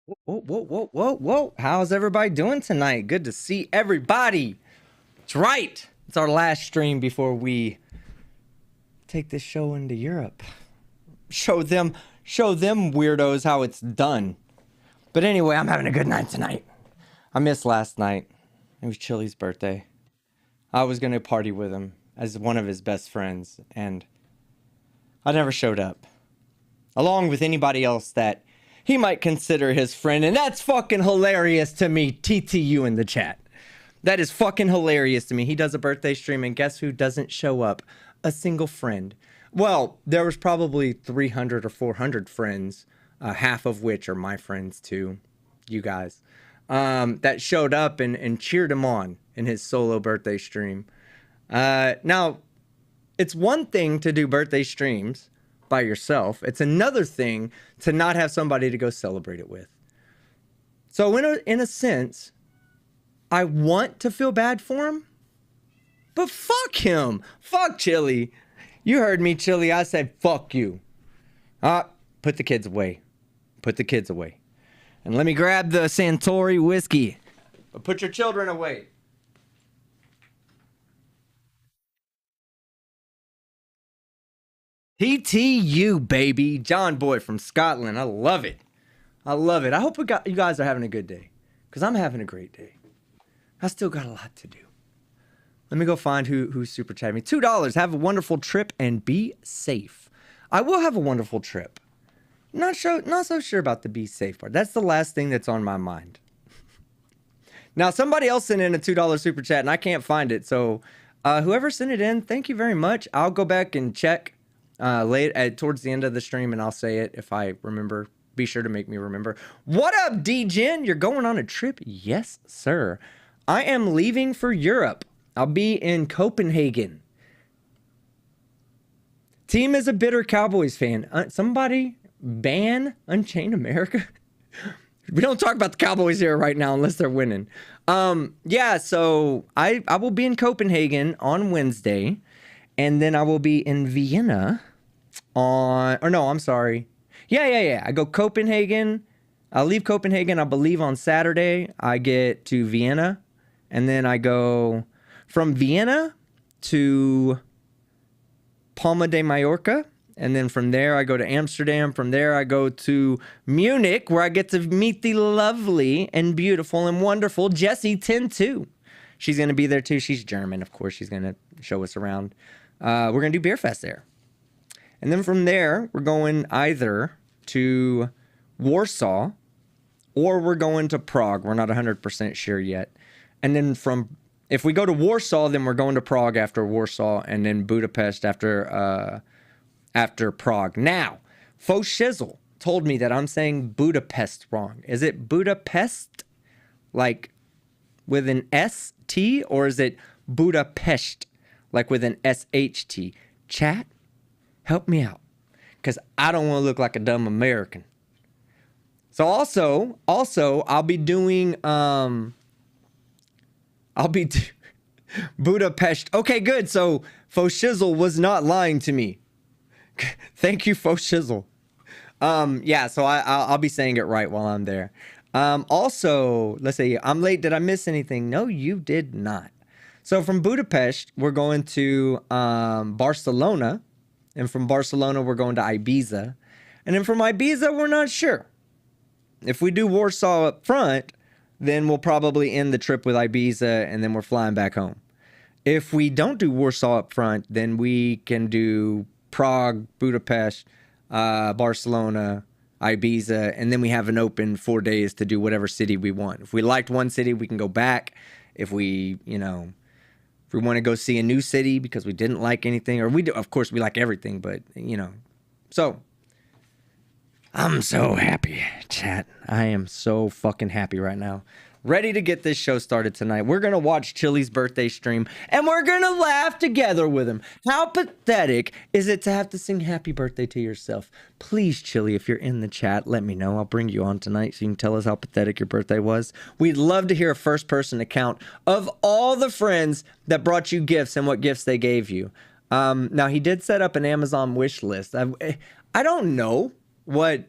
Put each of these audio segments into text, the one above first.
Whoa, whoa, whoa, whoa, whoa. How's everybody doing tonight? Good to see everybody. That's right. It's our last stream before we take this show into Europe. Show them weirdos how it's done. But anyway, I'm having a good night tonight. I missed last night. It was Chili's birthday. I was going to party with him as one of his best friends, and I never showed up. Along with anybody else that he might consider his friend, and that's fucking hilarious to me. TTU in the chat. That is fucking hilarious to me. He does a birthday stream, and guess who doesn't show up? A single friend. Well, there was probably 300 or 400 friends, half of which are my friends too, you guys, that showed up and cheered him on in his solo birthday stream. Now, it's one thing to do birthday streams by yourself. It's another thing to not have somebody to go celebrate it with. So in a sense, I want to feel bad for him, but fuck him. Fuck Chili. You heard me, Chili. I said, fuck you. Put the kids away. Put the kids away. And let me grab the Santori whiskey. But put your children away. TTU, baby. John Boy from Scotland. I love it. I love it. I hope you guys are having a good day, because I'm having a great day. I still got a lot to do. Let me go find who super chatted me. $2. Have a wonderful trip and be safe. I will have a wonderful trip. Not so sure about the be safe part. That's the last thing that's on my mind. Now, somebody else sent in a $2 super chat, and I can't find it. So whoever sent it in, thank you very much. I'll go back and check towards the end of the stream, and I'll say it if I remember. Be sure to make me remember. What up, D-Gen? You're going on a trip? Yes, sir. I am leaving for Europe. I'll be in Copenhagen. Team is a bitter Cowboys fan. Somebody ban Unchained America? We don't talk about the Cowboys here right now unless they're winning. Yeah, so I will be in Copenhagen on Wednesday, and then I will be in Vienna I'm sorry. Yeah. I go Copenhagen. I'll leave Copenhagen, I believe, on Saturday. I get to Vienna, and then I go from Vienna to Palma de Mallorca. And then from there, I go to Amsterdam. From there, I go to Munich, where I get to meet the lovely and beautiful and wonderful Jessie 10-2. She's going to be there too. She's German, of course. She's going to show us around. We're going to do Beer Fest there. And then from there, we're going either to Warsaw or we're going to Prague. We're not 100% sure yet. And then if we go to Warsaw, then we're going to Prague after Warsaw, and then Budapest after Prague. Now, Faux Shizzle told me that I'm saying Budapest wrong. Is it Budapest, like with an S-T, or is it Budapest, like with an S-H-T? Chat, help me out, because I don't want to look like a dumb American. So also, I'll be doing, Budapest. Okay, good. So Faux Shizzle was not lying to me. Thank you, Faux Shizzle. Yeah, so I'll be saying it right while I'm there. Also, let's see, I'm late. Did I miss anything? No, you did not. So from Budapest, we're going to Barcelona. And from Barcelona, we're going to Ibiza. And then from Ibiza, we're not sure. If we do Warsaw up front, then we'll probably end the trip with Ibiza, and then we're flying back home. If we don't do Warsaw up front, then we can do Prague, Budapest, Barcelona, Ibiza, and then we have an open 4 days to do whatever city we want. If we liked one city, we can go back. If we want to go see a new city because we didn't like anything, or of course we like everything, but so I'm so happy, chat. I am so fucking happy right now. Ready to get this show started tonight. We're going to watch Chili's birthday stream, and we're going to laugh together with him. How pathetic is it to have to sing happy birthday to yourself? Please, Chili, if you're in the chat, let me know. I'll bring you on tonight so you can tell us how pathetic your birthday was. We'd love to hear a first-person account of all the friends that brought you gifts and what gifts they gave you. Now, he did set up an Amazon wish list. I don't know what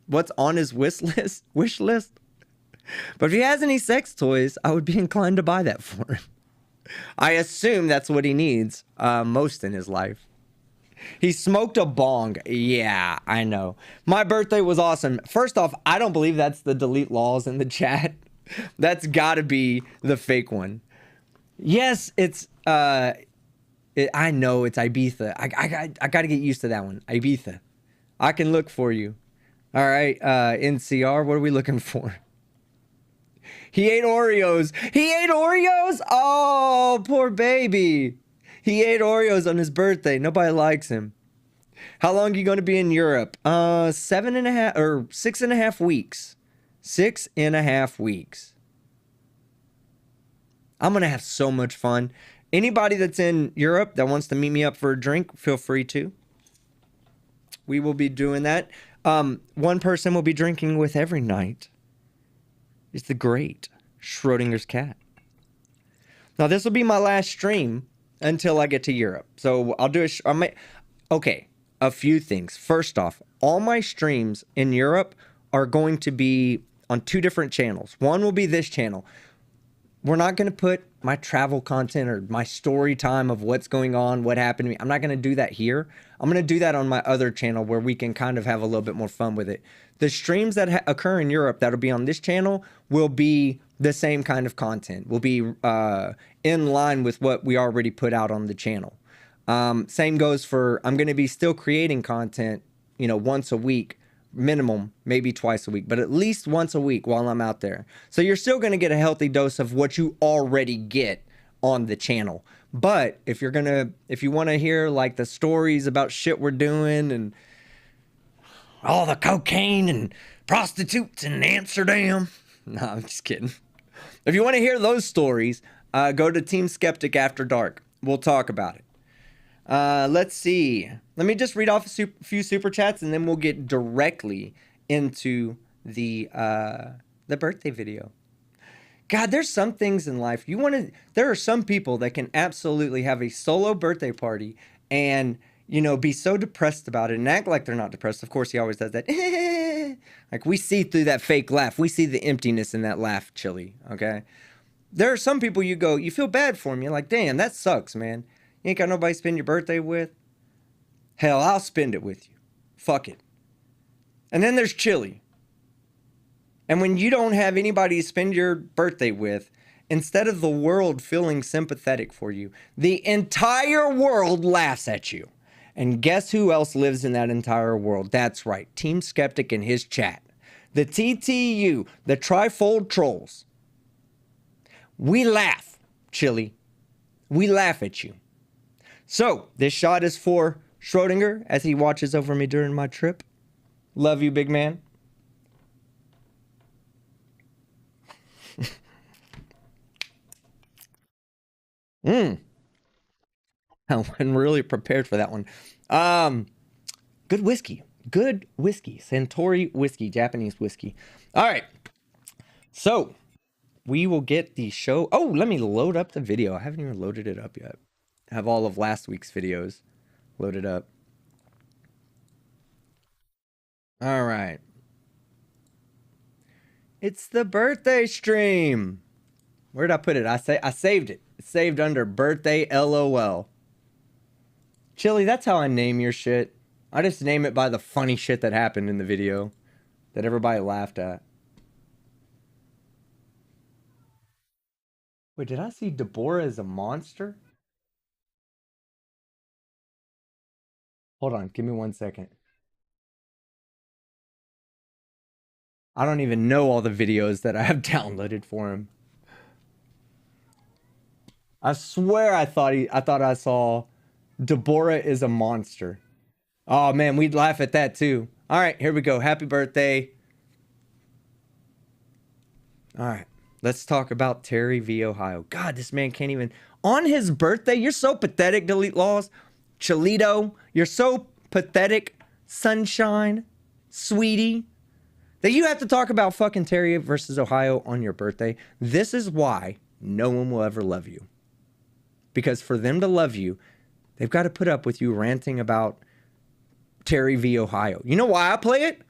what's on his wish list. But if he has any sex toys, I would be inclined to buy that for him. I assume that's what he needs most in his life. He smoked a bong. Yeah, I know. My birthday was awesome. First off, I don't believe that's the delete laws in the chat. That's gotta be the fake one. Yes, it's I know it's Ibiza. I gotta get used to that one. Ibiza. I can look for you. All right, NCR, what are we looking for? He ate Oreos. He ate Oreos? Oh, poor baby. He ate Oreos on his birthday. Nobody likes him. How long are you going to be in Europe? 7.5 or 6.5 weeks. 6.5 weeks. I'm going to have so much fun. Anybody that's in Europe that wants to meet me up for a drink, feel free to. We will be doing that. One person will be drinking with every night. It's the great Schrodinger's cat. Now, this will be my last stream until I get to Europe. So I'll do a few things. First off, all my streams in Europe are going to be on 2 different channels. One will be this channel. We're not going to put my travel content or my story time of what's going on, what happened to me. I'm not going to do that here. I'm going to do that on my other channel where we can kind of have a little bit more fun with it. The streams that occur in Europe that'll be on this channel will be the same kind of content. Will be in line with what we already put out on the channel. Same goes for, I'm going to be still creating content, once a week, minimum, maybe twice a week, but at least once a week while I'm out there. So you're still going to get a healthy dose of what you already get on the channel. But if you want to hear like the stories about shit we're doing and all the cocaine and prostitutes in Amsterdam. No, I'm just kidding. If you want to hear those stories, go to Team Skeptic After Dark. We'll talk about it. Let's see. Let me just read off a few super chats and then we'll get directly into the birthday video. God, there's some things in life there are some people that can absolutely have a solo birthday party and be so depressed about it and act like they're not depressed. Of course, he always does that. Like, we see through that fake laugh. We see the emptiness in that laugh, Chili, okay? There are some people you feel bad for them. You're like, damn, that sucks, man. You ain't got nobody to spend your birthday with? Hell, I'll spend it with you. Fuck it. And then there's Chili. And when you don't have anybody to spend your birthday with, instead of the world feeling sympathetic for you, the entire world laughs at you. And guess who else lives in that entire world? That's right, Team Skeptic and his chat. The TTU, the Trifold Trolls. We laugh, Chili. We laugh at you. So, this shot is for Schrodinger as he watches over me during my trip. Love you, big man. I wasn't really prepared for that one. Good whiskey. Good whiskey. Suntory whiskey. Japanese whiskey. All right. So, we will get the show. Oh, let me load up the video. I haven't even loaded it up yet. I have all of last week's videos loaded up. All right. It's the birthday stream. Where'd I put it? I saved it. It's saved under birthday LOL. Chili, that's how I name your shit. I just name it by the funny shit that happened in the video that everybody laughed at. Wait, did I see Deborah as a monster? Hold on, give me 1 second. I don't even know all the videos that I have downloaded for him. I swear I thought I saw Deborah is a monster. Oh man, we'd laugh at that too. All right, here we go. Happy birthday. All right, let's talk about Terry v. Ohio. God, this man can't even... On his birthday, you're so pathetic, Delete Laws. Chillito, you're so pathetic, Sunshine, Sweetie, that you have to talk about fucking Terry versus Ohio on your birthday. This is why no one will ever love you. Because for them to love you, they've got to put up with you ranting about Terry v. Ohio. You know why I play it?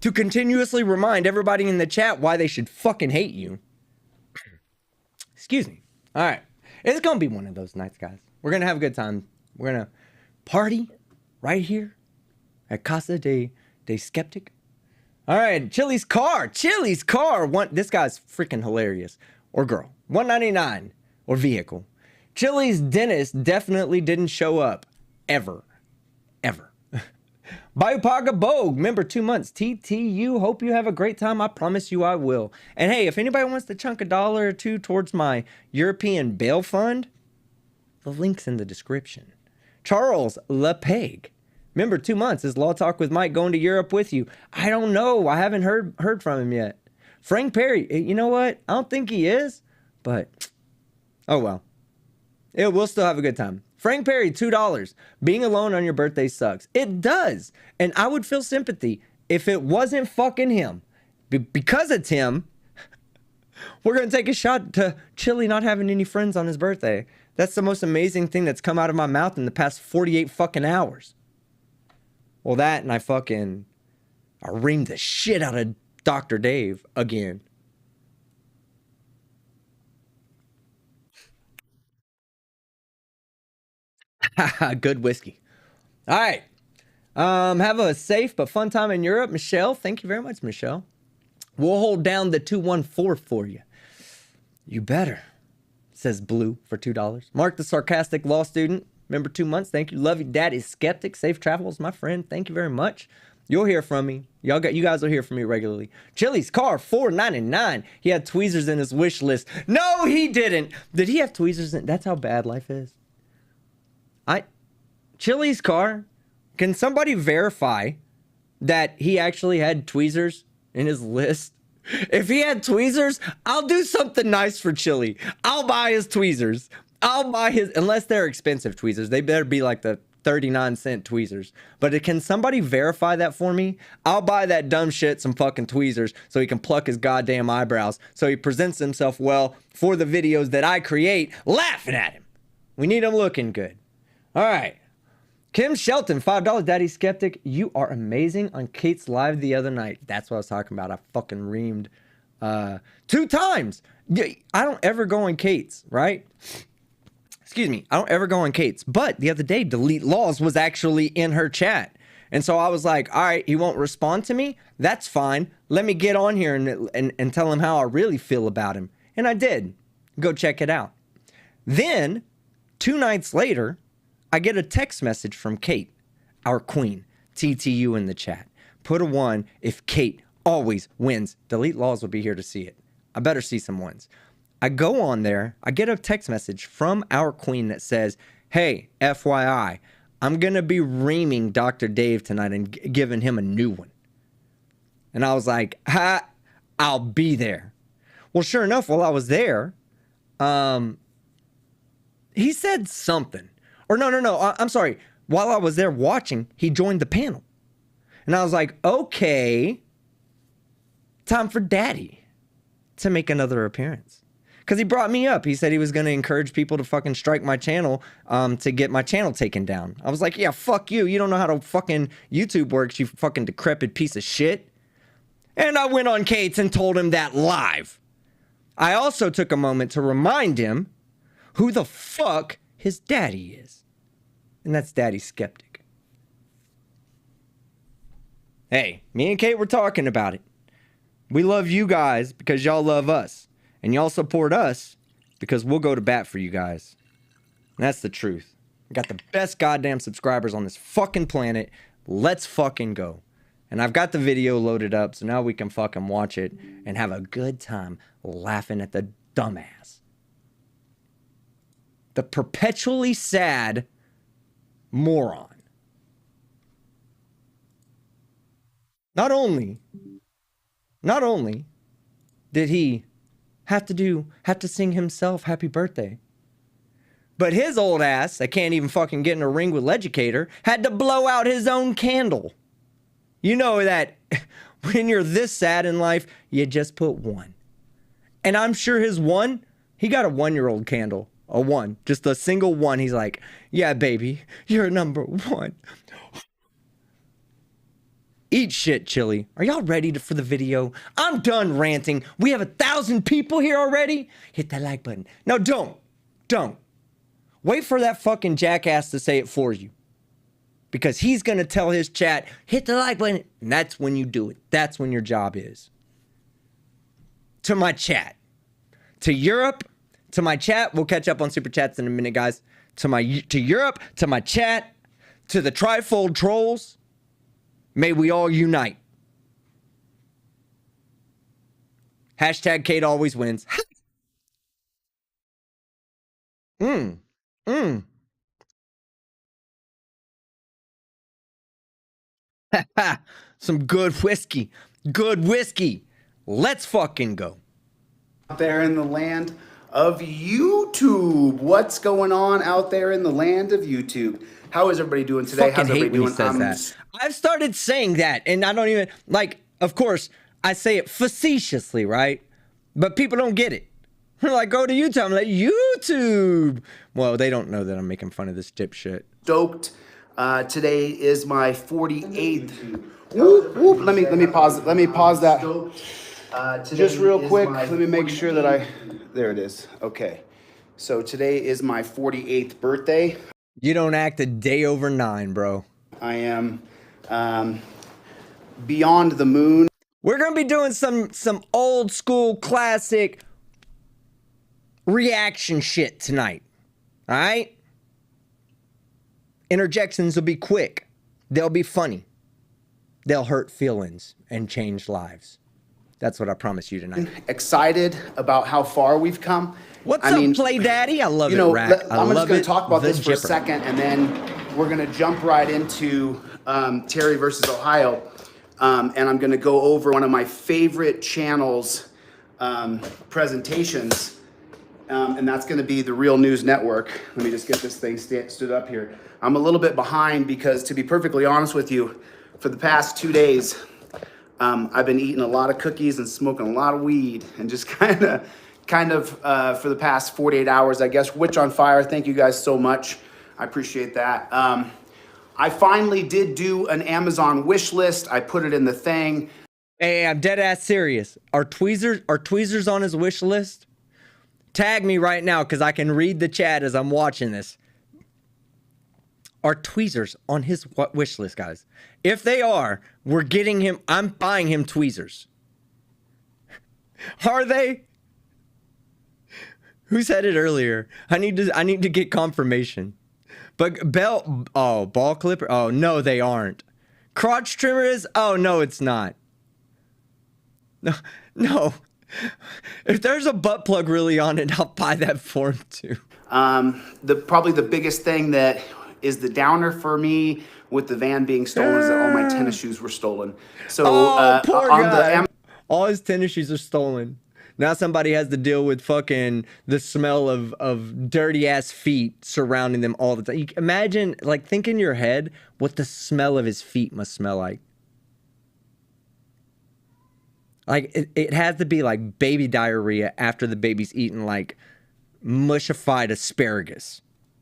to continuously remind everybody in the chat why they should fucking hate you. Excuse me. All right. It's going to be one of those nights, guys. We're going to have a good time. We're going to party right here at Casa de Skeptic. All right. Chili's car. This guy's freaking hilarious. Or girl. $199. Or vehicle. Chili's dentist definitely didn't show up. Ever. Biopaga Bogue, member 2 months. TTU, hope you have a great time. I promise you I will. And hey, if anybody wants to chunk $1 or $2 towards my European bail fund, the link's in the description. Charles Lepeg, member 2 months. Is Law Talk with Mike going to Europe with you? I don't know. I haven't heard from him yet. Frank Perry, you know what? I don't think he is, but oh well. We'll still have a good time. Frank Perry, $2. Being alone on your birthday sucks. It does. And I would feel sympathy if it wasn't fucking him. Because it's him, we're going to take a shot to Chili not having any friends on his birthday. That's the most amazing thing that's come out of my mouth in the past 48 fucking hours. Well, that and I reamed the shit out of Dr. Dave again. Good whiskey. All right. Have a safe but fun time in Europe. Michelle, thank you very much, Michelle. We'll hold down the 214 for you. You better, says Blue for $2. Mark the sarcastic law student, member 2 months. Thank you. Love you, Daddy Skeptic. Safe travels, my friend. Thank you very much. You'll hear from me. You guys will hear from me regularly. Chili's car, $4.99. He had tweezers in his wish list. No, he didn't. Did he have tweezers in? That's how bad life is. Chili's car, can somebody verify that he actually had tweezers in his list? If he had tweezers, I'll do something nice for Chili. I'll buy his tweezers. Unless they're expensive tweezers. They better be like the 39-cent tweezers. But can somebody verify that for me? I'll buy that dumb shit some fucking tweezers so he can pluck his goddamn eyebrows. So he presents himself well for the videos that I create, laughing at him. We need him looking good. All right. Kim Shelton, $5. Daddy Skeptic, you are amazing on Kate's live the other night. That's what I was talking about. I fucking reamed 2 times. I don't ever go on Kate's, right? Excuse me. I don't ever go on Kate's. But the other day, Delete Laws was actually in her chat. And so I was like, all right, he won't respond to me. That's fine. Let me get on here and tell him how I really feel about him. And I did. Go check it out. Then, 2 nights later, I get a text message from Kate, our queen, TTU in the chat. Put a 1 if Kate always wins. Delete Laws will be here to see it. I better see some ones. I go on there. I get a text message from our queen that says, hey, FYI, I'm going to be reaming Dr. Dave tonight and giving him a new one. And I was like, I'll be there. Well, sure enough, while I was there, he said something. Or no, I'm sorry. While I was there watching, he joined the panel. And I was like, okay, time for Daddy to make another appearance. Because he brought me up. He said he was going to encourage people to fucking strike my channel to get my channel taken down. I was like, yeah, fuck you. You don't know how to fucking YouTube works, you fucking decrepit piece of shit. And I went on Kate's and told him that live. I also took a moment to remind him who the fuck his daddy is. And that's Daddy Skeptic. Hey, me and Kate were talking about it. We love you guys because y'all love us. And y'all support us because we'll go to bat for you guys. And that's the truth. We got the best goddamn subscribers on this fucking planet. Let's fucking go. And I've got the video loaded up, so now we can fucking watch it and have a good time laughing at the dumbass. The perpetually sad moron. Not only did he have to sing himself happy birthday, but his old ass that can't even fucking get in a ring with Legicator had to blow out his own candle. You know that when you're this sad in life, you just put 1. And I'm sure his 1, he got a 1-year-old candle. A 1. Just a single 1. He's like, yeah, baby, you're number 1. Eat shit, Chili. Are y'all ready for the video? I'm done ranting. We have 1,000 people here already. Hit that like button. No, don't. Wait for that fucking jackass to say it for you. Because he's going to tell his chat, hit the like button. And that's when you do it. That's when your job is. To my chat. To Europe. To my chat. We'll catch up on super chats in a minute, guys. To Europe. To my chat. To the trifold trolls. May we all unite. Hashtag Kate always wins. Some good whiskey. Good whiskey. Let's fucking go. Out there in the land of YouTube. What's going on out there in the land of YouTube? How is everybody doing today? Fucking How's everybody hate when doing? he says that. I've started saying that, and I don't even, like, of course, I say it facetiously, right? But people don't get it. They're like, go to YouTube. I'm like, YouTube. Well, they don't know that I'm making fun of this dipshit. Stoked. Today is my 48th. Whoop, whoop. Let me pause. Let me pause that. Just real quick. Let me make sure that there it is. Okay. So today is my 48th birthday. You don't act a day over 9, bro. I am beyond the moon. We're gonna be doing some old school classic reaction shit tonight. All right? Interjections will be quick. They'll be funny. They'll hurt feelings and change lives. That's what I promise you tonight. Excited about how far we've come. What's up, Play Daddy? I love it, Rack. I'm just going to talk about this for a second, and then we're going to jump right into Terry versus Ohio. And I'm going to go over one of my favorite channels' presentations, and that's going to be the Real News Network. Let me just get this thing stood up here. I'm a little bit behind because, to be perfectly honest with you, for the past 2 days, I've been eating a lot of cookies and smoking a lot of weed, and just kind of for the past 48 hours, I guess. Witch on Fire, thank you guys so much. I appreciate that. I finally did do an Amazon wish list. I put it in the thing. Hey, I'm dead ass serious. Are tweezers on his wish list? Tag me right now because I can read the chat as I'm watching this. Are tweezers on his wish list, guys? If they are, we're getting him. I'm buying him tweezers. Are they? Who said it earlier? I need to get confirmation. But ball clipper. Oh no, they aren't. Crotch trimmer is. Oh no, it's not. No. If there's a butt plug really on it, I'll buy that for him too. Probably the biggest thing that is the downer for me with the van being stolen is that all my tennis shoes were stolen. So poor guy. All his tennis shoes are stolen. Now somebody has to deal with fucking the smell of dirty ass feet surrounding them all the time. You imagine, like, think in your head what the smell of his feet must smell like. Like, it has to be like baby diarrhea after the baby's eaten like mushified asparagus.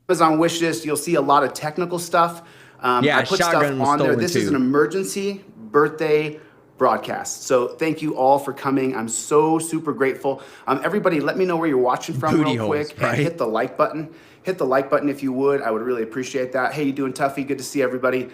Amazon wish list, you'll see a lot of technical stuff. I put stuff on there. This is an emergency birthday broadcast. So thank you all for coming. I'm so super grateful. Everybody, let me know where you're watching from real quick. Right? And hit the like button. Hit the like button if you would. I would really appreciate that. Hey, you doing, Tuffy? Good to see everybody.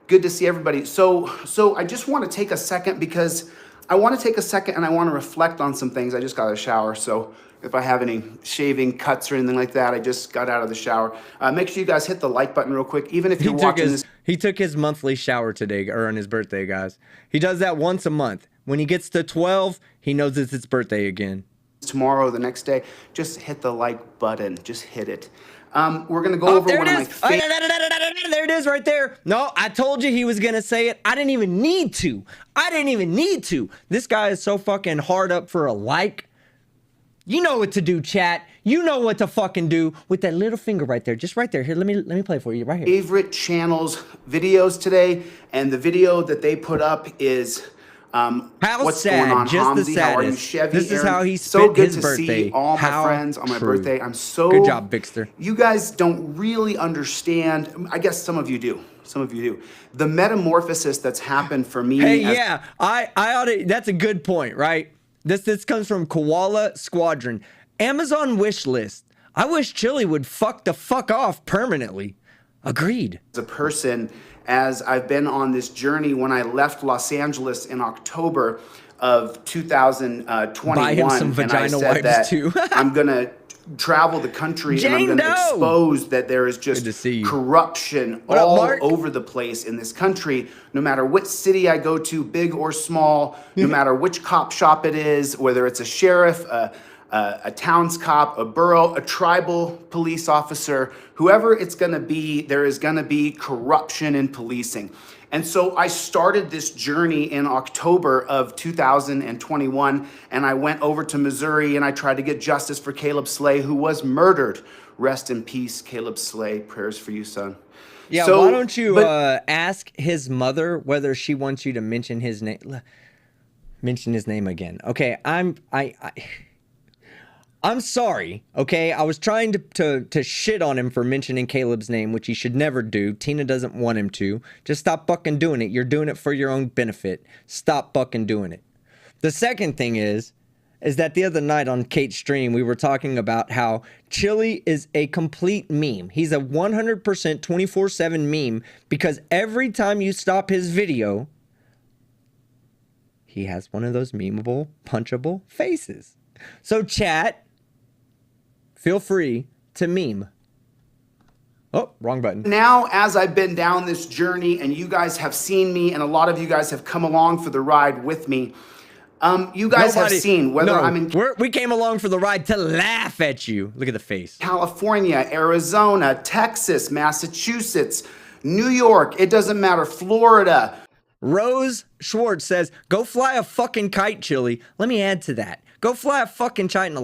Good to see everybody. So I just want to take a second because I want to take a second and I want to reflect on some things. I just got out of the shower, so if I have any shaving cuts or anything like that, I just got out of the shower. Make sure you guys hit the like button real quick, even if you're watching this. He took his monthly shower today, or on his birthday, guys. He does that once a month. When he gets to 12, he knows it's his birthday again. Tomorrow, the next day, just hit the like button. Just hit it. We're going to go over one of my favorite. There it is right there. No, I told you he was going to say it. I didn't even need to. This guy is so fucking hard up for a like. You know what to do, chat. You know what to fucking do with that little finger right there. Just right there. Here, let me play for you right here. Favorite channels videos today, and the video that they put up is what's going on, just Hamzy? The saddest. How are you, Chevy? This is Aaron? how he so spent good his to birthday. see all my friends on my birthday. I'm so good job, Bixter. You guys don't really understand. I guess some of you do. Some of you do. The metamorphosis that's happened for me. Hey, yeah, I ought to, that's a good point, right? This comes from Koala Squadron. Amazon wish list. I wish Chili would fuck the fuck off permanently. Agreed. As a person, as I've been on this journey, when I left Los Angeles in October of 2021, buy him some vagina and I said wipes that too. I'm gonna travel the country and I'm going to expose that there is just corruption all over the place in this country, no matter which city I go to, big or small, no matter which cop shop it is, whether it's a sheriff, a town's cop, a borough, a tribal police officer, whoever it's going to be, there is going to be corruption in policing. And so I started this journey in October of 2021, and I went over to Missouri and I tried to get justice for Caleb Slay, who was murdered. Rest in peace, Caleb Slay. Prayers for you, son. Yeah, so, why don't you ask his mother whether she wants you to mention his name? Mention his name again. Okay, I'm sorry, okay? I was trying to shit on him for mentioning Caleb's name, which he should never do. Tina doesn't want him to. Just stop fucking doing it. You're doing it for your own benefit. Stop fucking doing it. The second thing is that the other night on Kate's stream, we were talking about how Chili is a complete meme. He's a 100% 24/7 meme because every time you stop his video, he has one of those memeable, punchable faces. So chat, feel free to meme. Oh, wrong button. Now, as I've been down this journey and you guys have seen me and a lot of you guys have come along for the ride with me, you guys have seen whether I'm in... We came along for the ride to laugh at you. Look at the face. California, Arizona, Texas, Massachusetts, New York, it doesn't matter, Florida. Rose Schwartz says, go fly a fucking kite, Chili. Let me add to that. Go fly a fucking kite in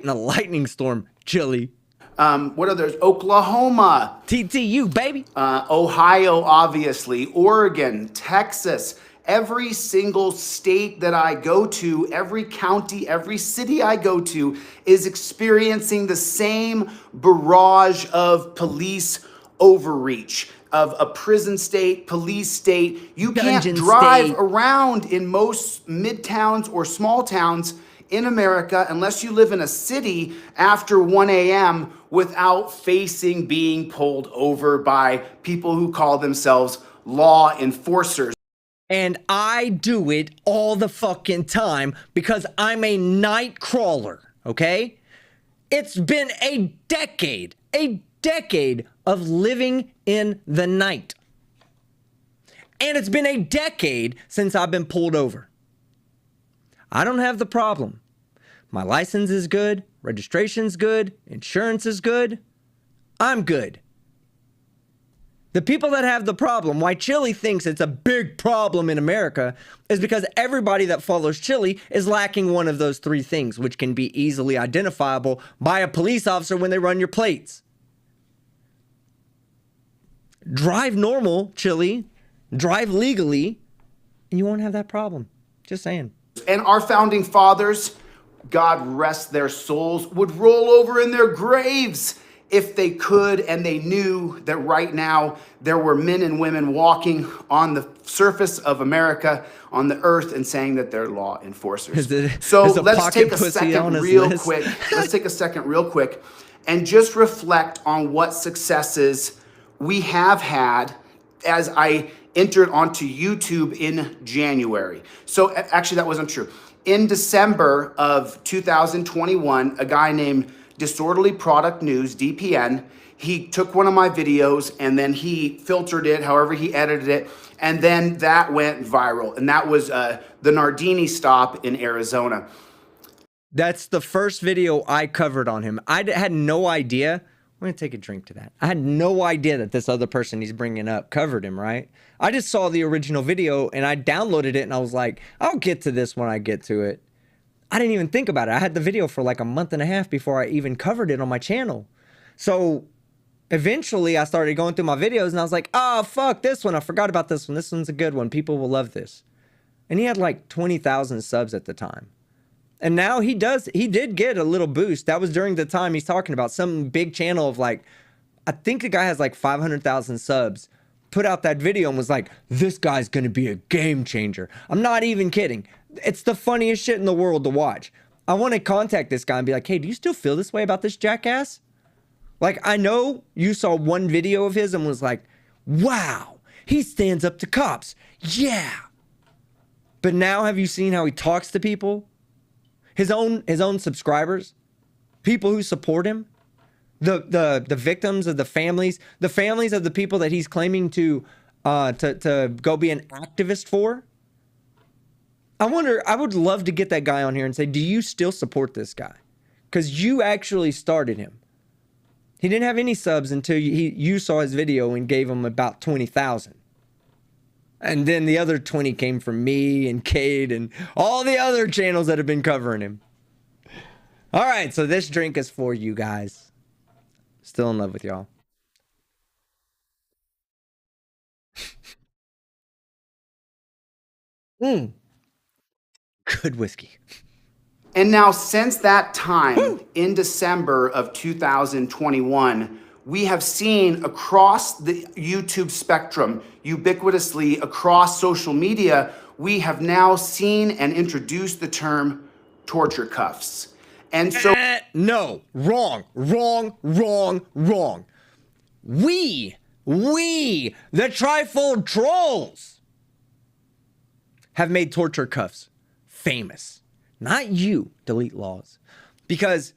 a lightning storm, Chili. What others? Oklahoma. TTU, baby. Ohio, obviously. Oregon, Texas. Every single state that I go to, every county, every city I go to is experiencing the same barrage of police overreach, of a prison state, police state. You can't drive around in most midtowns or small towns in America unless you live in a city after 1 a.m. without facing being pulled over by people who call themselves law enforcers. And I do it all the fucking time because I'm a night crawler, okay? It's been a decade of living in the night. And it's been a decade since I've been pulled over. I don't have the problem. My license is good, registration's good, insurance is good. I'm good. The people that have the problem, why Chili thinks it's a big problem in America, is because everybody that follows Chili is lacking one of those three things, which can be easily identifiable by a police officer when they run your plates. Drive normal, Chili. Drive legally, and you won't have that problem. Just saying. And our founding fathers, God rest their souls, would roll over in their graves if they could, and they knew that right now there were men and women walking on the surface of America, on the earth, and saying that they're law enforcers. So let's take a second real quick. Let's take a second real quick and just reflect on what successes we have had as I entered onto YouTube in January. So actually that wasn't true. In December of 2021, a guy named Disorderly Product News, DPN, he took one of my videos and then he filtered it, however he edited it, and then that went viral. And that was the Nardini stop in Arizona. That's the first video I covered on him. I had no idea. I'm going to take a drink to that. I had no idea that this other person he's bringing up covered him, right? I just saw the original video and I downloaded it and I was like, I'll get to this when I get to it. I didn't even think about it. I had the video for like a month and a half before I even covered it on my channel. So eventually I started going through my videos and I was like, oh, fuck this one. I forgot about this one. This one's a good one. People will love this. And he had like 20,000 subs at the time. And now he did get a little boost. That was during the time he's talking about some big channel of like, I think the guy has like 500,000 subs. put out that video and was like, this guy's going to be a game changer. I'm not even kidding. It's the funniest shit in the world to watch. I want to contact this guy and be like, hey, do you still feel this way about this jackass? Like, I know you saw one video of his and was like, wow, he stands up to cops. Yeah. But now have you seen how he talks to people? His own subscribers? People who support him? The victims of the families of the people that he's claiming to go be an activist for? I would love to get that guy on here and say, do you still support this guy? Because you actually started him. He didn't have any subs until you saw his video and gave him about 20,000. And then the other 20 came from me and Cade and all the other channels that have been covering him. All right, so this drink is for you guys. Still in love with y'all. Good whiskey. And now since that time, in December of 2021, we have seen across the YouTube spectrum, ubiquitously across social media, we have now seen and introduced the term torture cuffs. And so... no, wrong. We, the Trifold Trolls, have made torture cuffs famous. Not you, Delete Laws. Because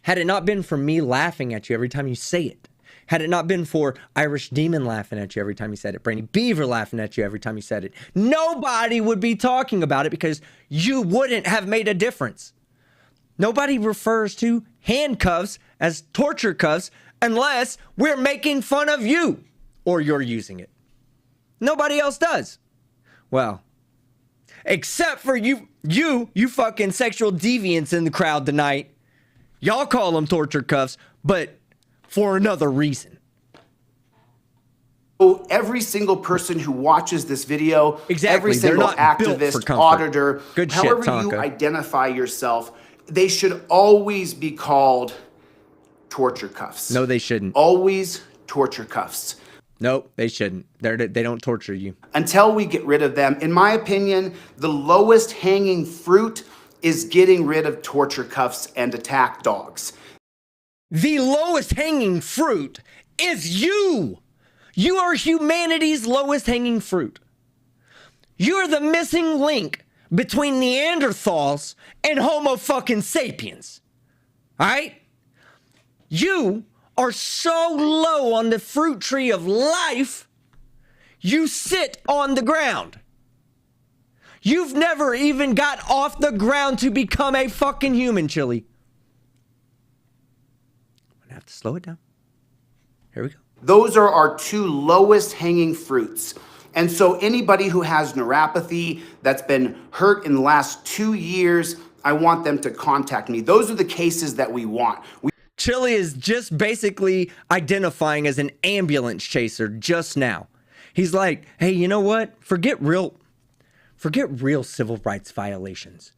had it not been for me laughing at you every time you say it, had it not been for Irish Demon laughing at you every time you said it, Brainy Beaver laughing at you every time you said it, nobody would be talking about it because you wouldn't have made a difference. Nobody refers to handcuffs as torture cuffs unless we're making fun of you or you're using it. Nobody else does. Well, except for you fucking sexual deviants in the crowd tonight. Y'all call them torture cuffs, but for another reason. Every single person who watches this video, exactly. Every single activist, auditor, however you identify yourself, they should always be called torture cuffs. No, they shouldn't. Always torture cuffs. Nope, they shouldn't. They don't torture you. Until we get rid of them. In my opinion, the lowest hanging fruit is getting rid of torture cuffs and attack dogs. The lowest hanging fruit is you. You are humanity's lowest hanging fruit. You are the missing link between Neanderthals and Homo fucking sapiens. All right? You are so low on the fruit tree of life, you sit on the ground. You've never even got off the ground to become a fucking human, Chili. I'm gonna have to slow it down. Here we go. Those are our two lowest hanging fruits. And so anybody who has neuropathy that's been hurt in the last 2 years, I want them to contact me. Those are the cases that we want. Chili is just basically identifying as an ambulance chaser just now. He's like, hey, you know what? Forget real civil rights violations.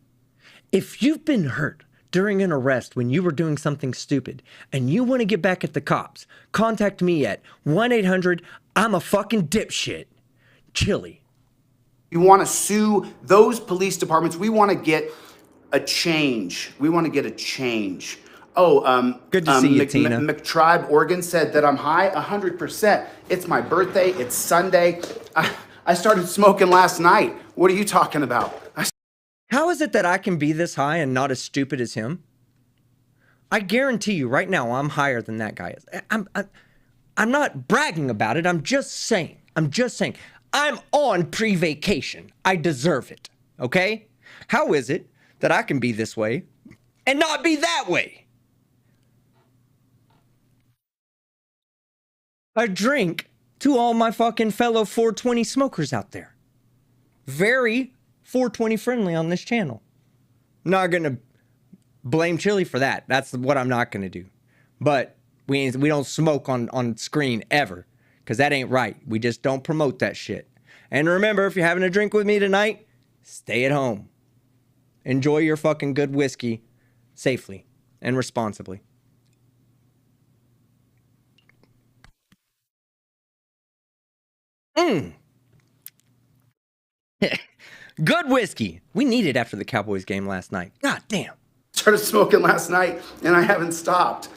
If you've been hurt during an arrest when you were doing something stupid and you want to get back at the cops, contact me at 1-800-I'm-a-fucking-dipshit. Chili. We want to sue those police departments. We want to get a change. Oh, good to see you, Tina. McTribe Oregon said that I'm high 100%. It's my birthday. It's Sunday. I started smoking last night. What are you talking about? How is it that I can be this high and not as stupid as him? I guarantee you right now I'm higher than that guy is. I'm not bragging about it. I'm just saying. I'm on pre-vacation. I deserve it. Okay? How is it that I can be this way and not be that way? A drink to all my fucking fellow 420 smokers out there. Very 420 friendly on this channel. Not gonna blame Chili for that. That's what I'm not gonna do. But we don't smoke on screen ever, because that ain't right. We just don't promote that shit. And remember, if you're having a drink with me tonight, stay at home. Enjoy your fucking good whiskey safely and responsibly. Good whiskey. We need it after the Cowboys game last night. God damn. Started smoking last night and I haven't stopped.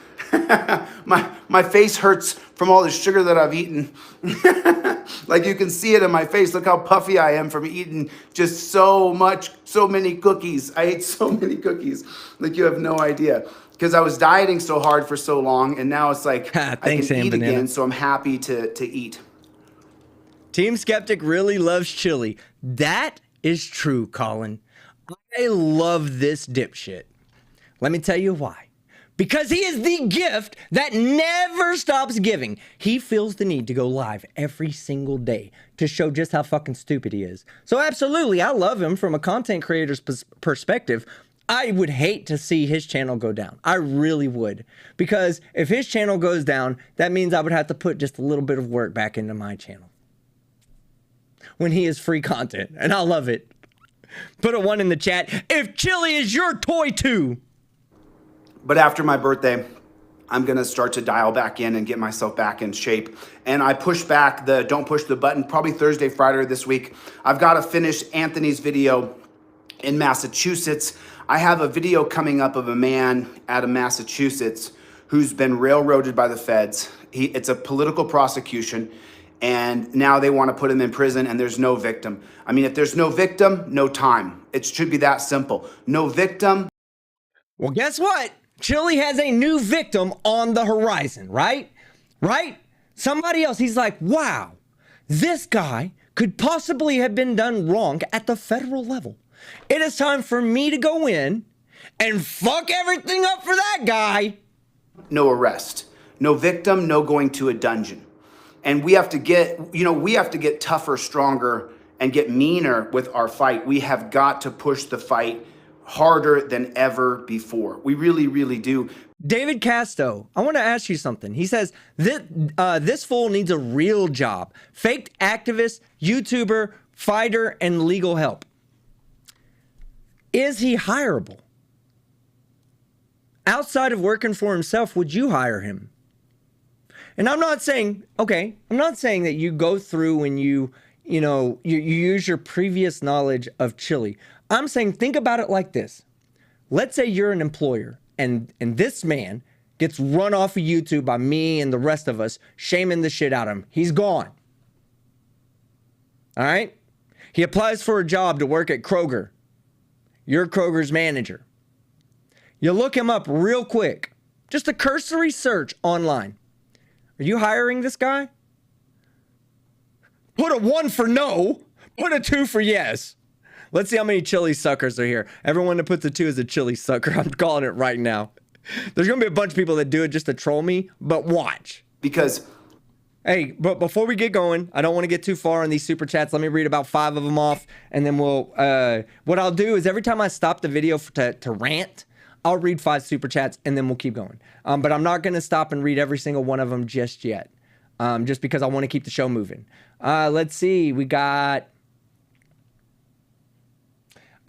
my face hurts from all the sugar that I've eaten. Like you can see it in my face. Look how puffy I am from eating just so many cookies. I ate so many cookies. Like you have no idea. Because I was dieting so hard for so long, and now it's like Thanks, I can eat again, so I'm happy to eat. Team Skeptic really loves chili. That is true, Colin. I love this dipshit. Let me tell you why. Because he is the gift that never stops giving. He feels the need to go live every single day to show just how fucking stupid he is. So absolutely, I love him from a content creator's perspective. I would hate to see his channel go down. I really would. Because if his channel goes down, that means I would have to put just a little bit of work back into my channel. When he is free content, and I love it. Put a 1 in the chat if chili is your toy too. But after my birthday, I'm gonna start to dial back in and get myself back in shape. And I push back the don't push the button probably Thursday, Friday this week. I've got to finish Anthony's video in Massachusetts. I have a video coming up of a man out of Massachusetts who's been railroaded by the feds. It's a political prosecution, and now they want to put him in prison, and there's no victim. I mean, if there's no victim, no time. It should be that simple. No victim. Well, guess what? Chili has a new victim on the horizon, right? Right? Somebody else, he's like, wow, this guy could possibly have been done wrong at the federal level. It is time for me to go in and fuck everything up for that guy. No arrest, no victim, no going to a dungeon. And we have to get tougher, stronger, and get meaner with our fight. We have got to push the fight harder than ever before. We really, really do. David Casto, I want to ask you something. He says, this fool needs a real job. Faked activist, YouTuber, fighter, and legal help. Is he hireable? Outside of working for himself, would you hire him? And I'm not saying, I'm not saying that you go through and you use your previous knowledge of chili. I'm saying, think about it like this. Let's say you're an employer and this man gets run off of YouTube by me and the rest of us, shaming the shit out of him. He's gone. All right? He applies for a job to work at Kroger. You're Kroger's manager. You look him up real quick. Just a cursory search online. Are you hiring this guy? Put a 1 for no. Put a 2 for yes. Let's see how many chili suckers are here. Everyone that puts a 2 is a chili sucker. I'm calling it right now. There's going to be a bunch of people that do it just to troll me, but watch. Because... Hey, but before we get going, I don't want to get too far on these super chats. Let me read about 5 of them off, and then we'll... what I'll do is every time I stop the video to rant, I'll read 5 super chats, and then we'll keep going. But I'm not going to stop and read every single one of them just yet, just because I want to keep the show moving. Let's see. We got...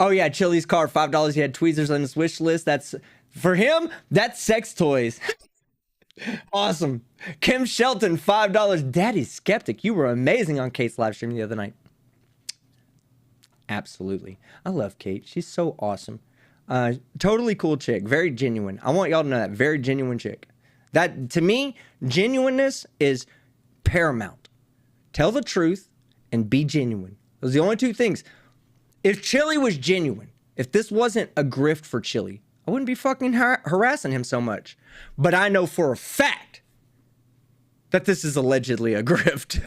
Oh, yeah, Chili's car, $5. He had tweezers on his wish list. That's... For him, that's sex toys. Awesome. Kim Shelton, $5. Daddy Skeptic, you were amazing on Kate's live stream the other night. Absolutely. I love Kate. She's so awesome. Totally cool chick. Very genuine. I want y'all to know that. Very genuine chick. That, to me, genuineness is paramount. Tell the truth and be genuine. Those are the only 2 things. If Chili was genuine, if this wasn't a grift for Chili, I wouldn't be fucking harassing him so much. But I know for a fact that this is allegedly a grift.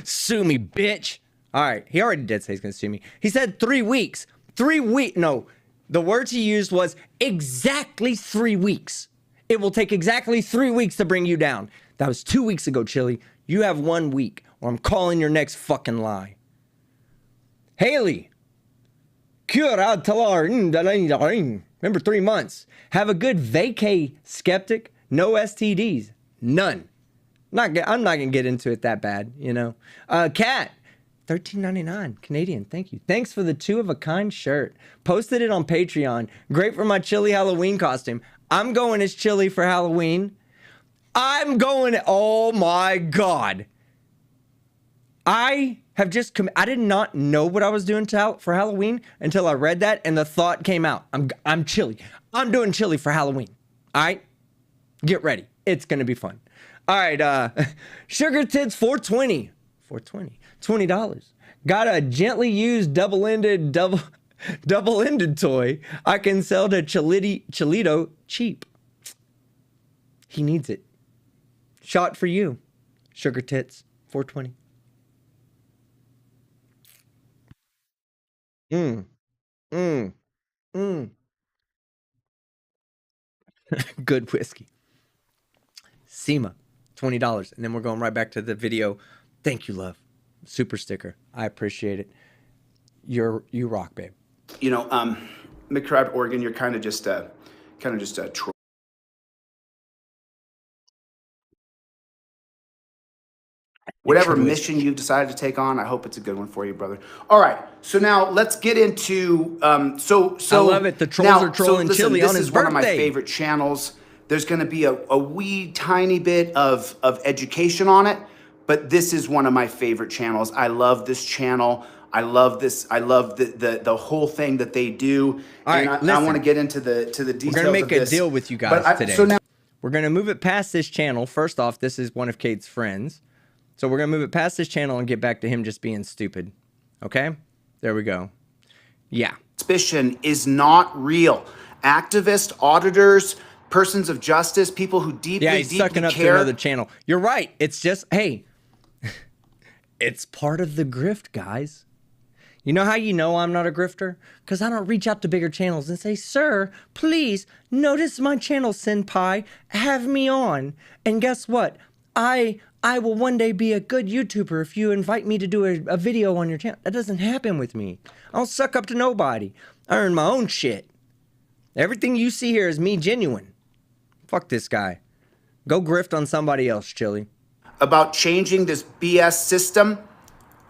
Sue me, bitch. All right. He already did say he's going to sue me. He said 3 weeks. 3 weeks. No, the words he used was exactly 3 weeks. It will take exactly 3 weeks to bring you down. That was 2 weeks ago, Chili. You have 1 week, or I'm calling your next fucking lie. Haley. Remember 3 months. Have a good vacay, Skeptic. No STDs. None. I'm not going to get into it that bad, you know. Cat. $13.99 Canadian. Thank you. Thanks for the 2 of a kind shirt. Posted it on Patreon. Great for my Chili Halloween costume. I'm going as Chili for Halloween. I'm going. Oh my God. I have just I did not know what I was doing for Halloween until I read that and the thought came out. I'm chili. I'm doing chili for Halloween. All right? Get ready. It's going to be fun. All right, Sugar Tits 420. 420. $20. Got a gently used double-ended toy I can sell to Chillito cheap. He needs it. Shot for you. Sugar Tits 420. Good whiskey. SEMA, $20. And then we're going right back to the video. Thank you, love. Super sticker. I appreciate it. You rock, babe. You know, McCrowd, Oregon, you're kind of just a troll. Whatever mission you've decided to take on, I hope it's a good one for you, brother. All right, so now let's get into so I love it. The trolls are trolling Chili on his birthday. This is one of my favorite channels. There's going to be a wee tiny bit of education on it, but this is one of my favorite channels. I love this channel. I love this. I love the whole thing that they do. All right, and I want to get into the details. We're going to make a deal with you guys today. So now we're going to move it past this channel. First off, this is one of Kate's friends. So we're going to move it past this channel and get back to him just being stupid. Okay? There we go. Yeah. Suspicion is not real. Activists, auditors, persons of justice, people who deeply, yeah, he's sucking up to another channel. You're right. It's just, hey, it's part of the grift, guys. You know how you know I'm not a grifter? Because I don't reach out to bigger channels and say, sir, please, notice my channel, Senpai. Have me on. And guess what? I will one day be a good YouTuber if you invite me to do a video on your channel. That doesn't happen with me. I don't suck up to nobody. I earn my own shit. Everything you see here is me genuine. Fuck this guy. Go grift on somebody else, Chili. About changing this BS system.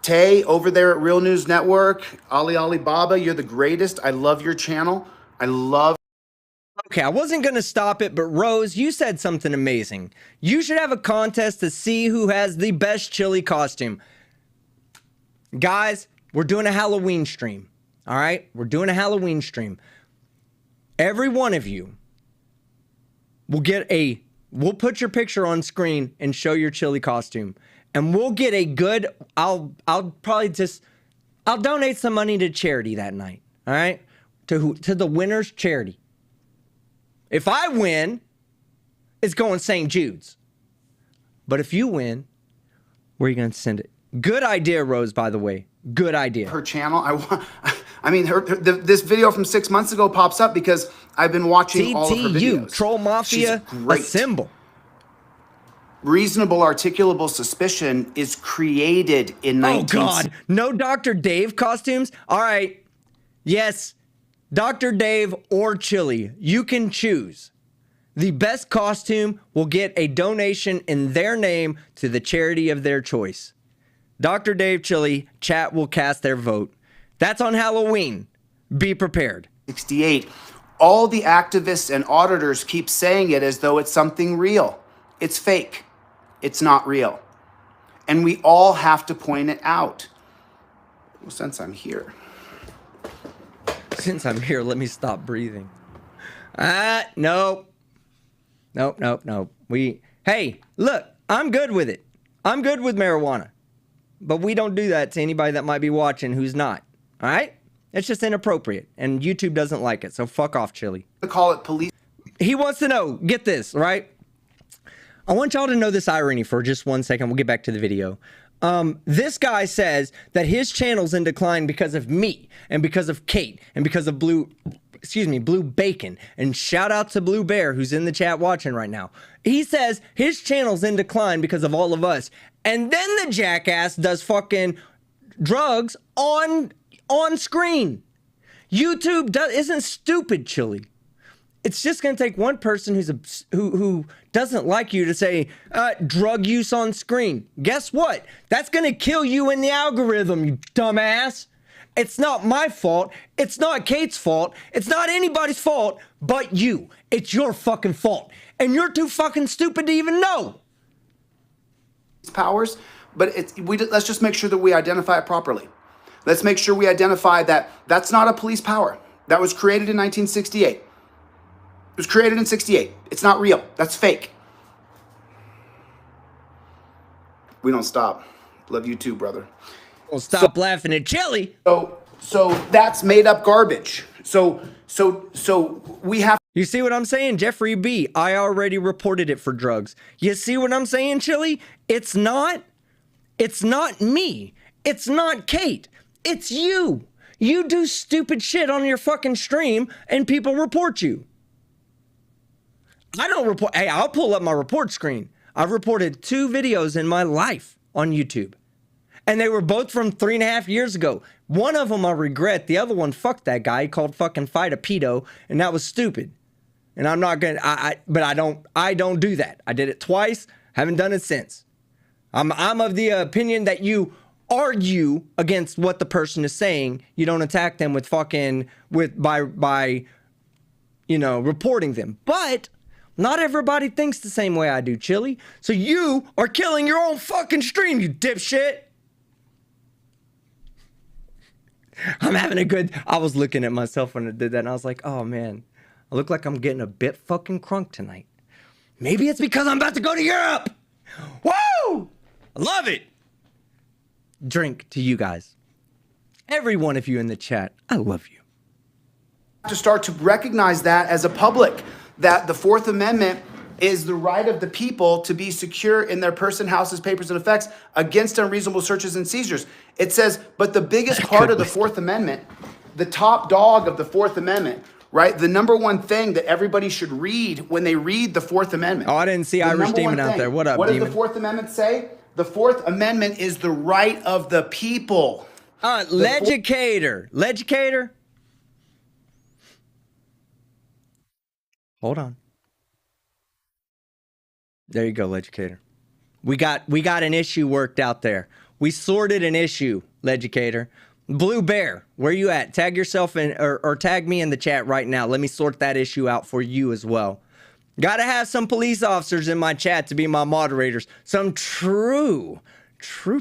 Tay, over there at Real News Network, Alibaba, you're the greatest. I love your channel. I love... Okay, I wasn't going to stop it, but Rose, you said something amazing. You should have a contest to see who has the best chili costume. Guys, we're doing a Halloween stream. All right? We're doing a Halloween stream. Every one of you will get we'll put your picture on screen and show your chili costume. And we'll get a good, I'll donate some money to charity that night. All right? To the winner's charity. If I win, it's going St. Jude's. But if you win, where are you going to send it? Good idea, Rose, by the way. Good idea. Her channel, this video from 6 months ago pops up because I've been watching all of her videos. Troll Mafia, assemble. Reasonable articulable suspicion is created in 19... Oh, God. No Dr. Dave costumes? All right. Yes. Dr. Dave or Chili, you can choose. The best costume will get a donation in their name to the charity of their choice. Dr. Dave, Chili, chat will cast their vote. That's on Halloween. Be prepared. 68. All the activists and auditors keep saying it as though it's something real. It's fake. It's not real. And we all have to point it out. Well, since I'm here, let me stop breathing. Nope. Hey, look, I'm good with it. I'm good with marijuana. But we don't do that to anybody that might be watching who's not. All right? It's just inappropriate. And YouTube doesn't like it. So fuck off, Chili. I call it police. He wants to know, get this, right? I want y'all to know this irony for just 1 second. We'll get back to the video. This guy says that his channel's in decline because of me and because of Kate and because of Blue Bacon. And shout out to Blue Bear, who's in the chat watching right now. He says his channel's in decline because of all of us. And then the jackass does fucking drugs on screen. YouTube isn't stupid, Chili. It's just going to take one person who doesn't like you to say drug use on screen. Guess what? That's going to kill you in the algorithm, you dumbass. It's not my fault. It's not Kate's fault. It's not anybody's fault but you. It's your fucking fault. And you're too fucking stupid to even know. Powers, but let's just make sure that we identify it properly. Let's make sure we identify that that's not a police power. That was created in 1968. It was created in 68. It's not real. That's fake. We don't stop. Love you too, brother. Well, stop laughing at Chili. So that's made up garbage. So we have. You see what I'm saying, Jeffrey B? I already reported it for drugs. You see what I'm saying, Chili? It's not me. It's not Kate. It's you. You do stupid shit on your fucking stream and people report you. I don't report. Hey, I'll pull up my report screen. I've reported 2 videos in my life on YouTube. And they were both from 3.5 years ago. One of them I regret. The other one, fuck that guy. He called fucking fight a pedo. And that was stupid. And I'm not gonna, but I don't do that. I did it twice. Haven't done it since. I'm of the opinion that you argue against what the person is saying. You don't attack them with fucking, by reporting them. But not everybody thinks the same way I do, Chili. So you are killing your own fucking stream, you dipshit. I'm having a good, I was looking at myself when I did that and I was like, oh man, I look like I'm getting a bit fucking crunk tonight. Maybe it's because I'm about to go to Europe. Woo! I love it. Drink to you guys. Every one of you in the chat, I love you. To start to recognize that as a public, that the 4th Amendment is the right of the people to be secure in their person, houses, papers, and effects against unreasonable searches and seizures. It says, but the biggest part of the 4th Amendment, the top dog of the 4th Amendment, right? The number one thing that everybody should read when they read the 4th Amendment. Oh, I didn't see Irish Demon out there. What up, Demon? Demon? What does the 4th Amendment say? The 4th Amendment is the right of the people. Legislator. Hold on. There you go, Legislator. We got an issue worked out there. We sorted an issue, Legislator. Blue Bear, where you at? Tag yourself in or tag me in the chat right now. Let me sort that issue out for you as well. Gotta have some police officers in my chat to be my moderators. Some true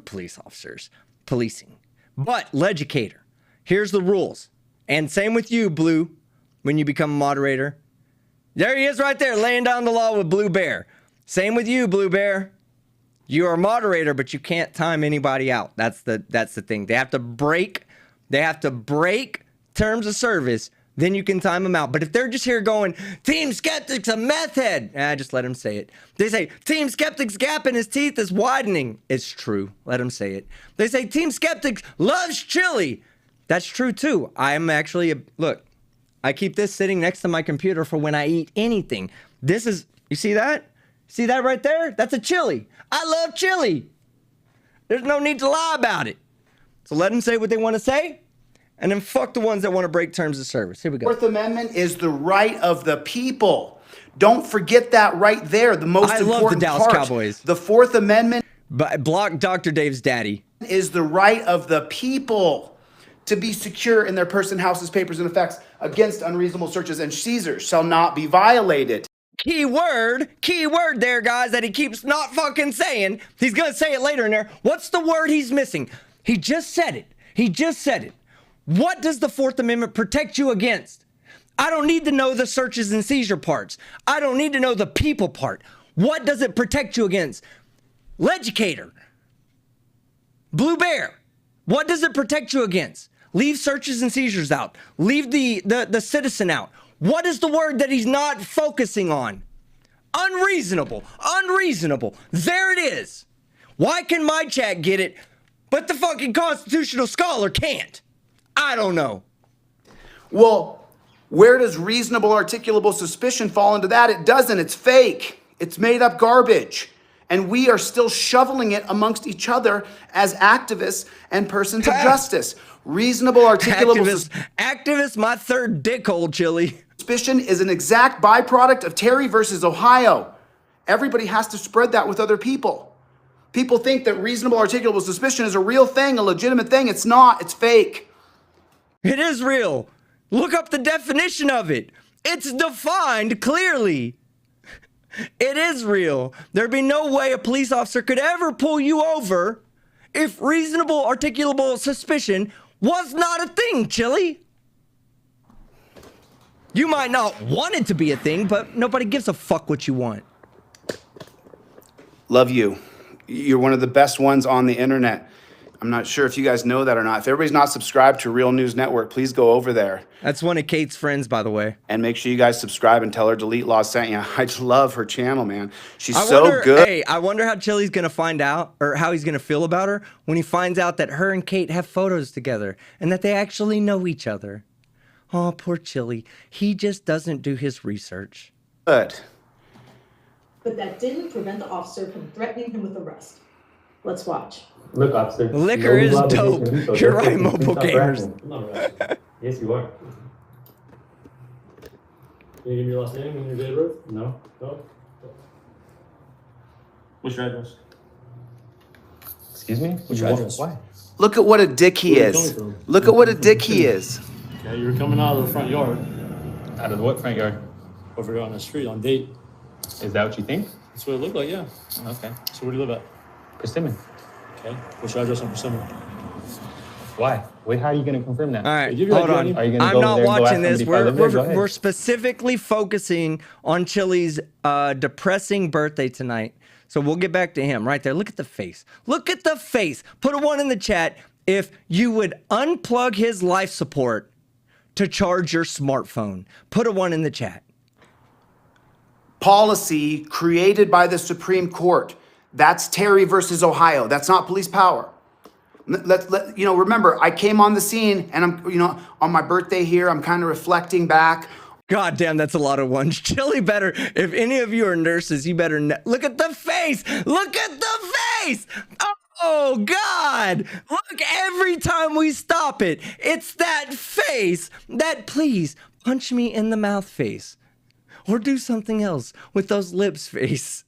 police officers policing. But, Legislator, here's the rules. And same with you, Blue, when you become a moderator. There he is right there, laying down the law with Blue Bear. Same with you, Blue Bear. You are a moderator, but you can't time anybody out. That's the thing. They have to break terms of service, then you can time them out. But if they're just here going, Team Skeptic's a meth head, just let them say it. They say, Team Skeptic's gap in his teeth is widening. It's true. Let them say it. They say, Team Skeptic loves chili. That's true, too. I am actually, look, I keep this sitting next to my computer for when I eat anything. This is, you see that? See that right there? That's a chili. I love chili. There's no need to lie about it. So let them say what they want to say, and then fuck the ones that want to break terms of service. Here we go. 4th Amendment is the right of the people. Don't forget that right there. The most important part. I love the Dallas Cowboys. The 4th Amendment. Block Dr. Dave's daddy. Is the right of the people to be secure in their person, houses, papers, and effects against unreasonable searches and seizures shall not be violated. Key word there, guys, that he keeps not fucking saying. He's gonna say it later in there. What's the word he's missing? He just said it. What does the 4th Amendment protect you against? I don't need to know the searches and seizure parts. I don't need to know the people part. What does it protect you against? Legislator. Blue Bear. What does it protect you against? Leave searches and seizures out. Leave the citizen out. What is the word that he's not focusing on? Unreasonable. There it is. Why can my chat get it, but the fucking constitutional scholar can't? I don't know. Well, where does reasonable articulable suspicion fall into that? It doesn't. It's fake. It's made up garbage. And we are still shoveling it amongst each other as activists and persons of justice. Reasonable articulable activist, my third dickhole, Chili. Suspicion is an exact byproduct of Terry versus Ohio. Everybody has to spread that with other people. People think that reasonable articulable suspicion is a real thing, a legitimate thing. It's not. It's fake. It is real. Look up the definition of it. It's defined clearly. It is real. There'd be no way a police officer could ever pull you over if reasonable articulable suspicion was not a thing, Chili. You might not want it to be a thing, but nobody gives a fuck what you want. Love you. You're one of the best ones on the internet. I'm not sure if you guys know that or not. If everybody's not subscribed to Real News Network, please go over there. That's one of Kate's friends, by the way. And make sure you guys subscribe and tell her Delete Law sent you. I just love her channel, man. She's so good. Hey, I wonder how Chili's going to find out, or how he's going to feel about her when he finds out that her and Kate have photos together and that they actually know each other. Oh, poor Chili. He just doesn't do his research. Good. But that didn't prevent the officer from threatening him with arrest. Let's watch. Look, officer. Liquor is dope. You're right, mobile gamers. Yes, you are. Can you give me your last name and your date of birth? No. No. What's your address? Excuse me? What's your address? Why? Look at what a dick he is. Look at what a dick he is. Okay, you were coming out of the front yard. Out of the what front yard? Over here on the street on date. Is that what you think? That's what it looked like, yeah. Okay. So where do you live at? Persimmon. Okay. What's your address on Persimmon? Why? Wait, how are you going to confirm that? All right, Give your hold ID. on. Are you gonna I'm go not there and go watching ask this. somebody if I live there? Go ahead. We're specifically focusing on Chili's depressing birthday tonight. So we'll get back to him right there. Look at the face. Look at the face. Put a 1 in the chat if you would unplug his life support to charge your smartphone. Put a 1 in the chat. Policy created by the Supreme Court. That's Terry versus Ohio. That's not police power. Remember, I came on the scene and I'm, on my birthday here, I'm kind of reflecting back. God damn, that's a lot of ones. Chili better, if any of you are nurses, you better, look at the face. Look at the face. Oh, God. Look, every time we stop it, it's that face, that please punch me in the mouth face. Or do something else with those lips face.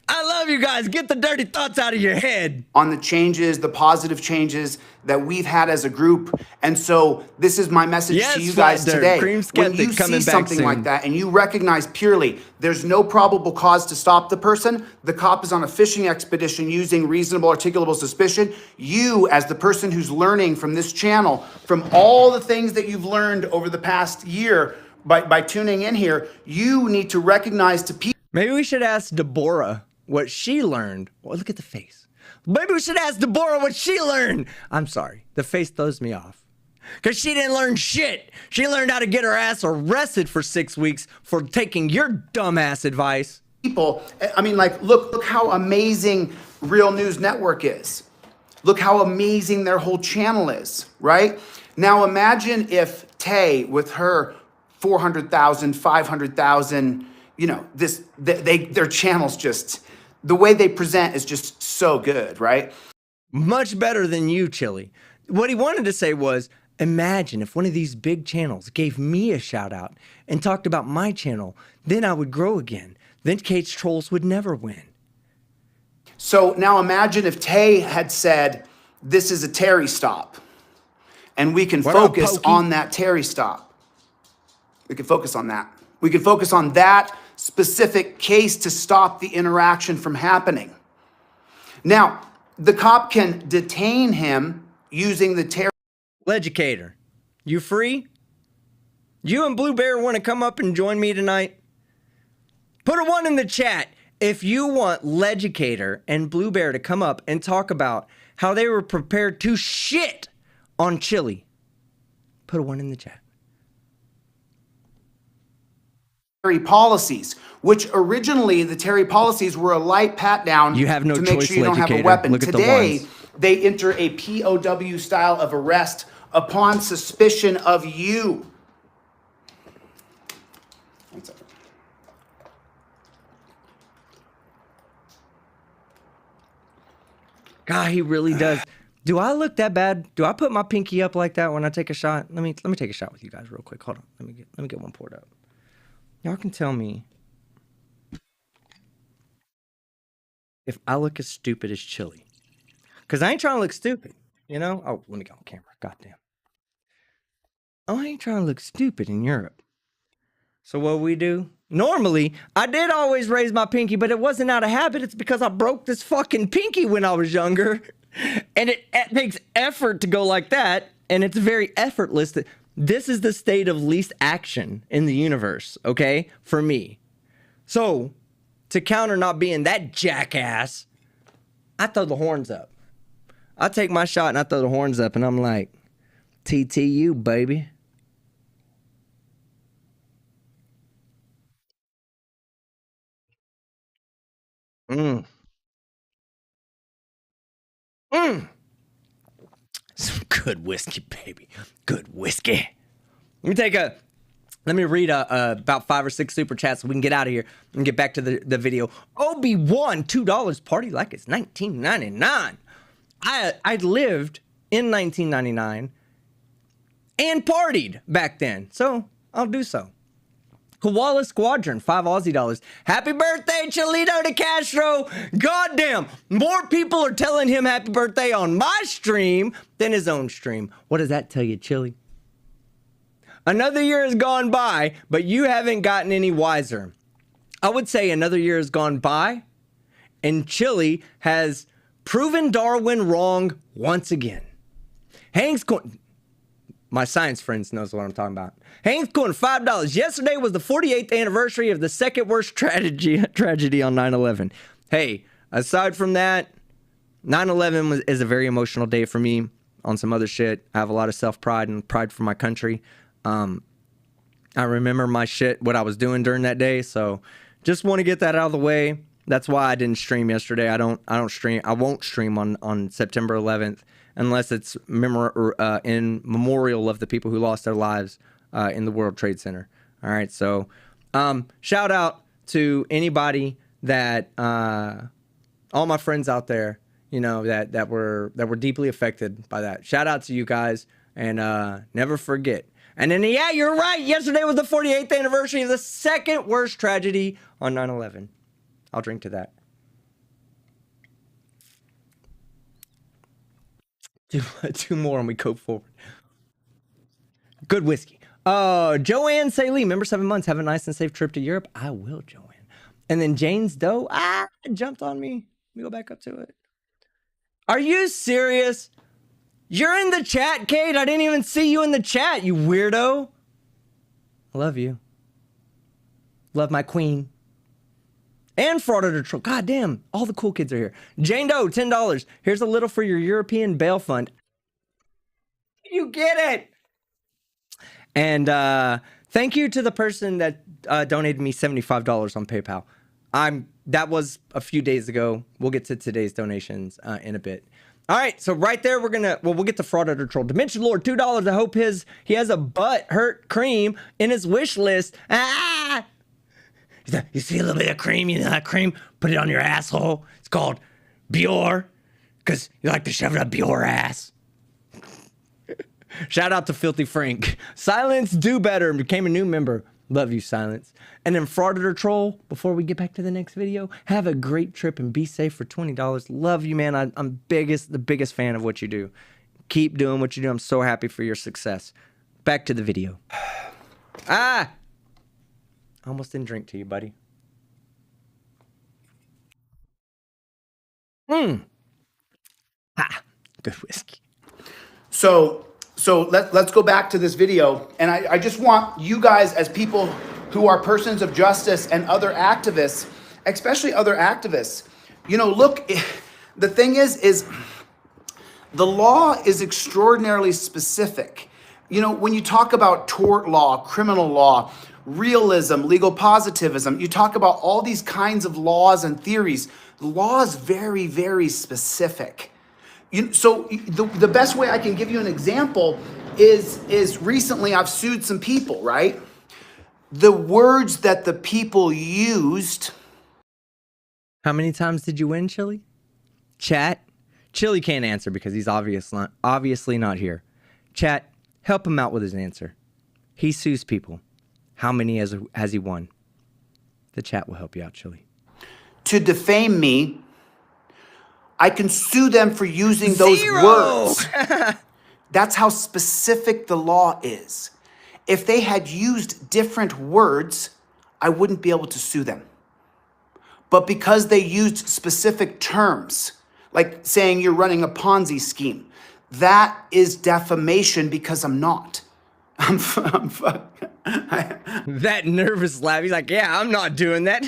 I love you guys. Get the dirty thoughts out of your head. On the changes, the positive changes that we've had as a group. And so this is my message to you guys today. Cream Skeptic when you see something soon. like that and you recognize purely there's no probable cause to stop the person, the cop is on a fishing expedition using reasonable articulable suspicion, you as the person who's learning from this channel, from all the things that you've learned over the past year by tuning in here, you need to recognize to people. Maybe we should ask Deborah what she learned. Well, look at the face. Maybe we should ask Deborah what she learned. I'm sorry. The face throws me off. Because she didn't learn shit. She learned how to get her ass arrested for 6 weeks for taking your dumbass advice. People, I mean, like, look how amazing Real News Network is. Look how amazing their whole channel is, right? Now imagine if Tay, with her 400,000, 500,000, their channel's just, the way they present is just so good, right? Much better than you, Chili. What he wanted to say was, imagine if one of these big channels gave me a shout out and talked about my channel, then I would grow again. Then Kate's trolls would never win. So now imagine if Tay had said, this is a Terry stop, and we can focus on that Terry stop. We can focus on that. We can focus on that specific case to stop the interaction from happening. Now, the cop can detain him using the Terry. Legicator, you free? You and Blue Bear want to come up and join me tonight? Put a 1 in the chat if you want Legicator and Blue Bear to come up and talk about how they were prepared to shit on Chili. Put a 1 in the chat. Terry policies, which originally the Terry policies were a light pat down you have no to make choice, sure you don't have a Legicator. weapon. Look at Today, the ones. they enter a POW style of arrest upon suspicion of you. One second. God, he really does. Do I look that bad? Do I put my pinky up like that when I take a shot? Let me take a shot with you guys real quick. Hold on. Let me get one poured up. Y'all can tell me if I look as stupid as Chili. Because I ain't trying to look stupid, you know? Oh, let me get on camera. Goddamn. Oh, I ain't trying to look stupid in Europe. So what we do? Normally, I did always raise my pinky, but it wasn't out of habit. It's because I broke this fucking pinky when I was younger. And it takes effort to go like that. And it's very effortless. This is the state of least action in the universe, okay? For me. So, to counter not being that jackass, I throw the horns up. I take my shot and I throw the horns up and I'm like, TTU, baby. Some good whiskey, baby. Good whiskey. Let me read about 5 or 6 super chats so we can get out of here and get back to the video. Obi-Wan, $2, party like it's 1999. I lived in 1999 and partied back then, so I'll do so. Koala Squadron, 5 Aussie dollars. Happy birthday, Chillito de Castro. Goddamn, more people are telling him happy birthday on my stream than his own stream. What does that tell you, Chili? Another year has gone by, but you haven't gotten any wiser. I would say another year has gone by, and Chili has proven Darwin wrong once again. My science friends knows what I'm talking about. Hank's Coin, $5. Yesterday was the 48th anniversary of the second worst tragedy on 9/11. Hey, aside from that, 9/11 is a very emotional day for me on some other shit. I have a lot of self-pride and pride for my country. I remember my shit, what I was doing during that day, so just want to get that out of the way. That's why I didn't stream yesterday. I won't stream on September 11th unless it's in memorial of the people who lost their lives in the World Trade Center. All right, so shout out to anybody that all my friends out there, you know, that were deeply affected by that. Shout out to you guys, and never forget. And then, yeah, you're right. Yesterday was the 48th anniversary of the second worst tragedy on 9/11. I'll drink to that. Two more and we go forward. Good whiskey. Joanne Saley, member 7 months. Have a nice and safe trip to Europe. I will, Joanne. And then Jane's Doe. Jumped on me. Let me go back up to it. Are you serious? You're in the chat, Kate. I didn't even see you in the chat, you weirdo. I love you. Love my queen. And Frauditer Troll. God damn, all the cool kids are here. Jane Doe, $10. Here's a little for your European bail fund. You get it. And thank you to the person that donated me $75 on PayPal. That was a few days ago. We'll get to today's donations in a bit. All right, so right there, we'll get to Frauditer Troll. Dimension Lord, $2. I hope he has a butt hurt cream in his wish list. You see a little bit of cream, you know that cream? Put it on your asshole. It's called Bior, because you like to shove it up your ass. Shout out to Filthy Frank. Silence, do better, became a new member. Love you, Silence. And then Frauditer Troll, before we get back to the next video, have a great trip and be safe for $20. Love you, man. I'm the biggest fan of what you do. Keep doing what you do. I'm so happy for your success. Back to the video. I almost didn't drink to you, buddy. Good whiskey. So let's go back to this video, and I just want you guys, as people who are persons of justice and other activists, especially other activists, you know, look, the thing is the law is extraordinarily specific. You know, when you talk about tort law, criminal law, realism, legal positivism, you talk about all these kinds of laws and theories. The law is very, very specific. So the best way I can give you an example is recently I've sued some people, right? The words that the people used. How many times did you win, Chili? Chat? Chili can't answer because he's obviously not here. Chat, help him out with his answer. He sues people. How many has he won? The chat will help you out, Chili. To defame me, I can sue them for using those words. That's how specific the law is. If they had used different words, I wouldn't be able to sue them. But because they used specific terms, like saying you're running a Ponzi scheme, that is defamation because I'm not. That nervous laugh. He's like, yeah, I'm not doing that.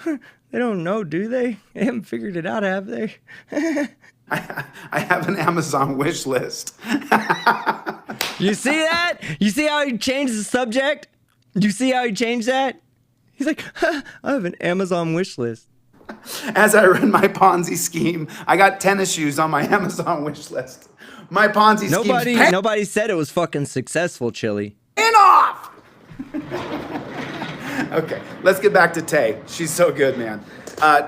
They don't know, do they? They haven't figured it out, have they? I have an Amazon wish list. You see that? You see how he changed the subject? You see how he changed that? He's like, I have an Amazon wish list. As I run my Ponzi scheme, I got tennis shoes on my Amazon wish list. My Ponzi scheme. Nobody said it was fucking successful, Chili. Paying off! Okay, let's get back to Tay. She's so good, man.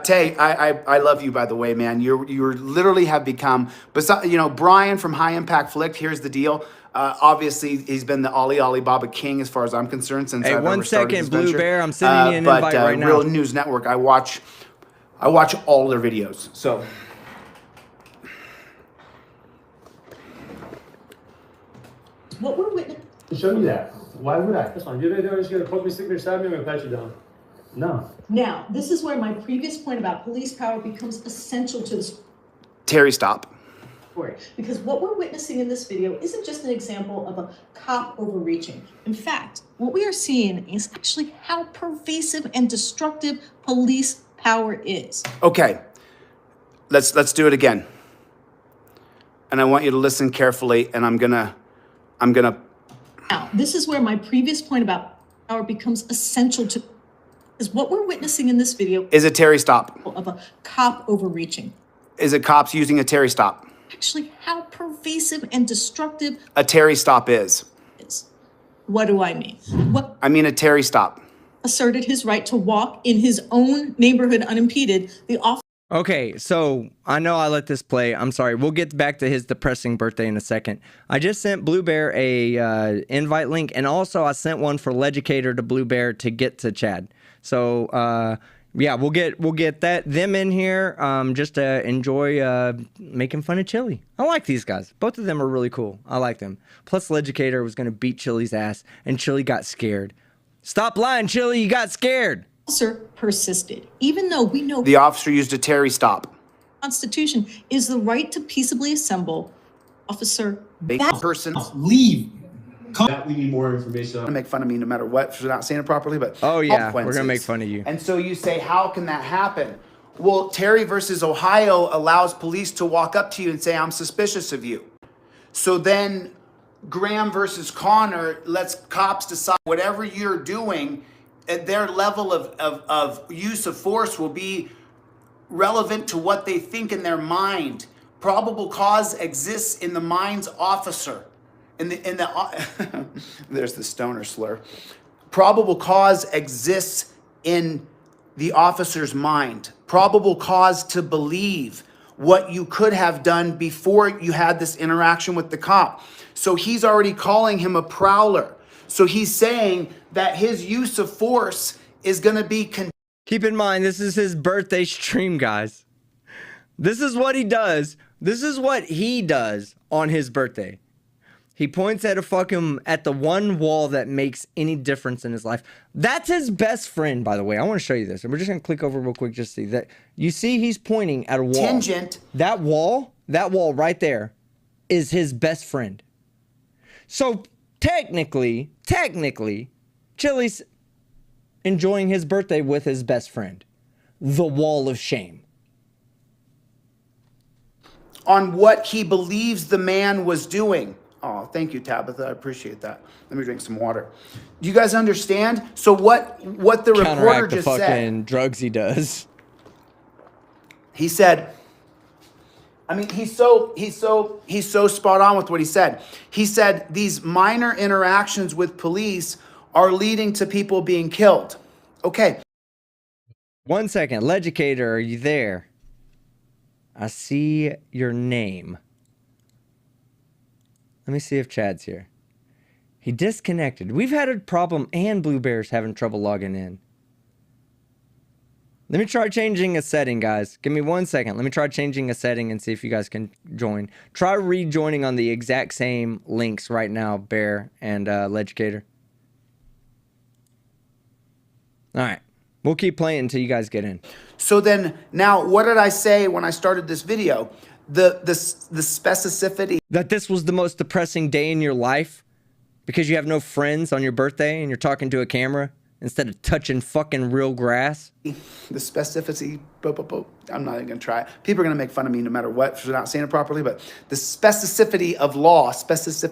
Tay, I love you, by the way, man. You literally have become, besides, Brian from High Impact Flick. Here's the deal. Obviously, he's been the Alibaba king as far as I'm concerned since I've ever started this venture. Blue Bear, I'm sending you an invite right now. Real News Network, I watch all their videos. So. What we're witnessing. Show me that. Why would I? That's fine. You're just going to poke me, stick me, stab me, I'm going to pat you down. No. Now, this is where my previous point about police power becomes essential to this Terry, stop. story. Because what we're witnessing in this video isn't just an example of a cop overreaching. In fact, what we are seeing is actually how pervasive and destructive police power is. Okay, let's do it again. And I want you to listen carefully, and I'm gonna. Now, this is where my previous point about power becomes essential to, is what we're witnessing in this video Is it Terry, stop? of a cop overreaching. Is it cops using a Terry, stop? Actually, how pervasive and destructive A Terry stop is. What do I mean? What I mean a Terry stop. asserted his right to walk in his own neighborhood unimpeded, the officer. Okay, so I know I let this play. I'm sorry. We'll get back to his depressing birthday in a second. I just sent Blue Bear a invite link, and also I sent one for Legicator to Blue Bear to get to Chad. So yeah, we'll get them in here just to enjoy making fun of Chili. I like these guys. Both of them are really cool. I like them. Plus, Legicator was gonna beat Chili's ass, and Chili got scared. Stop lying, Chili. You got scared. Officer persisted, even though we know The officer used a Terry stop. the Constitution is the right to peaceably assemble. Officer, That person Leave. That we need more information on. make fun of me no matter what for not saying it properly, but Oh yeah, we're consequences. gonna make fun of you. And so you say, how can that happen? Well, Terry versus Ohio allows police to walk up to you and say, I'm suspicious of you. So then Graham versus Connor lets cops decide whatever you're doing, at their level of use of force will be relevant to what they think in their mind. Probable cause exists in the mind's officer. There's the stoner slur. Probable cause exists in the officer's mind. Probable cause to believe what you could have done before you had this interaction with the cop. So he's already calling him a prowler. So he's saying that his use of force is going to be... Keep in mind, this is his birthday stream, guys. This is what he does. This is what he does on his birthday. He points at at the one wall that makes any difference in his life. That's his best friend, by the way. I want to show you this. And we're just going to click over real quick just to see that. You see he's pointing at a wall. Tangent. That wall right there is his best friend. So technically, Chili's enjoying his birthday with his best friend. The wall of shame. On what he believes the man was doing. Oh, thank you, Tabitha. I appreciate that. Let me drink some water. Do you guys understand? So what the reporter Counteract the just fucking said. drugs he does. He said, I mean, he's so spot on with what he said. He said these minor interactions with police are leading to people being killed. Okay. 1 second. Legicator, are you there? I see your name. Let me see if Chad's here. He disconnected. We've had a problem, and Blue Bear's having trouble logging in. Let me try changing a setting, guys. Give me 1 second. Let me try changing a setting and see if you guys can join. Try rejoining on the exact same links right now, Bear and Legicator. All right. We'll keep playing until you guys get in. So then, now, what did I say when I started this video? The specificity. That this was the most depressing day in your life because you have no friends on your birthday and you're talking to a camera instead of touching fucking real grass. The specificity, I'm not even gonna try it. People are gonna make fun of me no matter what for not saying it properly, but the specificity of law, specificity.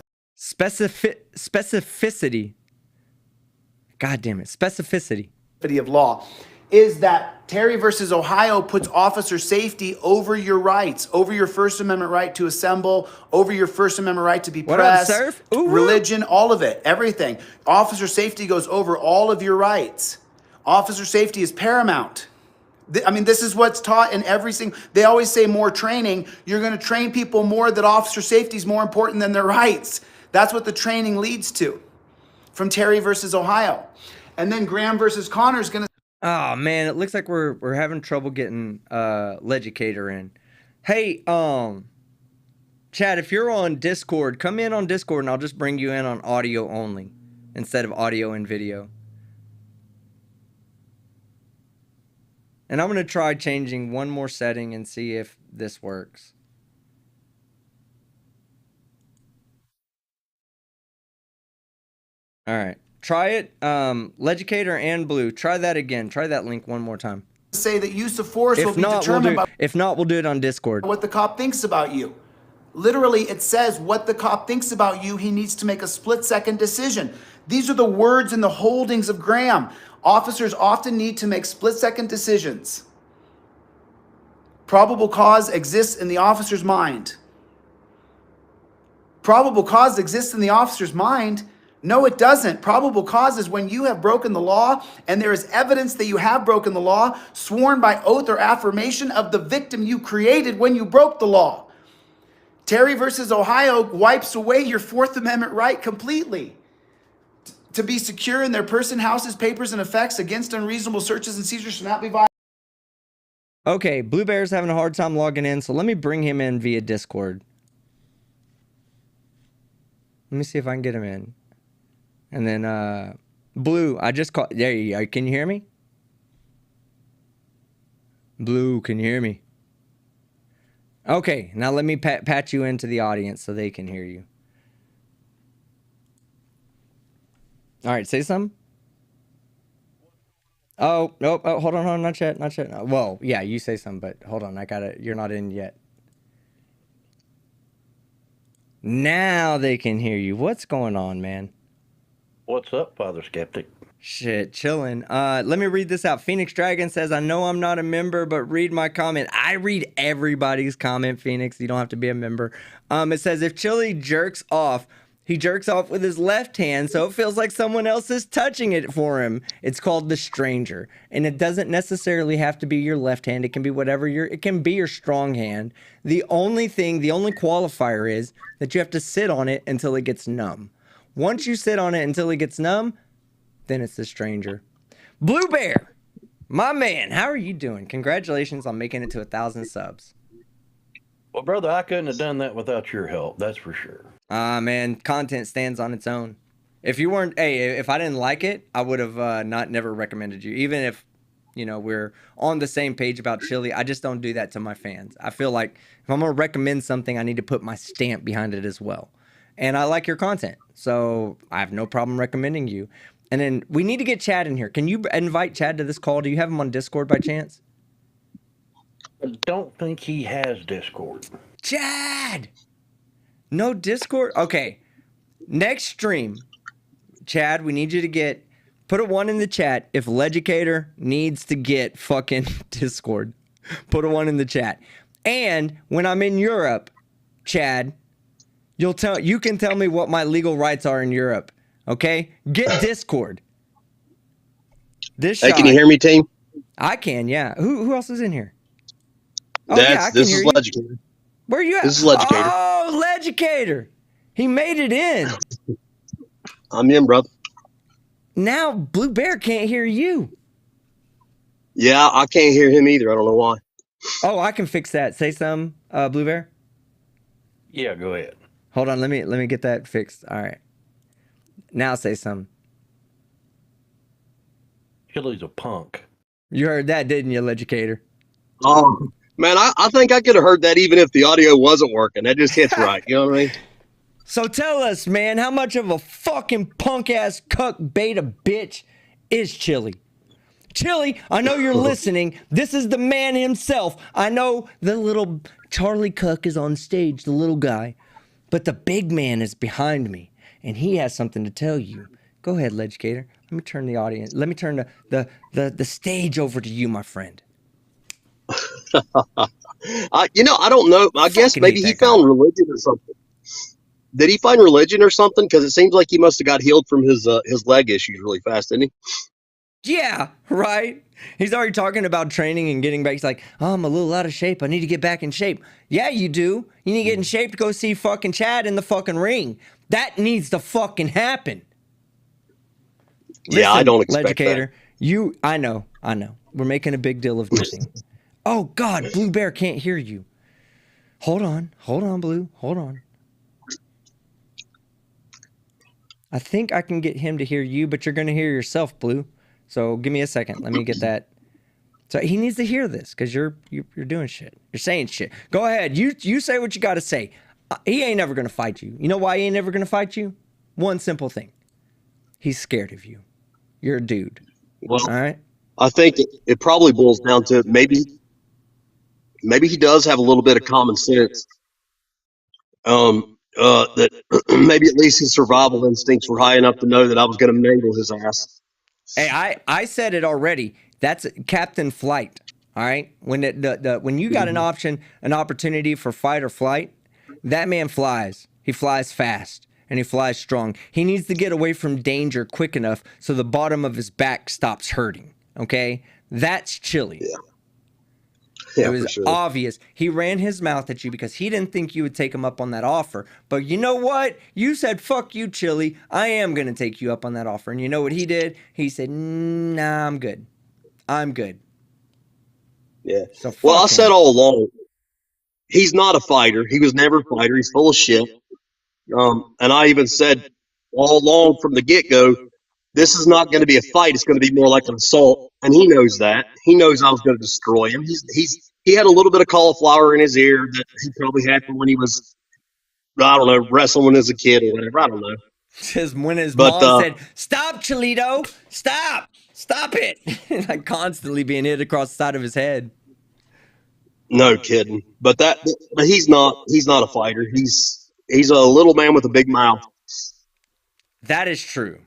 God damn it, specificity. Of law is that Terry versus Ohio puts officer safety over your rights, over your First Amendment right to assemble, over your First Amendment right to be pressed, religion, all of it, everything. Officer safety goes over all of your rights. Officer safety is paramount. I mean, this is what's taught in every single, they always say more training. You're going to train people more that officer safety is more important than their rights. That's what the training leads to from Terry versus Ohio. And then Graham versus Connor is going to. Oh man, it looks like we're having trouble getting Legicator in. Hey, Chad, if you're on Discord, come in on Discord and I'll just bring you in on audio only instead of audio and video. And I'm going to try changing one more setting and see if this works. All right. Try it, Legicator and Blue. Try that again. Try that link one more time. Say that use of force will be determined by. If not, we'll do it on Discord. What the cop thinks about you. Literally, it says what the cop thinks about you. He needs to make a split-second decision. These are the words and the holdings of Graham. Officers often need to make split-second decisions. Probable cause exists in the officer's mind. Probable cause exists in the officer's mind. No, it doesn't. Probable cause is when you have broken the law and there is evidence that you have broken the law, sworn by oath or affirmation of the victim you created when you broke the law. Terry versus Ohio wipes away your Fourth Amendment right completely to be secure in their person, houses, papers, and effects against unreasonable searches and seizures shall not be violated. Okay, Blue Bear's having a hard time logging in, so let me bring him in via Discord. Let me see if I can get him in. And then, Blue, I just called. There you go. Can you hear me? Blue, can you hear me? Okay, now let me patch you into the audience so they can hear you. All right, say something. Oh, nope. Oh, hold on, not yet. Well, yeah, you say something, but hold on. You're not in yet. Now they can hear you. What's going on, man? What's up, Father Skeptic? Shit, chilling. Let me read this out. Phoenix Dragon says, I know I'm not a member, but read my comment. I read everybody's comment, Phoenix. You don't have to be a member. It says, if Chili jerks off, he jerks off with his left hand, so it feels like someone else is touching it for him. It's called the stranger. And it doesn't necessarily have to be your left hand. It can be whatever it can be your strong hand. The only qualifier is that you have to sit on it until it gets numb. Once you sit on it until it gets numb, then it's the stranger. Blue Bear, my man, how are you doing? Congratulations on making it to 1,000 subs. Well, brother, I couldn't have done that without your help. That's for sure. Man, content stands on its own. If you weren't, if I didn't like it, I would have never recommended you. Even if, we're on the same page about Chili, I just don't do that to my fans. I feel like if I'm going to recommend something, I need to put my stamp behind it as well. And I like your content, so I have no problem recommending you. And then we need to get Chad in here. Can you invite Chad to this call? Do you have him on Discord by chance? I don't think he has Discord. Chad! No Discord? Okay. Next stream, Chad, we need you to put a 1 in the chat if Legicator needs to get fucking Discord. Put a 1 in the chat. And when I'm in Europe, Chad, you can tell me what my legal rights are in Europe. Okay? Get Discord. Hey, can you hear me, team? I can, yeah. Who else is in here? Oh, this is Legicator. Where are you at? This is Legicator. Oh, Legicator. He made it in. I'm in, brother. Now Blue Bear can't hear you. Yeah, I can't hear him either. I don't know why. Oh, I can fix that. Say some, Blue Bear. Yeah, go ahead. Hold on, let me get that fixed. All right. Now say some. Chili's a punk. You heard that, didn't you, Legicator? Oh, man, I think I could have heard that even if the audio wasn't working. That just hits right. You know what I mean? So tell us, man, how much of a fucking punk ass cuck beta bitch is Chili? Chili, I know you're listening. This is the man himself. I know the little Charlie Cuck is on stage, the little guy, but the big man is behind me, and he has something to tell you. Go ahead, Legicator. Let me turn the audience. Let me turn the stage over to you, my friend. I don't know. I guess Fucking maybe hate he that guy. found religion or something. Did he find religion or something? Because it seems like he must have got healed from his leg issues really fast, didn't he? Yeah, right. He's already talking about training and getting back. He's like, oh, I'm a little out of shape. I need to get back in shape. Yeah, you do. You need to get in shape to go see fucking Chad in the fucking ring. That needs to fucking happen. Yeah, I don't expect Legicator, I know. We're making a big deal of nothing. Oh, God, Blue Bear can't hear you. Hold on, Blue. Hold on. I think I can get him to hear you, but you're going to hear yourself, Blue. So give me a second. Let me get that. So he needs to hear this because you're doing shit. You're saying shit. Go ahead. You say what you got to say. He ain't never going to fight you. You know why he ain't never going to fight you? One simple thing. He's scared of you. You're a dude. Well, all right. I think it probably boils down to maybe he does have a little bit of common sense. That maybe at least his survival instincts were high enough to know that I was going to mangle his ass. Hey, I said it already. That's Captain Flight. All right. When when you got an opportunity for fight or flight, that man flies. He flies fast and he flies strong. He needs to get away from danger quick enough so the bottom of his back stops hurting. Okay, that's Chili. Yeah, it was for sure. obvious. He ran his mouth at you because he didn't think you would take him up on that offer. But you know what? You said, fuck you, Chili. I am going to take you up on that offer. And you know what he did? He said, nah, I'm good. I'm good. Yeah. So well, I him. said all along, he's not a fighter. He was never a fighter. He's full of shit. And I even said all along from the get-go, this is not going to be a fight. It's going to be more like an assault. And he knows that. He knows I was going to destroy him. He had a little bit of cauliflower in his ear that he probably had from when he was, I don't know, wrestling as a kid or whatever. I don't know. When his mom said, stop, Chillito, stop it. Like constantly being hit across the side of his head. No kidding. But he's not a fighter. He's a little man with a big mouth. That is true.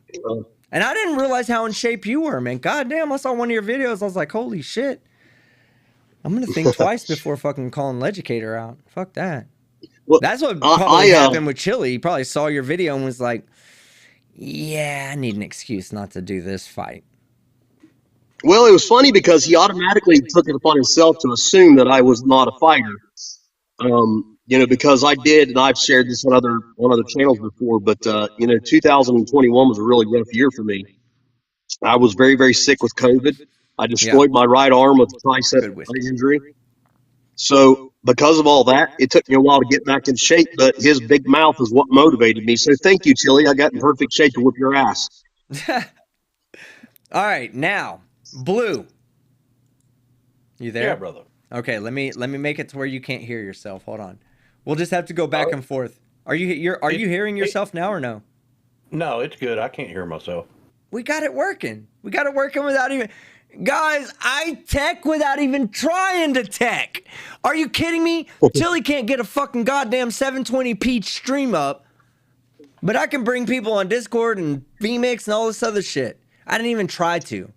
And I didn't realize how in shape you were, man. God damn, I saw one of your videos. I was like, holy shit. I'm going to think twice before fucking calling Legicator out. Fuck that. Well, that's what probably happened with Chili. He probably saw your video and was like, yeah, I need an excuse not to do this fight. Well, it was funny because he automatically took it upon himself to assume that I was not a fighter. Because I did, and I've shared this on other channels before, but 2021 was a really rough year for me. I was very, very sick with COVID. I destroyed my right arm with a tricep injury. So because of all that, it took me a while to get back in shape, but his big mouth is what motivated me. So thank you, Chili. I got in perfect shape to whip your ass. All right, now, Blue. You there? Yeah, brother. Okay, let me make it to where you can't hear yourself. Hold on. We'll just have to go back and forth. Are you hearing yourself now or no? No, it's good. I can't hear myself. We got it working. We got it working without even... Guys, I tech without even trying to tech. Are you kidding me? Chili can't get a fucking goddamn 720p stream up, but I can bring people on Discord and vMix and all this other shit. I didn't even try to.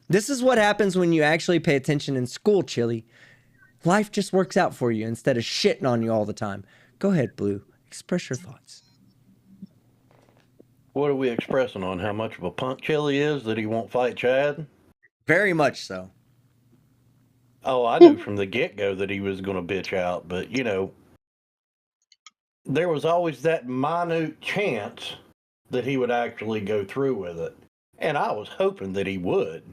This is what happens when you actually pay attention in school, Chili. Life just works out for you instead of shitting on you all the time. Go ahead, Blue. Express your thoughts. What are we expressing on how much of a punk Chili is that he won't fight Chad? Very much so. Oh, I knew from the get-go that he was going to bitch out, but, there was always that minute chance that he would actually go through with it. And I was hoping that he would.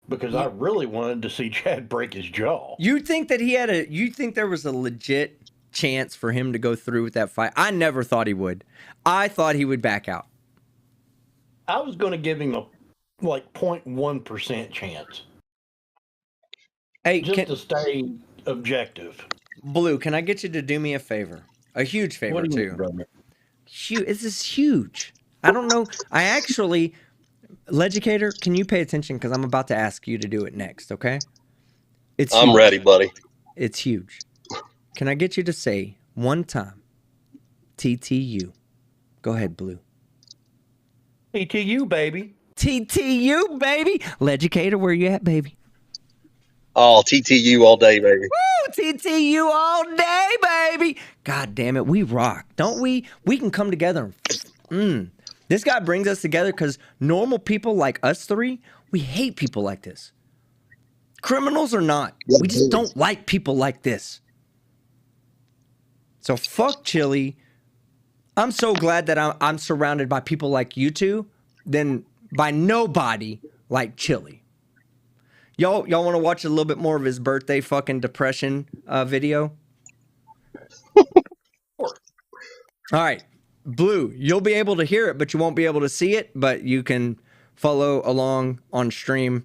because I really wanted to see Chad break his jaw. You think that you think there was a legit chance for him to go through with that fight? I never thought he would. I thought he would back out. I was going to give him a 0.1% chance. Hey, just to stay objective. Blue, can I get you to do me a favor? A huge favor, what do you too. mean, brother? This is huge. I don't know. Legicator, can you pay attention? Because I'm about to ask you to do it next, okay? I'm huge. ready, buddy. It's huge. Can I get you to say one time, TTU? Go ahead, Blue. TTU, baby. TTU, baby. Legicator, where you at, baby? Oh, TTU all day, baby. Woo! TTU all day, baby. God damn it, we rock, don't we? We can come together. This guy brings us together because normal people like us three, we hate people like this. Criminals or not, we just don't like people like this. So fuck Chili. I'm so glad that I'm surrounded by people like you two than by nobody like Chili. Y'all want to watch a little bit more of his birthday fucking depression video? All right. Blue, you'll be able to hear it, but you won't be able to see it, but you can follow along on stream,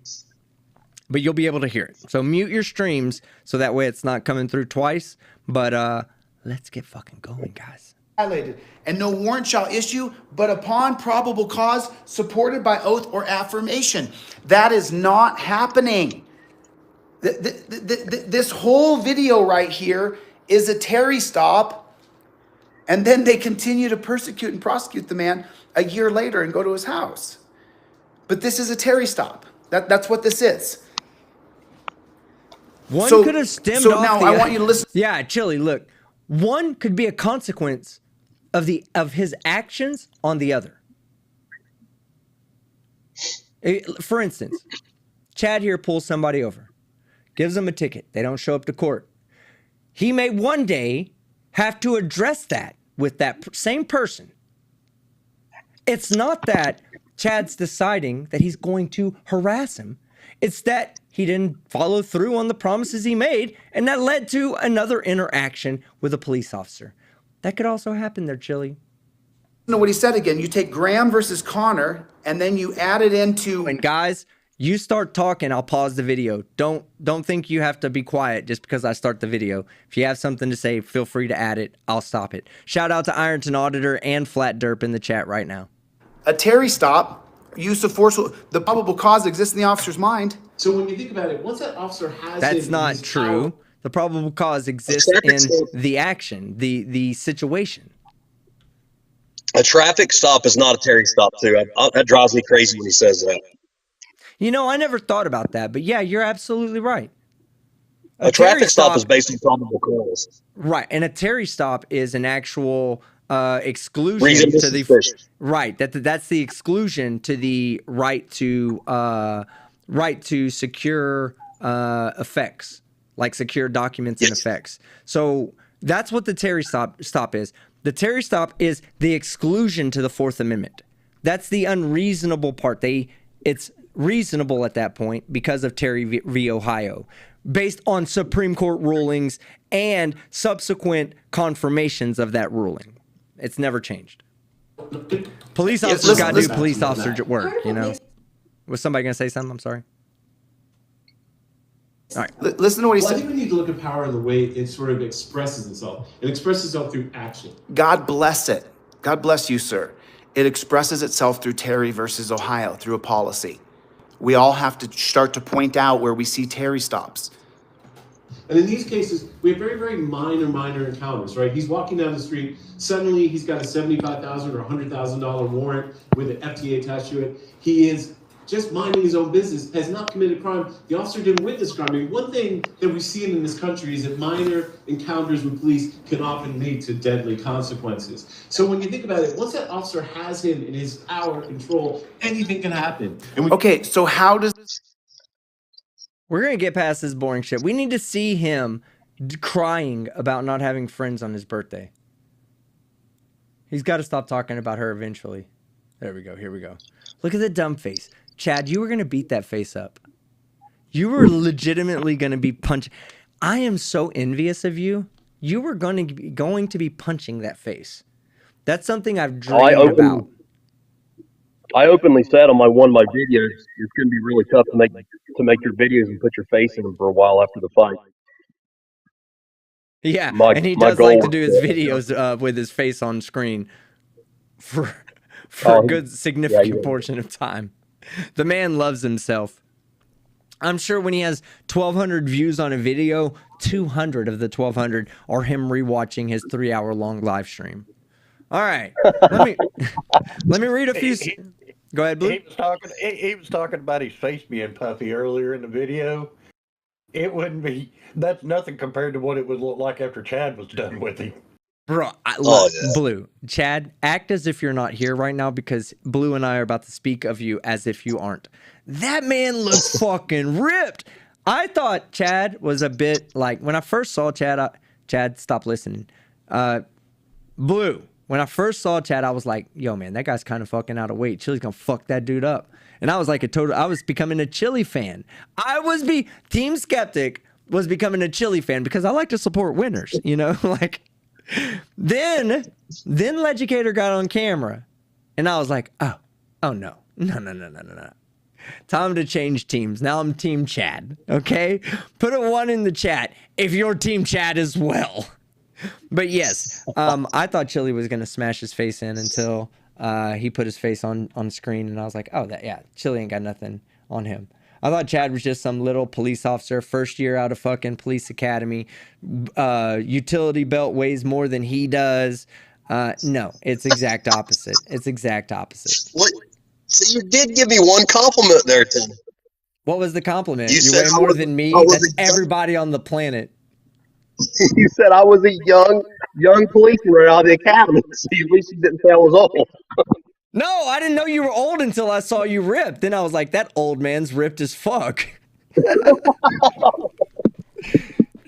but you'll be able to hear it. So mute your streams so that way it's not coming through twice, but let's get fucking going, guys. And no warrant shall issue, but upon probable cause, supported by oath or affirmation. That is not happening. This whole video right here is a Terry stop, and then they continue to persecute and prosecute the man a year later and go to his house. But this is a Terry stop. That's what this is. One could have stemmed off now I want you to listen. Yeah, Chili, look. One could be a consequence of his actions on the other. For instance, Chad here pulls somebody over, gives them a ticket. They don't show up to court. He may one day have to address that with that same person. It's not that Chad's deciding that he's going to harass him. It's that he didn't follow through on the promises he made, and that led to another interaction with a police officer. That could also happen there, Chili. You know what he said again. You take Graham versus Connor, and then you add it into... And guys, you start talking, I'll pause the video. Don't think you have to be quiet just because I start the video. If you have something to say, feel free to add it. I'll stop it. Shout out to Ironton Auditor and Flat Derp in the chat right now. A Terry stop, use of force, the probable cause exists in the officer's mind. So when you think about it, once that officer has That's not true. The probable cause exists in the action, the situation. A traffic stop is not a Terry stop, too. That drives me crazy when he says that. You know, I never thought about that, but yeah, you're absolutely right. A traffic stop is based on probable cause. Right, and a Terry stop is an actual exclusion to the suspicion. Right. That's the exclusion to the right to secure effects, like secure documents and effects. So that's what the Terry stop is. The Terry stop is the exclusion to the Fourth Amendment. That's the unreasonable part. It's reasonable at that point because of Terry v. Ohio, based on Supreme Court rulings and subsequent confirmations of that ruling. It's never changed. Police officers got to do police officer work, you know? Was somebody going to say something? I'm sorry. All right. Listen to what he said. I think we need to look at power in the way it sort of expresses itself. It expresses itself through action. God bless it. God bless you, sir. It expresses itself through Terry versus Ohio, through a policy. We all have to start to point out where we see Terry stops. And in these cases, we have very, very minor encounters, right? He's walking down the street. Suddenly, he's got a $75,000 or $100,000 warrant with an FTA attached to it. He is just minding his own business, has not committed crime. The officer didn't witness crime. I mean, one thing that we've seen in this country is that minor encounters with police can often lead to deadly consequences. So when you think about it, once that officer has him in his power control, anything can happen. Okay, so how does... We're going to get past this boring shit. We need to see him crying about not having friends on his birthday. He's got to stop talking about her eventually. There we go. Here we go. Look at the dumb face. Chad, you were going to beat that face up. You were legitimately going to be punching. I am so envious of you. You were going to be punching that face. That's something I've dreamed about. I openly said on my videos, it's going to be really tough to make your videos and put your face in them for a while after the fight. Yeah, and he does like to do his videos with his face on screen for a good significant portion of time. The man loves himself. I'm sure when he has 1,200 views on a video, 200 of the 1,200 are him rewatching his 3-hour-long live stream. All right, let me read a few. Go ahead, Blue. He was talking about his face being puffy earlier in the video. It wouldn't be. That's nothing compared to what it would look like after Chad was done with him. Bro, Blue, Chad, act as if you're not here right now because Blue and I are about to speak of you as if you aren't. That man looks fucking ripped. I thought Chad was a bit like, when I first saw Chad, Chad, stop listening. Blue, when I first saw Chad, I was like, yo, man, that guy's kind of fucking out of weight. Chili's gonna fuck that dude up. And I was like I was becoming a Chili fan. Team Skeptic was becoming a Chili fan because I like to support winners, you know, like. Then Legicator got on camera, and I was like, oh no. Time to change teams. Now I'm Team Chad, okay? Put a 1 in the chat if you're Team Chad as well. But yes, I thought Chili was going to smash his face in until he put his face on screen, and I was like, oh, Chili ain't got nothing on him. I thought Chad was just some little police officer, first year out of fucking police academy. Utility belt weighs more than he does. No, it's exact opposite. It's exact opposite. What? So you did give me one compliment there, Tim. What was the compliment? You weigh more than me? That's everybody on the planet. You said I was a young policeman right out of the academy. So at least you didn't say I was old. No, I didn't know you were old until I saw you ripped. Then I was like, that old man's ripped as fuck.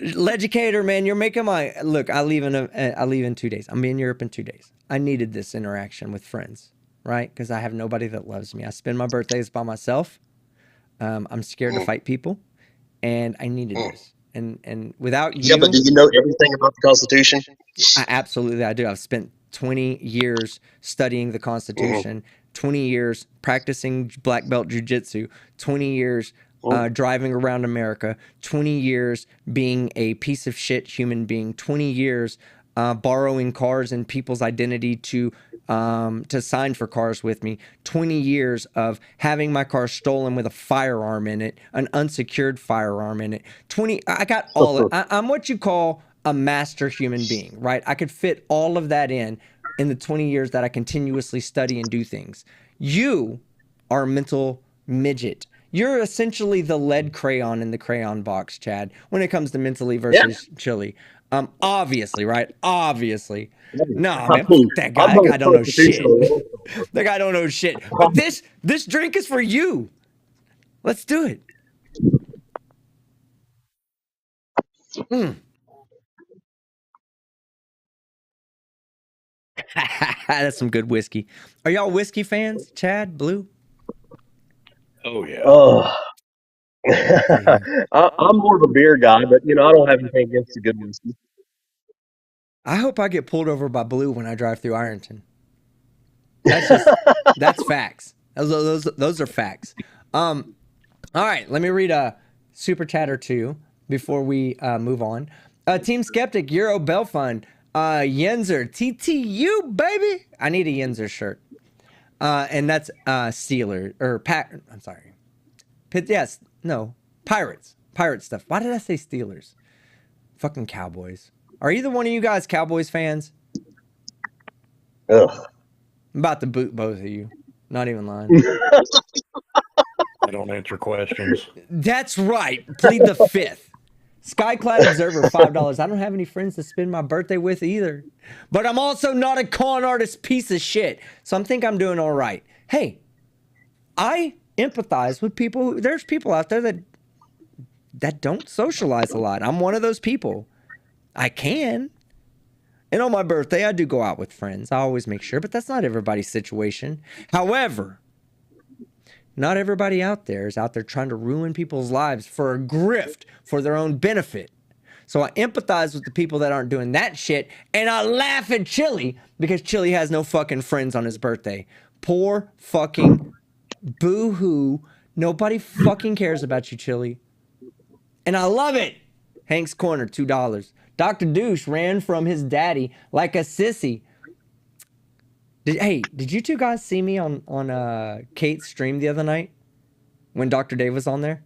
Legicator, man, you're making my look. I leave in 2 days. I'm in Europe in 2 days. I needed this interaction with friends, right? Because I have nobody that loves me. I spend my birthdays by myself. I'm scared to fight people, and I needed this. And without you, but do you know everything about the Constitution? Absolutely, I do. I've spent 20 years studying the Constitution, 20 years practicing black belt jiu-jitsu, 20 years driving around America, 20 years being a piece of shit human being, 20 years borrowing cars and people's identity to sign for cars with me, 20 years of having my car stolen with a firearm in it, an unsecured firearm in it. I got all of it. I'm what you call a master human being, right? I could fit all of that in the 20 years that I continuously study and do things. You are a mental midget. You're essentially the lead crayon in the crayon box, Chad, when it comes to mentally versus Chili. Obviously, right? Obviously. No, man, fuck that guy. That guy don't know shit. That guy don't know shit. But this drink is for you. Let's do it. That's some good whiskey. Are y'all whiskey fans, Chad, Blue? Oh yeah. I'm more of a beer guy, but I don't have anything against a good whiskey. I hope I get pulled over by Blue when I drive through Ironton. That's facts. Those are facts. All right, let me read a super chat or two before we move on. Team Skeptic, Euro Belfun, Yenzer, TTU, baby. I need a Yenzer shirt. And that's Steelers, or I'm sorry. Pirates. Pirate stuff. Why did I say Steelers? Fucking Cowboys. Are either one of you guys Cowboys fans? Ugh. I'm about to boot both of you. Not even lying. I don't answer questions. That's right. Plead the fifth. Skyclad Observer, $5. I don't have any friends to spend my birthday with either. But I'm also not a con artist piece of shit. So I think I'm doing all right. Hey, I empathize with people. There's people out there that don't socialize a lot. I'm one of those people. I can. And on my birthday, I do go out with friends. I always make sure, but that's not everybody's situation. However, Not everybody out there is out there trying to ruin people's lives for a grift, for their own benefit. So I empathize with the people that aren't doing that shit, and I laugh at Chili because Chili has no fucking friends on his birthday. Poor fucking boo-hoo. Nobody fucking cares about you, Chili. And I love it. Hank's Corner, $2. Dr. Douche ran from his daddy like a sissy. Did you two guys see me on Kate's stream the other night when Dr. Dave was on there?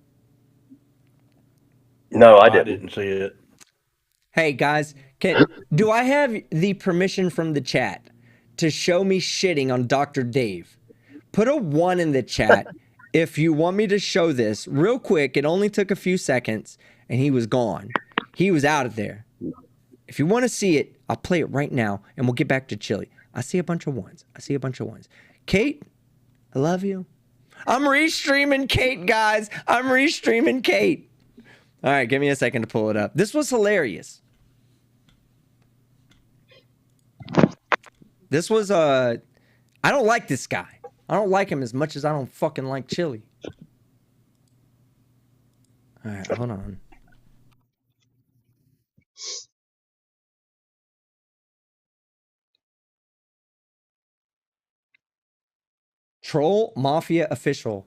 No, I I didn't. didn't see it. Hey guys, do I have the permission from the chat to show me shitting on Dr. Dave? Put a 1 in the chat if you want me to show this real quick. It only took a few seconds and he was gone. He was out of there. If you want to see it, I'll play it right now and we'll get back to Chili. I see a bunch of 1s. I see a bunch of 1s. Kate, I love you. I'm restreaming Kate, guys. I'm restreaming Kate. All right, give me a second to pull it up. This was hilarious. This was I don't like this guy. I don't like him as much as I don't fucking like Chili. All right, hold on. Troll Mafia Official.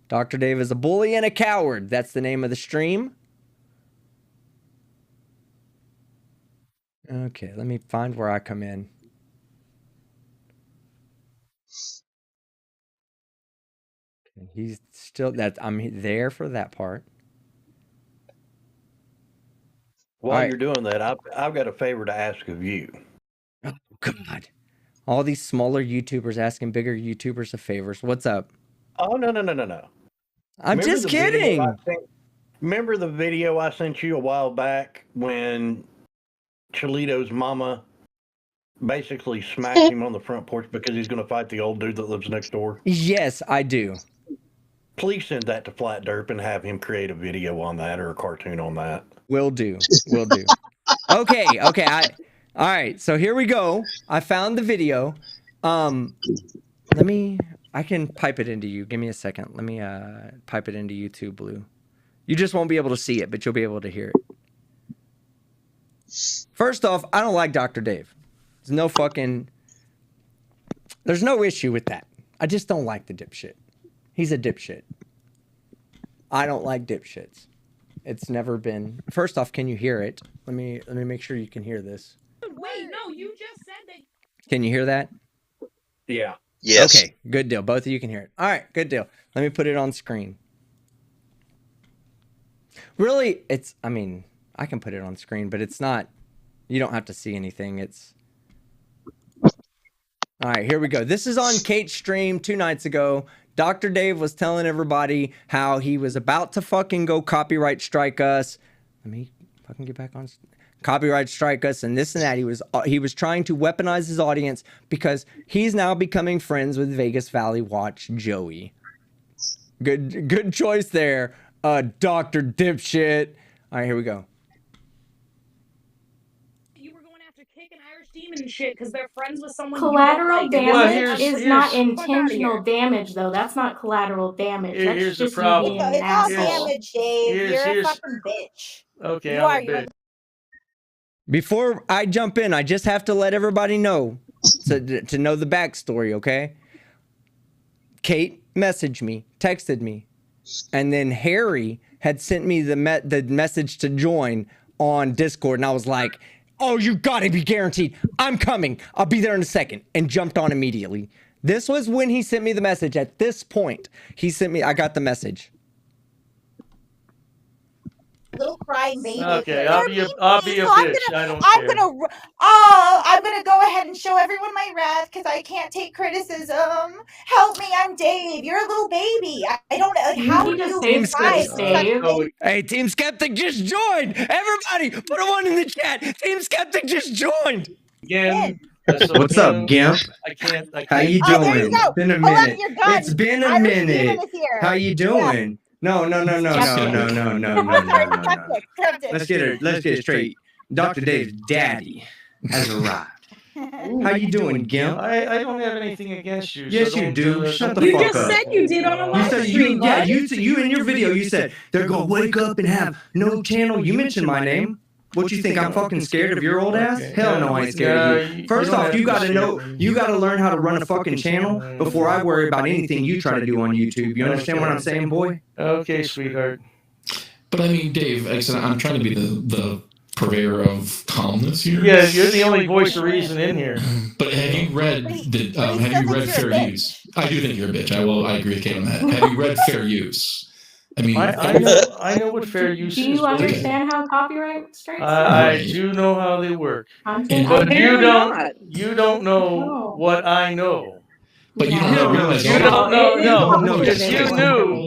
Dr. Dave is a bully and a coward. That's the name of the stream. Okay, let me find where I come in. Okay, he's still I'm there for that part. While you're doing that, I've got a favor to ask of you. Oh, God. All these smaller YouTubers asking bigger YouTubers of favors. What's up? Oh, no. I'm just kidding. Remember the video I sent you a while back when Chillito's mama basically smacked him on the front porch because he's going to fight the old dude that lives next door? Yes, I do. Please send that to Flat Derp and have him create a video on that or a cartoon on that. Will do. Will do. Okay. All right, so here we go. I found the video. I can pipe it into you. Give me a second. Let me pipe it into YouTube, Blue. You just won't be able to see it, but you'll be able to hear it. First off, I don't like Dr. Dave. There's no issue with that. I just don't like the dipshit. He's a dipshit. I don't like dipshits. It's never been. First off, can you hear it? Let me make sure you can hear this. Wait, no, you just said that. Can you hear that? Yeah. Yes. Okay, good deal. Both of you can hear it. All right, good deal. Let me put it on screen. Really, I can put it on screen, but it's not, you don't have to see anything. All right, here we go. This is on Kate's stream 2 nights ago. Dr. Dave was telling everybody how he was about to fucking go copyright strike us. Let me fucking get back on. Copyright strike us and this and that. He was trying to weaponize his audience because he's now becoming friends with Vegas Valley Watch Joey. Good choice there, Dr. Dipshit. All right, here we go. You were going after Kick and Irish Demon and shit because they're friends with someone. Collateral you damage is not intentional damage, though. That's not collateral damage. That's just you being an asshole. Damage, Dave. You're a fucking bitch. Okay, you are. You're Before I jump in, I just have to let everybody know to know the backstory, okay? Kate messaged me, texted me, and then Harry had sent me the message to join on Discord, and I was like, oh, you gotta be guaranteed. I'm coming. I'll be there in a second, and jumped on immediately. This was when he sent me the message. At this point, I got the message. little crying baby. Okay, I'll be a bitch. I don't care. I'm gonna go ahead and show everyone my wrath because I can't take criticism. Help me, I'm Dave. You're a little baby. I don't know. Like, how do you Dave? Hey, Team Skeptic just joined. Everybody, put a 1 in the chat. Team Skeptic just joined. Again. What's up, Gimp? I can't. How you doing? It's been a minute. It's been a minute. How you doing? No. Let's get it straight. Dr. Dave's daddy has arrived. How you doing, Gimp? I don't have anything against you. Yes, so you do. Shut the You fuck just up. said you did on a live stream, bud. You in your video, you said they're gonna wake up and have no channel. You mentioned my name. What you think? I'm fucking scared of your old ass? Hell no, I ain't scared of you. First off, you gotta know, you gotta learn how to run a fucking channel before I worry about anything you try to do on YouTube. You understand what I'm saying, boy? Okay, sweetheart. But I mean, Dave, like I said, I'm trying to be the purveyor of calmness here. Yeah, you're the only voice of reason in here. But have you read Fair Use? I do think you're a bitch. I agree with Kate on that. Have you read Fair Use? I mean, I know what fair use is. Do you understand how copyright strikes work? I do know how they work. But you don't know what I know. But you don't realize you don't know.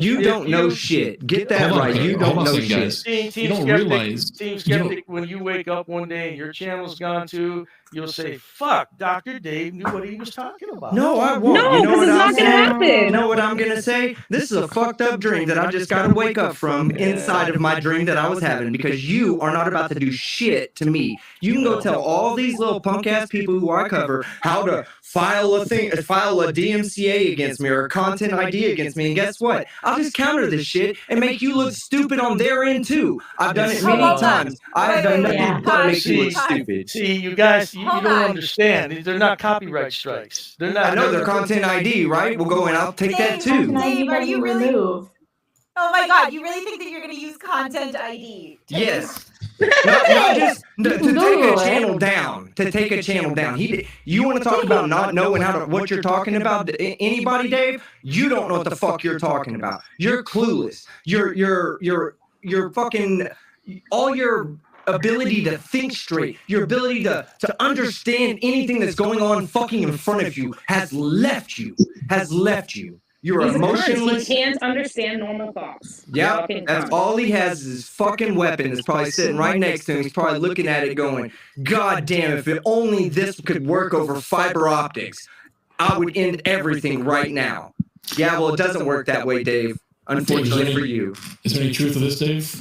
You don't know shit. Get that right. You don't know shit. You don't realize. Team Skeptic, when you wake up one day and your channel's gone too, you'll say, "Fuck, Dr. Dave knew what he was talking about." No, I won't. No, you know because it's not gonna happen. You know what I'm gonna say? This is a fucked up dream that I just gotta wake up from inside of my dream that I was having, because you are not about to do shit to me. You can go tell all these little punk ass people who I cover how to file a DMCA against me or a content ID against me, and guess what? I'll just counter this shit and make you look stupid on their end too. I've done it many times. I've done nothing but make you look stupid. See, you guys, you don't understand. They're not copyright strikes. They're not. I know they're content ID, right? We'll go and I'll take that too. Dave, are you really? Oh my God, you really think that you're going to use content ID? Yes. Not just to take a channel down. To take a channel down. You want to talk about not knowing what you're talking about? Anybody, Dave? You don't know what the fuck you're talking about. You're clueless. You're fucking all your ability to think straight, your ability to understand anything that's going on fucking in front of you has left you. You're emotionless. He can't understand normal thoughts. Yeah, that's all he has is his fucking weapon. It's probably sitting right next to him. He's probably looking at it going, God damn, if only this could work over fiber optics, I would end everything right now. Yeah, well, it doesn't work that way, Dave. Unfortunately for you. Is there any truth to this, Dave?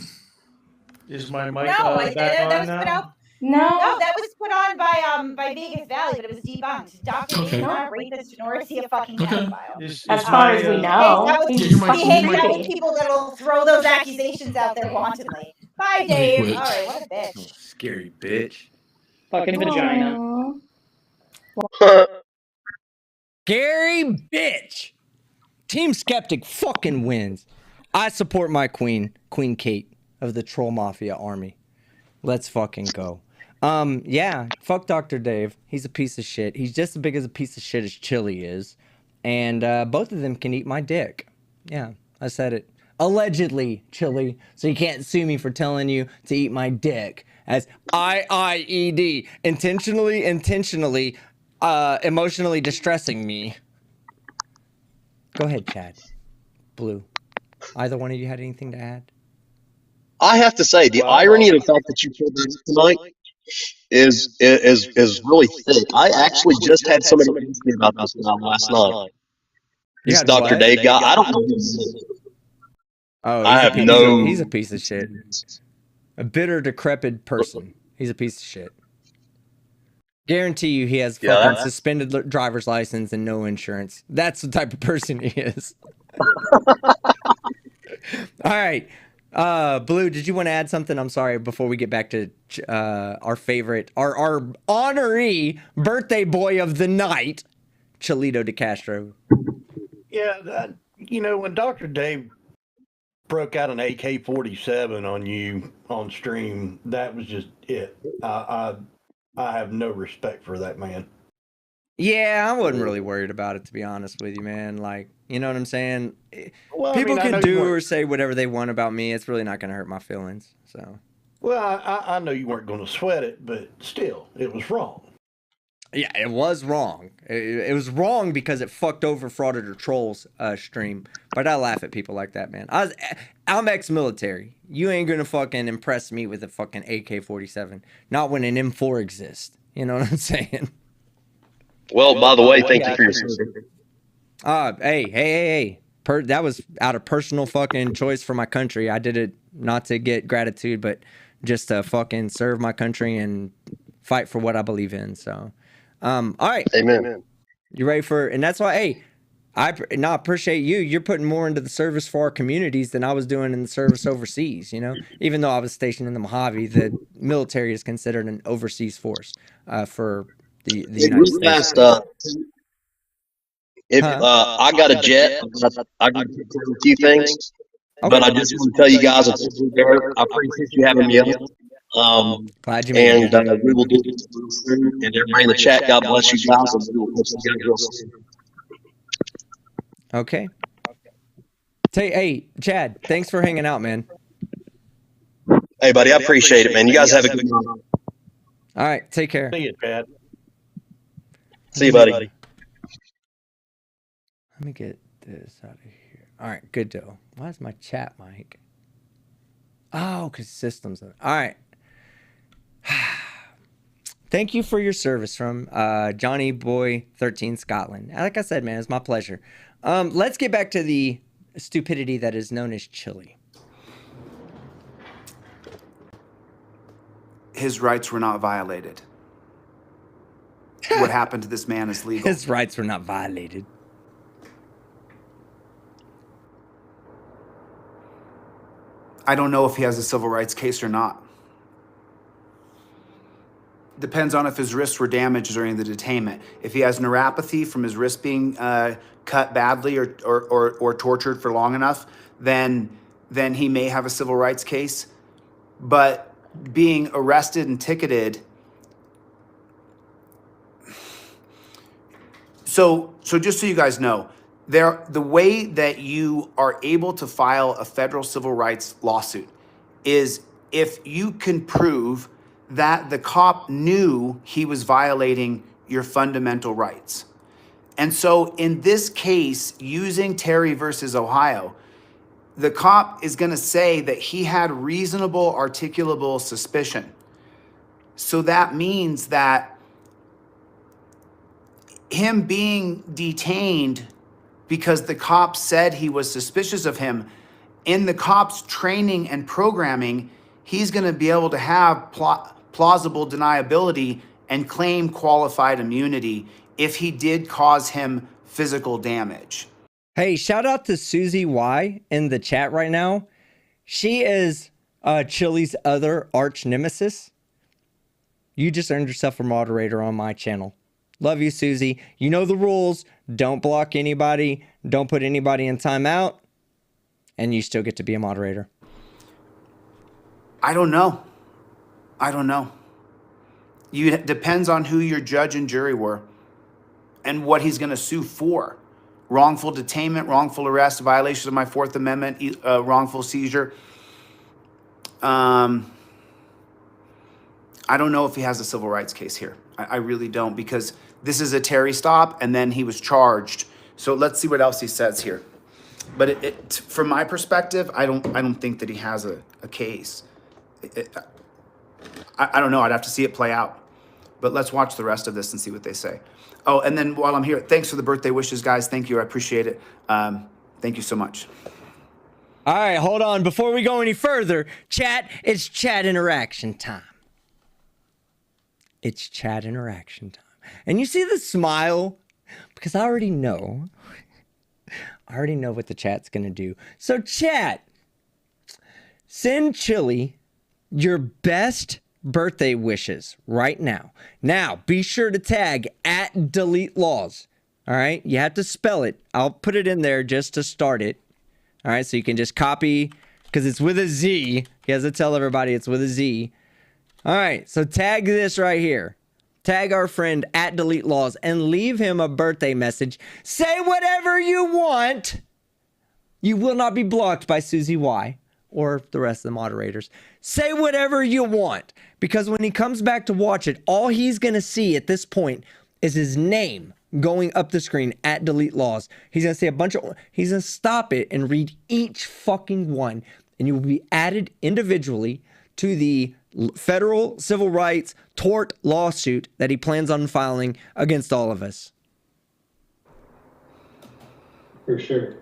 Is my mic that was now? put out. No, that was put on by Vegas Valley, but it was debunked. Dr. Dave is not a rapist, nor is he a fucking pedophile. As far as we know, he hangs out with people that will throw those accusations out there wantonly. Bye, Dave. All right, what a bitch. Scary bitch. Fucking vagina. Scary bitch. Team Skeptic fucking wins. I support my queen, Queen Kate of the Troll Mafia army. Let's fucking go. Yeah, fuck Dr. Dave. He's a piece of shit. He's just as big as a piece of shit as Chili is. And both of them can eat my dick. Yeah, I said it. Allegedly, Chili. So you can't sue me for telling you to eat my dick. As IIED. Intentionally, emotionally distressing me. Go ahead, Chad. Blue. Either one of you had anything to add? I have to say, the irony of the fact that you pulled this tonight is really thick. I actually just had somebody ask me about this last night. This Dr. Dave guy, I don't know. Oh, I have no. He's a piece of shit. A bitter, decrepit person. He's a piece of shit. Guarantee you he has fucking suspended driver's license and no insurance. That's the type of person he is. All right. Blue, did you want to add something? I'm sorry, before we get back to our favorite, our honoree birthday boy of the night, Chillito de Castro. Yeah, when Dr. Dave broke out an AK-47 on you on stream, that was just it. I have no respect for that man. Yeah, I wasn't really worried about it, to be honest with you, man. Like, you know what I'm saying? Well, people can do or say whatever they want about me. It's really not going to hurt my feelings. So. Well, I know you weren't going to sweat it, but still, it was wrong. Yeah, it was wrong. It was wrong because it fucked over Frauditor Trolls stream. But I laugh at people like that, man. I'm ex-military. You ain't going to fucking impress me with a fucking AK-47. Not when an M4 exists. You know what I'm saying? Well, by the way, thank you for your service. Hey. That was out of personal fucking choice for my country. I did it not to get gratitude, but just to fucking serve my country and fight for what I believe in. So, All right. Amen. You ready for? And that's why, hey, I appreciate you. You're putting more into the service for our communities than I was doing in the service overseas. Even though I was stationed in the Mojave, the military is considered an overseas force for the United States. I got a jet, I can do a few things, but I just want to tell you guys, I appreciate you having me on. Glad you made it. We will do this soon. And everybody in the chat, God bless you guys, and we will catch you guys real soon. Okay. Hey, Chad, thanks for hanging out, man. Hey, buddy, I appreciate it, man. You guys have a good night. All right, take care. See you, Chad. See you, buddy. Let me get this out of here. All right, good deal. Why is my chat mic? Oh, because systems. All right. Thank you for your service from Johnny Boy 13 Scotland. Like I said, man, it's my pleasure. Let's get back to the stupidity that is known as Chili. His rights were not violated. What happened to this man is legal. His rights were not violated. I don't know if he has a civil rights case or not. Depends on if his wrists were damaged during the detainment. If he has neuropathy from his wrist being cut badly or tortured for long enough, then he may have a civil rights case. But being arrested and ticketed, so just so you guys know, the way that you are able to file a federal civil rights lawsuit is if you can prove that the cop knew he was violating your fundamental rights. And so in this case, using Terry versus Ohio, the cop is going to say that he had reasonable articulable suspicion. So that means that him being detained because the cop said he was suspicious of him, in the cop's training and programming, he's going to be able to have plausible deniability and claim qualified immunity if he did cause him physical damage. Hey, shout out to Susie Y in the chat right now. She is Chili's other arch nemesis. You just earned yourself a moderator on my channel. Love you, Susie. You know the rules. Don't block anybody. Don't put anybody in timeout. And you still get to be a moderator. I don't know. It depends on who your judge and jury were and what he's going to sue for. Wrongful detainment, wrongful arrest, violations of my Fourth Amendment, wrongful seizure. I don't know if he has a civil rights case here. I really don't, because this is a Terry stop and then he was charged. So let's see what else he says here. But from my perspective, I don't think that he has a case. I don't know. I'd have to see it play out. But let's watch the rest of this and see what they say. Oh, and then while I'm here, thanks for the birthday wishes, guys. Thank you. I appreciate it. Thank you so much. All right, hold on. Before we go any further, chat, it's chat interaction time. It's chat interaction time. And you see the smile? Because I already know. I already know what the chat's going to do. So chat, send Chili your best birthday wishes right now. Now, be sure to tag @DeleteLaws. All right? You have to spell it. I'll put it in there just to start it. All right? So you can just copy, because it's with a Z. He has to tell everybody it's with a Z. All right. So tag this right here. Tag our friend @DeleteLaws and leave him a birthday message. Say whatever you want. You will not be blocked by Susie Y or the rest of the moderators. Say whatever you want, because when he comes back to watch it, all he's going to see at this point is his name going up the screen @DeleteLaws. He's going to see a bunch of, he's going to stop it and read each fucking one, and you will be added individually to the federal civil rights tort lawsuit that he plans on filing against all of us. For sure.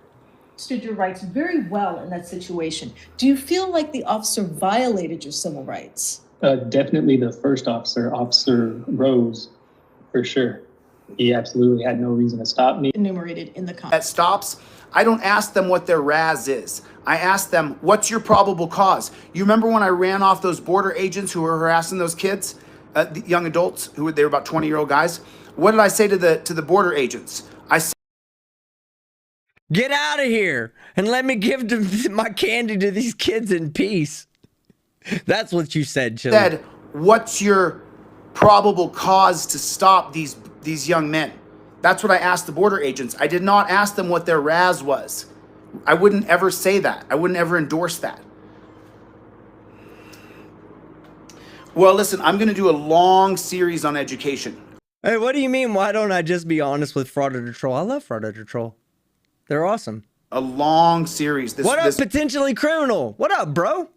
Understood your rights very well in that situation. Do you feel like the officer violated your civil rights? Definitely the first officer, Officer Rose. for sure. He absolutely had no reason to stop me. Enumerated in the comments. At stops, I don't ask them what their RAS is. I ask them, what's your probable cause? You remember when I ran off those border agents who were harassing those kids, the young adults, they were about 20-year-old guys? What did I say to the border agents? I said, get out of here and let me give my candy to these kids in peace. That's what you said, Chili. Said, what's your probable cause to stop these young men? That's what I asked the border agents. I did not ask them what their RAS was. I wouldn't ever say that. I wouldn't ever endorse that. Well, listen, I'm going to do a long series on education. Hey, what do you mean? Why don't I just be honest with Frauditor Troll? I love Frauditor Troll. They're awesome. A long series. What up, potentially criminal? What up, bro?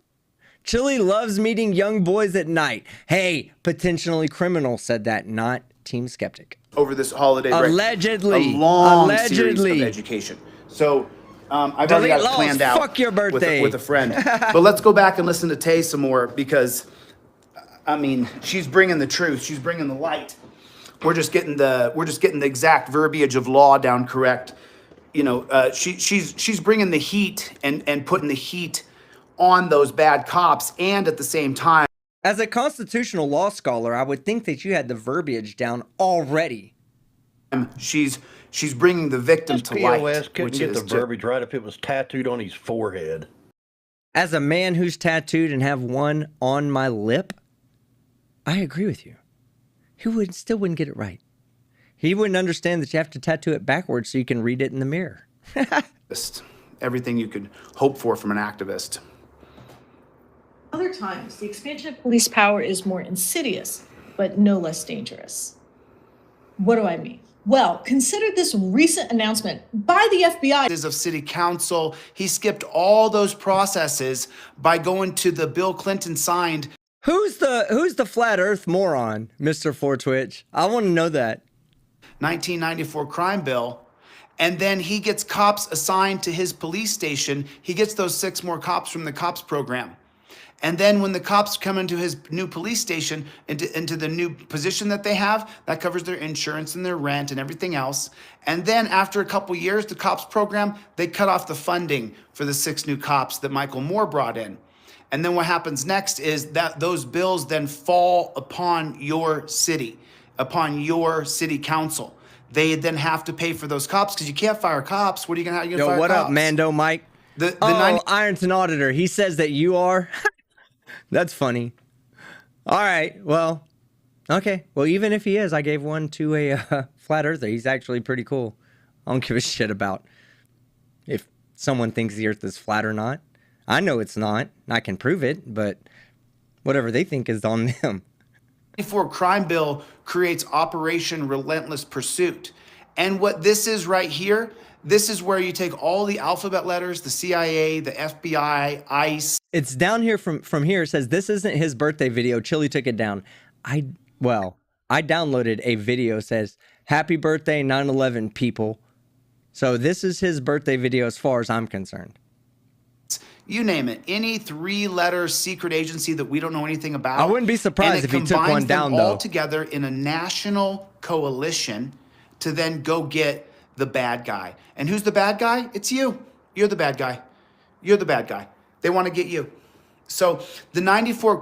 Chili loves meeting young boys at night. Hey, potentially criminal said that, not Team Skeptic. Over this holiday break. Allegedly. A long series of education. So I've already got it planned out. Fuck your birthday. With a friend. But let's go back and listen to Tay some more because, I mean, she's bringing the truth. She's bringing the light. We're just getting the exact verbiage of law down correct. You know, she's bringing the heat and putting the heat on those bad cops, and at the same time, as a constitutional law scholar, I would think that you had the verbiage down already. She's bringing the victim to light. POS couldn't get the verbiage right if it was tattooed on his forehead. As a man who's tattooed and have one on my lip, I agree with you. He still wouldn't get it right. He wouldn't understand that you have to tattoo it backwards so you can read it in the mirror. Everything you could hope for from an activist. Other times, the expansion of police power is more insidious, but no less dangerous. What do I mean? Well, consider this recent announcement by the FBI. Of city council, he skipped all those processes by going to the Bill Clinton signed. Who's the flat earth moron, Mr. 4Twitch? I want to know that. 1994 crime bill. And then he gets cops assigned to his police station. He gets those 6 more cops from the cops program. And then when the cops come into his new police station, into the new position that they have, that covers their insurance and their rent and everything else. And then after a couple years, the cops program, they cut off the funding for the 6 new cops that Michael Moore brought in. And then what happens next is that those bills then fall upon your city council. They then have to pay for those cops because you can't fire cops. What are you gonna fire cops? Yo, what up, Mando Mike? Ironton Auditor, he says that you are. That's funny. All right, well, okay. Well, even if he is, I gave one to a flat earther. He's actually pretty cool. I don't give a shit about if someone thinks the earth is flat or not. I know it's not. I can prove it, but whatever they think is on them. 94 crime bill creates Operation Relentless Pursuit. And what this is right here, this is where you take all the alphabet letters, the CIA, the FBI, ICE. It's down here from here. It says, this isn't his birthday video. Chili took it down. I downloaded a video that says, happy birthday 9/11 people. So this is his birthday video as far as I'm concerned. You name it, any 3-letter secret agency that we don't know anything about. I wouldn't be surprised if he took one down, though. All together in a national coalition to then go get the bad guy. And who's the bad guy? It's you. You're the bad guy. You're the bad guy. They want to get you. So the 94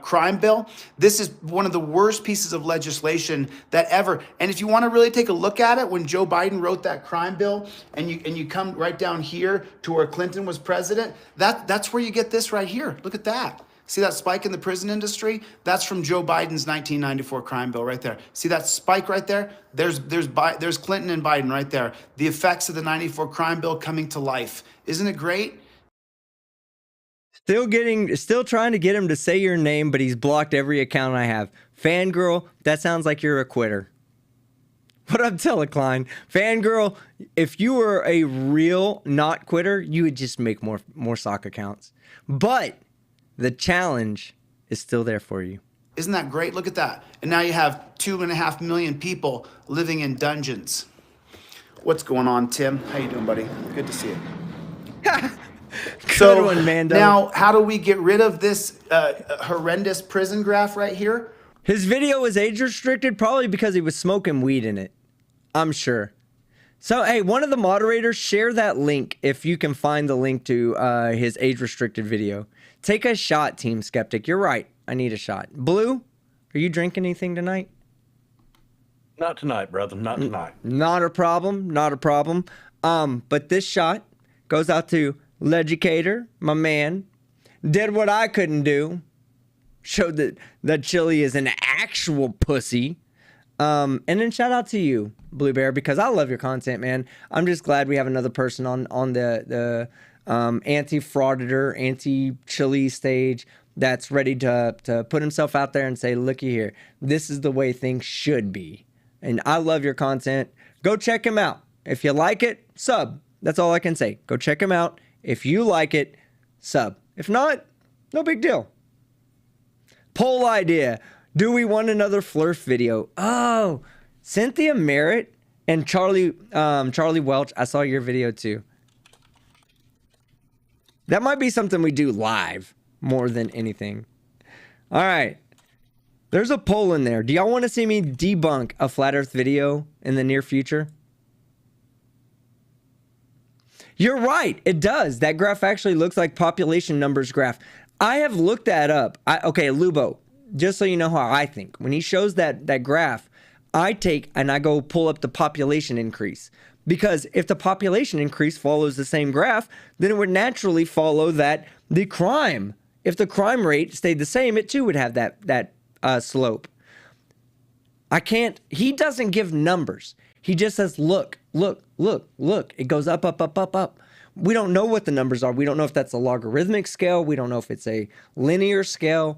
crime bill, this is one of the worst pieces of legislation that ever. And if you want to really take a look at it, when Joe Biden wrote that crime bill, and you come right down here to where Clinton was president, that's where you get this right here. Look at that. See that spike in the prison industry? That's from Joe Biden's 1994 crime bill right there. See that spike right there? There's Clinton and Biden right there. The effects of the 94 crime bill coming to life. Isn't it great? Still trying to get him to say your name, but he's blocked every account I have. Fangirl, that sounds like you're a quitter. What up, Telecline? Fangirl, if you were a real not quitter, you would just make more sock accounts. But the challenge is still there for you. Isn't that great? Look at that. And now you have 2.5 million people living in dungeons. What's going on, Tim? How you doing, buddy? Good to see you. Good one, Mando. Now, how do we get rid of this horrendous prison graph right here? His video was age restricted probably because he was smoking weed in it. I'm sure. So, hey, one of the moderators, share that link if you can find the link to his age restricted video. Take a shot, Team Skeptic. You're right. I need a shot. Blue, are you drinking anything tonight? Not tonight, brother. Not tonight. Not a problem. Not a problem. But this shot goes out to Legicator, my man. Did what I couldn't do. Showed that Chili is an actual pussy. And then shout out to you, Blue Bear, because I love your content, man. I'm just glad we have another person on the anti-frauditor, anti-Chili stage that's ready to put himself out there and say, looky here, this is the way things should be. And I love your content. Go check him out. If you like it, sub. That's all I can say. Go check him out. If you like it, sub. If not, no big deal. Poll idea. Do we want another Flurf video? Oh, Cynthia Merritt and Charlie Welch. I saw your video too. That might be something we do live more than anything. All right. There's a poll in there. Do y'all want to see me debunk a flat earth video in the near future? You're right. It does. That graph actually looks like population numbers graph. I have looked that up. Okay, Lubo, just so you know how I think. When he shows that graph, I take and I go pull up the population increase. Because if the population increase follows the same graph, then it would naturally follow that the crime, if the crime rate stayed the same, it too would have that slope. He doesn't give numbers. He just says, look, look, look, look. It goes up, up, up, up, up. We don't know what the numbers are. We don't know if that's a logarithmic scale. We don't know if it's a linear scale.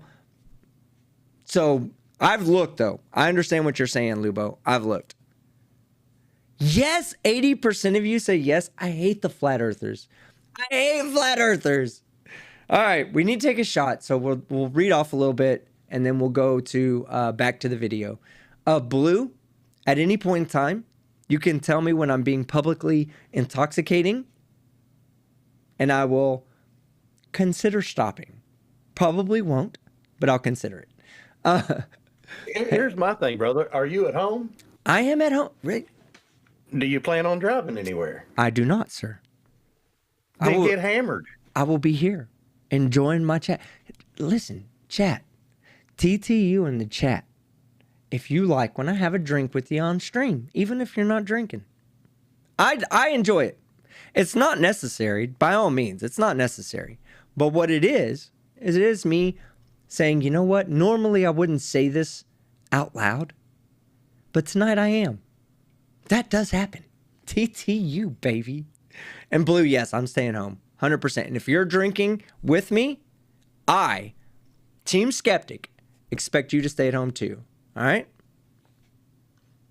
So I've looked, though. I understand what you're saying, Lubo. I've looked. Yes, 80% of you say yes. I hate the flat earthers. I hate flat earthers. All right, we need to take a shot. So we'll read off a little bit, and then we'll go to back to the video. Blue, at any point in time, you can tell me when I'm being publicly intoxicating, and I will consider stopping. Probably won't, but I'll consider it. Here's my thing, brother. Are you at home? I am at home. Right? Do you plan on driving anywhere? I do not, sir. Then get hammered. I will be here enjoying my chat. Listen, chat. TTU in the chat. If you like when I have a drink with you on stream, even if you're not drinking. I enjoy it. It's not necessary, by all means. It's not necessary. But what it is it is me saying, you know what? Normally I wouldn't say this out loud, but tonight I am. That does happen. TTU, baby. And Blue, yes, I'm staying home. 100%. And if you're drinking with me, I, Team Skeptic, expect you to stay at home too. All right?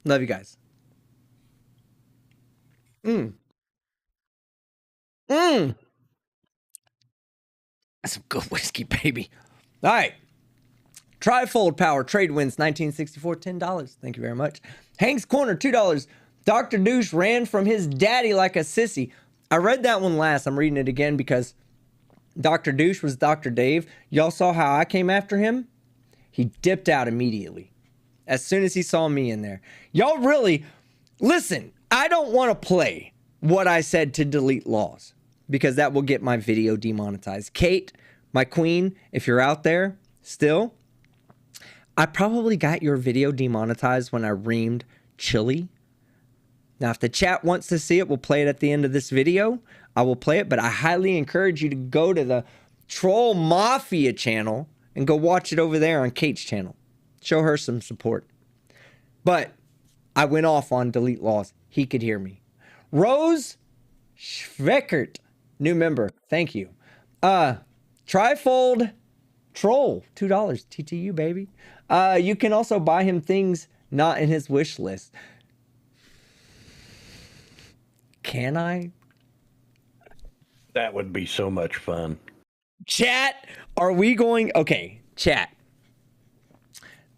Love you guys. That's some good whiskey, baby. All right. Trifold Power Trade wins 1964, $10. Thank you very much. Hank's Corner, $2. Dr. Douche ran from his daddy like a sissy. I read that one last. I'm reading it again because Dr. Douche was Dr. Dave. Y'all saw how I came after him? He dipped out immediately as soon as he saw me in there. Y'all really, listen, I don't want to play what I said to delete laws because that will get my video demonetized. Kate, my queen, if you're out there still, I probably got your video demonetized when I reamed Chili. Now, if the chat wants to see it, we'll play it at the end of this video. I will play it, but I highly encourage you to go to the Troll Mafia channel and go watch it over there on Kate's channel. Show her some support. But I went off on delete laws. He could hear me. Rose Schweckert, new member. Thank you. Trifold Troll, $2. TTU, baby. You can also buy him things not in his wish list. Can I? That would be so much fun. Chat, are we going... Okay, chat.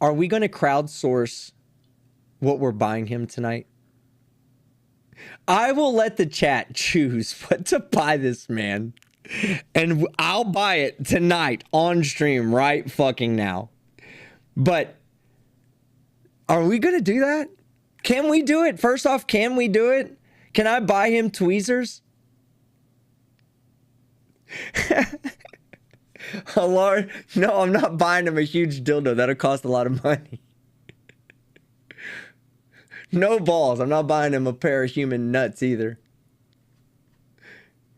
Are we going to crowdsource what we're buying him tonight? I will let the chat choose what to buy this man. And I'll buy it tonight on stream right fucking now. But Are we going to do that? Can we do it? First off, can we do it? Can I buy him tweezers? Oh, Lord. No, I'm not buying him a huge dildo. That'll cost a lot of money. No balls. I'm not buying him a pair of human nuts either.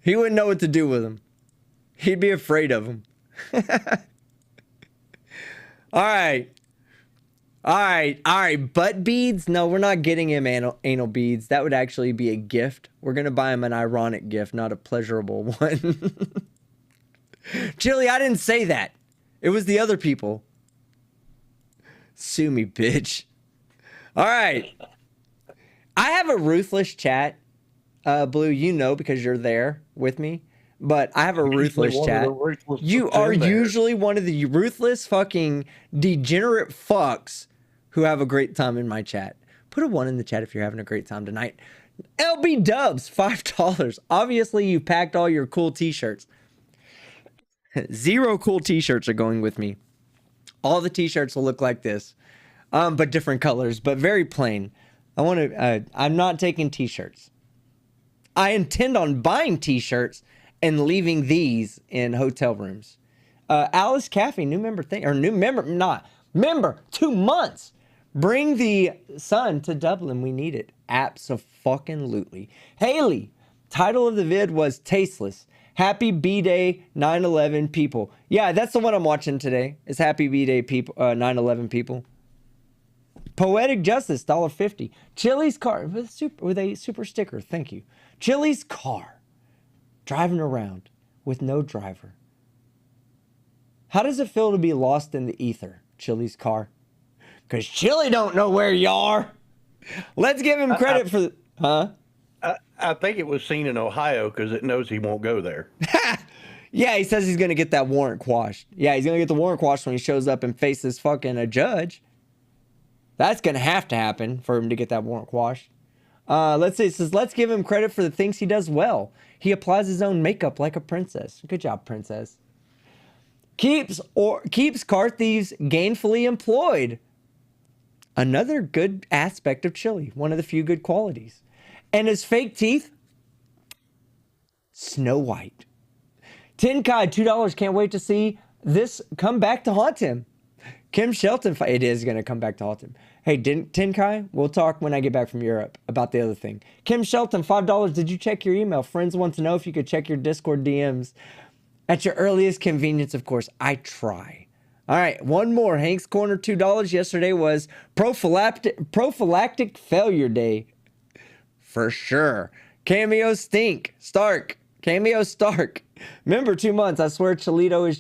He wouldn't know what to do with them. He'd be afraid of them. All right. Butt beads? No, we're not getting him anal beads. That would actually be a gift. We're going to buy him an ironic gift, not a pleasurable one. Chili, I didn't say that. It was the other people. Sue me, bitch. All right. I have a ruthless chat. Blue, you know because you're there with me. But I have a ruthless chat. You are usually one of the ruthless fucking degenerate fucks who have a great time in my chat. Put a 1 in the chat if you're having a great time tonight. LB Dubs, $5. Obviously, you packed all your cool t-shirts. 0 cool t-shirts are going with me. All the t-shirts will look like this. But different colors, but very plain. I'm not taking t-shirts. I intend on buying t-shirts and leaving these in hotel rooms. Alice Caffey, new member 2 months. Bring the sun to Dublin. We need it. Abso-fucking-lutely. Haley, title of the vid was Tasteless. Happy B-Day 9/11 people. Yeah, that's the one I'm watching today. It's Happy B-Day people, 9/11 people. Poetic Justice, $1.50. Chili's car with a super sticker. Thank you. Chili's car. Driving around with no driver. How does it feel to be lost in the ether? Chili's car. Because Chili don't know where you are. Let's give him credit for... Huh? I think it was seen in Ohio because it knows he won't go there. Yeah, he says he's going to get that warrant quashed. Yeah, he's going to get the warrant quashed when he shows up and faces fucking a judge. That's going to happen for him to get that warrant quashed. Let's see. It says, let's give him credit for the things he does well. He applies his own makeup like a princess. Good job, princess. Keeps car thieves gainfully employed. Another good aspect of Chili. One of the few good qualities. And his fake teeth, Snow White. Tin Kai, $2. Can't wait to see this come back to haunt him. Kim Shelton, it is going to come back to haunt him. Hey, Tin Kai, we'll talk when I get back from Europe about the other thing. Kim Shelton, $5. Did you check your email? Friends want to know if you could check your Discord DMs. At your earliest convenience, of course. I try. All right, one more. Hank's Corner, $2. Yesterday was prophylactic failure day. For sure. Cameo Stark. Cameo Stark. Remember 2 months. I swear Chillito is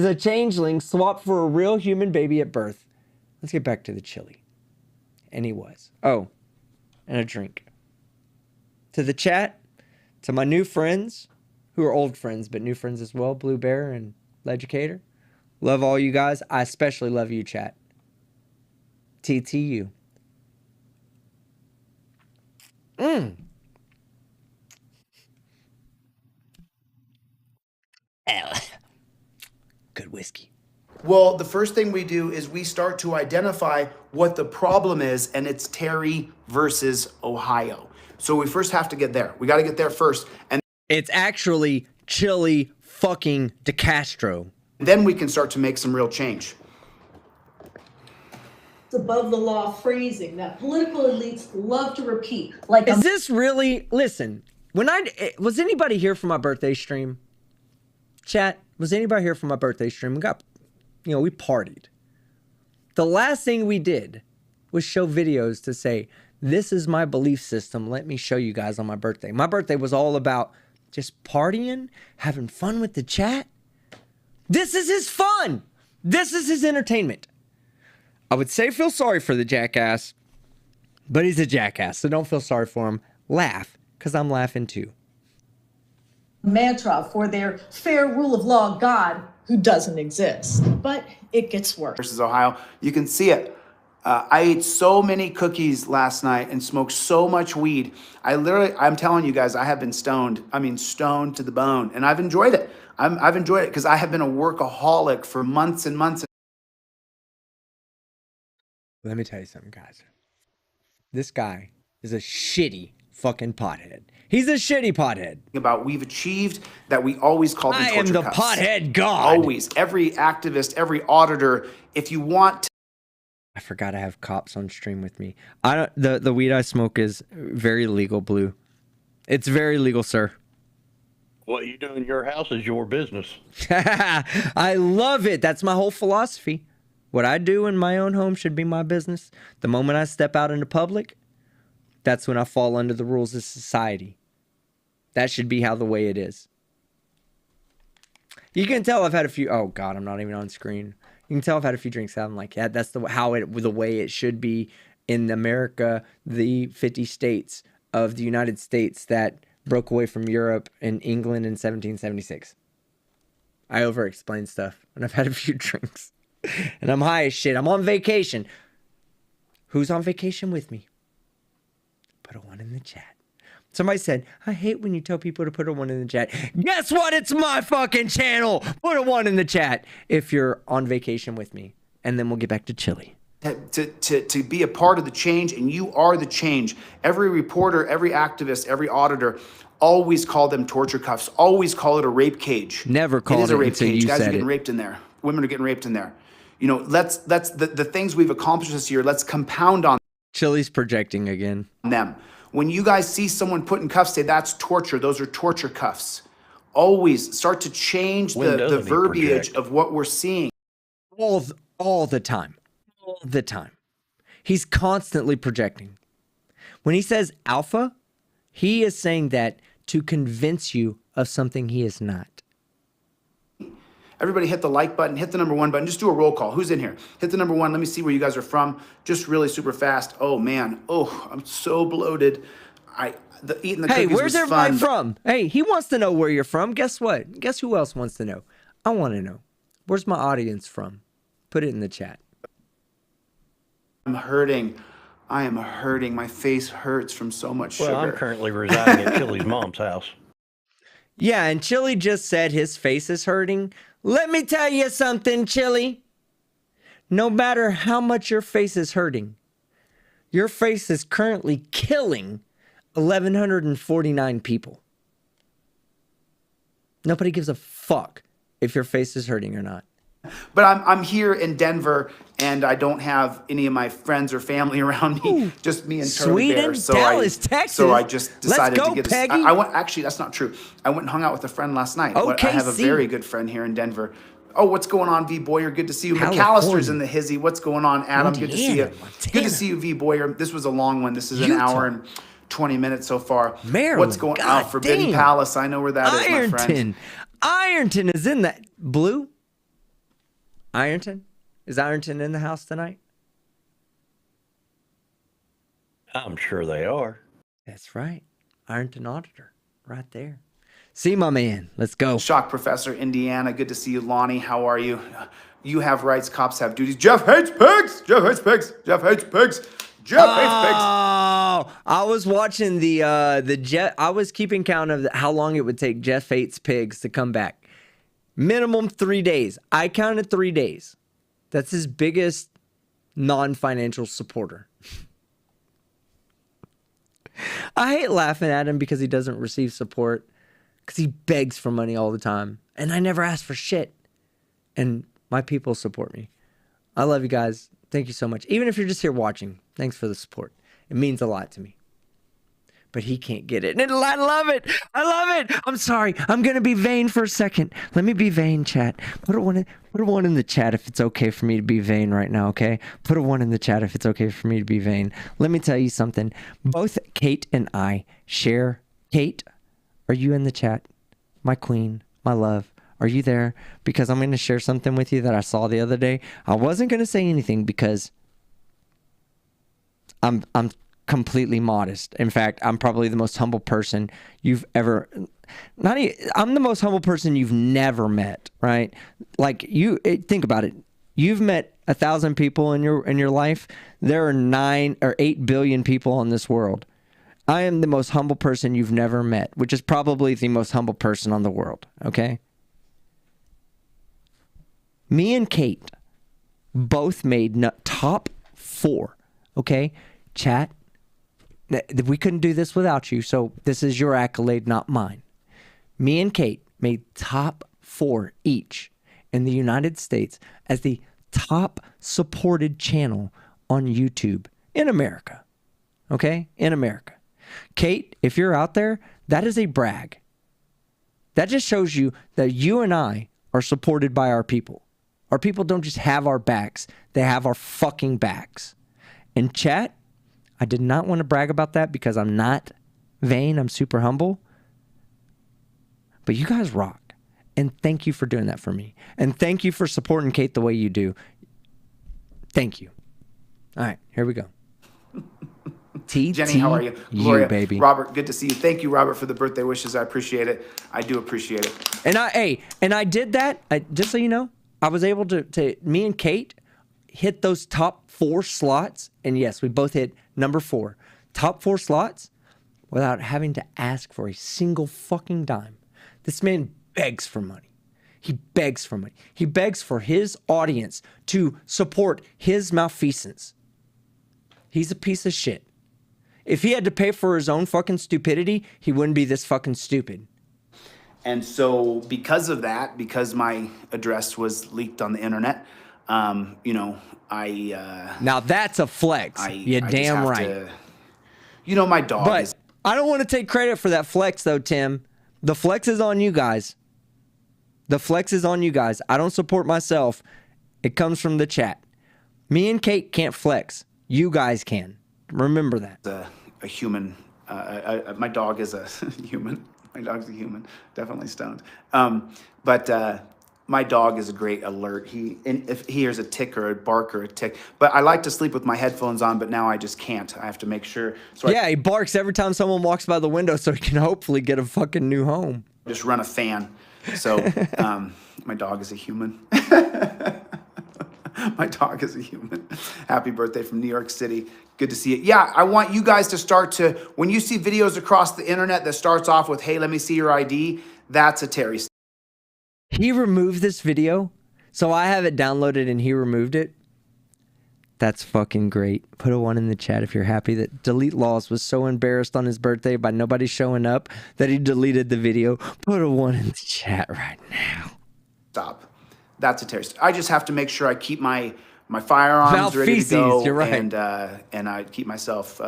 a changeling swapped for a real human baby at birth. Let's get back to the chili. And he was. Oh, and a drink. To the chat, to my new friends, who are old friends, but new friends as well, Blue Bear and Leducator. Love all you guys. I especially love you, chat. TTU. Good whiskey. Well, the first thing we do is we start to identify what the problem is, and it's Terry versus Ohio. So we first have to get there. We got to get there first. And it's actually Chili fucking DeCastro. Then we can start to make some real change. It's above the law phrasing that political elites love to repeat. Is this really... Listen, was anybody here for my birthday stream? Chat, was anybody here for my birthday stream? We partied. The last thing we did was show videos to say, this is my belief system. Let me show you guys on my birthday. My birthday was all about just partying, having fun with the chat. This is his fun. This is his entertainment. I would say feel sorry for the jackass, but he's a jackass, so don't feel sorry for him. Laugh, because I'm laughing too. Mantra for their fair rule of law God who doesn't exist. But it gets worse. Versus Ohio, you can see it. I ate so many cookies last night and smoked so much weed. I'm telling you guys, I have been stoned. I mean, stoned to the bone, and I've enjoyed it. I've enjoyed it because I have been a workaholic for months and months. Let me tell you something, guys. This guy is a shitty fucking pothead. He's a shitty pothead. About we've achieved that we always call them torture the cuffs. pothead god. Always. Every activist, every auditor, if you want to. I forgot I have cops on stream with me. The weed I smoke is very legal, Blue. It's very legal, sir. What you do in your house is your business. I love it. That's my whole philosophy. What I do in my own home should be my business. The moment I step out into public, that's when I fall under the rules of society. That should be how the way it is. You can tell I've had a few. Oh God, I'm not even on screen. You can tell I've had a few drinks. I'm like, yeah, that's the way it should be in America, the 50 states of the United States that broke away from Europe and England in 1776. I over-explain stuff, and I've had a few drinks. And I'm high as shit. I'm on vacation. Who's on vacation with me? Put a 1 in the chat. Somebody said, I hate when you tell people to put a 1 in the chat. Guess what? It's my fucking channel. Put a 1 in the chat if you're on vacation with me. And then we'll get back to Chili. To be a part of the change, and you are the change. Every reporter, every activist, every auditor always call them torture cuffs. Always call it a rape cage. Never called it. It is a rape cage. Guys are getting raped in there. Women are getting raped in there. You know, let's the things we've accomplished this year. Let's compound on. Chili's projecting again. Them. When you guys see someone put in cuffs, say that's torture. Those are torture cuffs. Always start to change the verbiage of what we're seeing. All the time. All the time. He's constantly projecting. When he says alpha, he is saying that to convince you of something he is not. Everybody hit the like button, hit the number 1 button. Just do a roll call. Who's in here? Hit the number 1. Let me see where you guys are from. Just really super fast. Oh, man. Oh, I'm so bloated. Eating the cookies where's was everybody fun, from? Hey, he wants to know where you're from. Guess what? Guess who else wants to know? I want to know. Where's my audience from? Put it in the chat. I'm hurting. I am hurting. My face hurts from so much sugar. Well, I'm currently residing at Chili's mom's house. Yeah, and Chili just said his face is hurting. Let me tell you something, Chili. No matter how much your face is hurting, your face is currently killing 1,149 people. Nobody gives a fuck if your face is hurting or not. But I'm here in Denver, and I don't have any of my friends or family around me. Ooh, just me and Charlie Sweden, Bear. So Dallas, Texas. So I just decided Let's go, to get. Peggy. I went. Actually, that's not true. I went and hung out with a friend last night. Okay, I have a very good friend here in Denver. Oh, what's going on, V Boyer? Good to see you. California. McAllister's in the hizzy. What's going on, Adam? Good to see you. Good to see you, V Boyer. This was a long one. This is an hour and 20 minutes so far. Maryland. What's going on? Forbidden Palace. I know where that is, my friend. Ironton is in that. Blue? Ironton? Is Ironton in the house tonight? I'm sure they are. That's right. Ironton Auditor. Right there. See, my man. Let's go. Shock Professor, Indiana. Good to see you, Lonnie. How are you? You have rights. Cops have duties. Jeff hates pigs. Jeff hates pigs. Jeff hates pigs. Jeff hates pigs. Oh, I was watching the Jeff. I was keeping count of how long it would take Jeff hates pigs to come back. Minimum 3 days. I counted 3 days. That's his biggest non-financial supporter. I hate laughing at him because he doesn't receive support. Because he begs for money all the time. And I never ask for shit. And my people support me. I love you guys. Thank you so much. Even if you're just here watching, thanks for the support. It means a lot to me. But he can't get it. And I love it. I love it. I'm sorry. I'm going to be vain for a second. Let me be vain, chat. Put a one in the chat if it's okay for me to be vain right now, okay? Put a 1 in the chat if it's okay for me to be vain. Let me tell you something. Both Kate and I share. Kate, are you in the chat? My queen, my love. Are you there? Because I'm going to share something with you that I saw the other day. I wasn't going to say anything because I'm completely modest. In fact, I'm probably the most humble person you've ever... I'm the most humble person you've never met, right? Like, think about it. You've met 1,000 people in your life. There are 9 or 8 billion people in this world. I am the most humble person you've never met, which is probably the most humble person on the world, okay? Me and Kate both made top 4. Okay? Chat, we couldn't do this without you, so this is your accolade, not mine. Me and Kate made top 4 each in the United States as the top supported channel on YouTube in America. Okay? In America. Kate, if you're out there, that is a brag. That just shows you that you and I are supported by our people. Our people don't just have our backs, they have our fucking backs. And chat, I did not want to brag about that because I'm not vain, I'm super humble. But you guys rock. And thank you for doing that for me. And thank you for supporting Kate the way you do. Thank you. All right, here we go. Jenny, how are you? Gloria, baby. Robert, good to see you. Thank you, Robert, for the birthday wishes. I appreciate it. I do appreciate it. And I did that. Just so you know, I was able to me and Kate hit those top 4 slots. And yes, we both hit number 4. Top 4 slots without having to ask for a single fucking dime. This man begs for money. He begs for money. He begs for his audience to support his malfeasance. He's a piece of shit. If he had to pay for his own fucking stupidity, he wouldn't be this fucking stupid. And so because of that, because my address was leaked on the internet, you know, now that's a flex. You're damn right. You know, my dog but is... I don't want to take credit for that flex, though, Tim. The flex is on you guys. The flex is on you guys. I don't support myself. It comes from the chat. Me and Kate can't flex. You guys can. Remember that. A human. My dog is a human. My dog's a human. Definitely stoned. But my dog is a great alert. If he hears a tick or a bark or a tick. But I like to sleep with my headphones on, but now I just can't. I have to make sure. So yeah, he barks every time someone walks by the window so he can hopefully get a fucking new home. Just run a fan. So my dog is a human. My dog is a human. Happy birthday from New York City. Good to see it. Yeah, I want you guys to start to, when you see videos across the internet that starts off with, hey, let me see your ID, that's a Terry. He removed this video, so I have it downloaded and he removed it. That's fucking great. Put a 1 in the chat if you're happy that Delete Laws was so embarrassed on his birthday by nobody showing up that he deleted the video. Put a 1 in the chat right now. Stop. That's a terrorist. I just have to make sure I keep my firearms ready to go, you're right. and I keep myself,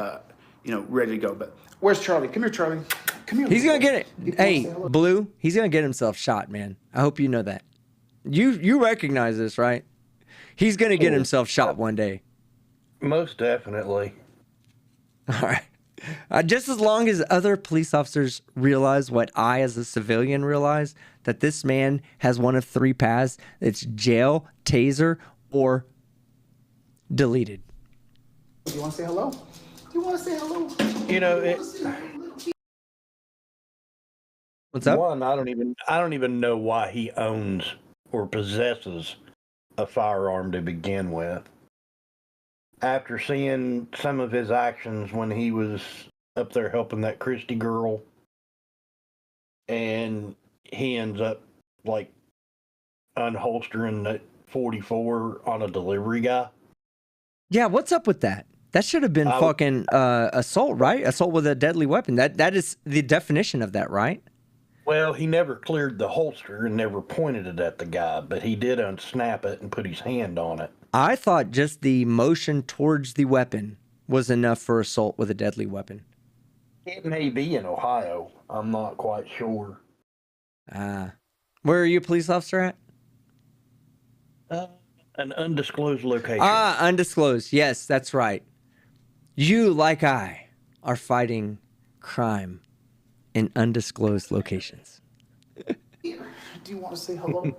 you know, ready to go. But where's Charlie? Come here, Charlie. Come here. He's gonna get it. Hey, Blue. He's gonna get himself shot, man. I hope you know that. You recognize this, right? He's gonna get himself shot one day. Most definitely. All right. Just as long as other police officers realize what I, as a civilian, realize, that this man has one of 3 paths. It's jail, taser, or deleted. Do you want to say hello? Do you want to say hello? You know, what's up? One, I don't even know why he owns or possesses a firearm to begin with. After seeing some of his actions when he was up there helping that Christie girl, and he ends up like unholstering that 44 on a delivery guy. Yeah, what's up with that? That should have been fucking assault, right? Assault with a deadly weapon. That is the definition of that, right? Well, he never cleared the holster and never pointed it at the guy, but he did unsnap it and put his hand on it. I thought just the motion towards the weapon was enough for assault with a deadly weapon. It may be in Ohio. I'm not quite sure. Where are you a police officer at? An undisclosed location. Undisclosed. Yes, that's right. You, like I, are fighting crime in undisclosed locations. Do you want to say hello?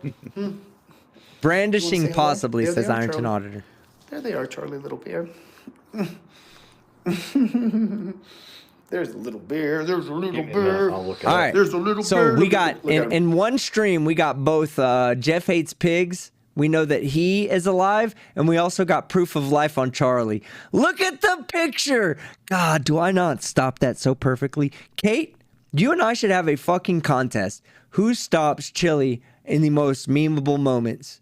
Brandishing possibly, says Ironton Auditor. There they are, Charlie, little bear. There's a little bear. There's a little bear. All right. There's a little bear. So we got, in one stream, we got both Jeff Hates Pigs. We know that he is alive, and we also got proof of life on Charlie. Look at the picture. God, do I not stop that so perfectly? Kate, you and I should have a fucking contest. Who stops Chili in the most memeable moments?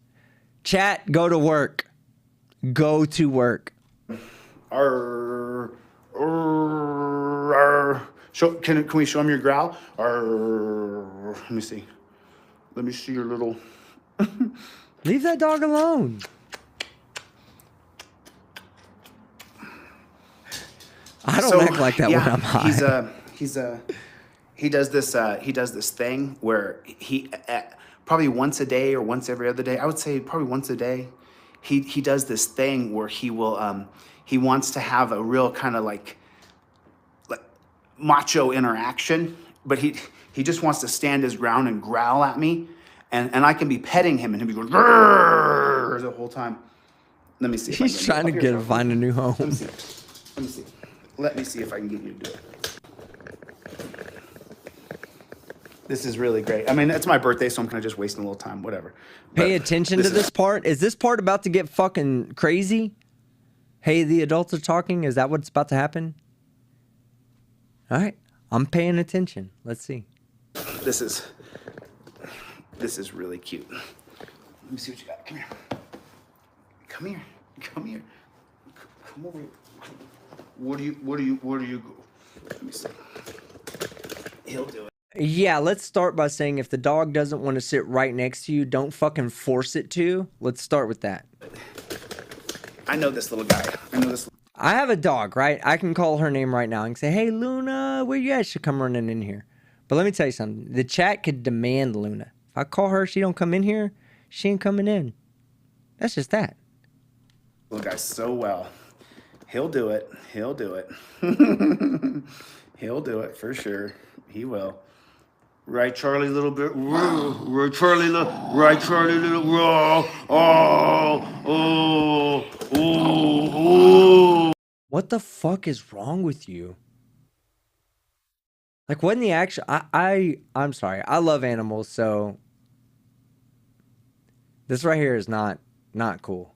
Chat, go to work. Go to work. Arr, arr, arr. Can we show him your growl? Arr. Let me see. Let me see your little. Leave that dog alone. I don't act like that when I'm high. He does this thing where he probably once a day or once every other day. I would say probably once a day. He does this thing where he will he wants to have a real kind of like macho interaction, but he just wants to stand his ground and growl at me, and I can be petting him and he'll be going grrr the whole time. Let me see. He's trying to find a new home. Let me see. Let me see if I can get you to do it. This is really great. I mean, it's my birthday, so I'm kind of just wasting a little time, whatever. Pay attention to this part. Is this part about to get fucking crazy? Hey, the adults are talking. Is that what's about to happen? All right. I'm paying attention. Let's see. This is really cute. Let me see what you got. Come here. Come here. Come here. Come over here. Where do you go? Let me see. He'll do it. Yeah, let's start by saying if the dog doesn't want to sit right next to you, don't fucking force it to. Let's start with that. I know this little guy. I have a dog, right? I can call her name right now and say, hey, Luna, where you at? She'll come running in here. But let me tell you something. The chat could demand Luna. If I call her, she don't come in here, she ain't coming in. That's just that. Little guy so well. He'll do it. He'll do it. He'll do it for sure. He will. Right, Charlie, little bit. Right, Charlie, little. Right, Charlie, little. Oh. What the fuck is wrong with you? Like, what in the action? I'm sorry. I love animals, so this right here is not cool.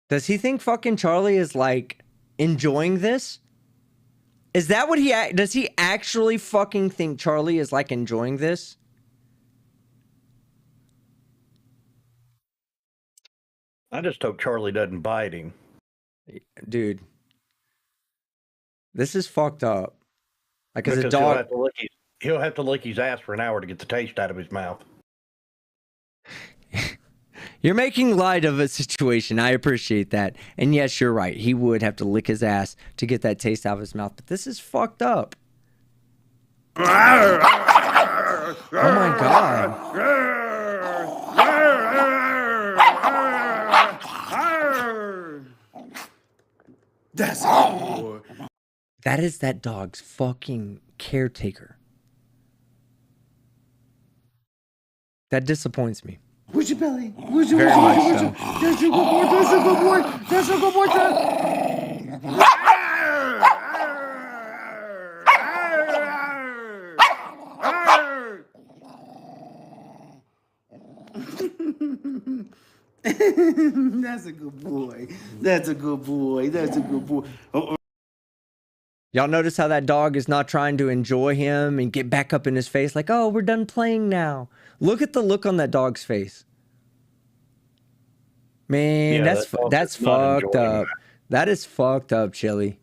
Does he think fucking Charlie is like enjoying this? Is that what does he actually fucking think Charlie is like enjoying this? I just hope Charlie doesn't bite him. Dude. This is fucked up. Like, as a Because dog, he'll have to lick his ass for an hour to get the taste out of his mouth. You're making light of a situation. I appreciate that. And yes, you're right. He would have to lick his ass to get that taste out of his mouth. But this is fucked up. Oh my God. That's boy. That is that dog's fucking caretaker. That disappoints me. Where's your belly? Where's your Very much so. That's a good boy. That's a good boy. That's a good boy. That's a good boy. That's a good boy. That's a good boy. Y'all notice how that dog is not trying to enjoy him and get back up in his face like, oh, we're done playing now. Look at the look on that dog's face. Man, Yeah, that's fucked up. That is fucked up, Chili.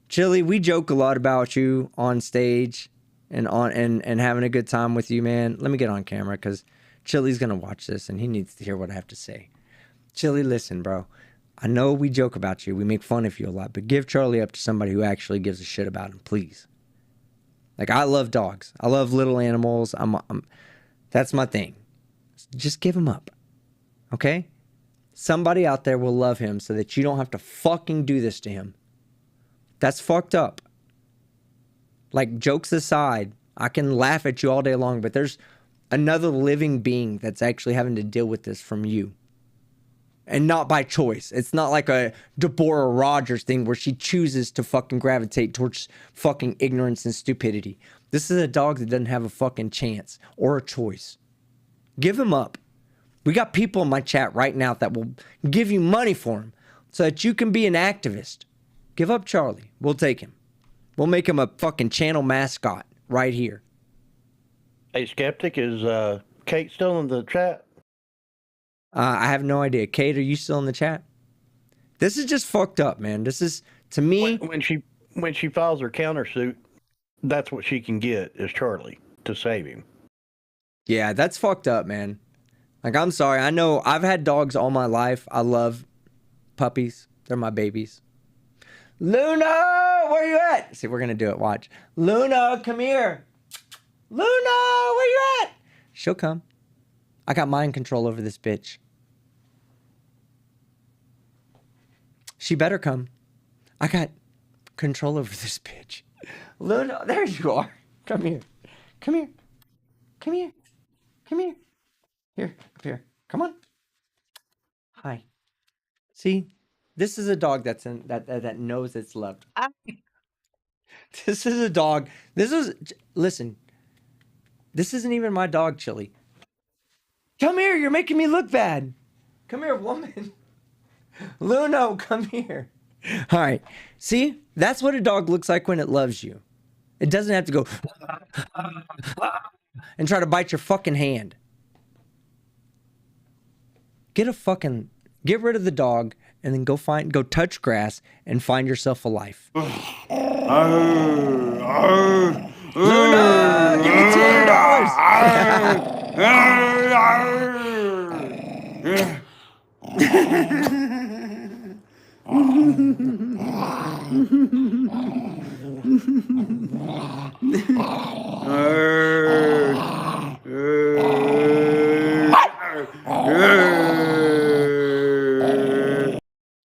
Chili, we joke a lot about you on stage and having a good time with you, man. Let me get on camera because Chili's gonna watch this and he needs to hear what I have to say. Chili, listen, bro. I know we joke about you. We make fun of you a lot, but give Charlie up to somebody who actually gives a shit about him, please. Like, I love dogs. I love little animals. That's my thing. Just give him up. Okay? Somebody out there will love him so that you don't have to fucking do this to him. That's fucked up. Like, jokes aside, I can laugh at you all day long, but there's another living being that's actually having to deal with this from you. And not by choice. It's not like a Deborah Rogers thing where she chooses to fucking gravitate towards fucking ignorance and stupidity. This is a dog that doesn't have a fucking chance or a choice. Give him up. We got people in my chat right now that will give you money for him so that you can be an activist. Give up Charlie. We'll take him. We'll make him a fucking channel mascot right here. Hey, Skeptic, is Kate still in the chat? I have no idea. Kate, are you still in the chat? This is just fucked up, man. This is, to me... When she files her countersuit, that's what she can get, is Charlie, to save him. Yeah, that's fucked up, man. Like, I'm sorry. I know I've had dogs all my life. I love puppies. They're my babies. Luna, where you at? See, we're going to do it. Watch. Luna, come here. Luna, where you at? She'll come. I got mind control over this bitch. She better come. I got control over this bitch. Luna, there you are. Come here. Come here. Come here. Come here. Here, up here. Come on. Hi. See, this is a dog that's in that knows it's loved. This is a dog. Listen. This isn't even my dog, Chili. Come here, you're making me look bad. Come here, woman. Luno, come here. All right. See, that's what a dog looks like when it loves you. It doesn't have to go and try to bite your fucking hand. Get rid of the dog and then go touch grass and find yourself a life. Luna, give me $200.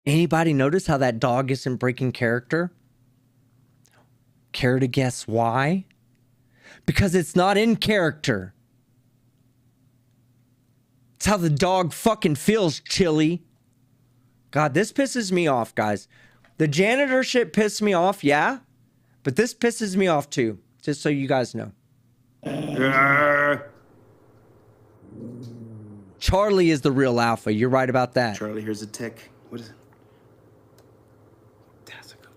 Anybody notice how that dog isn't breaking character? Care to guess why? Because it's not in character. It's how the dog fucking feels, Chili. God, this pisses me off, guys. The janitor shit pissed me off, yeah? But this pisses me off too, just so you guys know. Charlie is the real alpha. You're right about that. Charlie, here's a tick. What is it? That's a good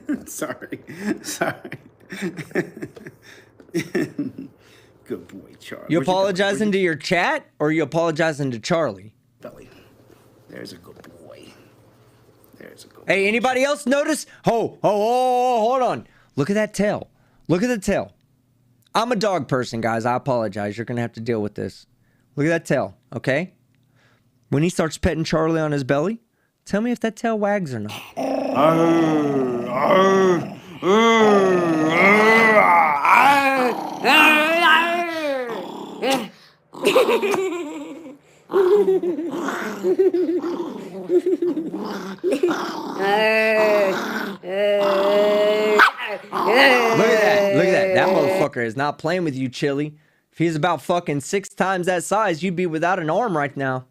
boy. Sorry. Good boy, Charlie. You apologizing to your chat, or you apologizing to Charlie? Belly. There's a good boy. There's a good boy. Hey, anybody else notice? Oh, hold on. Look at that tail. Look at the tail. I'm a dog person, guys. I apologize. You're going to have to deal with this. Look at that tail, okay? When he starts petting Charlie on his belly, tell me if that tail wags or not. Look at that. That motherfucker is not playing with you, Chili. If he's about fucking 6 times that size, you'd be without an arm right now.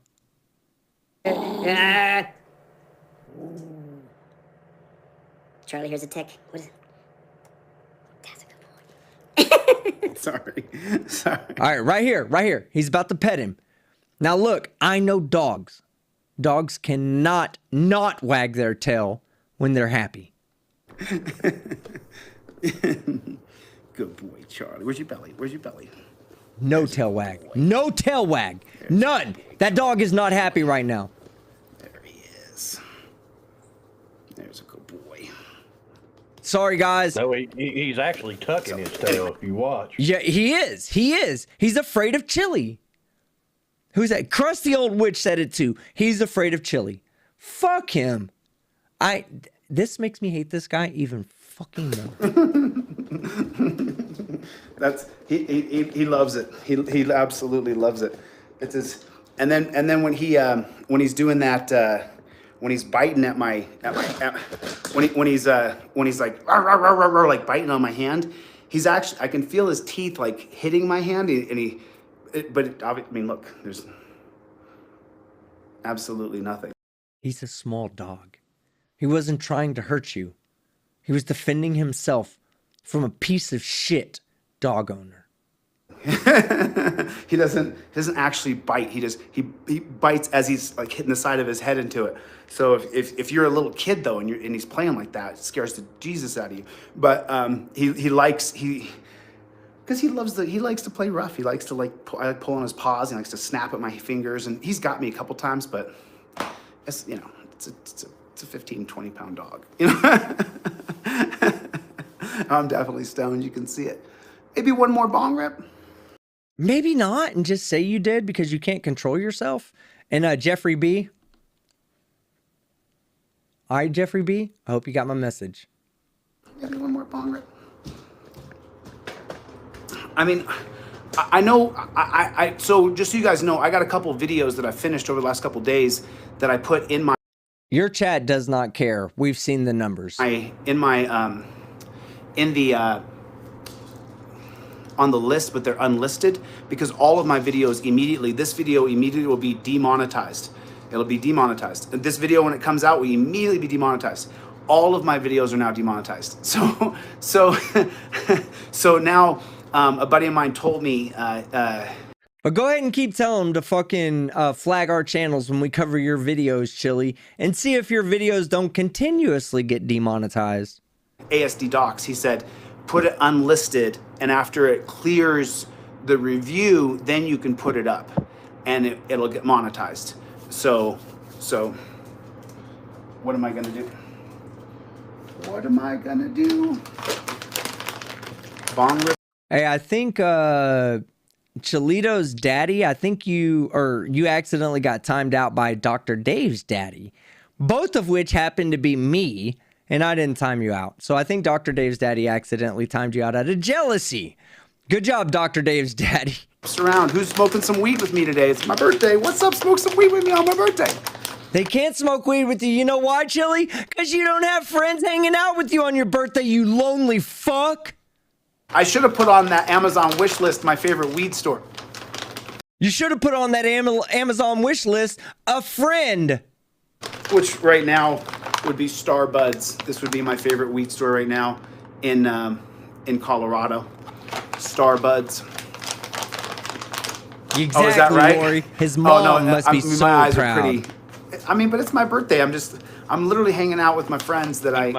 Charlie, here's a tick. What is it? That's a good boy. Sorry. All right, right here. He's about to pet him. Now look, I know dogs. Dogs cannot not wag their tail when they're happy. Good boy, Charlie. Where's your belly? No tail wag. No tail wag. None. That dog is not happy right now. There he is. There's a good boy. Sorry, guys. No, he's actually tucking his tail if you watch. Yeah, he is. He's afraid of Chili. Who's that? Crusty Old Witch said it too. He's afraid of Chili. Fuck him. This makes me hate this guy even fucking more. He loves it. He absolutely loves it. It's his, and then when he's doing that, when he's biting at my when he's like rah, rah, rah, rah, rah, like biting on my hand, he's actually, I can feel his teeth like hitting my hand, I mean, look, there's absolutely nothing. He's a small dog. He wasn't trying to hurt you. He was defending himself from a piece of shit dog owner. he doesn't actually bite. He bites as he's like hitting the side of his head into it. So if you're a little kid though and he's playing like that, it scares the Jesus out of you. But he likes because he likes to play rough. He likes to I like pull on his paws. He likes to snap at my fingers, and he's got me a couple times. But it's a 15, 20 pound dog. You know, I'm definitely stoned. You can see it. Maybe one more bong rip. Maybe not, and just say you did because you can't control yourself. And Jeffrey B. All right, Jeffrey B. I hope you got my message. Maybe one more bong rip. I mean, I know. So just so you guys know, I got a couple of videos that I finished over the last couple of days that I put in my. Your chat does not care. We've seen the numbers. On the list, but they're unlisted because all of my videos this video immediately will be demonetized. It'll be demonetized. And this video, when it comes out, will immediately be demonetized. All of my videos are now demonetized. So now a buddy of mine told me. But go ahead and keep telling them to fucking flag our channels when we cover your videos, Chili, and see if your videos don't continuously get demonetized. ASD Docs, he said, put it unlisted, and after it clears the review, then you can put it up, and it'll get monetized. So, what am I gonna do? What am I gonna do? Bong rip. Hey, I think Chillito's daddy, I think you accidentally got timed out by Dr. Dave's daddy, both of which happened to be me. And I didn't time you out. So I think Dr. Dave's daddy accidentally timed you out out of jealousy. Good job, Dr. Dave's daddy. Around. Who's smoking some weed with me today? It's my birthday. What's up? Smoke some weed with me on my birthday. They can't smoke weed with you. You know why, Chili? Because you don't have friends hanging out with you on your birthday, you lonely fuck. I should have put on that Amazon wish list my favorite weed store. You should have put on that Amazon wish list a friend. Which right now would be Star Buds. This would be my favorite weed store right now in Colorado. Star Buds. Exactly, is that right? Lori. His mom must be so my eyes proud. Are pretty. I mean, but it's my birthday. I'm literally hanging out with my friends that I've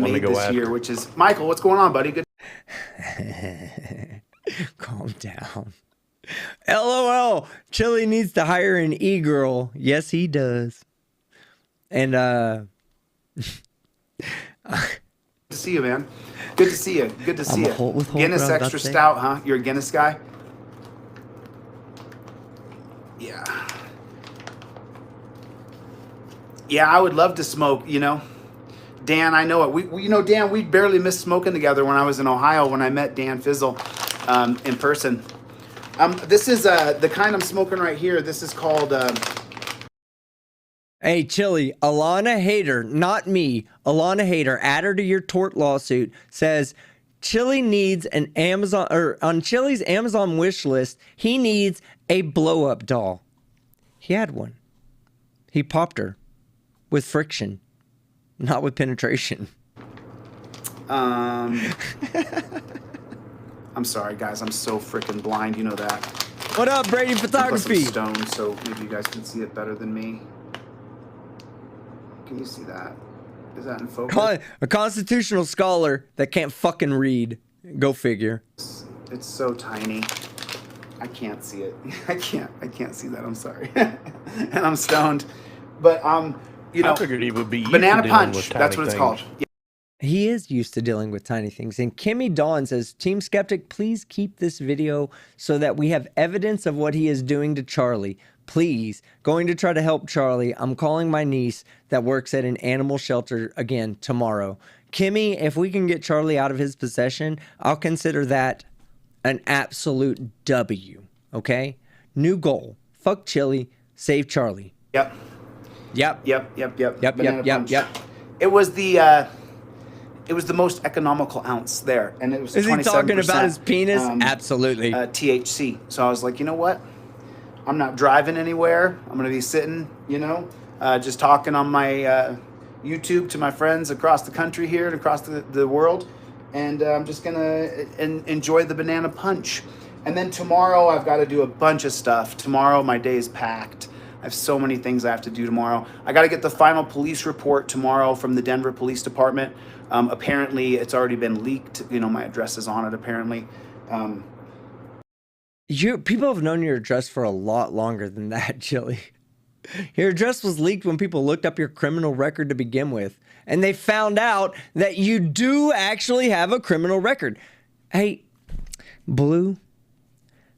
made this year, which is Michael. What's going on, buddy? Good. Calm down. LOL. Chili needs to hire an e-girl. Yes, he does. And good to see you, man. Good to see you. Good to see you. Guinness extra stout, huh? You're a Guinness guy? Yeah. Yeah, I would love to smoke, you know. Dan, I know it. We Dan, we barely missed smoking together when I was in Ohio when I met Dan Fizzle in person. This is the kind I'm smoking right here. This is called Hey, Chili, Alana Hader, not me, Alana Hader, add her to your tort lawsuit, says Chili needs an Amazon, or on Chili's Amazon wish list, he needs a blow-up doll. He had one. He popped her with friction, not with penetration. I'm sorry, guys. I'm so freaking blind. You know that. What up, Brady Photography? I'm stoned, so maybe you guys can see it better than me. Can you see that? Is that in focus? A constitutional scholar that can't fucking read. Go figure. It's so tiny. I can't see it. I can't see that. I'm sorry. And I'm stoned. But you know, I figured he would be used banana to punch. That's what it's called. Yeah. He is used to dealing with tiny things. And Kimmy Dawn says, Team Skeptic, please keep this video so that we have evidence of what he is doing to Charlie. Please, going to try to help Charlie. I'm calling my niece that works at an animal shelter again tomorrow. Kimmy, if we can get Charlie out of his possession, I'll consider that an absolute W. Okay? New goal. Fuck Chili, save Charlie. Yep. Yep. It was the most economical ounce there, and it was 27%. Is he talking about his penis? Absolutely. THC. So I was like, you know what? I'm not driving anywhere. I'm gonna be sitting, you know, just talking on my YouTube to my friends across the country here and across the world, and I'm just gonna enjoy the banana punch. And then tomorrow I've got to do a bunch of stuff. Tomorrow my day is packed. I have so many things I have to do tomorrow. I got to get the final police report tomorrow from the Denver Police Department. Apparently it's already been leaked. You know, my address is on it apparently. People have known your address for a lot longer than that, Chili. Your address was leaked when people looked up your criminal record to begin with, and they found out that you do actually have a criminal record. Hey, Blue,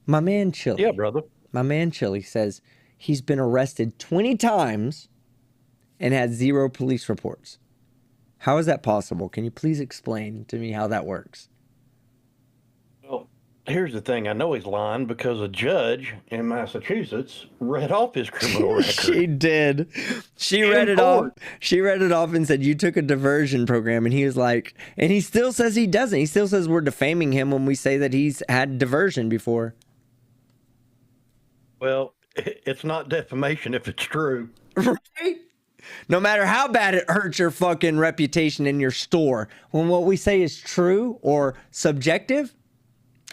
my man Chili. Yeah, brother. My man Chili says he's been arrested 20 times and had 0 police reports. How is that possible? Can you please explain to me how that works? Well, here's the thing. I know he's lying because a judge in Massachusetts read off his criminal record. She did. She read it off. She read it off and said, you took a diversion program. And he was like, and he still says he doesn't. He still says we're defaming him when we say that he's had diversion before. Well, it's not defamation if it's true. Right? No matter how bad it hurts your fucking reputation in your store, when what we say is true or subjective,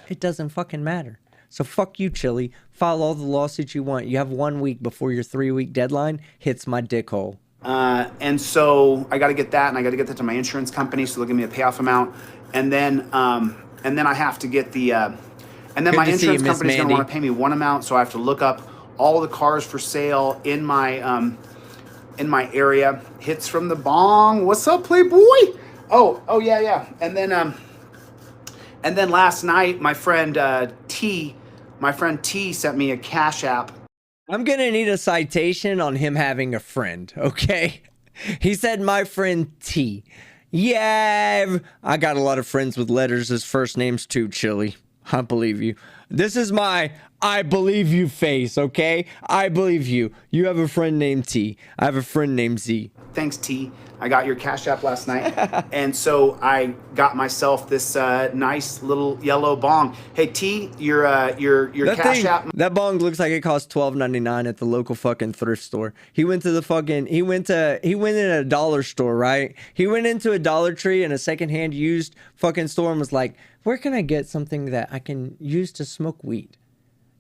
it doesn't fucking matter. So fuck you, Chili. File all the lawsuits you want. You have 1 week before your 3-week deadline hits my dick hole. And so I got to get that, and I got to get that to my insurance company so they'll give me a payoff amount. And then I have to get the, and then my insurance company's going to want to pay me one amount, so I have to look up all the cars for sale in my area. Hits from the bong. What's up, Playboy? Oh yeah. And then last night, my friend T sent me a Cash App. I'm going to need a citation on him having a friend, okay? He said, my friend T. Yeah, I got a lot of friends with letters as first names too, Chili. I believe you. This is my I believe you face, okay? I believe you. You have a friend named T. I have a friend named Z. Thanks, T. I got your Cash App last night. And so I got myself this nice little yellow bong. Hey, T, your Cash App. That bong looks like it costs $12.99 at the local fucking thrift store. He went in a dollar store, right? He went into a Dollar Tree and a secondhand used fucking store and was like, where can I get something that I can use to smoke weed?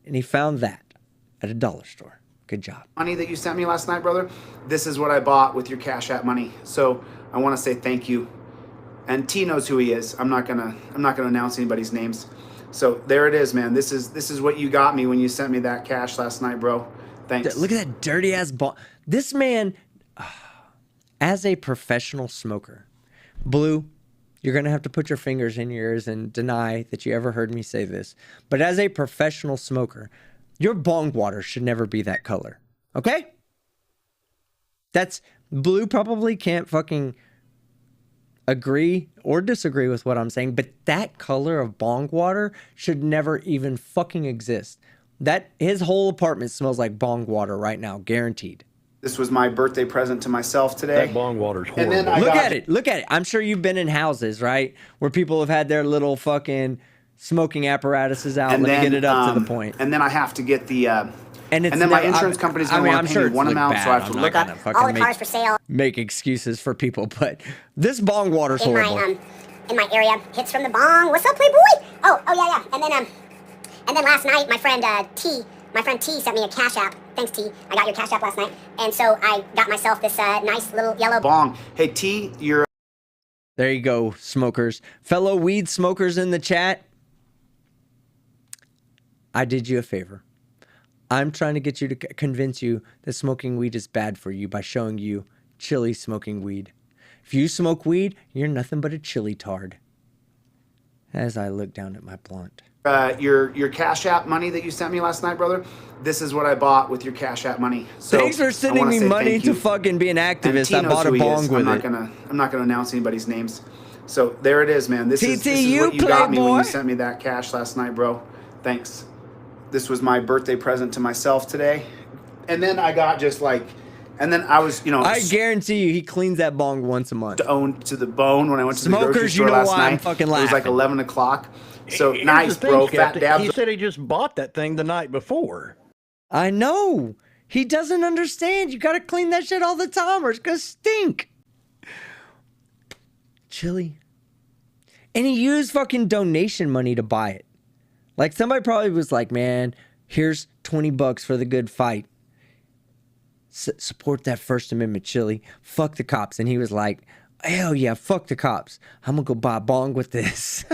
And he found that at a dollar store. Good job. Money that you sent me last night, brother. This is what I bought with your Cash App money. So I want to say thank you. And T knows who he is. I'm not gonna announce anybody's names. So there it is, man. This is what you got me when you sent me that cash last night, bro. Thanks. Look at that dirty ass bong. This man, as a professional smoker, Blue, you're going to have to put your fingers in your ears and deny that you ever heard me say this. But as a professional smoker, your bong water should never be that color. Okay? That's Blue probably can't fucking agree or disagree with what I'm saying, but that color of bong water should never even fucking exist. His whole apartment smells like bong water right now, guaranteed. This was my birthday present to myself today. That bong water's horrible. And then Look at it. I'm sure you've been in houses, right? Where people have had their little fucking smoking apparatuses out. Let me get it up to the point. And then I have to get the, and then my insurance company's going to want to pay me one amount, so I have to look up all the cars for sale. Make excuses for people, but this bong water's horrible. In my area, hits from the bong. What's up, Playboy? Oh yeah. And then last night, my friend T sent me a Cash App. Thanks, T. I got your Cash App last night. And so I got myself this nice little yellow bong. Hey, T, you're... There you go, smokers. Fellow weed smokers in the chat. I did you a favor. I'm trying to get you to convince you that smoking weed is bad for you by showing you Chili smoking weed. If you smoke weed, you're nothing but a chili tard. As I look down at my blunt. Your Cash App money that you sent me last night, brother. This is what I bought with your Cash App money. So thanks for sending me money to fucking be an activist. I bought a bong with it. I'm not gonna announce anybody's names. So there it is, man. This is what you got me when you sent me that cash last night, bro. Thanks. This was my birthday present to myself today. And then I got just like, and then I was, I guarantee you he cleans that bong once a month. Owned to the bone when I went to the grocery store last night. I'm fucking laughing. It was like 11 o'clock. So nice, bro. Fat dabs. He said he just bought that thing the night before. I know. He doesn't understand. You got to clean that shit all the time or it's going to stink. Chili. And he used fucking donation money to buy it. Like somebody probably was like, man, here's $20 for the good fight. Support that First Amendment, Chili. Fuck the cops. And he was like, hell yeah, fuck the cops. I'm gonna go buy a bong with this.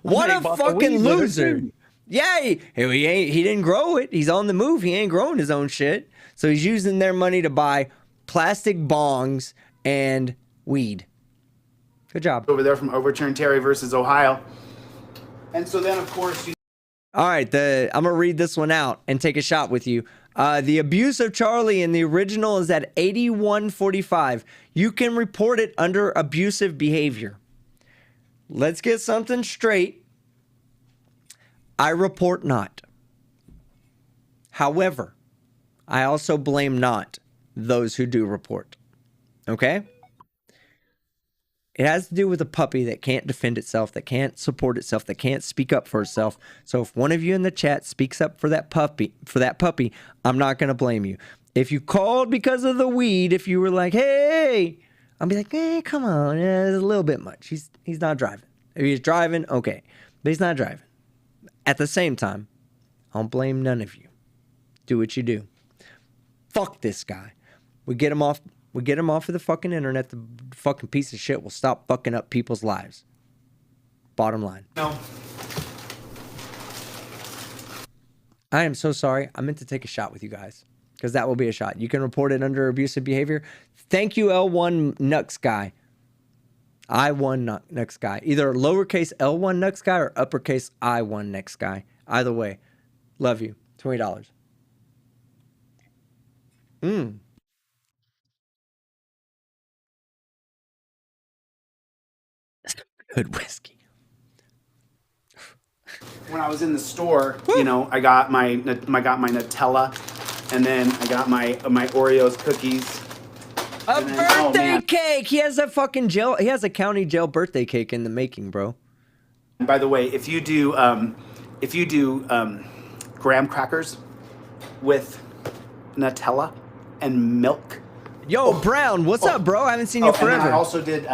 What a fucking loser. Yeah, he didn't grow it. He's on the move. He ain't growing his own shit. So he's using their money to buy plastic bongs and weed. Good job. Over there from Overturn Terry versus Ohio. And so then, of course, all right, I'm going to read this one out and take a shot with you. The abuse of Charlie in the original is at 8145. You can report it under abusive behavior. Let's get something straight. I report not. However, I also blame not those who do report. Okay? It has to do with a puppy that can't defend itself, that can't support itself, that can't speak up for itself. So if one of you in the chat speaks up for that puppy, I'm not going to blame you. If you called because of the weed, if you were like, hey, I'll be like, hey, come on, it's a little bit much. He's not driving. If he's driving, okay, but he's not driving. At the same time, I don't blame none of you. Do what you do. Fuck this guy. We get him off of the fucking internet. The fucking piece of shit will stop fucking up people's lives. Bottom line. No. I am so sorry. I meant to take a shot with you guys. Because that will be a shot. You can report it under abusive behavior. Thank you, L1 Nux guy. I1 Nux guy. Either lowercase L1 Nux guy or uppercase I1 Nux guy. Either way. Love you. $20. Good whiskey. When I was in the store, you know, I got my Nutella, and then I got my Oreos cookies. A birthday cake. He has a fucking jail. He has a county jail birthday cake in the making, bro. And by the way, if you do graham crackers with Nutella and milk. Yo, Brown, what's up, bro? I haven't seen you forever. And I also did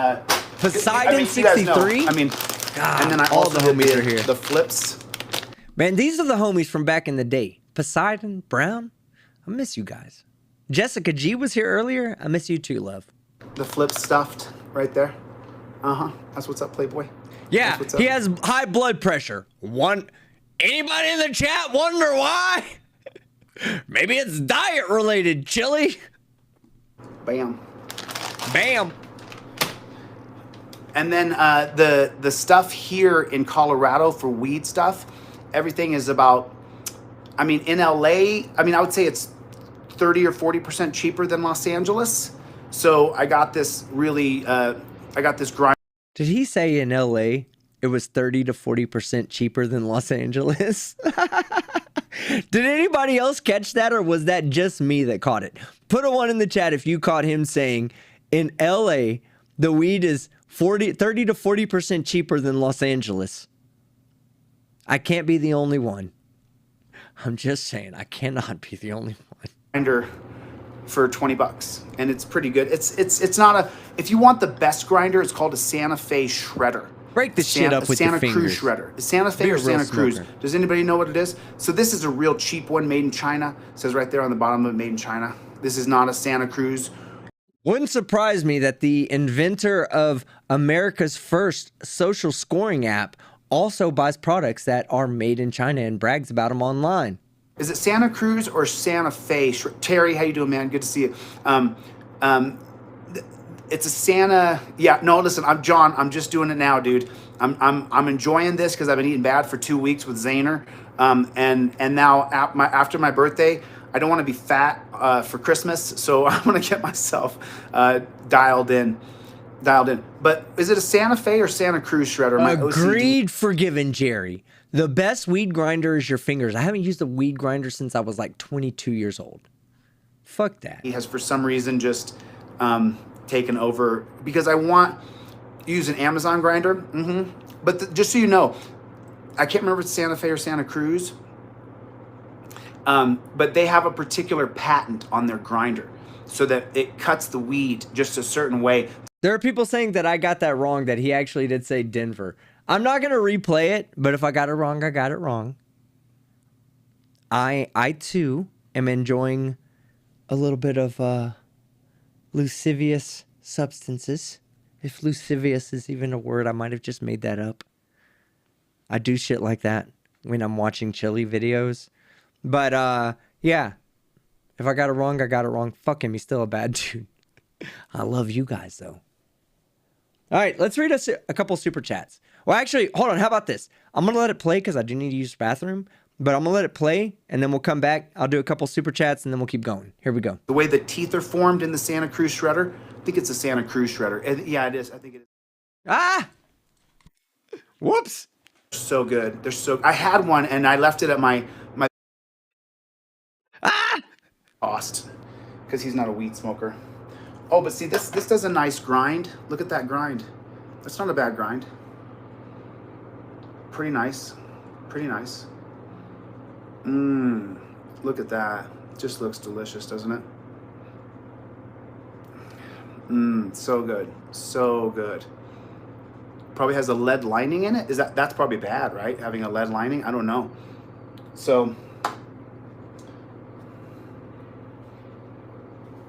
Poseidon 63. I mean, God, and then I all also the homies did are here. The flips. Man, these are the homies from back in the day. Poseidon, Brown, I miss you guys. Jessica G was here earlier. I miss you too, love. The flips stuffed right there. That's what's up, Playboy. Yeah, he has high blood pressure. Anybody in the chat wonder why? Maybe it's diet related, Chili. Bam. Bam. And then the stuff here in Colorado for weed stuff, everything is about, I mean, in LA, I mean, I would say it's 30 or 40% cheaper than Los Angeles. So I got this really, I got this grind. Did he say in LA it was 30 to 40% cheaper than Los Angeles? Did anybody else catch that, or was that just me that caught it? Put a 1 in the chat if you caught him saying in LA the weed is 30 to 40% cheaper than Los Angeles. I can't be the only one. I'm just saying, I cannot be the only one. Grinder for $20, and it's pretty good. It's not a, if you want the best grinder, it's called a Santa Fe shredder. Break the shit up with your fingers. Santa Cruz shredder. Is Santa Fe or Santa Cruz? Does anybody know what it is? So this is a real cheap one made in China. It says right there on the bottom of it, made in China. This is not a Santa Cruz. Wouldn't surprise me that the inventor of America's first social scoring app also buys products that are made in China and brags about them online. Is it Santa Cruz or Santa Fe? Terry, how you doing, man? Good to see you. It's a Santa. Yeah, no, listen, I'm John. I'm just doing it now, dude. I'm enjoying this because I've been eating bad for 2 weeks with Zayner. And now after my birthday, I don't want to be fat for Christmas, so I'm gonna get myself dialed in. But is it a Santa Fe or Santa Cruz shredder? Agreed, forgiven, Jerry. The best weed grinder is your fingers. I haven't used a weed grinder since I was like 22 years old. Fuck that. He has for some reason just taken over because I want to use an Amazon grinder. But just so you know, I can't remember if it's Santa Fe or Santa Cruz. But they have a particular patent on their grinder so that it cuts the weed just a certain way. There are people saying that I got that wrong, that he actually did say Denver. I'm not going to replay it, but if I got it wrong, I got it wrong. I too am enjoying a little bit of lascivious substances. If lascivious is even a word, I might have just made that up. I do shit like that when I'm watching chili videos. But yeah, if I got it wrong, I got it wrong. Fuck him, he's still a bad dude. I love you guys though. All right, let's read a couple super chats. Well, actually, hold on. How about this? I'm going to let it play because I do need to use the bathroom. But I'm going to let it play, and then we'll come back. I'll do a couple super chats, and then we'll keep going. Here we go. The way the teeth are formed in the Santa Cruz shredder. I think it's a Santa Cruz shredder. Yeah, it is. I think it is. Ah! Whoops. So good. They're so... I had one, and I left it at my cost because he's not a weed smoker. Oh, but see, this does a nice grind. Look at that grind. That's not a bad grind. Pretty nice. Pretty nice. Look at that. Just looks delicious, doesn't it? So good. So good. Probably has a lead lining in it. That's probably bad, right? Having a lead lining? I don't know. So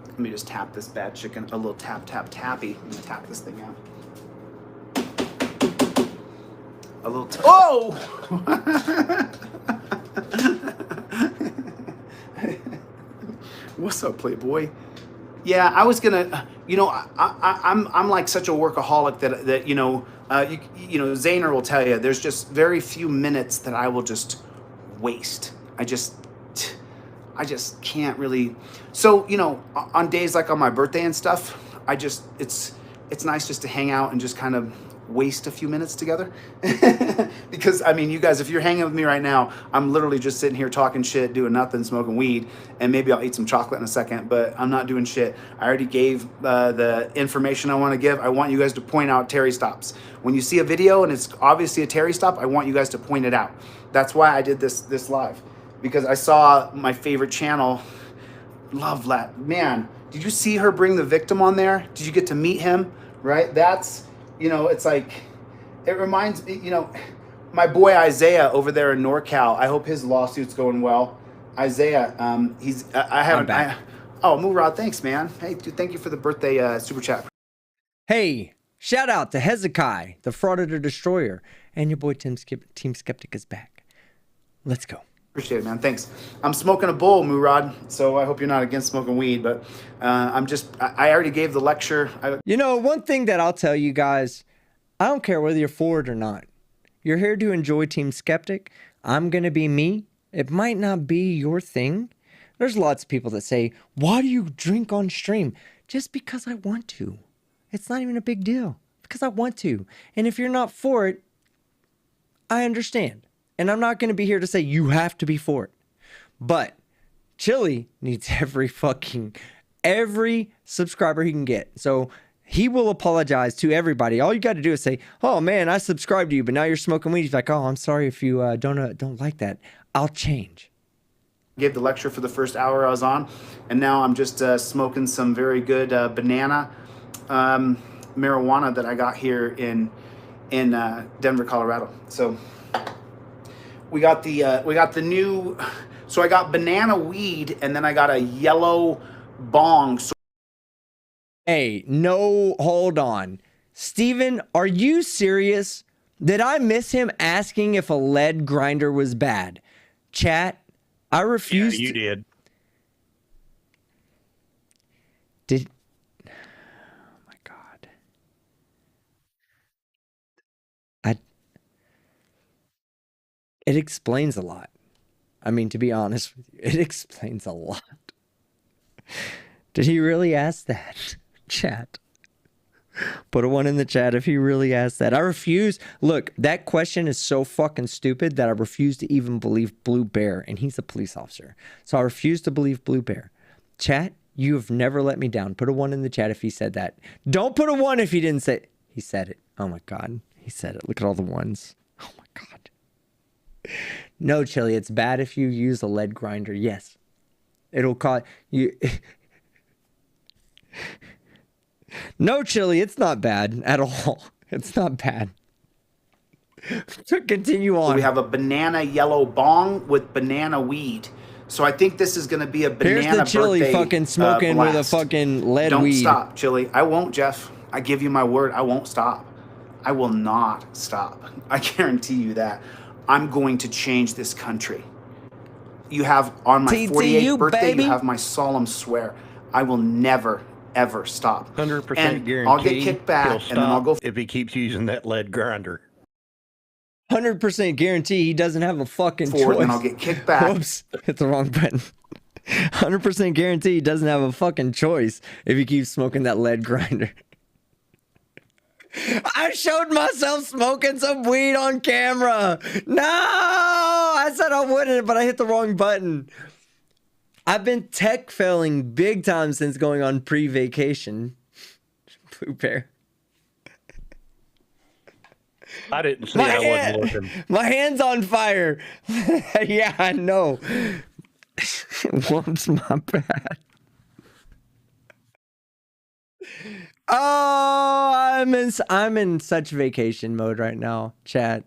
let me just tap this bad chicken. A little tap, tap, tappy. I'm gonna tap this thing out. A little oh! What's up, Playboy? Yeah, I was gonna, you know, I'm like such a workaholic that you know, Zayner will tell you. There's just very few minutes that I will just waste. I just can't really. So you know, on days like on my birthday and stuff, it's nice just to hang out and just kind of waste a few minutes together. Because I mean, you guys, if you're hanging with me right now, I'm literally just sitting here talking shit, doing nothing, smoking weed, and maybe I'll eat some chocolate in a second, but I'm not doing shit. I already gave the information I want to give. I want you guys to point out Terry stops. When you see a video and it's obviously a Terry stop, I want you guys to point it out. That's why I did this live, because I saw my favorite channel, Love Lat. Man, did you see her bring the victim on there? Did you get to meet him? Right? That's, you know, it's like, it reminds me, you know, my boy Isaiah over there in NorCal. I hope his lawsuit's going well. Isaiah, oh, Murad, thanks, man. Hey, dude, thank you for the birthday super chat. Hey, shout out to Hezekiah, the Frauditor Destroyer, and your boy Team Skeptic is back. Let's go. Appreciate it, man. Thanks. I'm smoking a bowl, Murad, so I hope you're not against smoking weed, but I already gave the lecture. You know, one thing that I'll tell you guys, I don't care whether you're for it or not. You're here to enjoy Team Skeptic. I'm going to be me. It might not be your thing. There's lots of people that say, why do you drink on stream? Just because I want to. It's not even a big deal. Because I want to. And if you're not for it, I understand. And I'm not going to be here to say you have to be for it. But Chili needs every subscriber he can get. So he will apologize to everybody. All you got to do is say, oh man, I subscribed to you, but now you're smoking weed. He's like, oh, I'm sorry if you don't like that. I'll change. Gave the lecture for the first hour I was on, and now I'm just smoking some very good banana marijuana that I got here in Denver, Colorado. So we got the new. So I got banana weed, and then I got a yellow bong. Hey, no, hold on. Steven, are you serious? Did I miss him asking if a lead grinder was bad? Chat, I refuse. Yeah, you did. Oh my God. It explains a lot. I mean, to be honest with you, it explains a lot. Did he really ask that? Chat. Put a 1 in the chat if he really asked that. I refuse. Look, that question is so fucking stupid that I refuse to even believe Blue Bear, and he's a police officer. So I refuse to believe Blue Bear. Chat, you have never let me down. Put a 1 in the chat if he said that. Don't put a 1 if he didn't say it. He said it. Oh my God. He said it. Look at all the 1s. Oh my God. No, Chili, it's bad if you use a lead grinder. Yes. It'll cause you... No, Chili, it's not bad at all. It's not bad. To continue on. We have a banana yellow bong with banana weed. So I think this is going to be a banana Here's the Chili birthday, fucking smoking with a fucking lead Don't weed. stop, Chili. I won't, Jeff. I give you my word. I won't stop. I will not stop. I guarantee you that. I'm going to change this country. You have on my 48th birthday, baby. You have my solemn swear. I will never, ever stop. 100% guarantee. I'll get kicked back, and then I'll go. If he keeps using that lead grinder. 100% guarantee he doesn't have a fucking choice. And I'll get kicked back. Whoops, hit the wrong button. 100% guarantee he doesn't have a fucking choice if he keeps smoking that lead grinder. I showed myself smoking some weed on camera. No, I said I wouldn't, but I hit the wrong button. I've been tech failing big time since going on pre-vacation. Blue Bear. I didn't see. I wasn't looking. My hand's on fire. Yeah, I know. Whoops, my bad. Oh, I'm in such vacation mode right now, chat.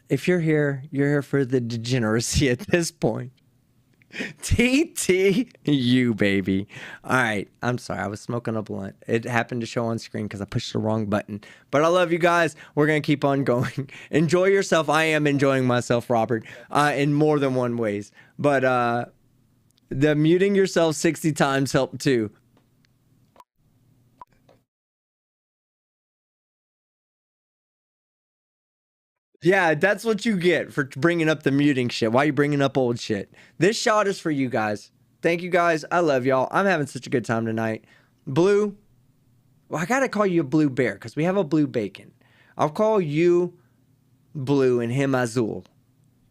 If you're here for the degeneracy at this point. TTU, baby. All right. I'm sorry. I was smoking a blunt. It happened to show on screen because I pushed the wrong button. But I love you guys. We're going to keep on going. Enjoy yourself. I am enjoying myself, Robert, in more than one ways. But the muting yourself 60 times helped too. Yeah, that's what you get for bringing up the muting shit. Why are you bringing up old shit? This shot is for you guys. Thank you guys. I love y'all. I'm having such a good time tonight. Blue. Well, I got to call you a Blue Bear because we have a Blue Bacon. I'll call you Blue and him Azul.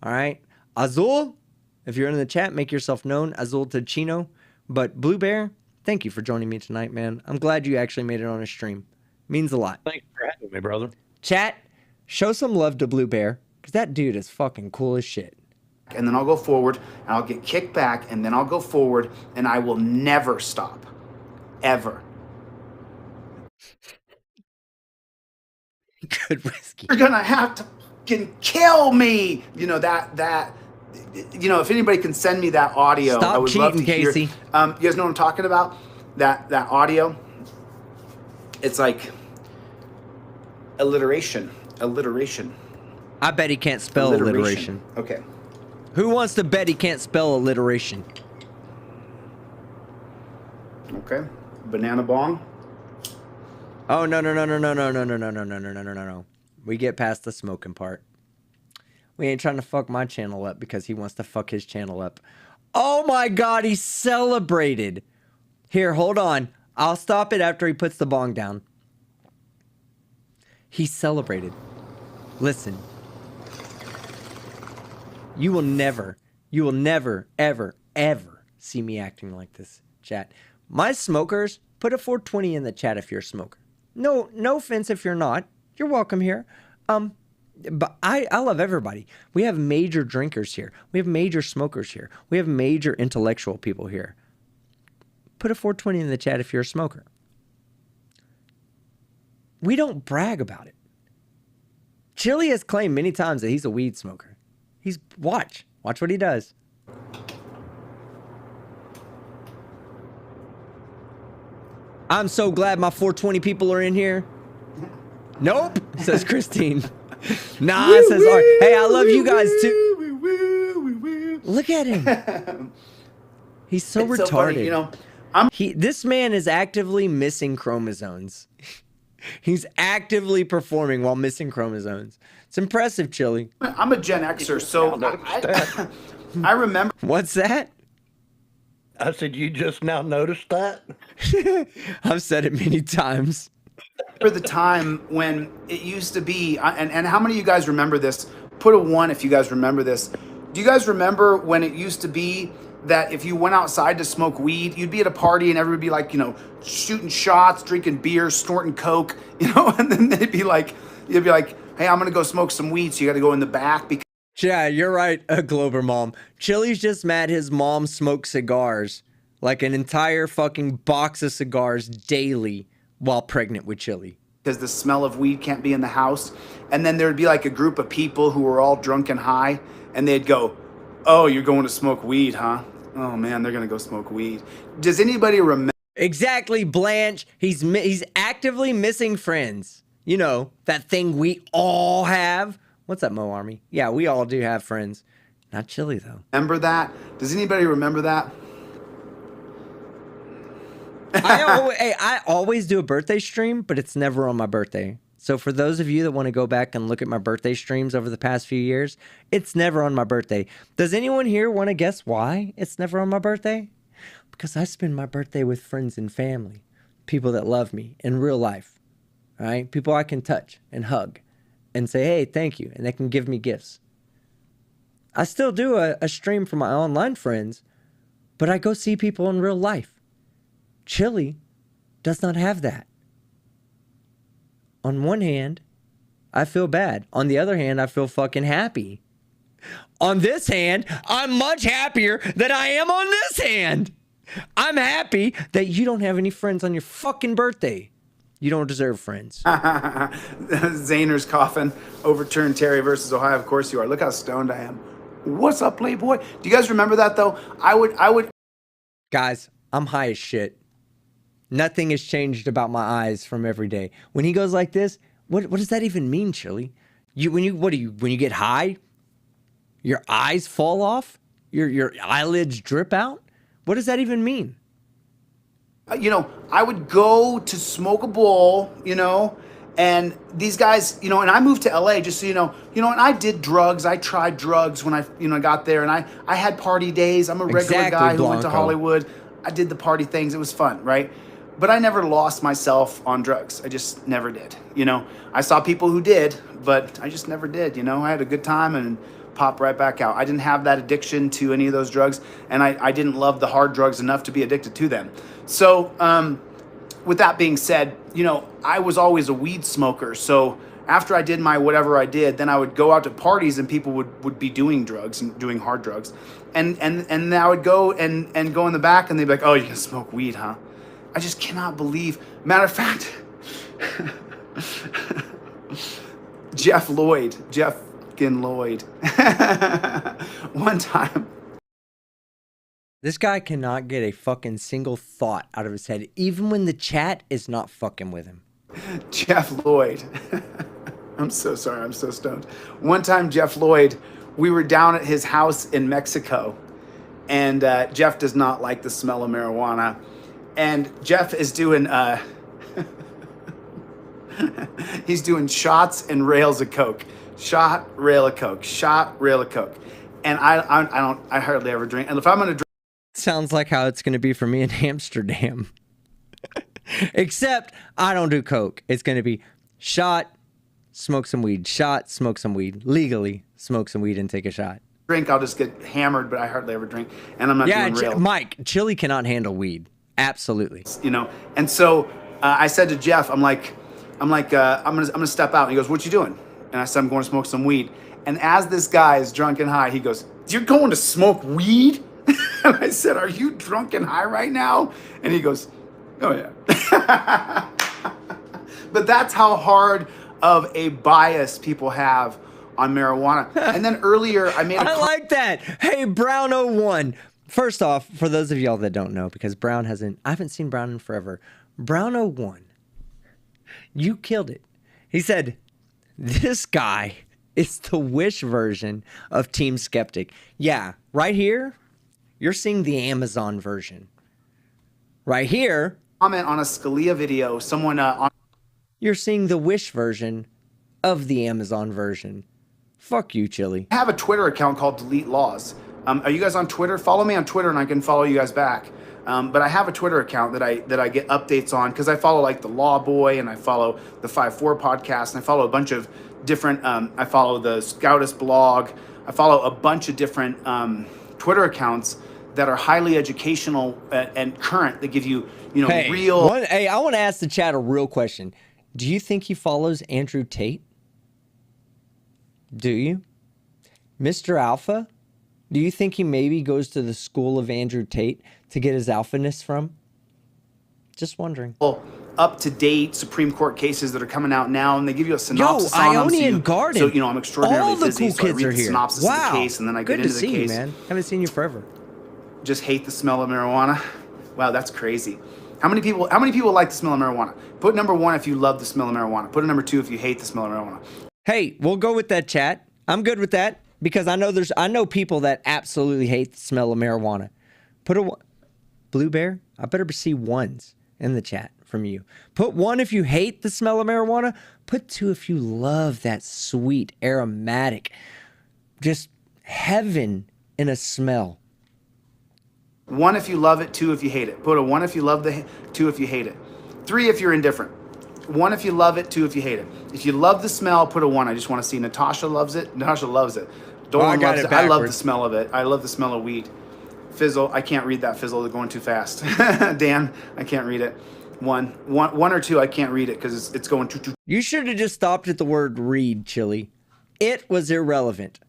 All right? Azul, if you're in the chat, make yourself known. Azul Ticino. But Blue Bear, thank you for joining me tonight, man. I'm glad you actually made it on a stream. Means a lot. Thanks for having me, brother. Chat. Show some love to Blue Bear, because that dude is fucking cool as shit. And then I'll go forward, and I'll get kicked back, and then I'll go forward, and I will never stop. Ever. Good whiskey. You're gonna have to fucking kill me! You know, if anybody can send me that audio, Stop I would love to hear. Casey. You guys know what I'm talking about? That audio? It's like alliteration. I bet he can't spell alliteration. Okay. Who wants to bet he can't spell alliteration? Okay. Banana bong. Oh no. We get past the smoking part. We ain't trying to fuck my channel up because he wants to fuck his channel up. Oh my god, he celebrated. Here, hold on. I'll stop it after he puts the bong down. He celebrated. Listen. You will never, ever see me acting like this, chat. My smokers, put a 420 in the chat if you're a smoker. No offense if you're not. You're welcome here. But I love everybody. We have major drinkers here. We have major smokers here. We have major intellectual people here. Put a 420 in the chat if you're a smoker. We don't brag about it. Chili has claimed many times that he's a weed smoker. Watch what he does. I'm so glad my 420 people are in here. Nope, says Christine. Nah, says Art. Hey, I love you guys too. Look at him. He's so retarded. So funny, you know, this man is actively missing chromosomes. He's actively performing while missing chromosomes. It's impressive, Chili. I'm a Gen Xer, so I remember. What's that? I said, you just now noticed that? I've said it many times. For the time when it used to be, and how many of you guys remember this? Put a 1 if you guys remember this. Do you guys remember when it used to be that if you went outside to smoke weed, you'd be at a party and everybody would be like, you know, shooting shots, drinking beer, snorting coke, you know, and then you'd be like, hey, I'm gonna go smoke some weed, so you gotta go in the back. Yeah, you're right, Glober Mom. Chili's just mad his mom smokes cigars, like an entire fucking box of cigars daily while pregnant with Chili. because the smell of weed can't be in the house. And then there'd be like a group of people who were all drunk and high, and they'd go, "Oh, you're going to smoke weed, huh? Oh man, they're gonna go smoke weed." Does anybody remember? Exactly, Blanche. He's actively missing friends. You know, that thing we all have. What's up, Mo Army? Yeah, we all do have friends. Not Chili, though. Remember that? Does anybody remember that? I always do a birthday stream, but it's never on my birthday. So for those of you that want to go back and look at my birthday streams over the past few years, it's never on my birthday. Does anyone here want to guess why it's never on my birthday? Because I spend my birthday with friends and family, people that love me in real life, right? People I can touch and hug and say, hey, thank you, and they can give me gifts. I still do a stream for my online friends, but I go see people in real life. Chili does not have that. On one hand, I feel bad. On the other hand, I feel fucking happy. On this hand, I'm much happier than I am on this hand. I'm happy that you don't have any friends on your fucking birthday. You don't deserve friends. Zayner's coffin overturned Terry versus Ohio. Of course you are. Look how stoned I am. What's up, Playboy? Do you guys remember that though? I would. Guys, I'm high as shit. Nothing has changed about my eyes from every day. When he goes like this, what does that even mean, Chili? When you get high, your eyes fall off? Your eyelids drip out? What does that even mean? You know, I would go to smoke a bowl, you know, and these guys, you know, and I moved to LA just so you know, and I did drugs. I tried drugs when I, got there, and I had party days. I'm a regular guy who went to Hollywood. I did the party things. It was fun, right? But I never lost myself on drugs. I just never did. You know, I saw people who did, but I just never did. You know, I had a good time and popped right back out. I didn't have that addiction to any of those drugs, and I didn't love the hard drugs enough to be addicted to them. So with that being said, you know, I was always a weed smoker. So after I did my whatever I did, then I would go out to parties and people would be doing drugs and doing hard drugs. And I would go and go in the back and they'd be like, "Oh, you can smoke weed, huh?" I just cannot believe. Matter of fact, Jeff Lloyd, one time. This guy cannot get a fucking single thought out of his head, even when the chat is not fucking with him. Jeff Lloyd. I'm so sorry, I'm so stoned. One time, Jeff Lloyd, we were down at his house in Mexico, and Jeff does not like the smell of marijuana. And Jeff is doing, he's doing shots and rails of Coke. Shot, rail of Coke. Shot, rail of Coke. And I hardly ever drink. And if I'm going to drink. Sounds like how it's going to be for me in Amsterdam. Except I don't do Coke. It's going to be shot, smoke some weed. Shot, smoke some weed. Legally smoke some weed and take a shot. Drink, I'll just get hammered, but I hardly ever drink. And I'm not doing rail. Mike, Chili cannot handle weed. Absolutely. You know, and so I said to Jeff, I'm gonna step out. And he goes, "What you doing?" And I said, "I'm going to smoke some weed." And as this guy is drunk and high, he goes, "You're going to smoke weed?" And I said, "Are you drunk and high right now?" And he goes, "Oh yeah." But that's how hard of a bias people have on marijuana. And then earlier I made I like that. Hey, Brown01. First off, for those of y'all that don't know, because I haven't seen Brown in forever. Brown01, you killed it. He said, this guy is the Wish version of Team Skeptic. Yeah, right here, you're seeing the Amazon version. Right here. Comment on a Scalia video, someone you're seeing the Wish version of the Amazon version. Fuck you, Chili. I have a Twitter account called Delete Laws. Are you guys on Twitter? Follow me on Twitter and I can follow you guys back. But I have a Twitter account that I get updates on because I follow like the Law Boy and I follow the 5-4 podcast and I follow a bunch of different, I follow the Scoutist blog. I follow a bunch of different Twitter accounts that are highly educational and current that give you, real. I want to ask the chat a real question. Do you think he follows Andrew Tate? Do you? Mr. Alpha? Do you think he maybe goes to the school of Andrew Tate to get his alphaness from? Just wondering. up-to-date Supreme Court cases that are coming out now, and they give you a synopsis on them. Ionian Garden. So, you know, I'm extraordinarily All the busy, cool so I kids read are the here. synopsis of the case, and then I get into the case. Good to see you, man. Haven't seen you forever. Just hate the smell of marijuana. Wow, that's crazy. How many people like the smell of marijuana? Put number 1 if you love the smell of marijuana. Put a number 2 if you hate the smell of marijuana. Hey, we'll go with that, chat. I'm good with that because I know people that absolutely hate the smell of marijuana. Put a Blue Bear. I better see ones in the chat from you. Put 1 if you hate the smell of marijuana. Put 2 if you love that sweet, aromatic, just heaven in a smell. 1 if you love it, 2 if you hate it. Put a 1 if you love the 2 if you hate it. 3 if you're indifferent. 1 if you love it, 2 if you hate it. If you love the smell, put a 1. I just want to see. Natasha loves it. Natasha loves it. Dolan loves it. I love the smell of it. I love the smell of weed. Fizzle, I can't read that. Fizzle, they're going too fast. Dan, I can't read it. 1 or 2, I can't read it because it's going too. You should have just stopped at the word read, Chili. It was irrelevant.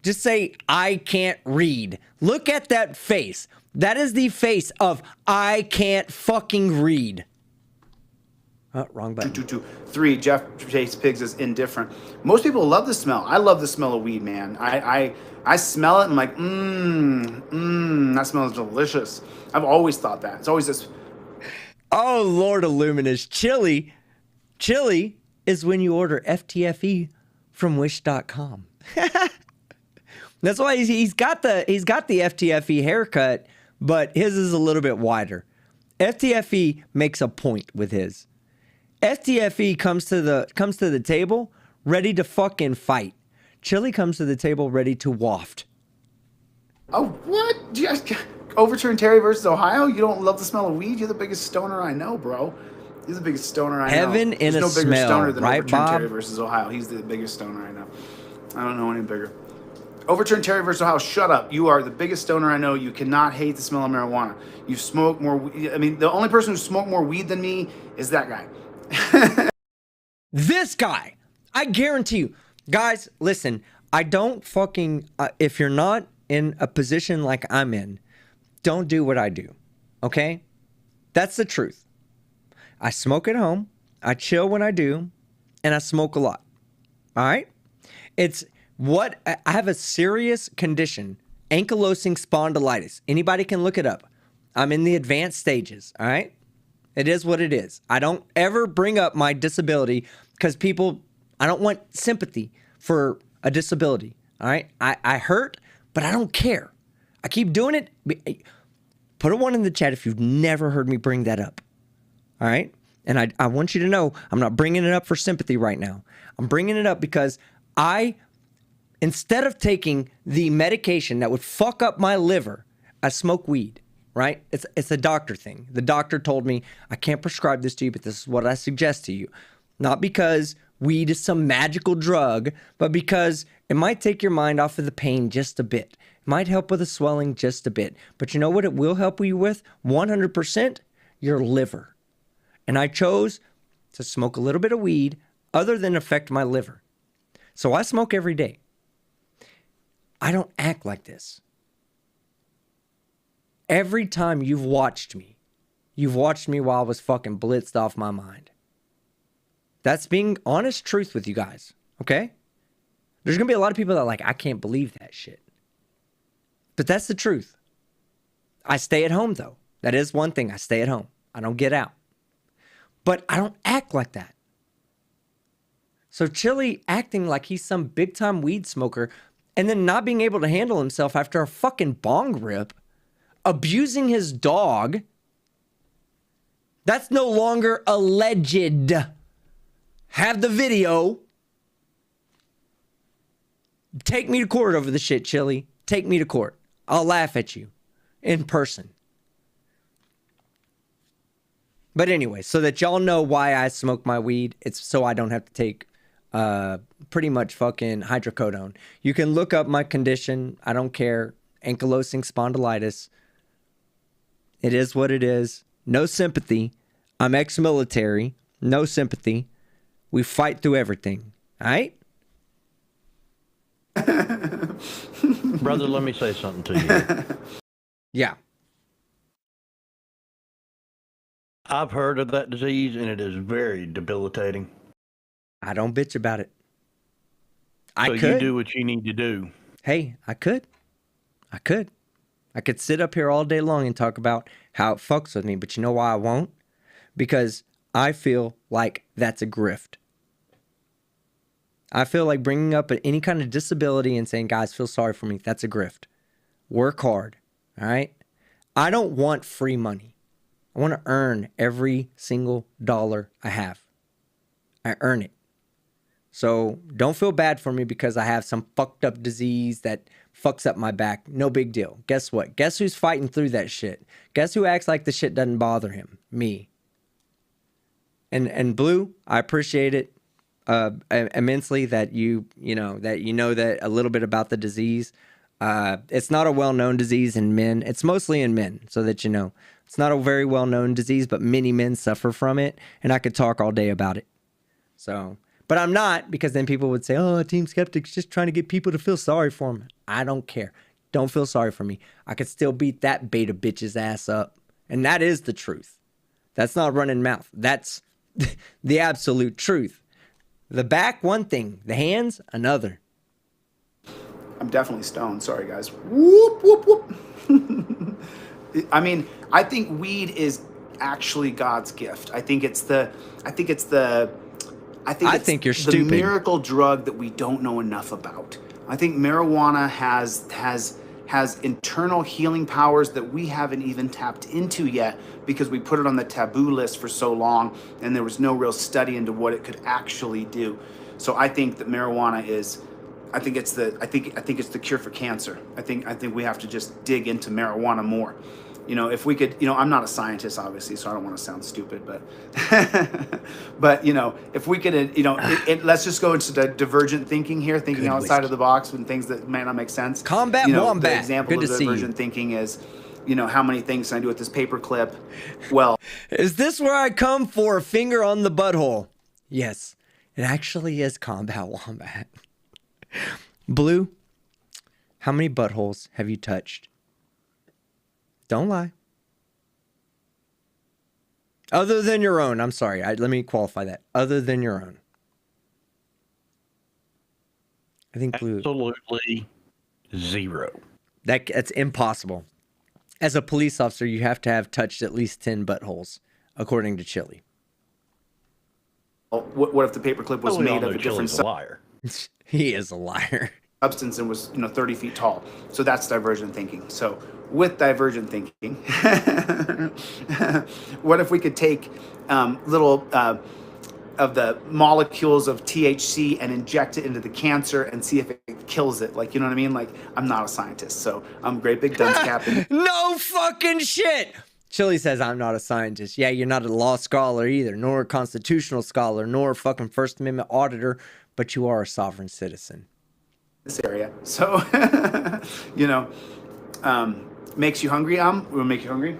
Just say, I can't read. Look at that face. That is the face of, I can't fucking read. Oh, wrong button. 3, Jeff Chase Pigs is indifferent. Most people love the smell. I love the smell of weed, man. I smell it and I'm like, that smells delicious. I've always thought that. It's always this. Oh, Lord Illuminous. Chili is when you order FTFE from wish.com. That's why he's got the FTFE haircut, but his is a little bit wider. FTFE makes a point with his. FTFE comes to the table ready to fucking fight. Chili comes to the table ready to waft. Oh, what? Do you guys overturn Terry versus Ohio? You don't love the smell of weed? You're the biggest stoner I know, bro. He's the biggest stoner I know. Heaven in a There's no bigger smell, stoner than right, overturn Bob? Terry versus Ohio. He's the biggest stoner I know. I don't know any bigger. Overturn Terry versus Ohio. Shut up. You are the biggest stoner I know. You cannot hate the smell of marijuana. You smoke more. I mean, the only person who smoked more weed than me is that guy. This guy. I guarantee you. Guys, listen. I don't fucking... if you're not in a position like I'm in, don't do what I do. Okay? That's the truth. I smoke at home. I chill when I do. And I smoke a lot. All right? It's... What I have a serious condition, ankylosing spondylitis. Anybody can look it up. I'm in the advanced stages, all right? It is what it is. I don't ever bring up my disability because I don't want sympathy for a disability, all right? I hurt, but I don't care. I keep doing it. Put a 1 in the chat if you've never heard me bring that up, all right? And I want you to know I'm not bringing it up for sympathy right now. I'm bringing it up because instead of taking the medication that would fuck up my liver, I smoke weed, right? It's a doctor thing. The doctor told me, I can't prescribe this to you, but this is what I suggest to you. Not because weed is some magical drug, but because it might take your mind off of the pain just a bit. It might help with the swelling just a bit. But you know what it will help you with? 100%? Your liver. And I chose to smoke a little bit of weed other than affect my liver. So I smoke every day. I don't act like this. Every time you've watched me while I was fucking blitzed off my mind. That's being honest truth with you guys, okay? There's going to be a lot of people that are like, I can't believe that shit. But that's the truth. I stay at home, though. That is one thing. I stay at home. I don't get out. But I don't act like that. So Chili acting like he's some big-time weed smoker and then not being able to handle himself after a fucking bong rip, abusing his dog, that's no longer alleged. Have the video. Take me to court over the shit, Chili. Take me to court. I'll laugh at you in person. But anyway, so that y'all know why I smoke my weed, it's so I don't have to take pretty much fucking hydrocodone. You can look up my condition. I don't care. Ankylosing spondylitis. It is what it is. No sympathy. I'm ex-military. No sympathy. We fight through everything. All right? Brother, let me say something to you. Yeah. I've heard of that disease, and it is very debilitating. I don't bitch about it. So you do what you need to do. Hey, I could sit up here all day long and talk about how it fucks with me, but you know why I won't? Because I feel like that's a grift. I feel like bringing up any kind of disability and saying, guys, feel sorry for me, that's a grift. Work hard, all right? I don't want free money. I want to earn every single dollar I have. I earn it. So don't feel bad for me because I have some fucked up disease that fucks up my back. No big deal. Guess what? Guess who's fighting through that shit? Guess who acts like the shit doesn't bother him? Me. And Blue, I appreciate it immensely that you know that a little bit about the disease. It's not a well-known disease in men. It's mostly in men, so that you know. It's not a very well-known disease, but many men suffer from it, and I could talk all day about it. So, but I'm not, because then people would say, oh, Team Skeptic's just trying to get people to feel sorry for him. I don't care. Don't feel sorry for me. I could still beat that beta bitch's ass up. And that is the truth. That's not running mouth. That's the absolute truth. The back, one thing. The hands, another. I'm definitely stoned. Sorry, guys. Whoop, whoop, whoop. I mean, I think weed is actually God's gift. I think it's the miracle drug that we don't know enough about. I think marijuana has internal healing powers that we haven't even tapped into yet because we put it on the taboo list for so long and there was no real study into what it could actually do. So I think that marijuana is, I think it's the cure for cancer. I think we have to just dig into marijuana more. You know, if we could, you know, I'm not a scientist, obviously, so I don't want to sound stupid, but, but, you know, if we could, you know, let's just go into the divergent thinking here, thinking outside of the box when things that may not make sense. Combat Wombat. The example of divergent thinking is, you know, how many things can I do with this paper clip? Well, is this where I come for a finger on the butthole? Yes, it actually is Combat Wombat. Blue, how many buttholes have you touched? Don't lie. Other than your own. I'm sorry. Let me qualify that. Other than your own. I think Blue. Absolutely zero. That's impossible. As a police officer, you have to have touched at least 10 buttholes, according to Chili. What if the paperclip was made of a different liar? He is a liar. Substance and was, you know, 30 feet tall. So that's divergent thinking. So with divergent thinking, what if we could take little of the molecules of THC and inject it into the cancer and see if it kills it? Like, you know what I mean? Like, I'm not a scientist, so I'm great big dunce capping. No fucking shit. Chili says I'm not a scientist. Yeah, you're not a law scholar either, nor a constitutional scholar, nor a fucking First Amendment auditor, but you are a sovereign citizen. This area. So, you know, makes you hungry, will make you hungry.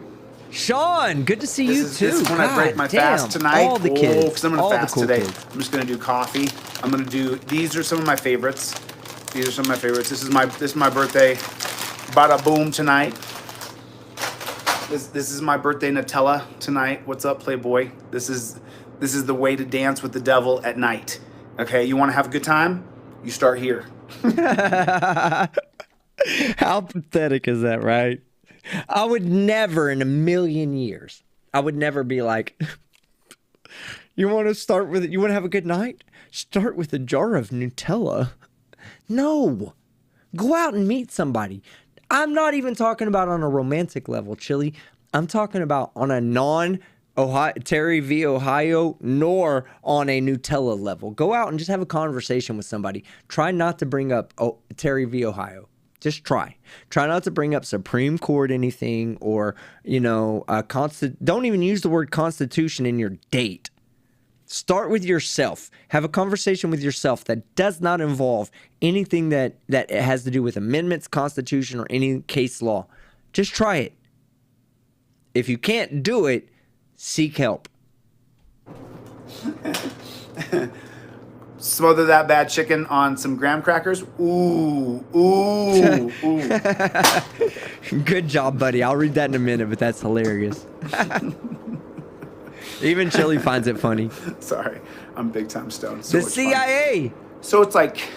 Sean, good to see you too. This is when I break my fast tonight. All the kids. Because I'm going to fast today. I'm just going to do coffee. I'm going to do, these are some of my favorites. This is my birthday. Bada boom tonight. This is my birthday Nutella tonight. What's up, Playboy? This is the way to dance with the devil at night. Okay, you want to have a good time? You start here. How pathetic is that, right? I would never in a million years, I would never be like, you want to have a good night? Start with a jar of Nutella. No, go out and meet somebody. I'm not even talking about on a romantic level, Chili. I'm talking about on a Terry v. Ohio, nor on a Nutella level. Go out and just have a conversation with somebody. Try not to bring up Terry v. Ohio. Just try. Try not to bring up Supreme Court anything or, you know, don't even use the word Constitution in your date. Start with yourself. Have a conversation with yourself that does not involve anything that has to do with amendments, Constitution, or any case law. Just try it. If you can't do it, seek help. Smother that bad chicken on some graham crackers. Ooh, ooh, ooh. Good job, buddy. I'll read that in a minute, but that's hilarious. Even Chili finds it funny. Sorry, I'm big time stoned. So the CIA. Fun. So it's like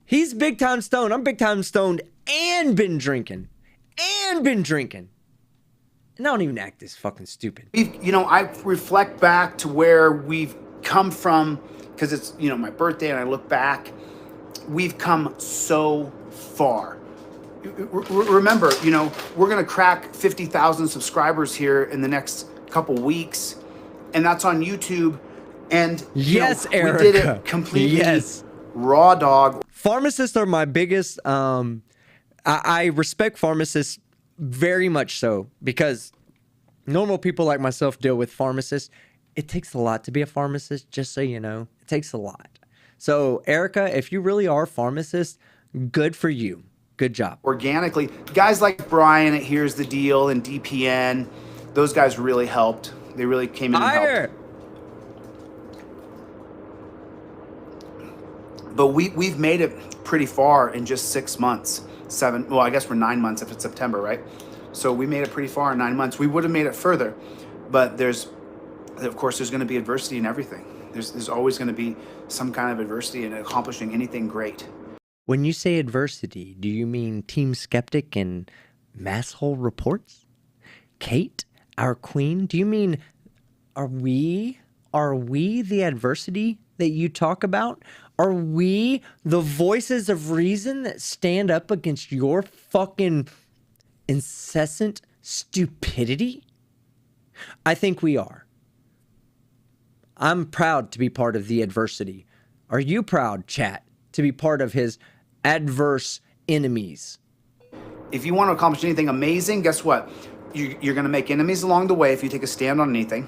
he's big time stoned. I'm big time stoned and been drinking. And I don't even act this fucking stupid. You know, I reflect back to where we've come from, because it's, you know, my birthday, and I look back. We've come so far. Remember, you know, we're gonna crack 50,000 subscribers here in the next couple weeks, and that's on YouTube. And yes, Erica, we did it completely raw dog. Pharmacists are my biggest. I respect pharmacists very much so, because normal people like myself deal with pharmacists. It takes a lot to be a pharmacist, just so you know. It takes a lot. So, Erica, if you really are a pharmacist, good for you. Good job. Organically, guys like Brian at Here's the Deal and DPN, those guys really helped. They really came in and helped. But we've made it pretty far in just 6 months. Well, I guess we're 9 months if it's September, right? So we made it pretty far in 9 months. We would have made it further, but of course, there's going to be adversity in everything. There's always going to be some kind of adversity in accomplishing anything great. When you say adversity, do you mean Team Skeptic and Masshole Reports? Kate, our queen? Do you mean, are we the adversity that you talk about? Are we the voices of reason that stand up against your fucking incessant stupidity? I think we are. I'm proud to be part of the adversity. Are you proud, chat, to be part of his adverse enemies? If you want to accomplish anything amazing, guess what? You're going to make enemies along the way if you take a stand on anything.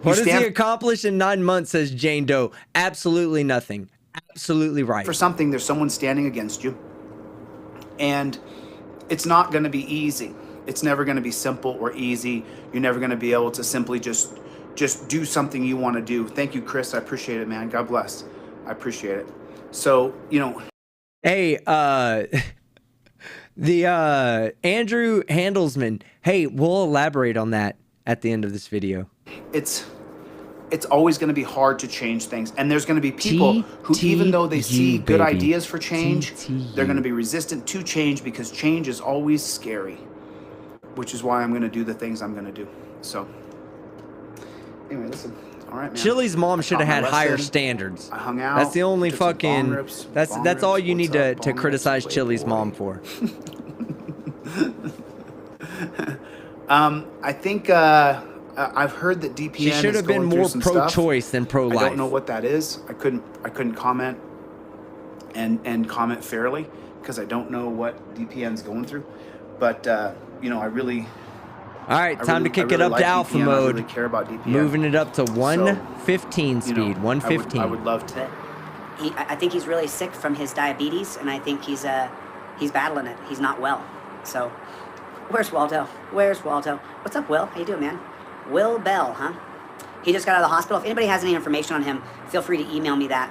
What does he accomplish in 9 months, says Jane Doe? Absolutely nothing. Absolutely right. For something, there's someone standing against you. And it's not going to be easy. It's never going to be simple or easy. You're never going to be able to simply just do something you want to do. Thank you, Chris. I appreciate it, man. God bless. I appreciate it. So, you know. Hey, the Andrew Handelsman. Hey, we'll elaborate on that at the end of this video. It's always going to be hard to change things. And there's going to be people who, even though they see good ideas for change, they're going to be resistant to change, because change is always scary, which is why I'm going to do the things I'm going to do. So anyway, listen. All right, man. Chili's mom should have had higher standards. I hung out. That's the only fucking. That's all you need to criticize Chili's mom for. I think I've heard that DPN she should have been more pro-choice than pro-life. I don't know what that is. I couldn't comment and comment fairly, because I don't know what DPN's going through. But you know, I really. All right, time to kick it up to alpha mode. I really care about DPN. Moving it up to 115 speed. 115. I would love to. I think he's really sick from his diabetes, and I think he's battling it. He's not well. So, where's Waldo? What's up, Will? How you doing, man? Will Bell, huh? He just got out of the hospital. If anybody has any information on him, feel free to email me that.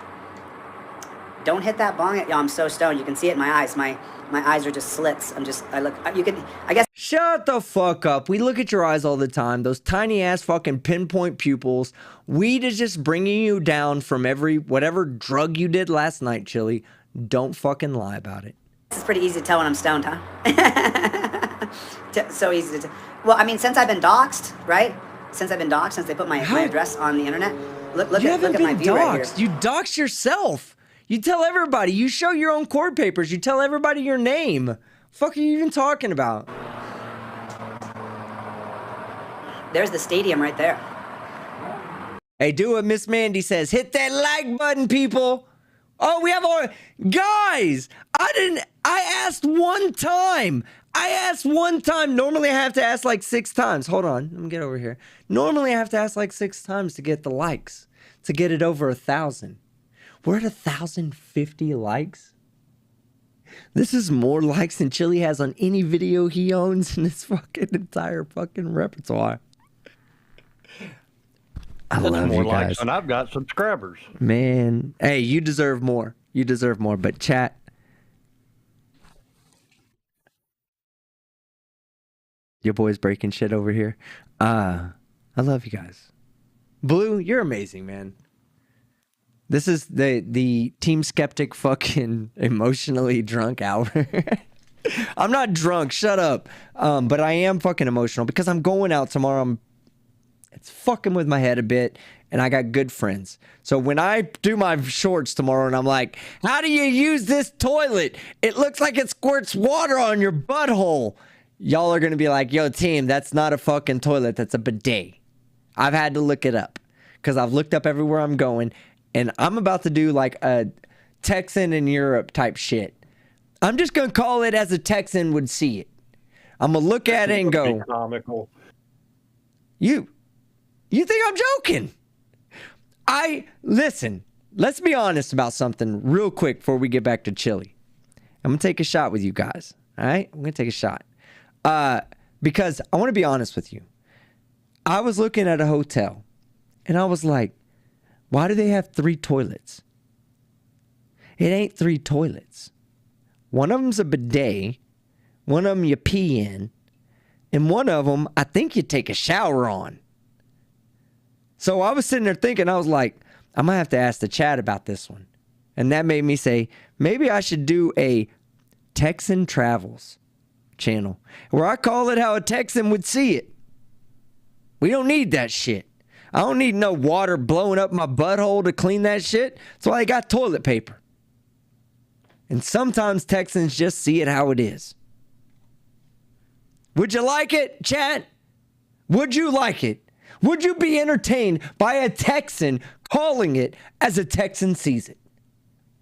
Don't hit that bong. Yo, I'm so stoned. You can see it in my eyes. My eyes are just slits. I guess. Shut the fuck up. We look at your eyes all the time. Those tiny ass fucking pinpoint pupils. Weed is just bringing you down from whatever drug you did last night, Chili. Don't fucking lie about it. It's pretty easy to tell when I'm stoned, huh? So easy to tell. Well, I mean, since I've been doxxed, right? Since they put my address on the internet. Look at my view right here. You dox yourself. You tell everybody. You show your own court papers. You tell everybody your name. Fuck are you even talking about? There's the stadium right there. Hey, do what Miss Mandy says. Hit that like button, people. Oh, we have all... Guys, I asked one time. Normally I have to ask like 6 times. Hold on. Let me get over here. Normally I have to ask like 6 times to get the likes. To get it over 1,000. We're at 1,050 likes. This is more likes than Chili has on any video he owns in his fucking entire fucking repertoire. I love you guys. And I've got subscribers. Man. Hey, you deserve more. But chat, Your boy's breaking shit over here. I love you guys. Blue, you're amazing, man. This is the Team Skeptic fucking emotionally drunk hour. I'm not drunk, shut up. But I am fucking emotional because I'm going out tomorrow. It's fucking with my head a bit, and I got good friends. So when I do my shorts tomorrow and I'm like, how do you use this toilet? It looks like it squirts water on your butthole. Y'all are going to be like, yo, team, that's not a fucking toilet. That's a bidet. I've had to look it up because I've looked up everywhere I'm going. And I'm about to do like a Texan in Europe type shit. I'm just going to call it as a Texan would see it. I'm going to look at it and go, comical. You think I'm joking? Listen, let's be honest about something real quick before we get back to Chili. I'm going to take a shot with you guys. All right? I'm going to take a shot. Because I want to be honest with you. I was looking at a hotel and I was like, why do they have 3 toilets? It ain't 3 toilets. One of them's a bidet, one of them you pee in, and one of them I think you take a shower on. So I was sitting there thinking, I was like, I'm going to have to ask the chat about this one. And that made me say, maybe I should do a Texan Travels channel where I call it how a Texan would see it. We don't need that shit. I don't need no water blowing up my butthole to clean that shit. That's why I got toilet paper. And sometimes Texans just see it how it is. Would you like it, chat? Would you like it? Would you be entertained by a Texan calling it as a Texan sees it?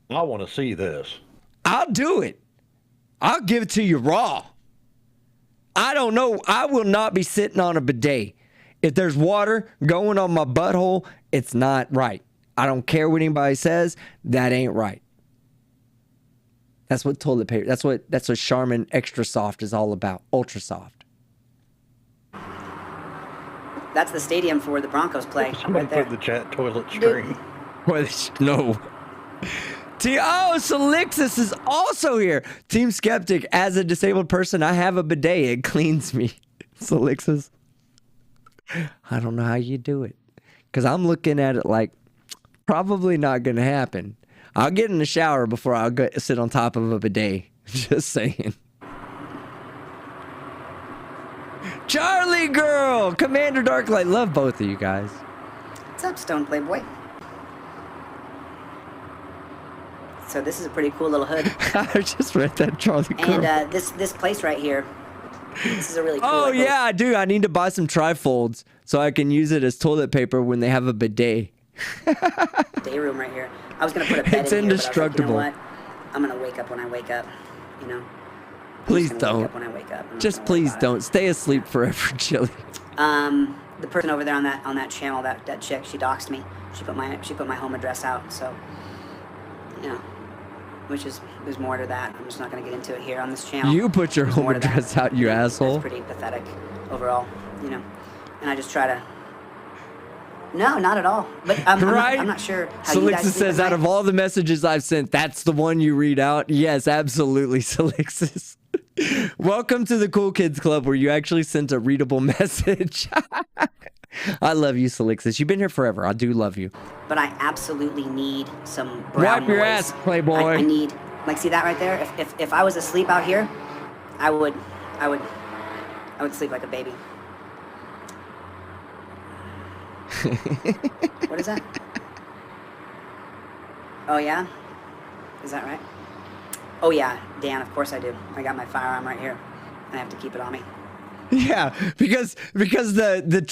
I want to see this. I'll do it. I'll give it to you raw. I don't know. I will not be sitting on a bidet. If there's water going on my butthole, it's not right. I don't care what anybody says. That ain't right. That's what toilet paper, that's what Charmin Extra Soft is all about. Ultra Soft. That's the stadium for where the Broncos play. Somebody right there. put the chat toilet stream. No. Solixis is also here. Team Skeptic, as a disabled person, I have a bidet. It cleans me. Solixis. I don't know how you do it. Because I'm looking at it like, probably not going to happen. I'll get in the shower before I'll go sit on top of a bidet. Just saying. Charlie Girl! Commander Darklight. Love both of you guys. What's up, Stone Playboy? So this is a pretty cool little hood. I just read that, Charlie Girl. And this place right here. This is a really cool. Oh yeah, I do. I need to buy some trifolds so I can use it as toilet paper when they have a bidet. Day room right here. I was gonna put a bed it's in indestructible. Here, but I was like, you know what? I'm gonna wake up when I wake up. You know. Please don't. Wake up when I wake up. Just please don't. Stay asleep forever, Chili. The person over there on that channel, that chick, she doxed me. She put my home address out. So, you know. Which is, there's more to that. I'm just not going to get into it here on this channel. You put your home address out, you asshole. It's pretty pathetic overall, you know. And I just try to... No, not at all. But I'm not sure how you guys Solixis says, out of all the messages I've sent, that's the one you read out? Yes, absolutely, Solixis. Welcome to the Cool Kids Club where you actually sent a readable message. I love you, Solixis. You've been here forever. I do love you. But I absolutely need some brown Wipe your noise. ass, Playboy. I need, like, see that right there? If I was asleep out here, I would sleep like a baby. What is that? Oh yeah? Is that right? Oh yeah, Dan, of course I do. I got my firearm right here. I have to keep it on me. Yeah, because the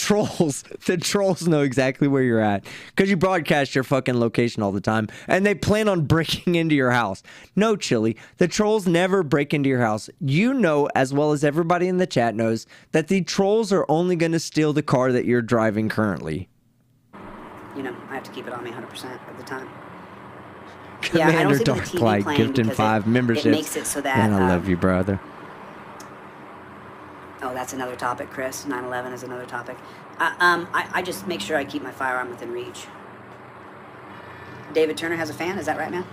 trolls know exactly where you're at because you broadcast your fucking location all the time and they plan on breaking into your house. No, Chili, the trolls never break into your house. You know, as well as everybody in the chat knows, that the trolls are only going to steal the car that you're driving currently. You know, I have to keep it on me 100% of the time. Commander Darklight gifting 5 memberships. It makes it so that, man, I love you, brother. Oh, that's another topic, Chris. 9/11 is another topic. I just make sure I keep my firearm within reach. David Turner has a fan. Is that right, man?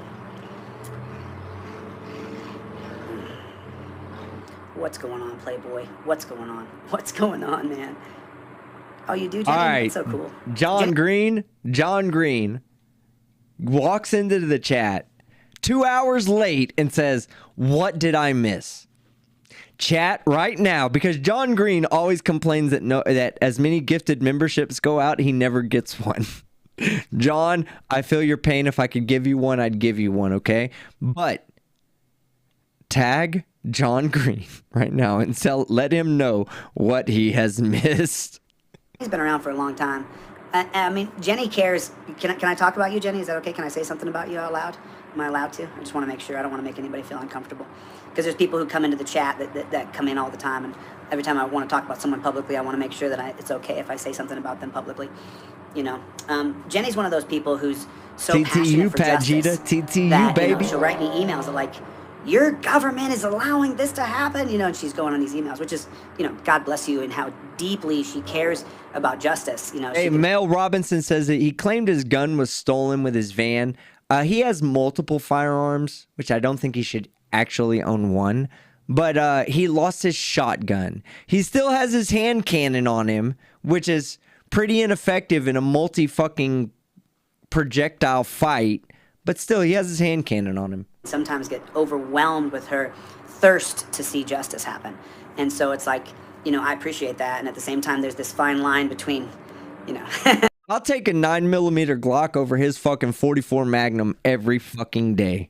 What's going on, Playboy? What's going on? What's going on, man? Oh, you do, Jenny? All right. That's so cool. John Green walks into the chat 2 hours late and says, "What did I miss?" Chat right now, because John Green always complains that as many gifted memberships go out, he never gets one. John, I feel your pain. If I could give you one, I'd give you one, okay? But tag John Green right now and let him know what he has missed. He's been around for a long time. I mean, Jenny cares. Can I talk about you, Jenny? Is that okay? Can I say something about you out loud? Am I allowed to? I just want to make sure. I don't want to make anybody feel uncomfortable. Because there's people who come into the chat that come in all the time, and every time I want to talk about someone publicly, I want to make sure that it's okay if I say something about them publicly. You know, Jenny's one of those people who's so passionate for justice that, baby. You know, she'll write me emails that like, your government is allowing this to happen, you know, and she's going on these emails, which is, you know, God bless you, and how deeply she cares about justice. You know, hey, Mel Robinson says that he claimed his gun was stolen with his van. He has multiple firearms, which I don't think he should actually own one, but he lost his shotgun. He still has his hand cannon on him, which is pretty ineffective in a multi-fucking projectile fight, but still, he has his hand cannon on him. Sometimes get overwhelmed with her thirst to see justice happen. And so it's like, you know, I appreciate that. And at the same time, there's this fine line between, you know. I'll take a 9mm Glock over his fucking 44 Magnum every fucking day.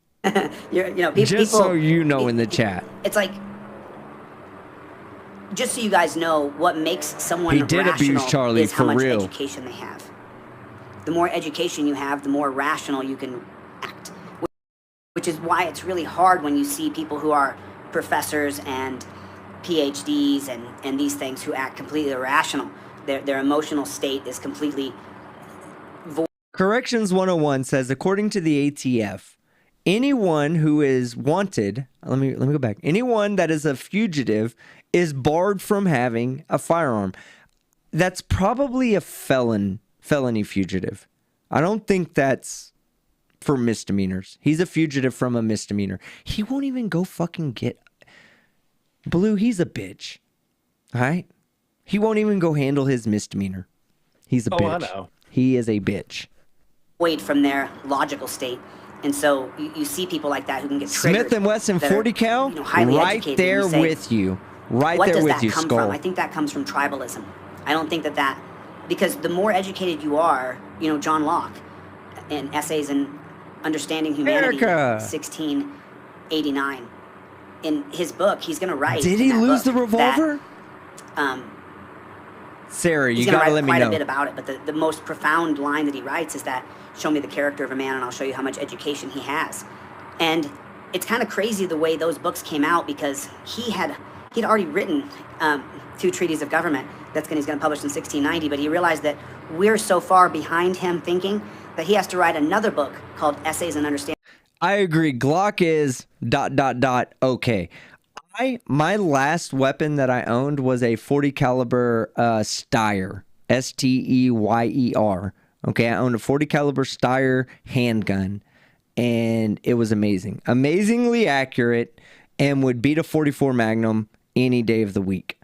You know, just people, so you know in the chat. It's like, just so you guys know, what makes someone he did rational abuse Charlie, is how for much real. education they have. The more education you have, the more rational you can act. Which is why it's really hard when you see people who are professors and PhDs and these things who act completely irrational. Their emotional state is completely void. Corrections 101 says, according to the ATF, anyone who is wanted, let me go back. Anyone that is a fugitive is barred from having a firearm. That's probably a felony fugitive. I don't think that's for misdemeanors. He's a fugitive from a misdemeanor. He won't even go fucking get Blue. He's a bitch. All right? He won't even go handle his misdemeanor. He's a bitch. I know. He is a bitch. Void from their logical state. And so you see people like that who can get triggered. Smith & Wesson 40 cal, you know, highly right educated, there say, with you. Right what there does with that you, come Skull. from? I think that comes from tribalism. I don't think that because the more educated you are, you know, John Locke in Essays in Understanding Humanity, 1689. In his book, he's going to write. Did he lose the revolver? Sarah, you gotta let me know. He's going to write quite a bit about it, but the most profound line that he writes is that, show me the character of a man and I'll show you how much education he has. And it's kind of crazy the way those books came out, because he'd already written 2 treaties of government he's going to publish in 1690, but he realized that we're so far behind him thinking that he has to write another book called Essays in Understanding. I agree. Glock is ... okay. My last weapon that I owned was a 40 caliber Steyr, Steyr. Okay, I owned a 40 caliber Steyr handgun, and it was amazing, amazingly accurate, and would beat a 44 Magnum any day of the week.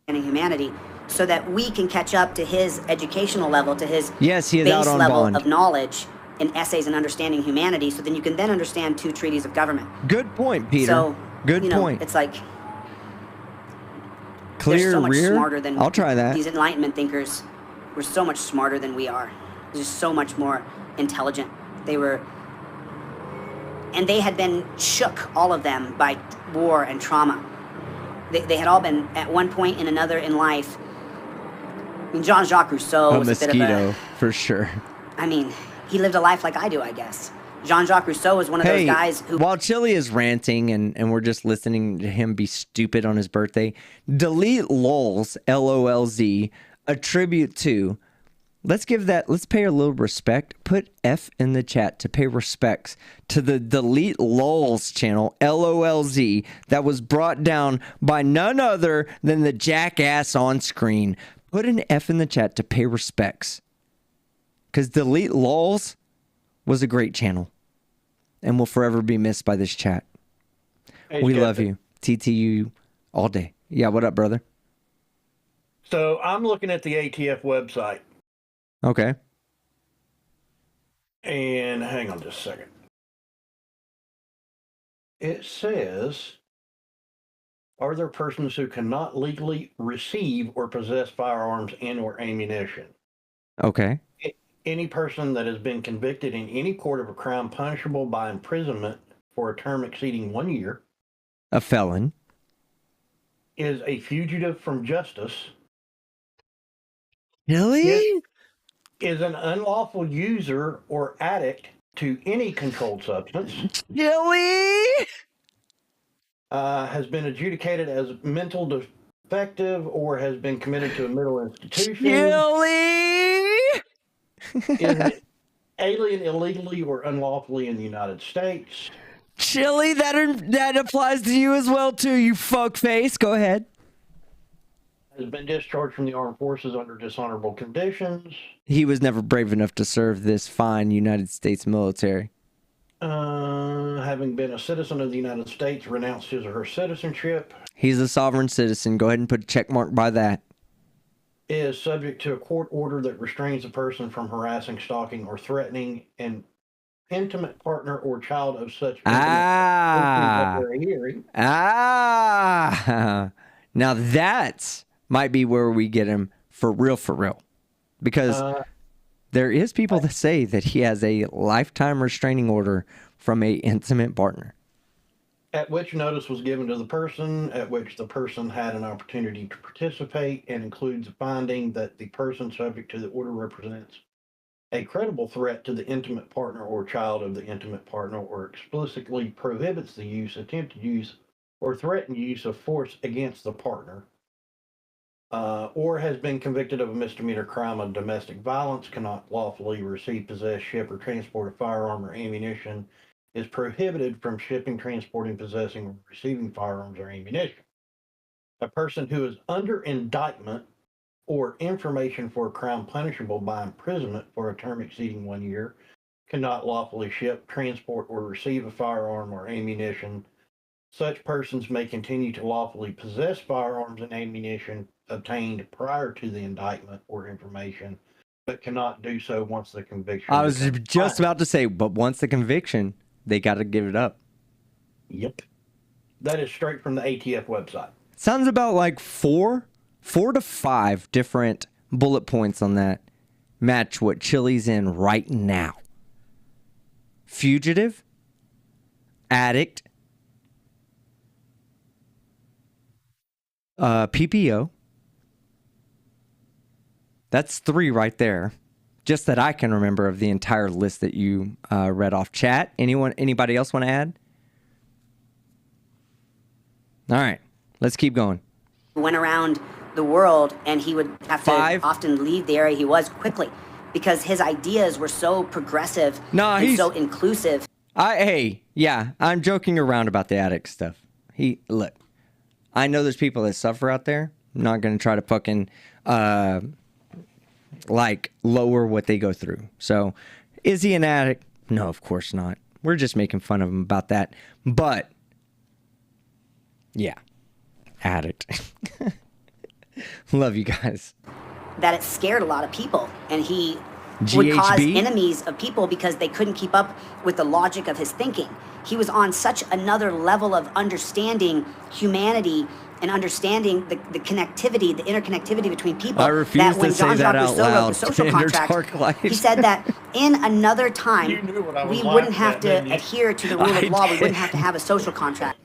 Humanity, so that we can catch up to his educational level, to his he is base out on level bond. of knowledge in Essays in Understanding Humanity, so then you can then understand 2 treaties of government. Good point, Peter. So, good point. It's like clear so much rear. Smarter than I'll try that. These Enlightenment thinkers were so much smarter than we are. They're just so much more intelligent. And they had been shook, all of them, by war and trauma. They had all been at one point and another in life. I mean, Jean-Jacques Rousseau was a bit of a, for sure. I mean, he lived a life like I do, I guess. Jean-Jacques Rousseau was one of those guys who... While Chili is ranting and we're just listening to him be stupid on his birthday, delete LOLZ, L-O-L-Z, a tribute to... Let's pay a little respect. Put F in the chat to pay respects to the Delete LOLZ channel, L-O-L-Z, that was brought down by none other than the jackass on screen. Put an F in the chat to pay respects. Because Delete LOLZ was a great channel and will forever be missed by this chat. Hey, we Skeptic. love you. TTU all day. Yeah, what up, brother? So I'm looking at the ATF website. Okay. And hang on just a second. It says, are there persons who cannot legally receive or possess firearms and or ammunition? Okay. Any person that has been convicted in any court of a crime punishable by imprisonment for a term exceeding 1 year. A felon. Is a fugitive from justice. Really? Is an unlawful user or addict to any controlled substance. Really? Has been adjudicated as mental defective or has been committed to a mental institution. Really? Is an alien illegally or unlawfully in the United States. Chili, that applies to you as well too, you fuckface. Go ahead. Has been discharged from the armed forces under dishonorable conditions. He was never brave enough to serve this fine United States military. Having been a citizen of the United States, renounced his or her citizenship. He's a sovereign citizen. Go ahead and put a check mark by that. Is subject to a court order that restrains a person from harassing, stalking, or threatening an intimate partner or child of such Now that might be where we get him for real. Because there is people that say that he has a lifetime restraining order from a intimate partner. At which notice was given to the person, at which the person had an opportunity to participate, and includes a finding that the person subject to the order represents a credible threat to the intimate partner or child of the intimate partner, or explicitly prohibits the use, attempted use, or threatened use of force against the partner, or has been convicted of a misdemeanor crime of domestic violence, cannot lawfully receive, possess, ship, or transport a firearm or ammunition, is prohibited from shipping, transporting, possessing, or receiving firearms or ammunition. A person who is under indictment or information for a crime punishable by imprisonment for a term exceeding 1 year cannot lawfully ship, transport, or receive a firearm or ammunition. Such persons may continue to lawfully possess firearms and ammunition obtained prior to the indictment or information, but cannot do so once the conviction. I was just about to say, but once the conviction, they got to give it up. Yep. That is straight from the ATF website. Sounds about like four to five different bullet points on that match what Chili's in right now. Fugitive, addict, PPO. That's 3 right there. Just that I can remember of the entire list that you read off. Chat, anybody else want to add? All right, let's keep going. Went around the world, and he would have to often leave the area he was quickly because his ideas were so progressive and so inclusive. I'm joking around about the addict stuff. Look, I know there's people that suffer out there. I'm not going to try to fucking lower what they go through. So, is he an addict? No, of course not. We're just making fun of him about that. But, yeah, addict. Love you guys. That it scared a lot of people, and he would cause enemies of people because they couldn't keep up with the logic of his thinking. He was on such another level of understanding humanity and understanding the connectivity, the interconnectivity between people. I refuse to say that out loud. The social contract, he said that in another time, we wouldn't have to adhere to the rule of law. We wouldn't have to have a social contract.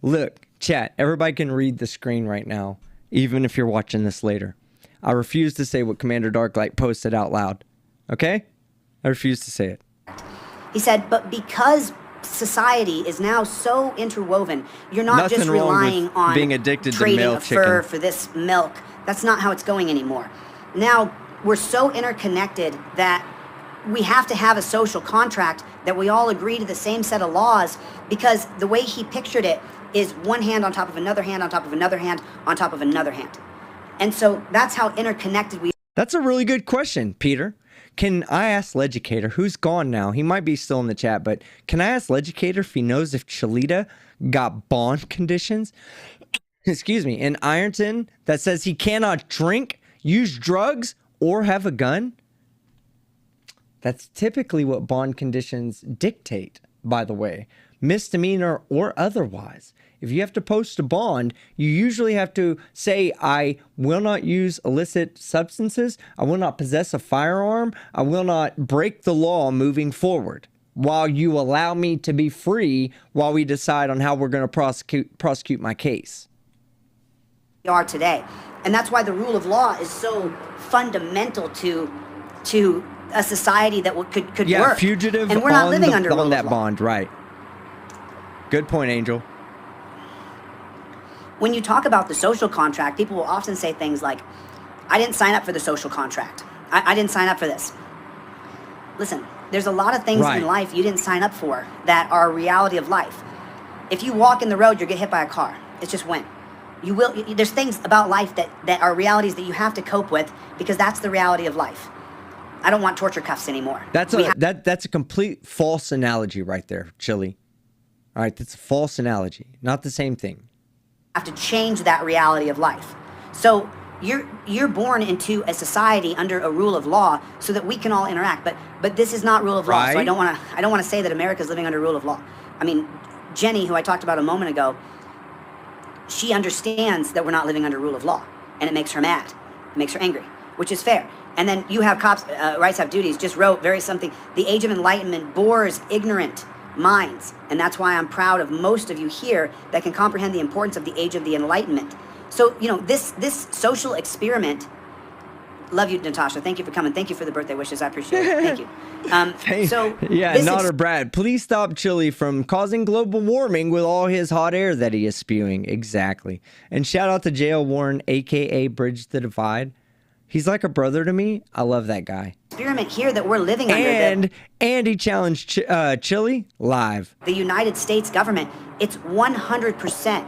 Look, chat, everybody can read the screen right now, even if you're watching this later. I refuse to say what Commander Darklight posted out loud. Okay? I refuse to say it. He said, but because society is now so interwoven, you're not just relying on being addicted trading to male a fur for this milk. That's not how it's going anymore. Now, we're so interconnected that we have to have a social contract that we all agree to the same set of laws, because the way he pictured it is one hand on top of another hand on top of another hand on top of another hand. And so that's how interconnected we are. That's a really good question, Peter. Can I ask Legicator, who's gone now? He might be still in the chat, but can I ask Legicator if he knows if Chillito got bond conditions, excuse me, in Ironton that says he cannot drink, use drugs, or have a gun? That's typically what bond conditions dictate, by the way, misdemeanor or otherwise. If you have to post a bond, you usually have to say, I will not use illicit substances, I will not possess a firearm, I will not break the law moving forward, while you allow me to be free while we decide on how we're going to prosecute my case. We are today. And that's why the rule of law is so fundamental to a society that could work. Yeah, fugitive and we're not living under rule that of law. bond, right. Good point, Angel. When you talk about the social contract, people will often say things like, I didn't sign up for the social contract. I didn't sign up for this. Listen, there's a lot of things in life you didn't sign up for that are a reality of life. If you walk in the road, you'll get hit by a car. It's just when. There's things about life that are realities that you have to cope with because that's the reality of life. I don't want torture cuffs anymore. That's a complete false analogy right there, Chili. All right, that's a false analogy. Not the same thing. Have to change that reality of life. So you're born into a society under a rule of law so that we can all interact. But this is not rule of law. So I don't want to say that America's living under rule of law. I mean, Jenny, who I talked about a moment ago, she understands that we're not living under rule of law, and it makes her mad. It makes her angry, which is fair. And then you have cops, rights have duties, just wrote something. The Age of Enlightenment bores ignorant minds. And that's why I'm proud of most of you here that can comprehend the importance of the Age of the Enlightenment. So, you know, this social experiment, love you, Natasha. Thank you for coming. Thank you for the birthday wishes. I appreciate it. Thank you. Yeah, Nodder Brad, please stop Chili from causing global warming with all his hot air that he is spewing. Exactly. And shout out to Jail Warren, a.k.a. Bridge the Divide. He's like a brother to me. I love that guy. Experiment here that we're living under. And he challenged Chili live. The United States government, it's 100%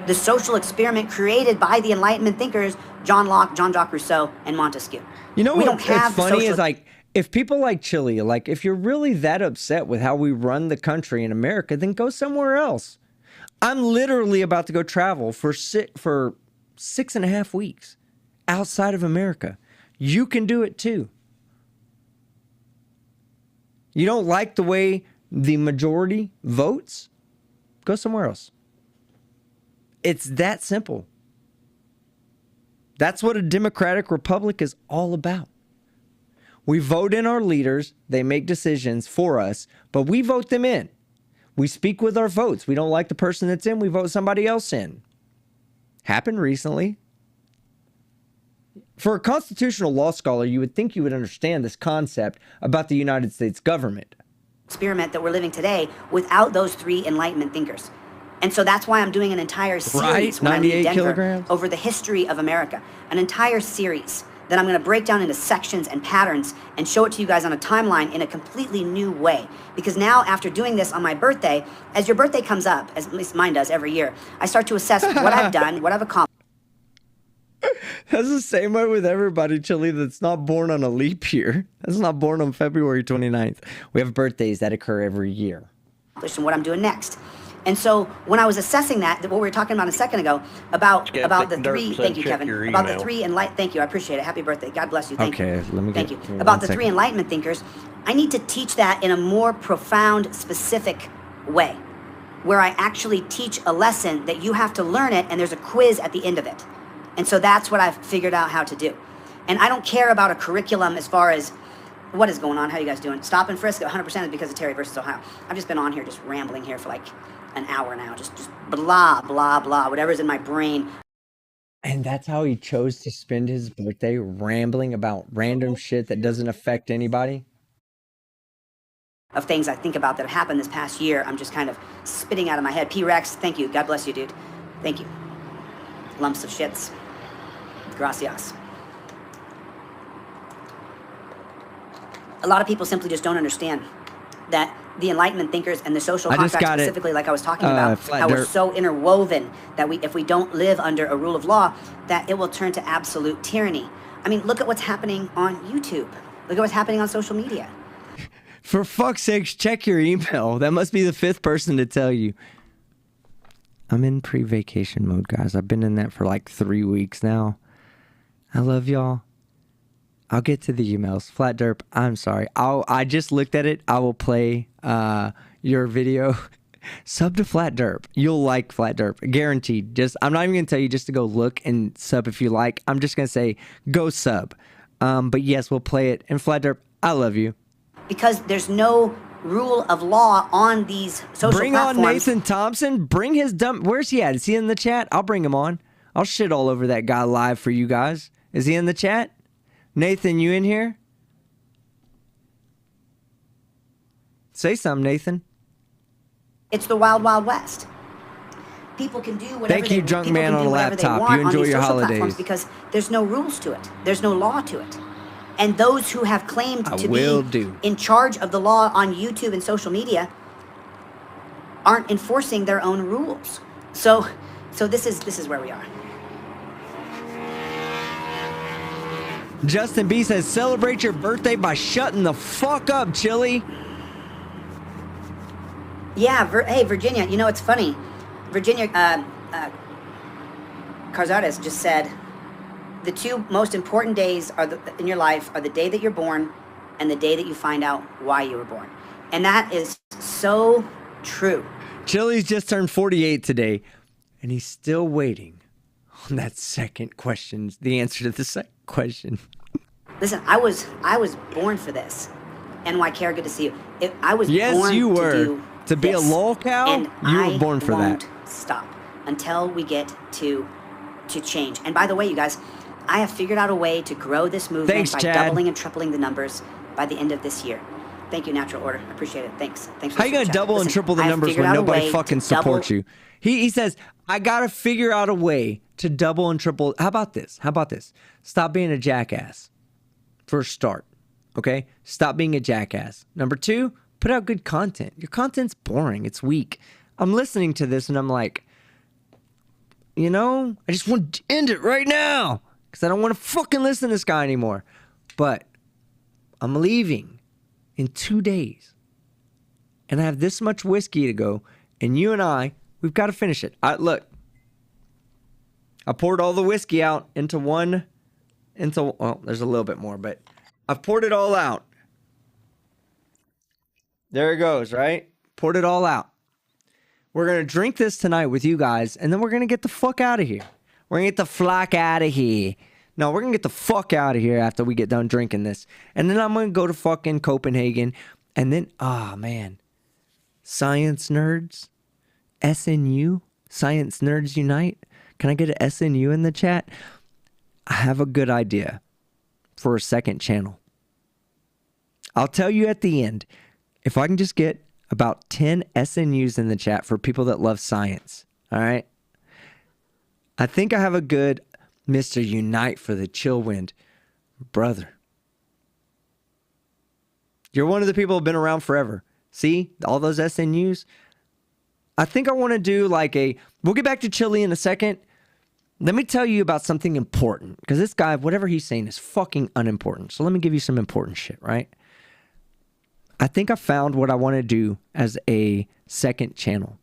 the social experiment created by the Enlightenment thinkers, John Locke, Jean-Jacques Rousseau, and Montesquieu. You know what's funny is, like, if people like Chili, like, if you're really that upset with how we run the country in America, then go somewhere else. I'm literally about to go travel for 6.5 weeks outside of America. You can do it too. You don't like the way the majority votes? Go somewhere else. It's that simple. That's what a democratic republic is all about. We vote in our leaders. They make decisions for us, but we vote them in. We speak with our votes. We don't like the person that's in, we vote somebody else in. Happened recently. For a constitutional law scholar, you would think you would understand this concept about the United States government. Experiment that we're living today without those three Enlightenment thinkers. And so that's why I'm doing an entire series when I leave Denver over the history of America. An entire series that I'm going to break down into sections and patterns and show it to you guys on a timeline in a completely new way. Because now, after doing this on my birthday, as your birthday comes up, as at least mine does every year, I start to assess what I've done, what I've accomplished. That's the same way with everybody, Chili, that's not born on a leap year. That's not born on February 29th. We have birthdays that occur every year. And what I'm doing next. And so when I was assessing that, what we were talking about a second ago, about the three, thank you, Kevin, about the three enlightenment, thank you, I appreciate it. Happy birthday. God bless you. Thank you. Let me thank you. About the three Enlightenment thinkers, I need to teach that in a more profound, specific way, where I actually teach a lesson that you have to learn it, and there's a quiz at the end of it. And so that's what I've figured out how to do. And I don't care about a curriculum as far as what is going on. How you guys doing? Stop and frisk 100% is because of Terry versus Ohio. I've just been on here just rambling here for like an hour now. Just blah, blah, blah, whatever's in my brain. And that's how he chose to spend his birthday, rambling about random shit that doesn't affect anybody. Of things I think about that have happened this past year, I'm just kind of spitting out of my head. P-Rex, thank you. God bless you, dude. Thank you. Lumps of shits. Gracias. A lot of people simply just don't understand that the Enlightenment thinkers and the social contract specifically, like I was talking about, how we're so interwoven that if we don't live under a rule of law, that it will turn to absolute tyranny. I mean, look at what's happening on YouTube. Look at what's happening on social media. For fuck's sakes, check your email. That must be the 5th person to tell you. I'm in pre-vacation mode, guys. I've been in that for like 3 weeks now. I love y'all. I'll get to the emails. Flat Derp, I'm sorry. I just looked at it. I will play your video. Sub to Flat Derp. You'll like Flat Derp. Guaranteed. I'm not even going to tell you just to go look and sub if you like. I'm just going to say go sub. But yes, we'll play it. And Flat Derp, I love you. Because there's no rule of law on these social Bring platforms. on Nathan Thompson. Bring his dumb... Where's he at? Is he in the chat? I'll bring him on. I'll shit all over that guy live for you guys. Is he in the chat? Nathan, you in here? Say something, Nathan. It's the wild, wild west. People can do whatever Thank you, drunk man on a laptop. You enjoy your holidays. Because there's no rules to it. There's no law to it. And those who have claimed to be in charge of the law on YouTube and social media aren't enforcing their own rules. So this is where we are. Justin B says, celebrate your birthday by shutting the fuck up, Chili. Yeah, hey, Virginia, you know, it's funny. Virginia Carzades just said, the 2 most important days in your life are the day that you're born and the day that you find out why you were born. And that is so true. Chili's just turned 48 today, and he's still waiting on that second question, the answer to the second question. Listen, I was born for this. NY Care, good to see you. I was born you were. to be this, a lolcow, and you were born for won't that. Stop until we get to change. And by the way, you guys, I have figured out a way to grow this movement by doubling and tripling the numbers by the end of this year. Thank you, Natural Order. I appreciate it. Thanks. How you gonna double and triple the numbers when nobody fucking supports you? He says, I gotta figure out a way to double and triple. How about this? Stop being a jackass. First start. Okay? Stop being a jackass. Number 2, put out good content. Your content's boring. It's weak. I'm listening to this and I'm like, you know, I just want to end it right now because I don't want to fucking listen to this guy anymore. But I'm leaving in 2 days. And I have this much whiskey to go. And you and we've got to finish it. Look, I poured all the whiskey out into well, there's a little bit more, but I've poured it all out. There it goes, right? Poured it all out. We're going to drink this tonight with you guys, and then we're going to get the fuck out of here. We're going to get the flock out of here. No, we're going to get the fuck out of here after we get done drinking this. And then I'm going to go to fucking Copenhagen, and then, man. Science nerds? SNU? Science Nerds Unite? Can I get an SNU in the chat? I have a good idea for a second channel. I'll tell you at the end. If I can just get about 10 SNUs in the chat for people that love science. All right? I think I have a good Mr. Unite for the Chill Wind. Brother. You're one of the people who have been around forever. See? All those SNUs. I think I want to do like we'll get back to Chili in a second. Let me tell you about something important. Because this guy, whatever he's saying is fucking unimportant. So let me give you some important shit, right? I think I found what I want to do as a second channel.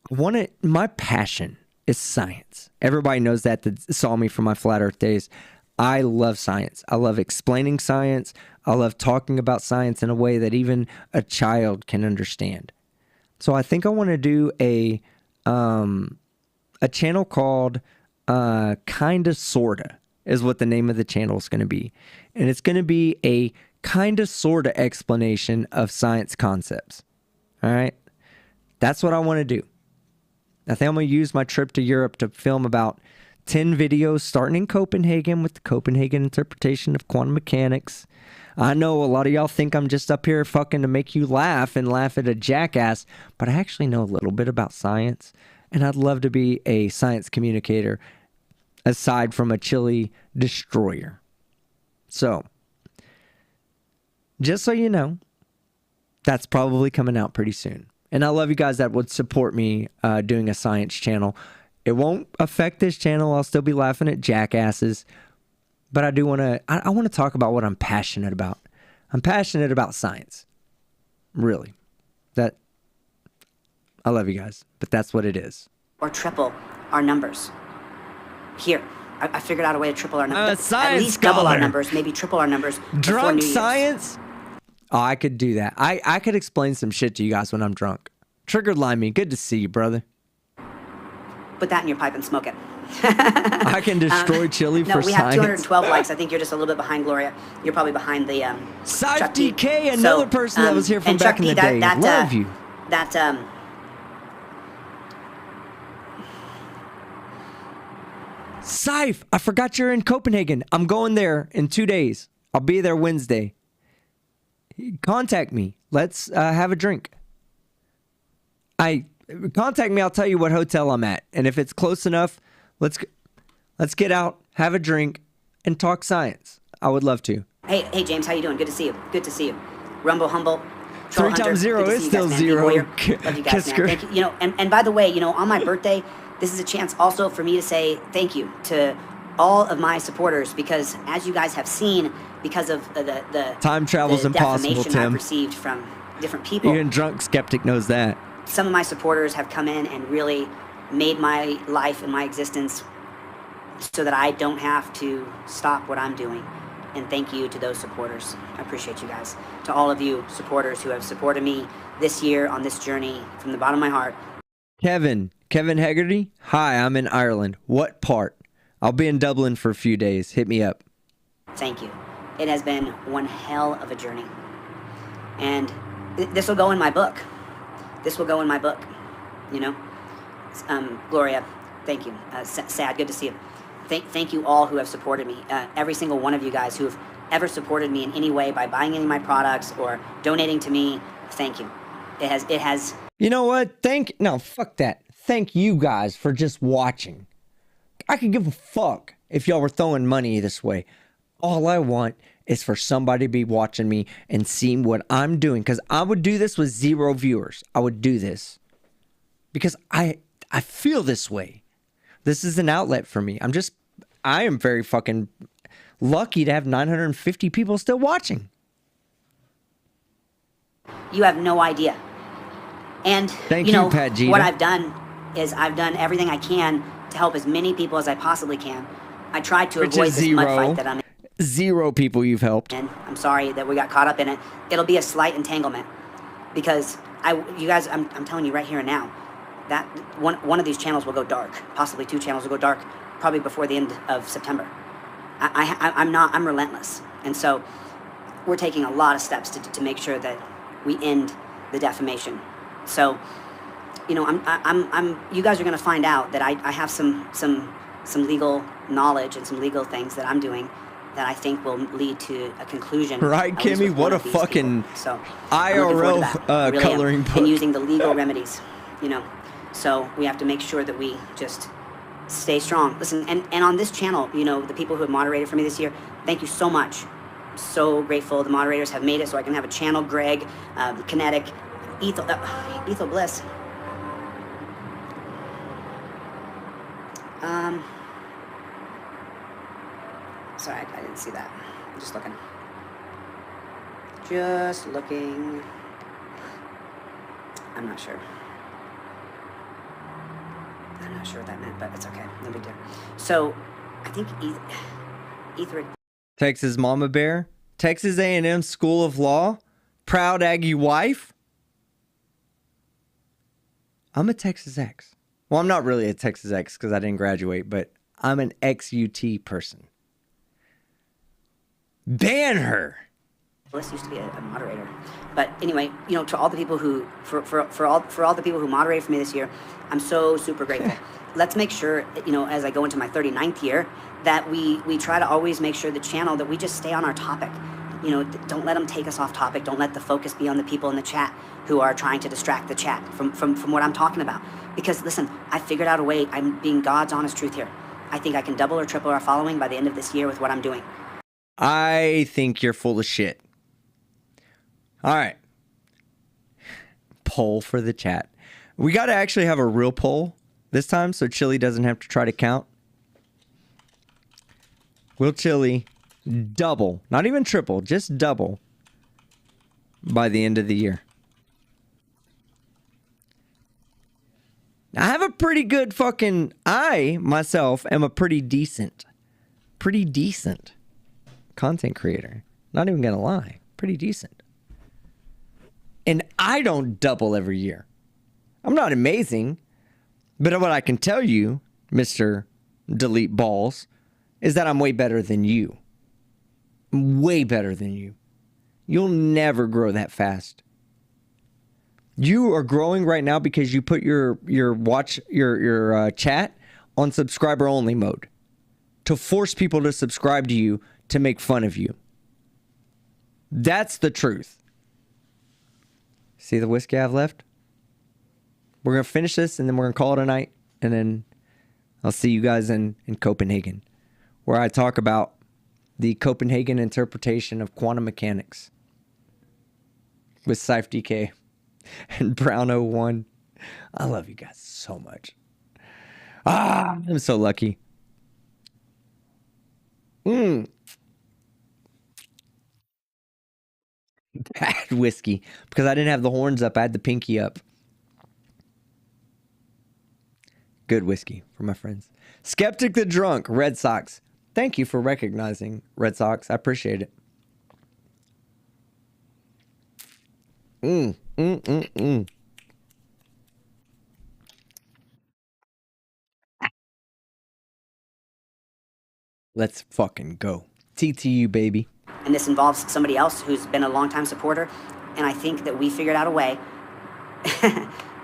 My passion is science. Everybody knows that saw me from my Flat Earth days. I love science. I love explaining science. I love talking about science in a way that even a child can understand. So I think I want to do a channel called Kinda Sorta is what the name of the channel is going to be. And it's going to be a kind of sort of explanation of science concepts. All right? That's what I want to do. I think I'm going to use my trip to Europe to film about 10 videos starting in Copenhagen with the Copenhagen interpretation of quantum mechanics. I know a lot of y'all think I'm just up here fucking to make you laugh and laugh at a jackass, but I actually know a little bit about science, and I'd love to be a science communicator aside from a chili destroyer. So, just so you know, that's probably coming out pretty soon. And I love you guys that would support me doing a science channel. It won't affect this channel. I'll still be laughing at jackasses. but I do want to. I want to talk about what I'm passionate about. I'm passionate about science. Really, that. I love you guys, but that's what it is. Or triple our numbers. Here, I figured out a way to triple our numbers. At least double our numbers, maybe triple our numbers. Drunk science? Oh, I could do that. I could explain some shit to you guys when I'm drunk. Triggered Limey, good to see you, brother. Put that in your pipe and smoke it. I can destroy Chili for science. No, we have 212 likes. I think you're just a little bit behind Gloria. You're probably behind the Chuck DK, another person that was here from back in the day. Love you. Saif, I forgot you're in Copenhagen. I'm going there in 2 days. I'll be there Wednesday. Contact me. Let's have a drink. Contact me. I'll tell you what hotel I'm at, and if it's close enough, let's get out, have a drink, and talk science. I would love to. Hey James, how you doing? Good to see you. Good to see you. Rumble Humble. 3 times 0 is still 0. Love you guys, man. Thank you. You know, and by the way, you know, on my birthday, this is a chance also for me to say thank you to all of my supporters, because as you guys have seen, because of the time travel's impossible, Tim. I've received from different people. Even drunk skeptic knows that. Some of my supporters have come in and really made my life and my existence so that I don't have to stop what I'm doing. And thank you to those supporters. I appreciate you guys. To all of you supporters who have supported me this year on this journey from the bottom of my heart. Kevin Hegarty. Hi, I'm in Ireland. What part? I'll be in Dublin for a few days. Hit me up. Thank you. It has been one hell of a journey. And this will go in my book. This will go in my book, you know. Gloria, thank you. Sad, good to see you. Thank you all who have supported me. Every single one of you guys who have ever supported me in any way by buying any of my products or donating to me, thank you. It has. You know what? No, fuck that. Thank you guys for just watching. I could give a fuck if y'all were throwing money this way. All I want is for somebody to be watching me and seeing what I'm doing. Because I would do this with 0 viewers. I would do this. Because I feel this way. This is an outlet for me. I am very fucking lucky to have 950 people still watching. You have no idea. And Thank you, Pat Gita. What I've done is I've done everything I can to help as many people as I possibly can. I tried to avoid this mud fight that I'm in. 0 people you've helped. And I'm sorry that we got caught up in it. It'll be a slight entanglement because you guys, I'm telling you right here and now, that one of these channels will go dark. Possibly 2 channels will go dark, probably before the end of September. I'm relentless, and so we're taking a lot of steps to make sure that we end the defamation. So, you know, you guys are going to find out that I have some legal knowledge and some legal things that I'm doing that I think will lead to a conclusion. Right, Kimmy? What a fucking IRL really coloring book. And using the legal remedies, you know. So we have to make sure that we just stay strong. Listen, and on this channel, you know, the people who have moderated for me this year, thank you so much. So grateful. The moderators have made it so I can have a channel. Greg, Kinetic, Ethel Bliss. Sorry, I didn't see that. I'm just looking. Just looking. I'm not sure. I'm not sure what that meant, but it's okay. No big deal. So, I think Ether. Texas Mama Bear. Texas A&M School of Law. Proud Aggie wife. I'm a Texas X. Well, I'm not really a Texas X because I didn't graduate, but I'm an XUT person. Ban her. Bliss used to be a moderator, but anyway, you know, to all the people who, for all the people who moderated for me this year, I'm so super grateful. Let's make sure, you know, as I go into my 39th year, that we try to always make sure the channel that we just stay on our topic. You know, don't let them take us off topic. Don't let the focus be on the people in the chat who are trying to distract the chat from what I'm talking about. Because listen, I figured out a way. I'm being God's honest truth here. I think I can double or triple our following by the end of this year with what I'm doing. I think you're full of shit. All right. Poll for the chat. We got to actually have a real poll this time so Chili doesn't have to try to count. will Chili double, not even triple, just double by the end of the year. I have a pretty good fucking, I myself am a pretty decent content creator. Not even gonna lie, pretty decent. And I don't double every year. I'm not amazing, but what I can tell you, Mr. Delete Balls, is that I'm way better than you. Way better than you. You'll never grow that fast. You are growing right now because you put your chat on subscriber only mode to force people to subscribe to you to make fun of you. That's the truth. See the whiskey I have left? We're going to finish this and then we're going to call it a night. And then I'll see you guys in Copenhagen, where I talk about the Copenhagen interpretation of quantum mechanics with Scythe DK and Brown 01. I love you guys so much. I'm so lucky. Bad whiskey. Because I didn't have the horns up, I had the pinky up. Good whiskey for my friends. Skeptic the Drunk, Red Sox. Thank you for recognizing Red Sox. I appreciate it. Let's fucking go. TTU, baby. And this involves somebody else who's been a longtime supporter. And I think that we figured out a way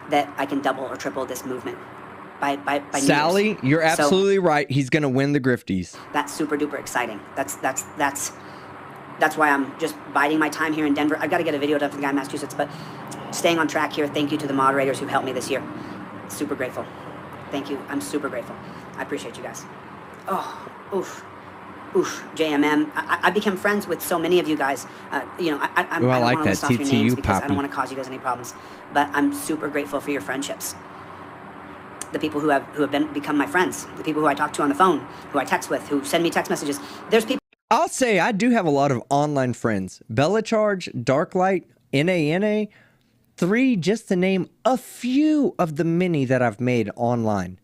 that I can double or triple this movement. By Sally, years. You're absolutely right. He's gonna win the Grifties. That's super duper exciting. That's why I'm just biding my time here in Denver. I've got to get a video done for the guy in Massachusetts, but staying on track here. Thank you to the moderators who helped me this year. Super grateful. Thank you. I'm super grateful. I appreciate you guys. Oh, oof, JMM. I became friends with so many of you guys. I don't like want to that list off your names TTU because I Poppy. don't want to cause you guys any problems. But I'm super grateful for your friendships. The people who have become my friends, the people who I talk to on the phone, who I text with, who send me text messages. There's people. I'll say I do have a lot of online friends. Bella Charge, Darklight, NANA, 3, just to name a few of the many that I've made online.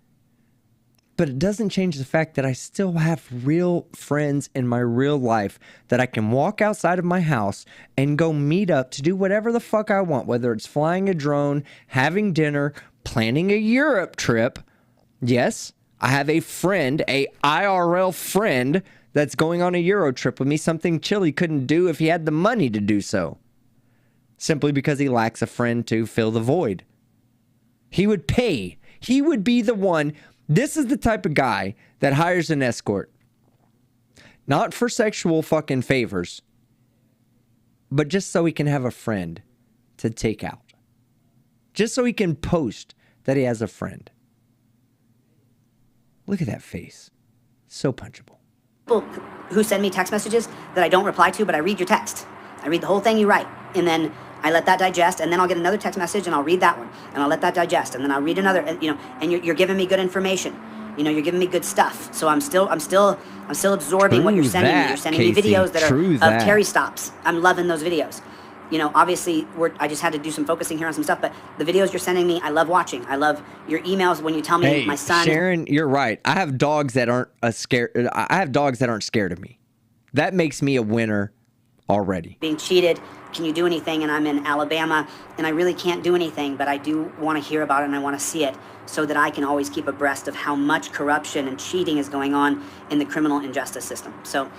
But it doesn't change the fact that I still have real friends in my real life that I can walk outside of my house and go meet up to do whatever the fuck I want, whether it's flying a drone, having dinner, planning a Europe trip. Yes, I have a friend, a IRL friend, that's going on a Euro trip with me, something Chili couldn't do if he had the money to do so. Simply because he lacks a friend to fill the void. He would pay. He would be the one. This is the type of guy that hires an escort. Not for sexual fucking favors, but just so he can have a friend to take out. Just so he can post that he has a friend. Look at that face. So punchable. People who send me text messages that I don't reply to, but I read your text. I read the whole thing you write, and then I let that digest, and then I'll get another text message, and I'll read that one, and I'll let that digest, and then I'll read another, and you're giving me good information. You're giving me good stuff. So I'm still absorbing what you're sending me. You're sending me videos that are of Terry stops. I'm loving those videos. Obviously, I just had to do some focusing here on some stuff, but the videos you're sending me, I love watching. I love your emails when you tell me my son. Sharon, you're right. I have dogs that aren't scared. I have dogs that aren't scared of me. That makes me a winner already. Being cheated. Can you do anything? And I'm in Alabama, and I really can't do anything, but I do want to hear about it, and I want to see it so that I can always keep abreast of how much corruption and cheating is going on in the criminal injustice system. So,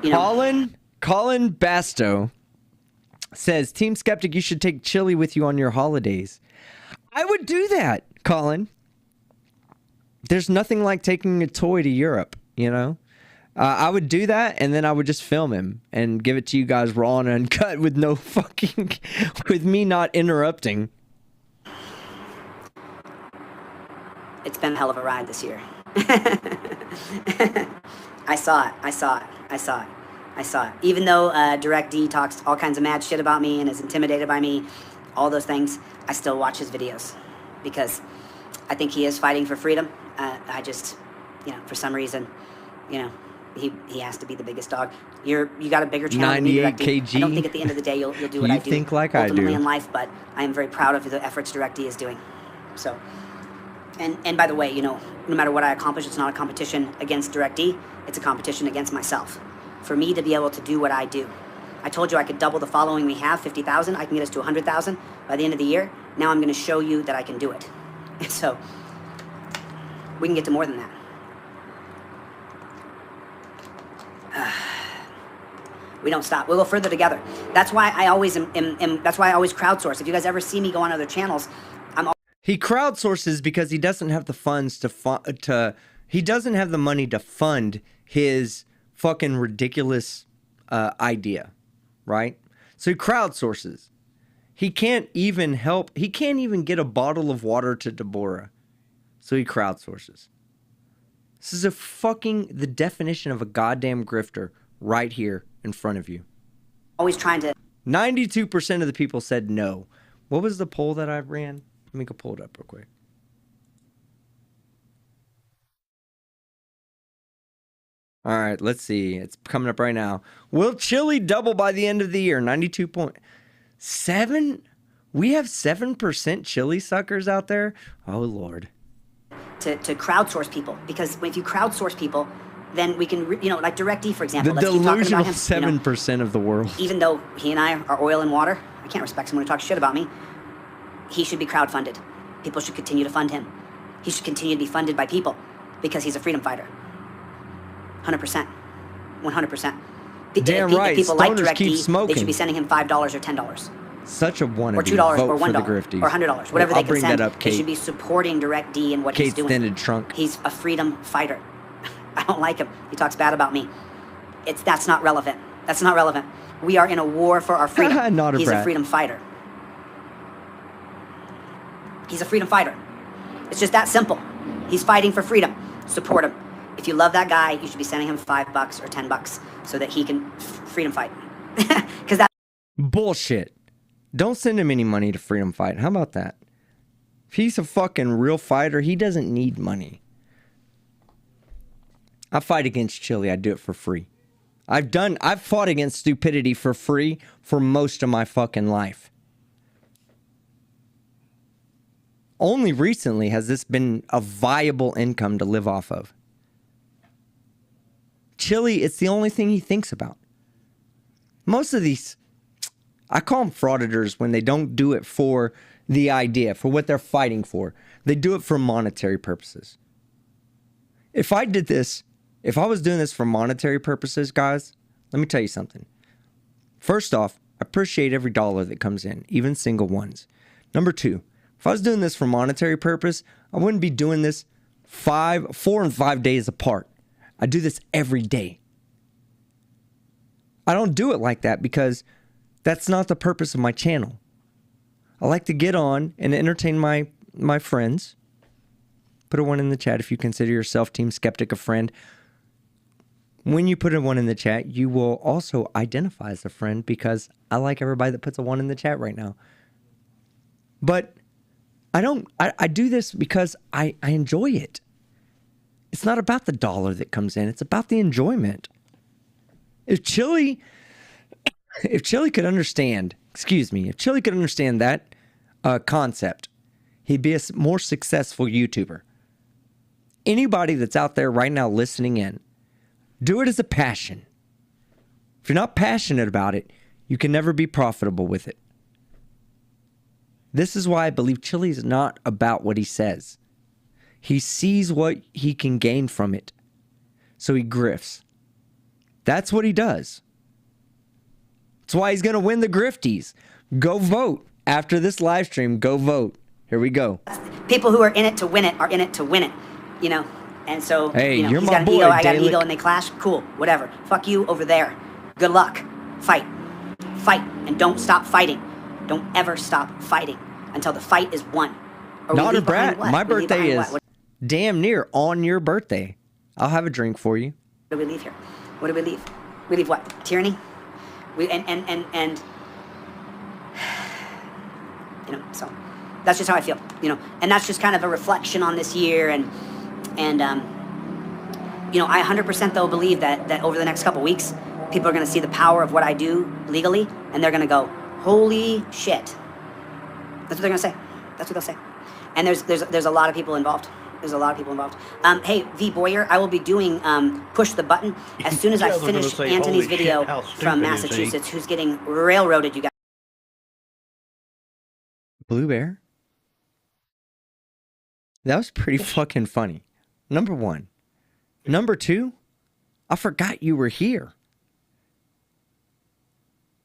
Colin Basto says, Team Skeptic, you should take Chili with you on your holidays. I would do that, Colin. There's nothing like taking a toy to Europe, I would do that, and then I would just film him and give it to you guys raw and uncut with no fucking, with me not interrupting. It's been a hell of a ride this year. I saw it. Even though Direct D talks all kinds of mad shit about me and is intimidated by me, all those things, I still watch his videos because I think he is fighting for freedom. I just, for some reason, he has to be the biggest dog. You got a bigger channel than me, 98 Direct D. kg. I don't think at the end of the day you'll do what I do. You think like ultimately I do. in life, but I am very proud of the efforts Direct D is doing. So, and by the way, no matter what I accomplish, it's not a competition against Direct D. It's a competition against myself. For me to be able to do what I do. I told you I could double the following we have, 50,000. I can get us to 100,000 by the end of the year. Now I'm going to show you that I can do it. So we can get to more than that. We don't stop. We'll go further together. That's why I always that's why I always crowdsource. If you guys ever see me go on other channels, he crowdsources because he doesn't have the funds he doesn't have the money to fund his fucking ridiculous idea, right? So he crowdsources. He can't even get a bottle of water to Deborah. So he crowdsources. This is the definition of a goddamn grifter right here in front of you. Always trying to. 92% of the people said no. What was the poll that I ran? Let me go pull it up real quick. All right, let's see. It's coming up right now. Will chili double by the end of the year? 92.7? We have 7% chili suckers out there? Oh, Lord. To crowdsource people, because if you crowdsource people, then we can, like Direct D, for example. The delusional 7% of the world. Even though he and I are oil and water, I can't respect someone who talks shit about me. He should be crowdfunded. People should continue to fund him. He should continue to be funded by people because he's a freedom fighter. 100%. 100%. Damn right. People Stoners like Direct keep D, smoking. they should be sending him $5 or $10. Such a wannabe. Or $2 Vote or $1 for the or $100, whatever I'll they can bring send. that up, Kate. They should be supporting Direct D and what he's Kate's doing. thinted trunk. He's a freedom fighter. I don't like him. He talks bad about me. That's not relevant. That's not relevant. We are in a war for our freedom. Not a He's brat. a freedom fighter. He's a freedom fighter. It's just that simple. He's fighting for freedom. Support him. If you love that guy, you should be sending him $5 or $10 so that he can freedom fight. Because that bullshit. Don't send him any money to freedom fight. How about that? If he's a fucking real fighter, he doesn't need money. I fight against chili. I do it for free. I've fought against stupidity for free for most of my fucking life. Only recently has this been a viable income to live off of. Chili, it's the only thing he thinks about. Most of these, I call them frauditors when they don't do it for the idea, for what they're fighting for. They do it for monetary purposes. If I was doing this for monetary purposes, guys, let me tell you something. First off, I appreciate every dollar that comes in, even single ones. Number two, if I was doing this for monetary purpose, I wouldn't be doing this 4 and 5 days apart. I do this every day. I don't do it like that because that's not the purpose of my channel. I like to get on and entertain my friends. Put a 1 in the chat if you consider yourself Team Skeptic a friend. When you put a 1 in the chat, you will also identify as a friend because I like everybody that puts a 1 in the chat right now. But I do this because I enjoy it. It's not about the dollar that comes in. It's about the enjoyment. If Chili could understand, if Chili could understand that concept, he'd be a more successful YouTuber. Anybody that's out there right now listening in, do it as a passion. If you're not passionate about it, you can never be profitable with it. This is why I believe Chili's not about what he says. He sees what he can gain from it. So he grifts. That's what he does. That's why he's going to win the grifties. Go vote. After this live stream, go vote. Here we go. people who are in it to win it are in it to win it, And so, hey, you're he's got an ego, I got an Dalek. ego, and they clash. Cool, whatever. Fuck you over there. Good luck. Fight. Fight. And don't stop fighting. Don't ever stop fighting until the fight is won. Not a brat. My birthday is damn near on your birthday. I'll have a drink for you. What do we leave here? What do we leave? We leave what? Tyranny? So that's just how I feel, and that's just kind of a reflection on this year and You know, I 100% though believe that over the next couple weeks, people are going to see the power of what I do legally, and they're going to go, holy shit. That's what they're going to say. That's what they'll say. And there's a lot of people involved. There's a lot of people involved. Hey, V. Boyer, I will be doing Push the Button as soon as I finish Anthony's video from Massachusetts, who's getting railroaded, you guys. Blue Bear? That was pretty fucking funny. Number one. Number two, I forgot you were here.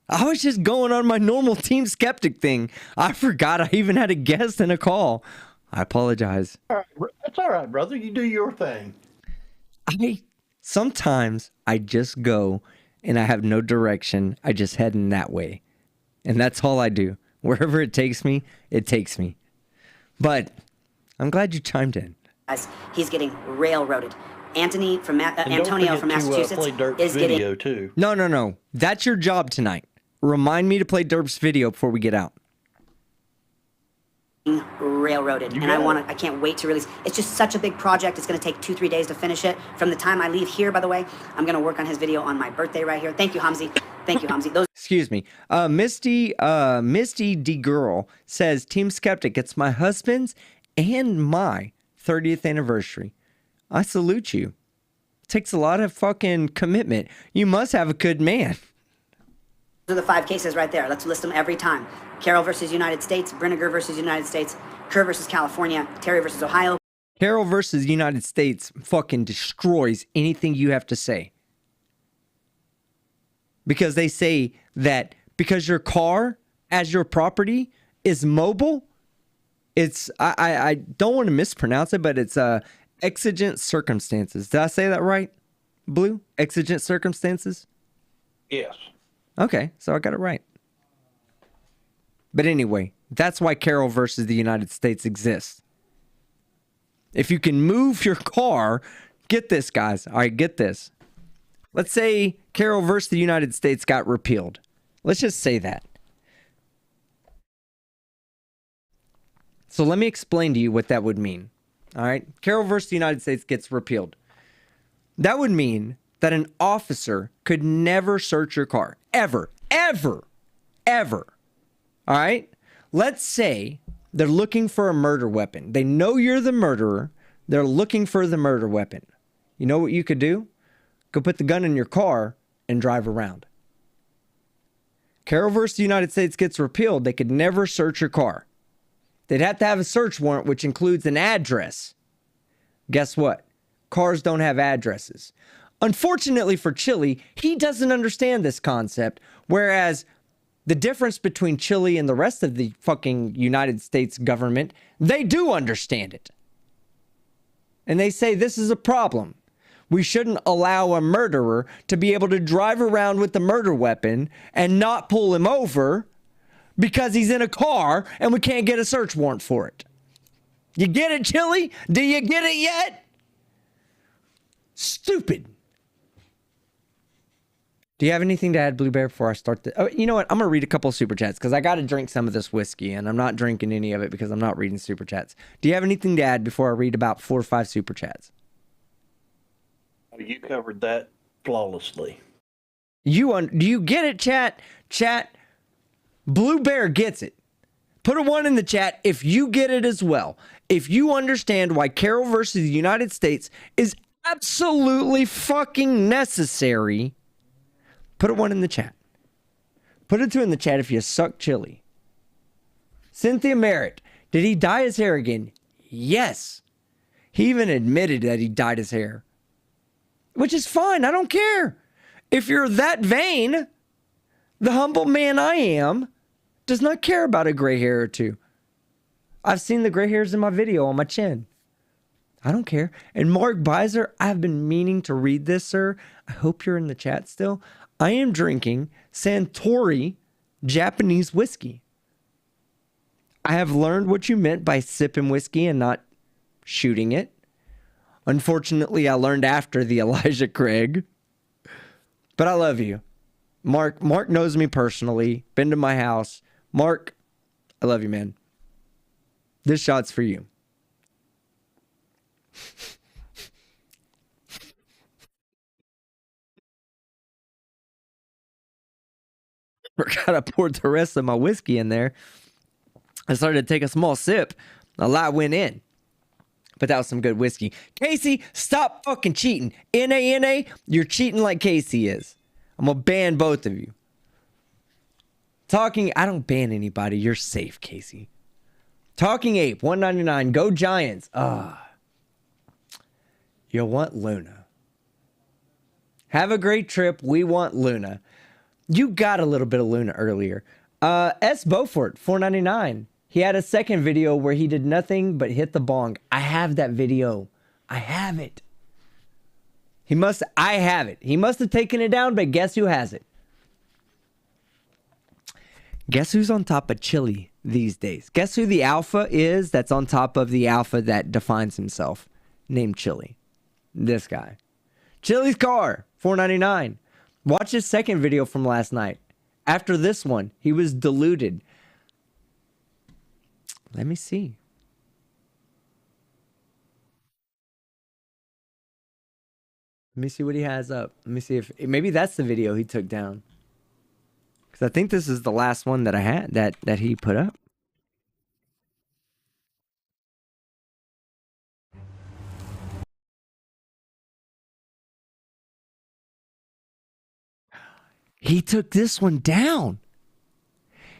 I was just going on my normal Team Skeptic thing. I forgot I even had a guest and a call. I apologize. That's all right, brother. You do your thing. Sometimes I just go and I have no direction. I just head in that way. And that's all I do. Wherever it takes me, it takes me. But I'm glad you chimed in. He's getting railroaded. Antonio from Massachusetts is getting too. No. That's your job tonight. Remind me to play Derp's video before we get out. Railroaded, and I can't wait to release. It's just such a big project. It's going to take 2-3 days to finish it. From the time I leave here, by the way, I'm going to work on his video on my birthday right here. Thank you, Hamzi. Thank you, Hamzi. Excuse me. Misty D Girl says, Team Skeptic, it's my husband's and my 30th anniversary. I salute you. It takes a lot of fucking commitment. You must have a good man. Those are the 5 cases right there. Let's list them every time. Carroll versus United States, Brinegar versus United States, Kerr versus California, Terry versus Ohio. Carroll versus United States fucking destroys anything you have to say. Because they say that because your car as your property is mobile, it's, I don't want to mispronounce it, but it's exigent circumstances. Did I say that right, Blue? Exigent circumstances? Yes. Okay, so I got it right. But anyway, that's why Carroll versus the United States exists. If you can move your car, get this, guys. All right, get this. Let's say Carroll versus the United States got repealed. Let's just say that. So let me explain to you what that would mean. All right, Carroll versus the United States gets repealed. That would mean that an officer could never search your car. Ever. All right? Let's say they're looking for a murder weapon. They know you're the murderer. They're looking for the murder weapon. You know what you could do? Go put the gun in your car and drive around. Carroll versus the United States gets repealed. They could never search your car. They'd have to have a search warrant, which includes an address. Guess what? Cars don't have addresses. Unfortunately for Chili, he doesn't understand this concept, whereas the difference between Chili and the rest of the fucking United States government, they do understand it. And they say this is a problem. We shouldn't allow a murderer to be able to drive around with the murder weapon and not pull him over because he's in a car and we can't get a search warrant for it. You get it, Chili? Do you get it yet? Stupid. Do you have anything to add, Blue Bear, before I start the... Oh, you know what? I'm going to read a couple of super chats because I got to drink some of this whiskey and I'm not drinking any of it because I'm not reading super chats. Do you have anything to add before I read about 4 or 5 super chats? You covered that flawlessly. Do you get it, chat? Chat, Blue Bear gets it. Put a 1 in the chat if you get it as well. If you understand why Carroll versus the United States is absolutely fucking necessary, put a 1 in the chat. Put a 2 in the chat if you suck Chili. Cynthia Merritt, did he dye his hair again? Yes. He even admitted that he dyed his hair. Which is fine, I don't care. If you're that vain, the humble man I am does not care about a gray hair or 2. I've seen the gray hairs in my video on my chin. I don't care. And Mark Beiser, I've been meaning to read this, sir. I hope you're in the chat still. I am drinking Suntory Japanese whiskey. I have learned what you meant by sipping whiskey and not shooting it. Unfortunately, I learned after the Elijah Craig. But I love you. Mark knows me personally. Been to my house. Mark, I love you, man. This shot's for you. Forgot I poured the rest of my whiskey in there. I started to take a small sip. A lot went in. But that was some good whiskey. Casey, stop fucking cheating. NA, you're cheating like Casey is. I'm going to ban both of you. I don't ban anybody. You're safe, Casey. Talking Ape, $1.99. Go Giants. You want Luna. Have a great trip. We want Luna. You got a little bit of Luna earlier. S. Beaufort, $4.99. He had a second video where he did nothing but hit the bong. I have that video. I have it. I have it. He must have taken it down, but guess who has it? Guess who's on top of Chili these days? Guess who the alpha is that's on top of the alpha that defines himself? Named Chili. This guy. Chili's car, $4.99. Watch his second video from last night. After this one, he was deluded. Let me see. Let me see what he has up. Let me see if maybe that's the video he took down. Because I think this is the last one that I had that he put up. He took this one down.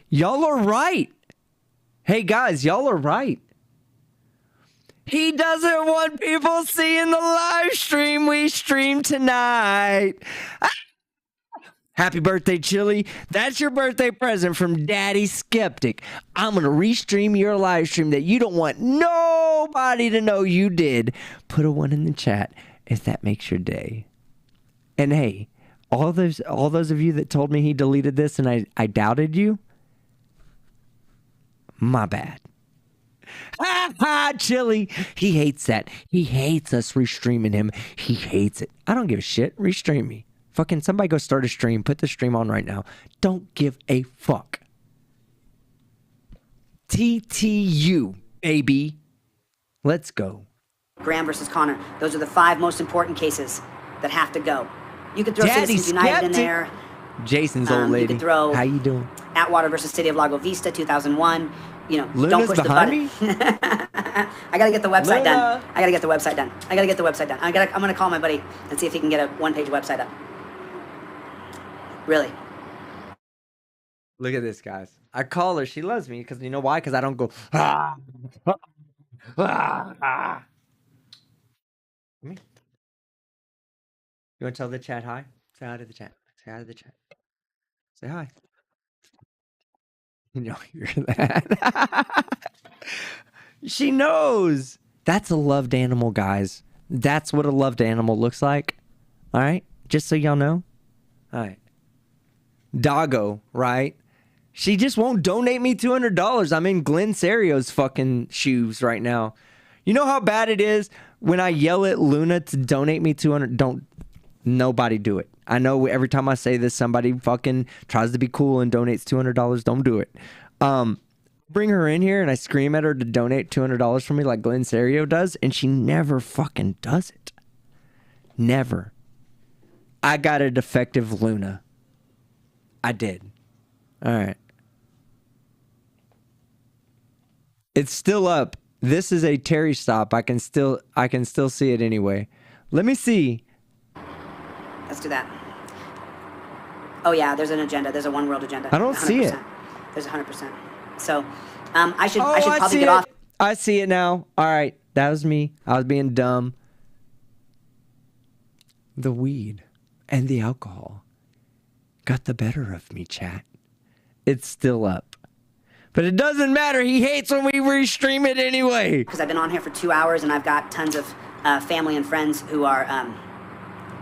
Y'all are right. Hey guys, y'all are right. He doesn't want people seeing the live stream we stream tonight. Happy birthday, Chili. That's your birthday present from Daddy Skeptic. I'm going to restream your live stream that you don't want nobody to know you did. Put a 1 in the chat if that makes your day. And hey, all those of you that told me he deleted this and I doubted you, my bad. Ha ha, Chili. He hates that. He hates us restreaming him. He hates it. I don't give a shit. Restream me. Fucking somebody go start a stream. Put the stream on right now. Don't give a fuck. TTU, baby. Let's go. Graham versus Connor. Those are the 5 most important cases that have to go. You could throw Citizens United in there. Jason's old lady. You could throw How you doing? Atwater versus City of Lago Vista, 2001. You know, Luna's don't push the button. Me? I gotta get the website done. I gotta get the website done. I'm gonna call my buddy and see if he can get a 1-page website up. Really. Look at this, guys. I call her. She loves me because you know why? Because I don't go. You want to tell the chat hi? Say hi to the chat. Say hi to the chat. Say hi. You know, hear that? She knows. That's a loved animal, guys. That's what a loved animal looks like. All right? Just so y'all know. All right. Doggo, right? She just won't donate me $200. I'm in Glenn Serio's fucking shoes right now. You know how bad it is when I yell at Luna to donate me $200? Don't. Nobody do it. I know every time I say this, somebody fucking tries to be cool and donates $200. Don't do it. Bring her in here and I scream at her to donate $200 for me like Glenn Serio does, and she never fucking does it. Never. I got a defective Luna. I did. All right. It's still up. This is a Terry stop. I can still see it anyway. Let me see. Let's do that. Oh yeah, there's an agenda. There's a one world agenda. I don't 100%. See it. There's 100%. So, I should probably get off. I see it now. All right, that was me. I was being dumb. The weed and the alcohol got the better of me, chat. It's still up. But it doesn't matter. He hates when we restream it anyway. Because I've been on here for 2 hours and I've got tons of family and friends who are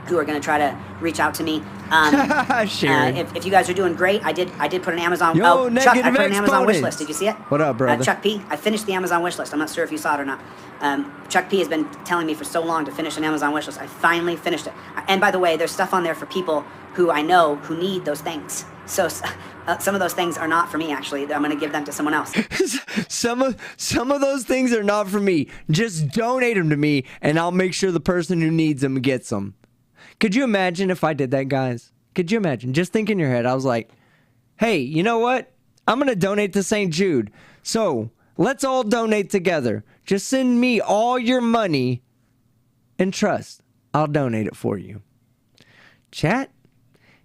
going to try to reach out to me. If you guys are doing great, I did put an Amazon. Chuck, I put an Amazon wish list. Did you see it? What up, brother? Chuck P. I finished the Amazon wish list. I'm not sure if you saw it or not. Chuck P. has been telling me for so long to finish an Amazon wish list. I finally finished it. And by the way, there's stuff on there for people who I know who need those things. So some of those things are not for me, actually. I'm going to give them to someone else. Some of those things are not for me. Just donate them to me, and I'll make sure the person who needs them gets them. Could you imagine if I did that, guys? Could you imagine? Just think in your head. I was like, hey, you know what? I'm going to donate to St. Jude. So let's all donate together. Just send me all your money and trust. I'll donate it for you. Chat,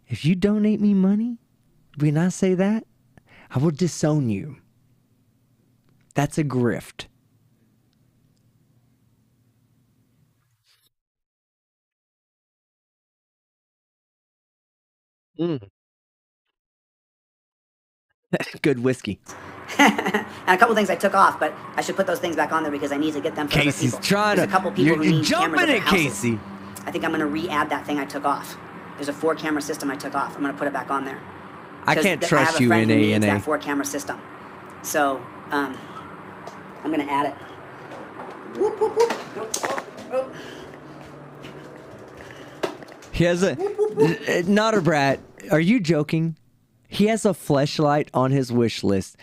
if you donate me money, when I say that, I will disown you. That's a grift. Good whiskey. And a couple things I took off, but I should put those things back on there because I need to get them for Casey's other people. trying There's to. a couple people who You're need cameras jumping at it, their houses. Casey. I think I'm going to re-add that thing I took off. There's a 4-camera system I took off. I'm going to put it back on there. I can't trust you, I have a friend who needs NA. that 4-camera system. So, I'm going to add it. Whoop, whoop, whoop. Oh. He has a. Not a brat. Are you joking? He has a fleshlight on his wish list.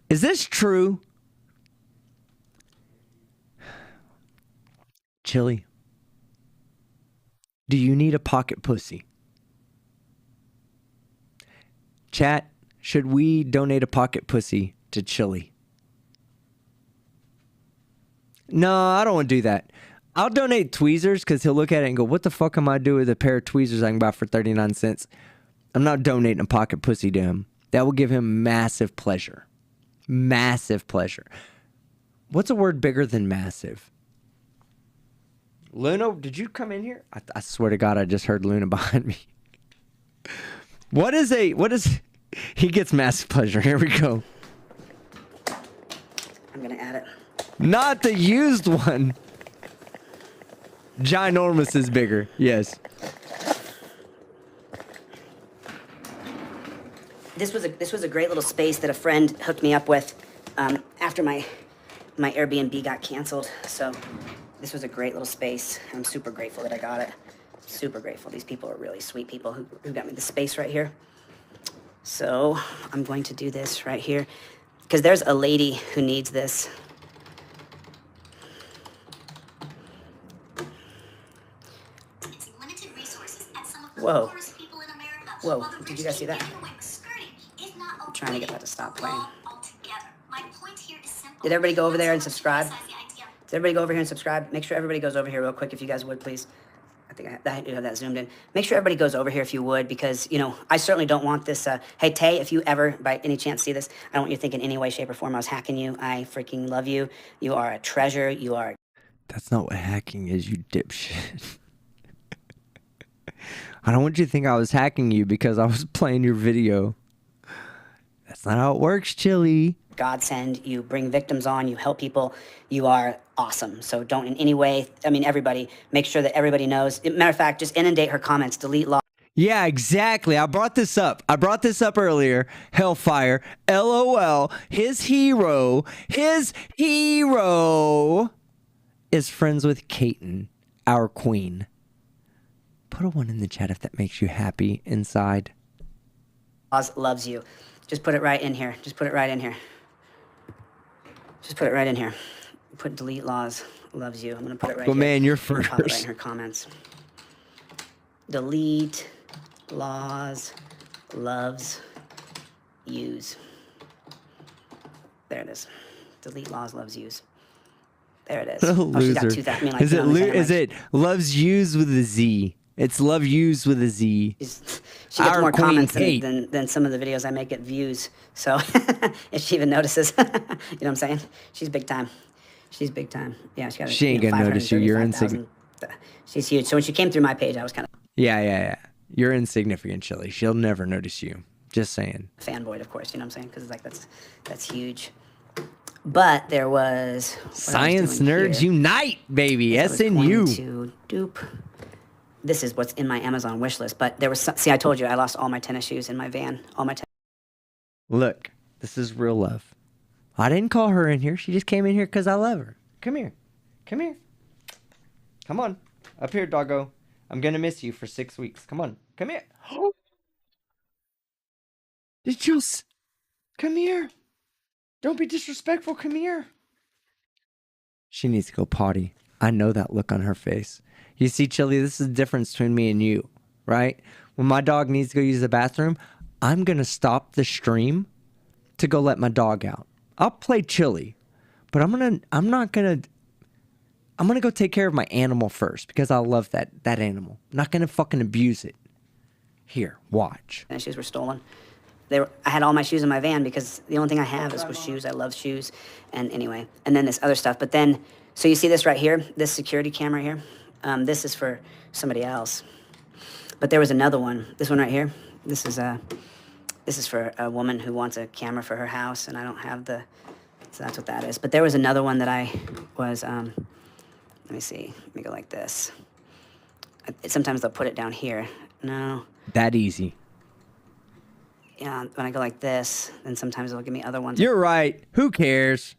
Is this true? Chili. Do you need a pocket pussy? Chat, should we donate a pocket pussy to Chili? No, I don't want to do that. I'll donate tweezers because he'll look at it and go, what the fuck am I doing with a pair of tweezers I can buy for 39 cents? I'm not donating a pocket pussy to him. That will give him massive pleasure. Massive pleasure. What's a word bigger than massive? Luna, did you come in here? I swear to God, I just heard Luna behind me. What is... He gets massive pleasure. Here we go. I'm going to add it. Not the used one. Ginormous is bigger. Yes. This was a great little space that a friend hooked me up with after my Airbnb got canceled. So this was a great little space. I'm super grateful that I got it. Super grateful. These people are really sweet people who got me the space right here. So I'm going to do this right here because there's a lady who needs this. Whoa. Whoa, did you guys see that? I'm trying to get that to stop playing. Did everybody go over there and subscribe? Did everybody go over here and subscribe? Make sure everybody goes over here real quick if you guys would, please. I think I do have that zoomed in. Make sure everybody goes over here if you would, because, you know, I certainly don't want this. Hey, Tay, if you ever, by any chance, see this, I don't want you to think in any way, shape, or form I was hacking you. I freaking love you. You are a treasure. You are... That's not what hacking is, you dipshit. I don't want you to think I was hacking you because I was playing your video. That's not how it works, Chili. Godsend. You bring victims on. You help people. You are awesome. So don't in any way, I mean, everybody, make sure that everybody knows. Matter of fact, just inundate her comments. Delete law. Yeah, exactly. I brought this up. earlier. Hellfire. LOL. His hero is friends with Kaiten, our queen. Put a 1 in the chat if that makes you happy inside. Oz loves you. Just put it right in here. Just put it right in here. Just put it right in here. Put delete laws loves you. I'm going to put it right well, here. Man, you're Put it first. right in her comments. Delete laws loves yous. There it is. Delete laws loves yous. There it is. Oh, she's got 2,000. I mean, like, is it loves yous with a Z? It's love yous with a Z. She gets more comments than some of the videos I make at views. So if she even notices, you know what I'm saying? She's big time. She's big time. Yeah, she ain't gonna notice you. You're insignificant. She's huge. So when she came through my page, I was kind of yeah. You're insignificant, Chili. She'll never notice you. Just saying. Fanboyed, of course. You know what I'm saying? Because it's like that's huge. But there was Science Nerds Unite, baby. SNU. Dupe. This is what's in my Amazon wish list. But there was see, I told you I lost all my tennis shoes in my van. All my Look, this is real love. I didn't call her in here. She just came in here because I love her. Come here. Come here. Come on. Up here, doggo. I'm going to miss you for 6 weeks. Come on. Come here. Just come here. Don't be disrespectful. Come here. She needs to go potty. I know that look on her face. You see, Chili, this is the difference between me and you, right? When my dog needs to go use the bathroom, I'm going to stop the stream to go let my dog out. I'll play Chili, but I'm going to go take care of my animal first because I love that animal. I'm not going to fucking abuse it. Here, watch. My shoes were stolen. I had all my shoes in my van because the only thing I have is shoes. I love shoes. And anyway, and then this other stuff. But then, so you see this right here, this security camera here? This is for somebody else. But there was another one, this one right here. This is for a woman who wants a camera for her house, and I don't have so that's what that is. But there was another one that I was, let me see, let me go like this. Sometimes they'll put it down here. No. That easy. Yeah, when I go like this, then sometimes they'll give me other ones. You're right. Who cares?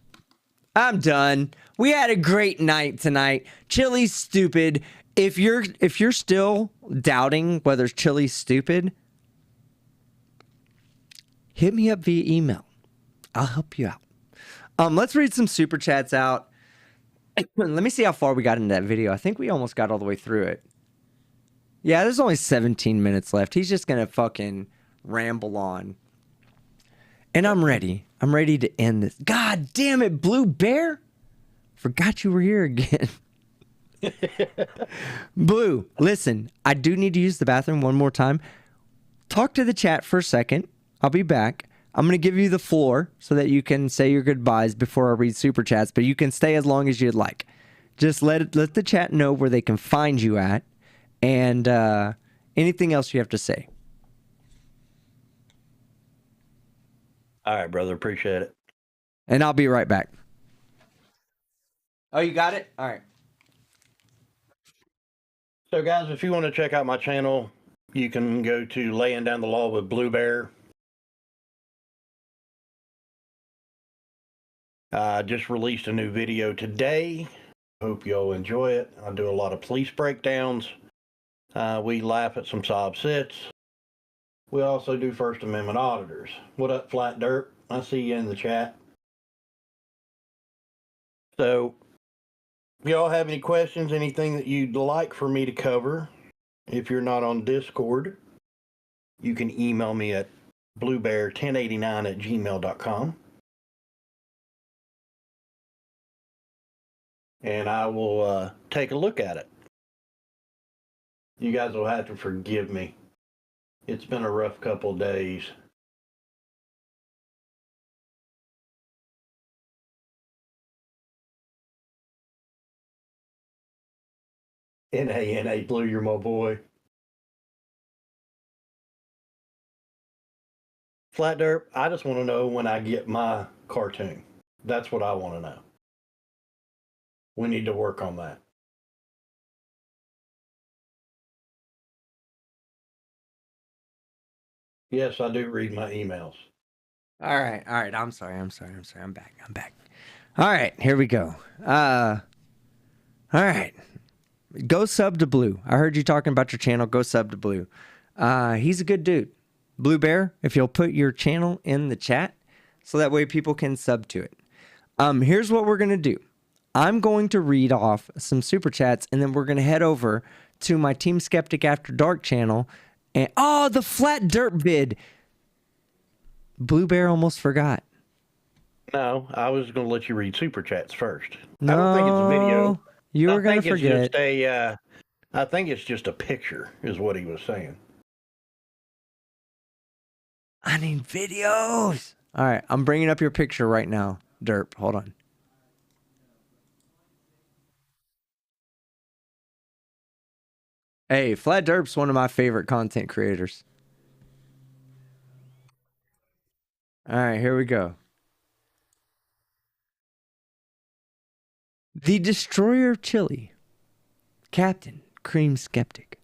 I'm done. We had a great night tonight. Chili's stupid. If you're still doubting whether Chili's stupid, hit me up via email. I'll help you out. Let's read some super chats out. Let me see how far we got into that video. I think we almost got all the way through it. Yeah, there's only 17 minutes left. He's just gonna fucking ramble on. And I'm ready. I'm ready to end this. God damn it, Blue Bear. Forgot you were here again. Blue, listen, I do need to use the bathroom one more time. Talk to the chat for a second. I'll be back. I'm going to give you the floor so that you can say your goodbyes before I read super chats, but you can stay as long as you'd like. Just let the chat know where they can find you at and anything else you have to say. All right, brother. Appreciate it. And I'll be right back. Oh, you got it? All right. So, guys, if you want to check out my channel, you can go to Laying Down the Law with Blue Bear. I just released a new video today. Hope you'll enjoy it. I do a lot of police breakdowns. We laugh at some sob sits. We also do First Amendment auditors. What up, Flat Dirt? I see you in the chat. So, if y'all have any questions, anything that you'd like for me to cover, if you're not on Discord, you can email me at bluebear1089@gmail.com. And I will take a look at it. You guys will have to forgive me. It's been a rough couple of days. N.A. Blue, you're my boy. Flat Dirt, I just want to know when I get my cartoon. That's what I want to know. We need to work on that. Yes, I do read my emails. All right. I'm sorry. I'm back. All right, here we go. All right. Go sub to Blue. I heard you talking about your channel. Go sub to Blue. He's a good dude. Blue Bear, if you'll put your channel in the chat so that way people can sub to it. Here's what we're going to do. I'm going to read off some super chats and then we're going to head over to my Team Skeptic After Dark channel. And the Flat Dirt vid. Blue Bear almost forgot. No, I was going to let you read super chats first. No, I don't think it's a video. You were going to forget. I think it's just a picture, is what he was saying. I need videos. All right, I'm bringing up your picture right now, Derp. Hold on. Hey, Flat Derp's one of my favorite content creators. All right, here we go. The Destroyer of Chili. Captain Cream Skeptic.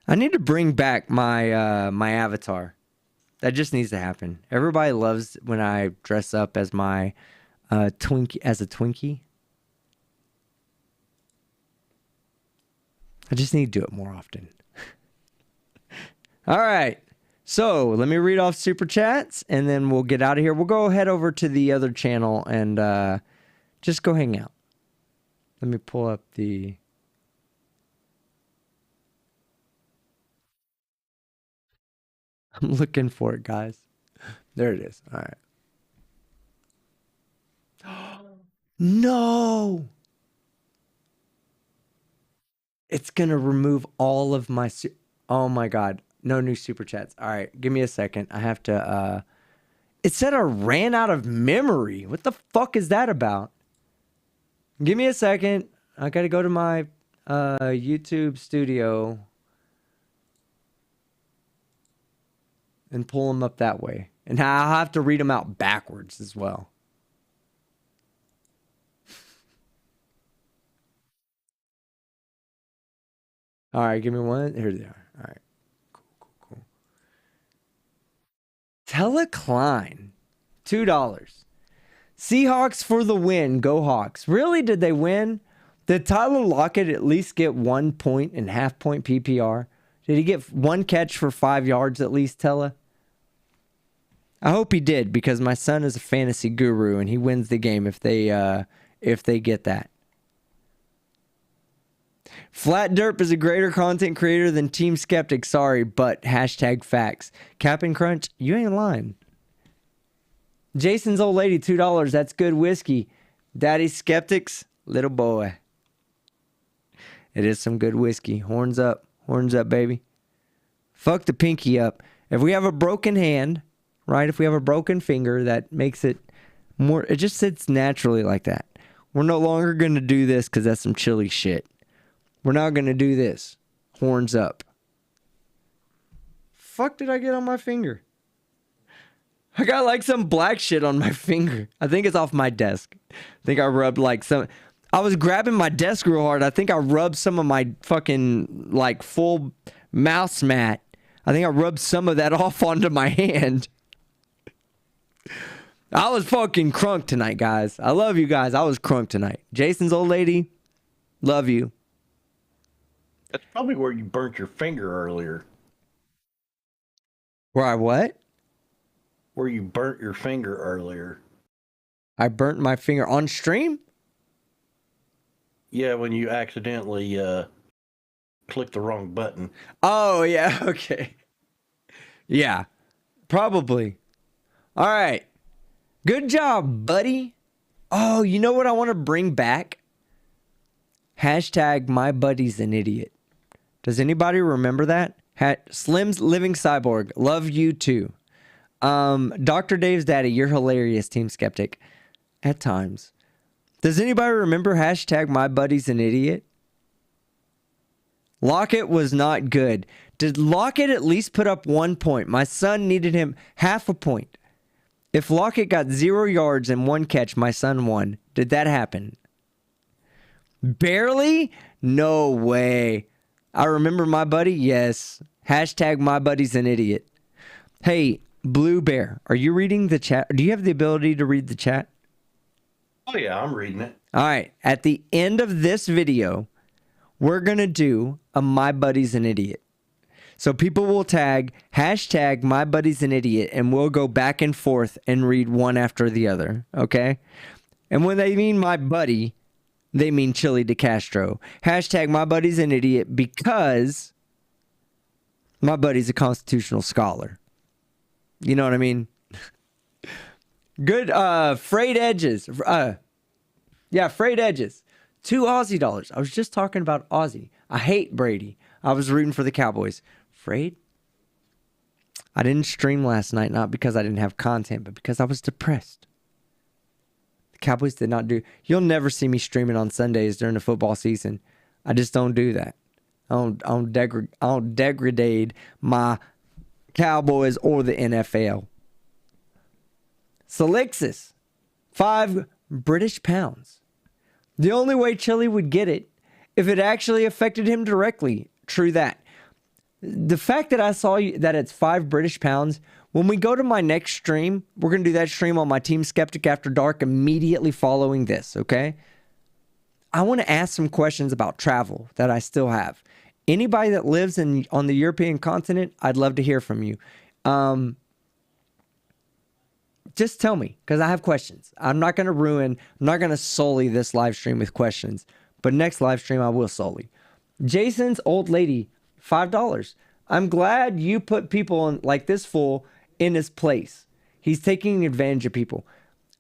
I need to bring back my my avatar. That just needs to happen. Everybody loves when I dress up as my Twinkie, as a Twinkie. I just need to do it more often. All right. So let me read off super chats and then we'll get out of here. We'll go head over to the other channel and just go hang out. Let me pull up the... I'm looking for it, guys. There it is. All right. No. It's going to remove all of my... Oh, my God. No new super chats. All right. Give me a second. I have to... It said I ran out of memory. What the fuck is that about? Give me a second. I got to go to my YouTube studio and pull them up that way. And I'll have to read them out backwards as well. All right, give me one. Here they are. All right. Cool. Telecline, $2. Seahawks for the win. Go Hawks. Really? Did they win? Did Tyler Lockett at least get 1 point and half-point PPR? Did he get one catch for 5 yards at least, Tella? I hope he did, because my son is a fantasy guru and he wins the game if they get that. Flat Derp is a greater content creator than Team Skeptic. Sorry, but #facts. Cap'n Crunch, you ain't lying. Jason's old lady, $2. That's good whiskey. Daddy Skeptics, little boy. It is some good whiskey. Horns up, baby. Fuck the pinky up. If we have a broken hand, right? If we have a broken finger, that makes it more. It just sits naturally like that. We're no longer gonna do this because that's some chilly shit. We're not going to do this. Horns up. Fuck did I get on my finger? I got like some black shit on my finger. I think it's off my desk. I think I rubbed like some... I was grabbing my desk real hard. I think I rubbed some of my fucking like full mouse mat. I think I rubbed some of that off onto my hand. I was fucking crunk tonight, guys. I love you guys. I was crunk tonight. Jason's old lady, love you. That's probably where you burnt your finger earlier. Where I what? Where you burnt your finger earlier. I burnt my finger on stream? Yeah, when you accidentally clicked the wrong button. Oh, yeah, okay. Yeah, probably. All right. Good job, buddy. Oh, you know what I want to bring back? #my buddy's an idiot. Does anybody remember that? Slim's Living Cyborg. Love you too. Dr. Dave's daddy. You're hilarious, Team Skeptic. At times. Does anybody remember #my buddy's an idiot? Lockett was not good. Did Lockett at least put up 1 point? My son needed him half a point. If Lockett got 0 yards and 1 catch, my son won. Did that happen? Barely? No way. I remember my buddy? Yes. #my buddy's an idiot. Hey, Blue Bear, are you reading the chat? Do you have the ability to read the chat? Oh, yeah, I'm reading it. All right. At the end of this video, we're going to do a My Buddy's an Idiot. So people will tag #my buddy's an idiot, and we'll go back and forth and read one after the other. Okay? And when they mean my buddy, they mean Chili DeCastro. #my buddy's an idiot because my buddy's a constitutional scholar. You know what I mean? Good. Frayed edges. Yeah, frayed edges. $2 Aussie dollars. I was just talking about Aussie. I hate Brady. I was rooting for the Cowboys. Frayed? I didn't stream last night, not because I didn't have content, but because I was depressed. The Cowboys did not do... You'll never see me streaming on Sundays during the football season. I just don't do that. I don't degrade my Cowboys or the NFL. Selexis, 5 British pounds. The only way Chili would get it if it actually affected him directly. True that. The fact that I saw that it's 5 British pounds, when we go to my next stream, we're going to do that stream on my Team Skeptic After Dark immediately following this, okay? I want to ask some questions about travel that I still have. Anybody that lives on the European continent, I'd love to hear from you. Just tell me, because I have questions. I'm not going to sully this live stream with questions. But next live stream, I will sully. Jason's old lady, $5. I'm glad you put people in, like this fool in his place. He's taking advantage of people.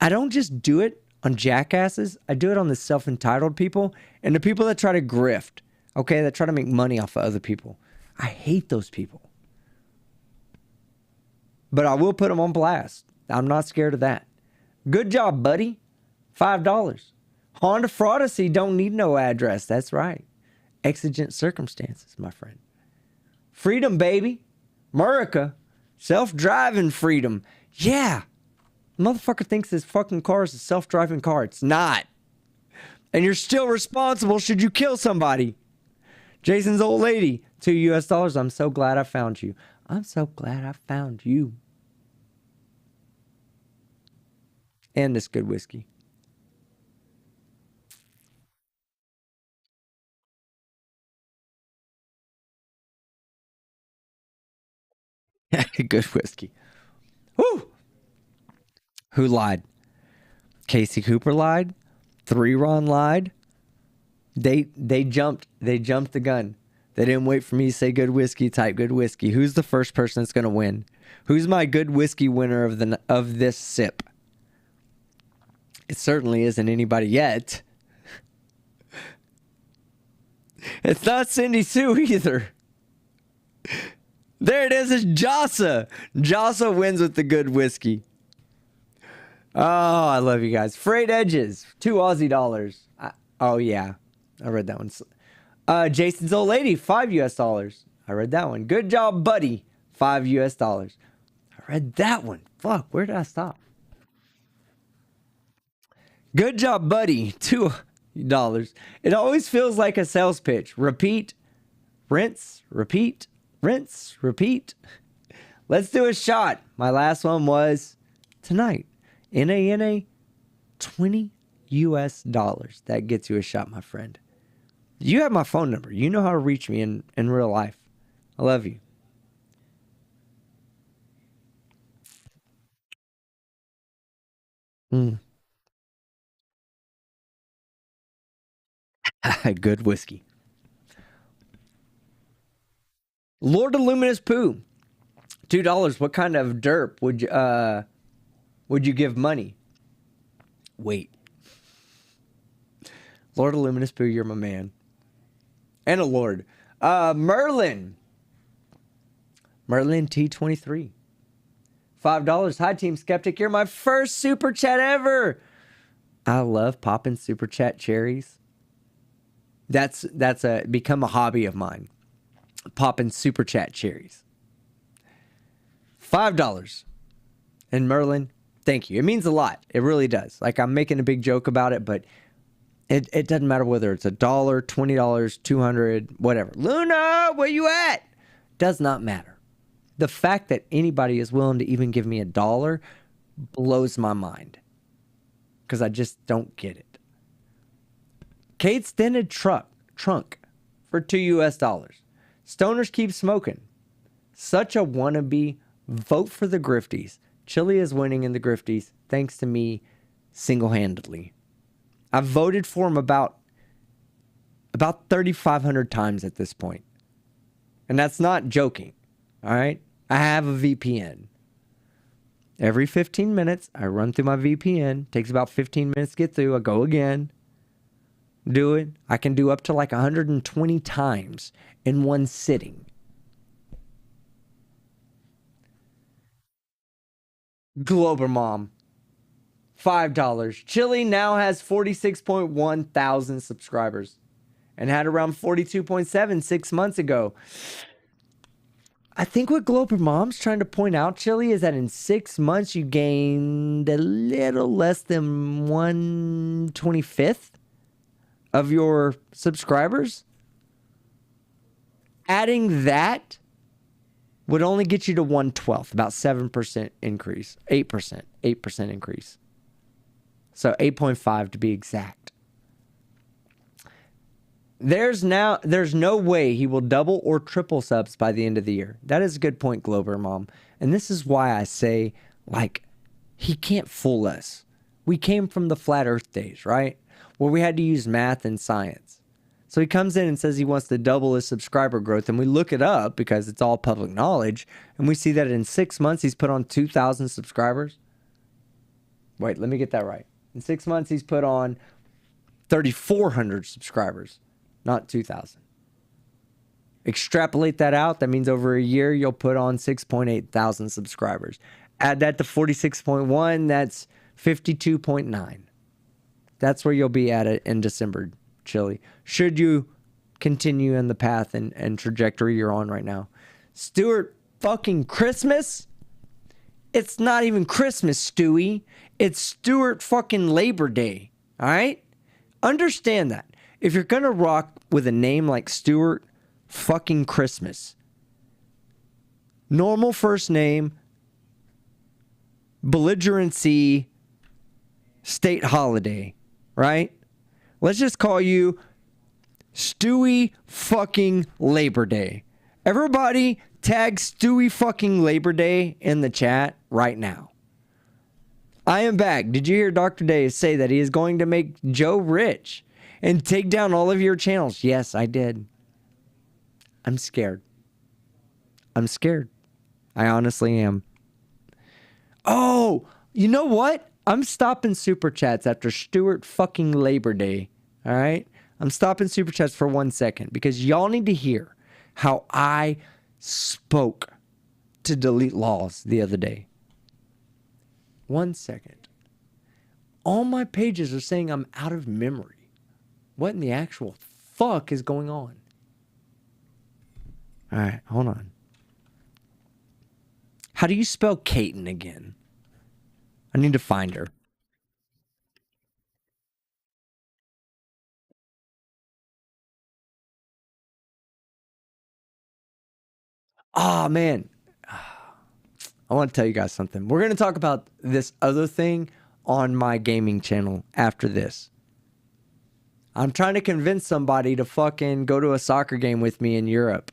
I don't just do it on jackasses. I do it on the self-entitled people and the people that try to grift, okay, that try to make money off of other people. I hate those people. But I will put them on blast. I'm not scared of that. Good job, buddy. $5. Honda Fraudacy don't need no address. That's right. Exigent circumstances, my friend. Freedom, baby. America. Self-driving freedom. Yeah. Motherfucker thinks his fucking car is a self-driving car. It's not. And you're still responsible should you kill somebody. Jason's old lady. $2. I'm so glad I found you. I'm so glad I found you. And this good whiskey. Good whiskey. Woo! Who lied? Casey Cooper lied. 3-Ron lied. They jumped the gun. They didn't wait for me to say good whiskey. Type good whiskey. Who's the first person that's gonna win? Who's my good whiskey winner of this sip? It certainly isn't anybody yet. It's not Cindy Sue either. There it is. It's Jossa. Jossa wins with the good whiskey. Oh, I love you guys. Frayed edges. $2 Aussie. Oh, yeah. I read that one. Jason's old lady. $5 I read that one. Good job, buddy. $5 I read that one. Fuck, where did I stop? Good job, buddy. $2. It always feels like a sales pitch. Repeat, rinse, repeat, rinse, repeat. Let's do a shot. My last one was tonight. NA, $20. That gets you a shot, my friend. You have my phone number. You know how to reach me in real life. I love you. Good whiskey. Lord of Luminous Poo. $2. What kind of derp would you give money? Wait. Lord of Luminous Poo, you're my man. And a lord. Merlin. Merlin T23. $5. Hi, Team Skeptic. You're my first super chat ever. I love popping super chat cherries. That's become a hobby of mine. Popping super chat cherries. $5. And Merlin, thank you. It means a lot. It really does. Like, I'm making a big joke about it, but it doesn't matter whether it's $1, $20, $200, whatever. Luna, where you at? Does not matter. The fact that anybody is willing to even give me $1 blows my mind. Because I just don't get it. Kate's dented trunk for $2. Stoners keep smoking. Such a wannabe. Vote for the grifties. Chili is winning in the grifties thanks to me single-handedly. I've voted for him about 3,500 times at this point. And that's not joking. All right? I have a VPN. Every 15 minutes, I run through my VPN. Takes about 15 minutes to get through. I go again. Do it. I can do up to like 120 times in one sitting. Glober Mom. $5. Chili now has 46.1 thousand subscribers and had around 42.7 6 months ago. I think what Glober Mom's trying to point out, Chili, is that in 6 months you gained a little less than 1/25th of your subscribers. Adding that would only get you to 1/12, about 7% increase, 8% increase. So 8.5 to be exact. There's no way he will double or triple subs by the end of the year. That is a good point, Glober Mom. And this is why I say, like, he can't fool us. We came from the flat earth days, right? Where we had to use math and science. So he comes in and says he wants to double his subscriber growth. And we look it up because it's all public knowledge. And we see that in 6 months, he's put on 2,000 subscribers. Wait, let me get that right. In 6 months, he's put on 3,400 subscribers, not 2,000. Extrapolate that out. That means over a year, you'll put on 6.8 thousand subscribers. Add that to 46.1, that's 52.9. That's where you'll be at it in December, Chili. Should you continue in the path and trajectory you're on right now. Stuart, fucking Christmas? It's not even Christmas, Stewie. It's Stuart fucking Labor Day. All right? Understand that. If you're going to rock with a name like Stuart fucking Christmas, normal first name, belligerency, state holiday, right? Let's just call you Stewie fucking Labor Day. Everybody tag Stewie fucking Labor Day in the chat right now. I am back. Did you hear Dr. Dave say that he is going to make Joe rich and take down all of your channels? Yes, I did. I'm scared. I'm scared. I honestly am. Oh, you know what? I'm stopping super chats after Stuart fucking Labor Day. All right? I'm stopping super chats for 1 second because y'all need to hear how I spoke to delete laws the other day. 1 second. All my pages are saying I'm out of memory. What in the actual fuck is going on? All right, hold on. How do you spell Katen again? I need to find her. Oh, man. I want to tell you guys something. We're going to talk about this other thing on my gaming channel after this. I'm trying to convince somebody to fucking go to a soccer game with me in Europe.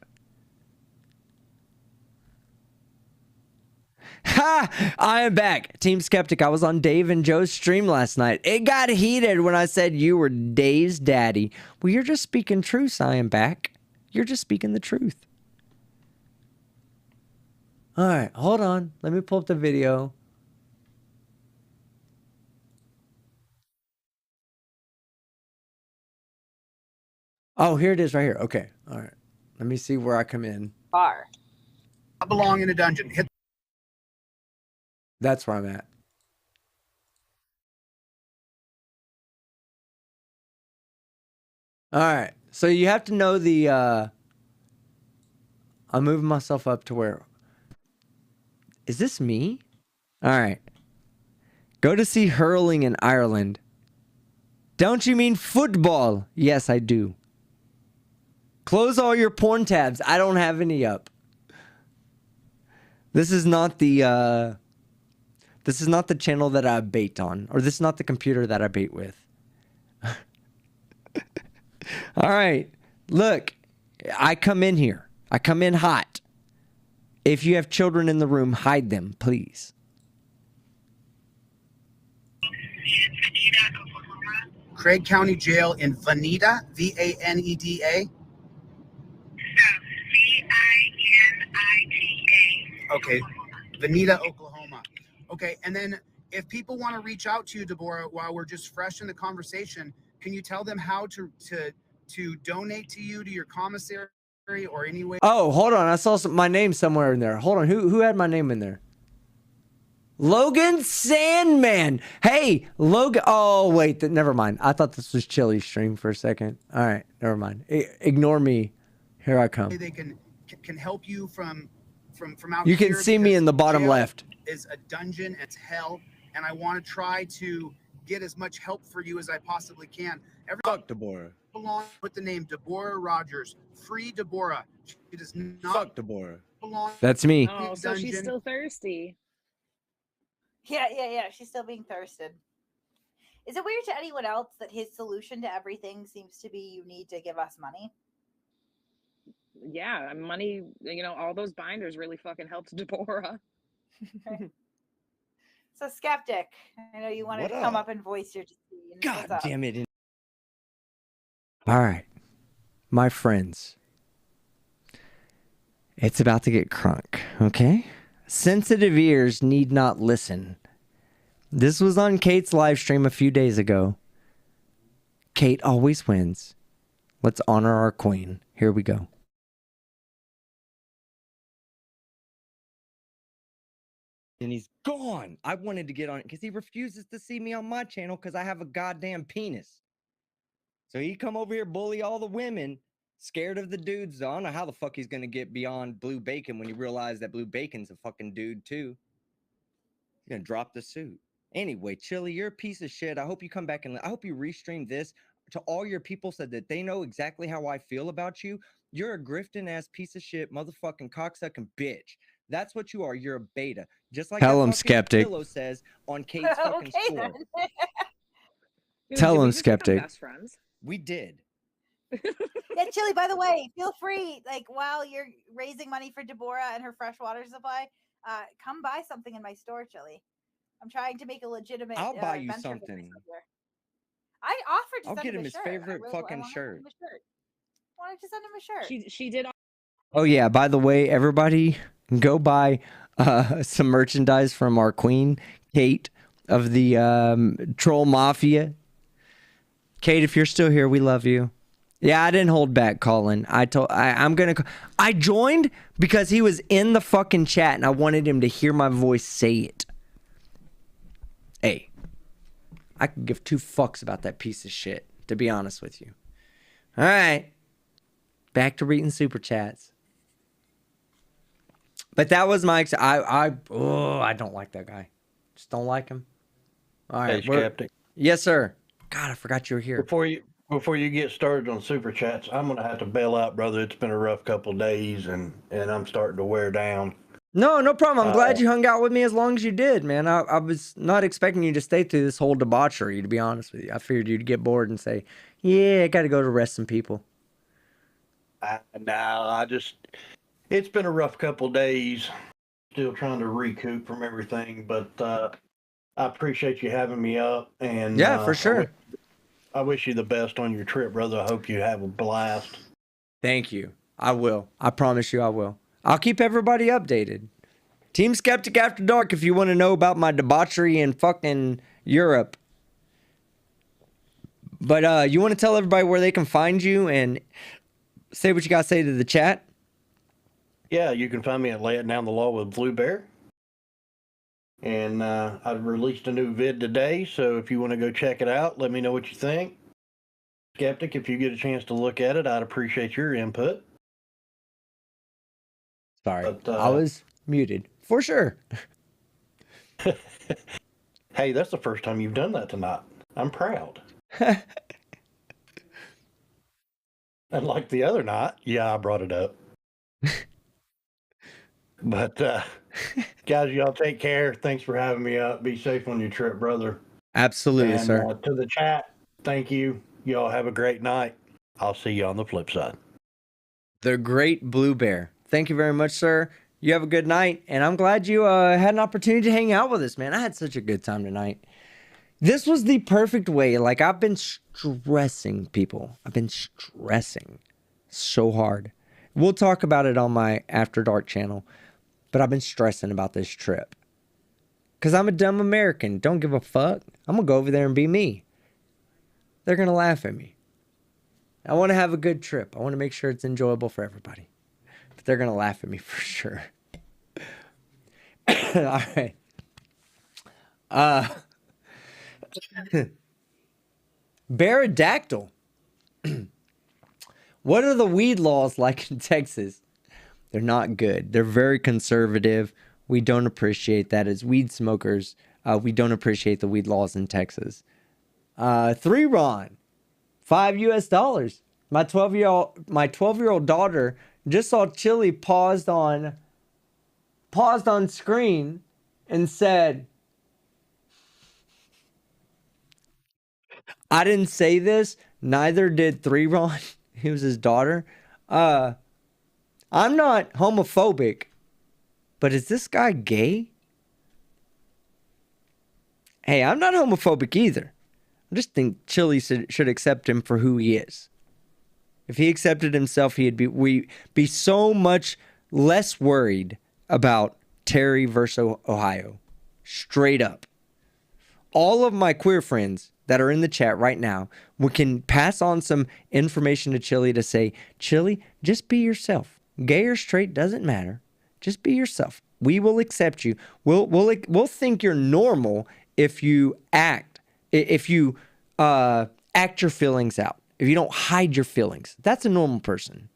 Ha! I am back. Team Skeptic, I was on Dave and Joe's stream last night. It got heated when I said you were Dave's daddy. Well, you're just speaking truth. I am back. You're just speaking the truth. All right, hold on. Let me pull up the video. Oh, here it is right here. Okay, all right. Let me see where I come in. Bar. I belong in a dungeon. Hit. That's where I'm at. All right, so you have to know the... I'm moving myself up to where... Is this me? All right. Go to see hurling in Ireland. Don't you mean football? Yes, I do. Close all your porn tabs. I don't have any up. This is not the channel that I bait on, or this is not the computer that I bait with. All right. Look, I come in here. I come in hot. If you have children in the room, hide them, please. Craig County Jail in Vaneda, Vaneda. Okay, Vaneda, Oklahoma. Okay, and then if people want to reach out to you, Deborah, while we're just fresh in the conversation, can you tell them how to donate to you, to your commissary or any way? Oh, hold on. I saw my name somewhere in there. Hold on. Who had my name in there? Logan Sandman. Hey, Logan. Oh, wait. Never mind. I thought this was Chili's stream for a second. All right. Never mind. Ignore me. Here I come. They can help you from out You here. can see me in the bottom left. Is a dungeon. It's hell. And I want to try to get as much help for you as I possibly can. Fuck Deborah. Belong with the name Deborah Rogers. Free Deborah. She does not Fuck Deborah. belong. That's me. Oh, so she's still thirsty. Yeah. She's still being thirsted. Is it weird to anyone else that his solution to everything seems to be you need to give us money? Yeah, money, all those binders really fucking helped Deborah. Right. So, Skeptic, I know you wanted to come up and voice your opinion. God damn it. All right. my friends, it's about to get crunk, okay? Sensitive ears need not listen. This was on Kate's live stream a few days ago. Kate always wins. Let's honor our queen. Here we go. And he's gone. I wanted to get on it because he refuses to see me on my channel because I have a goddamn penis. So he come over here, bully all the women, scared of the dudes. I don't know how the fuck he's gonna get beyond Blue Bacon when you realize that Blue Bacon's a fucking dude too. He's gonna drop the suit. Anyway, Chili, you're a piece of shit. I hope you come back and I hope you restream this to all your people so that they know exactly how I feel about you. You're a grifting ass piece of shit, motherfucking cocksucking bitch. That's what you are. You're a beta. Just like Tell that him, fucking Skeptic. Pillow says on Kate's fucking score. Dude, Tell did we him, just become Skeptic. best friends? We did. Yeah, Chili, by the way, feel free, like, while you're raising money for Deborah and her fresh water supply, come buy something in my store, Chili. I'm trying to make a legitimate I'll buy you venture for something. myself here. I offered to I'll send get him him a his shirt. favorite I fucking wanted to shirt. send him a shirt. Wanted to send him a shirt. She did. Oh yeah, by the way, everybody go buy some merchandise from our queen, Kate of the Troll Mafia. Kate, if you're still here, we love you. Yeah, I didn't hold back, Colin. I joined because he was in the fucking chat and I wanted him to hear my voice say it. Hey, I could give two fucks about that piece of shit, to be honest with you. All right. Back to reading super chats. But that was my I don't like that guy. Just don't like him. All right. Hey, Skeptic. Yes, sir. God, I forgot you were here. Before you get started on super chats, I'm gonna have to bail out, brother. It's been a rough couple of days, and I'm starting to wear down. No problem. I'm glad you hung out with me as long as you did, man. I was not expecting you to stay through this whole debauchery, to be honest with you. I figured you'd get bored and say, yeah, I got to go to rest some people. It's been a rough couple of days. Still trying to recoup from everything, but I appreciate you having me up. And yeah, for sure. I wish you the best on your trip, brother. I hope you have a blast. Thank you. I will. I promise you I will. I'll keep everybody updated. Team Skeptic After Dark if you want to know about my debauchery in fucking Europe. But you want to tell everybody where they can find you and say what you got to say to the chat? Yeah, you can find me at Lay It Down the Law with Blue Bear. And I've released a new vid today, so if you want to go check it out, let me know what you think. Skeptic, if you get a chance to look at it, I'd appreciate your input. Sorry, but, I was muted, for sure. Hey, that's the first time you've done that tonight. I'm proud. And like the other night, yeah, I brought it up. But guys, y'all take care. Thanks for having me up. Be safe on your trip, brother. Absolutely, and, sir. To the chat, thank you. Y'all have a great night. I'll see you on the flip side. The Great Blue Bear. Thank you very much, sir. You have a good night, and I'm glad you had an opportunity to hang out with us, man. I had such a good time tonight. This was the perfect way. Like, I've been stressing, people. I've been stressing so hard. We'll talk about it on my After Dark channel. But I've been stressing about this trip. Because I'm a dumb American. Don't give a fuck. I'm going to go over there and be me. They're going to laugh at me. I want to have a good trip. I want to make sure it's enjoyable for everybody. But they're going to laugh at me for sure. All right. Baradactyl. What are the weed laws like in Texas? They're not good. They're very conservative. We don't appreciate that as weed smokers. We don't appreciate the weed laws in Texas. 3 Ron, $5 US. My 12-year-old daughter just saw Chili paused on screen and said, I didn't say this. Neither did 3 Ron. He was his daughter. I'm not homophobic, but is this guy gay? Hey, I'm not homophobic either. I just think Chili should accept him for who he is. If he accepted himself, we'd be so much less worried about Terry versus Ohio. Straight up. All of my queer friends that are in the chat right now, we can pass on some information to Chili to say, Chili, just be yourself. Gay or straight doesn't matter. Just be yourself. We will accept you. We'll think you're normal if you act your feelings out. If you don't hide your feelings. That's a normal person.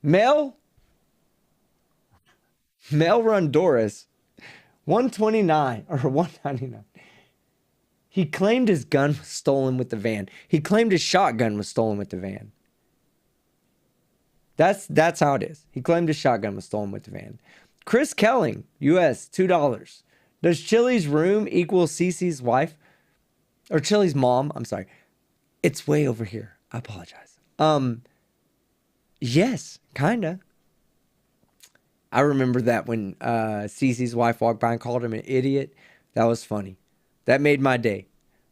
Mel Rundoris, 129 or 199. He claimed his gun was stolen with the van. He claimed his shotgun was stolen with the van. That's how it is. He claimed his shotgun was stolen with the van. Chris Kelling, US, $2. Does Chili's room equal Cece's wife? Or Chili's mom? I'm sorry. It's way over here. I apologize. Yes, kinda. I remember that when Cece's wife walked by and called him an idiot. That was funny. That made my day.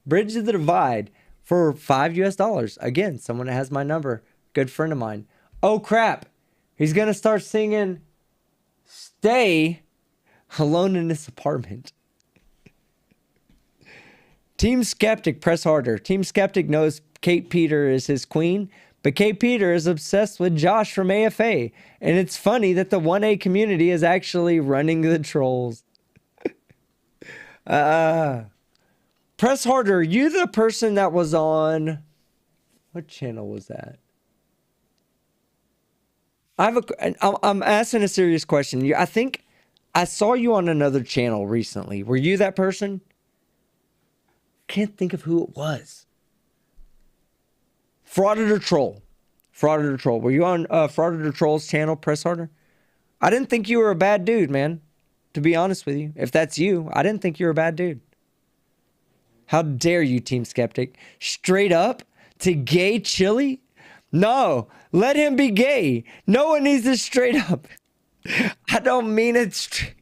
Bridge of the Divide for $5 US. Again, someone that has my number. Good friend of mine. Oh, crap. He's going to start singing Stay Alone in This Apartment. Team Skeptic, press harder. Team Skeptic knows Kate Peter is his queen, but Kate Peter is obsessed with Josh from AFA. And it's funny that the 1A community is actually running the trolls. Press harder. Are you the person that was on... What channel was that? I'm asking a serious question. I think I saw you on another channel recently. Were you that person? Can't think of who it was. Frauditor Troll. Frauditor Troll. Were you on Frauditor Troll's channel, Press Harder? I didn't think you were a bad dude, man. To be honest with you. If that's you, I didn't think you were a bad dude. How dare you, Team Skeptic? Straight up to gay Chili? No, let him be gay. No one needs to straight up. I don't mean it.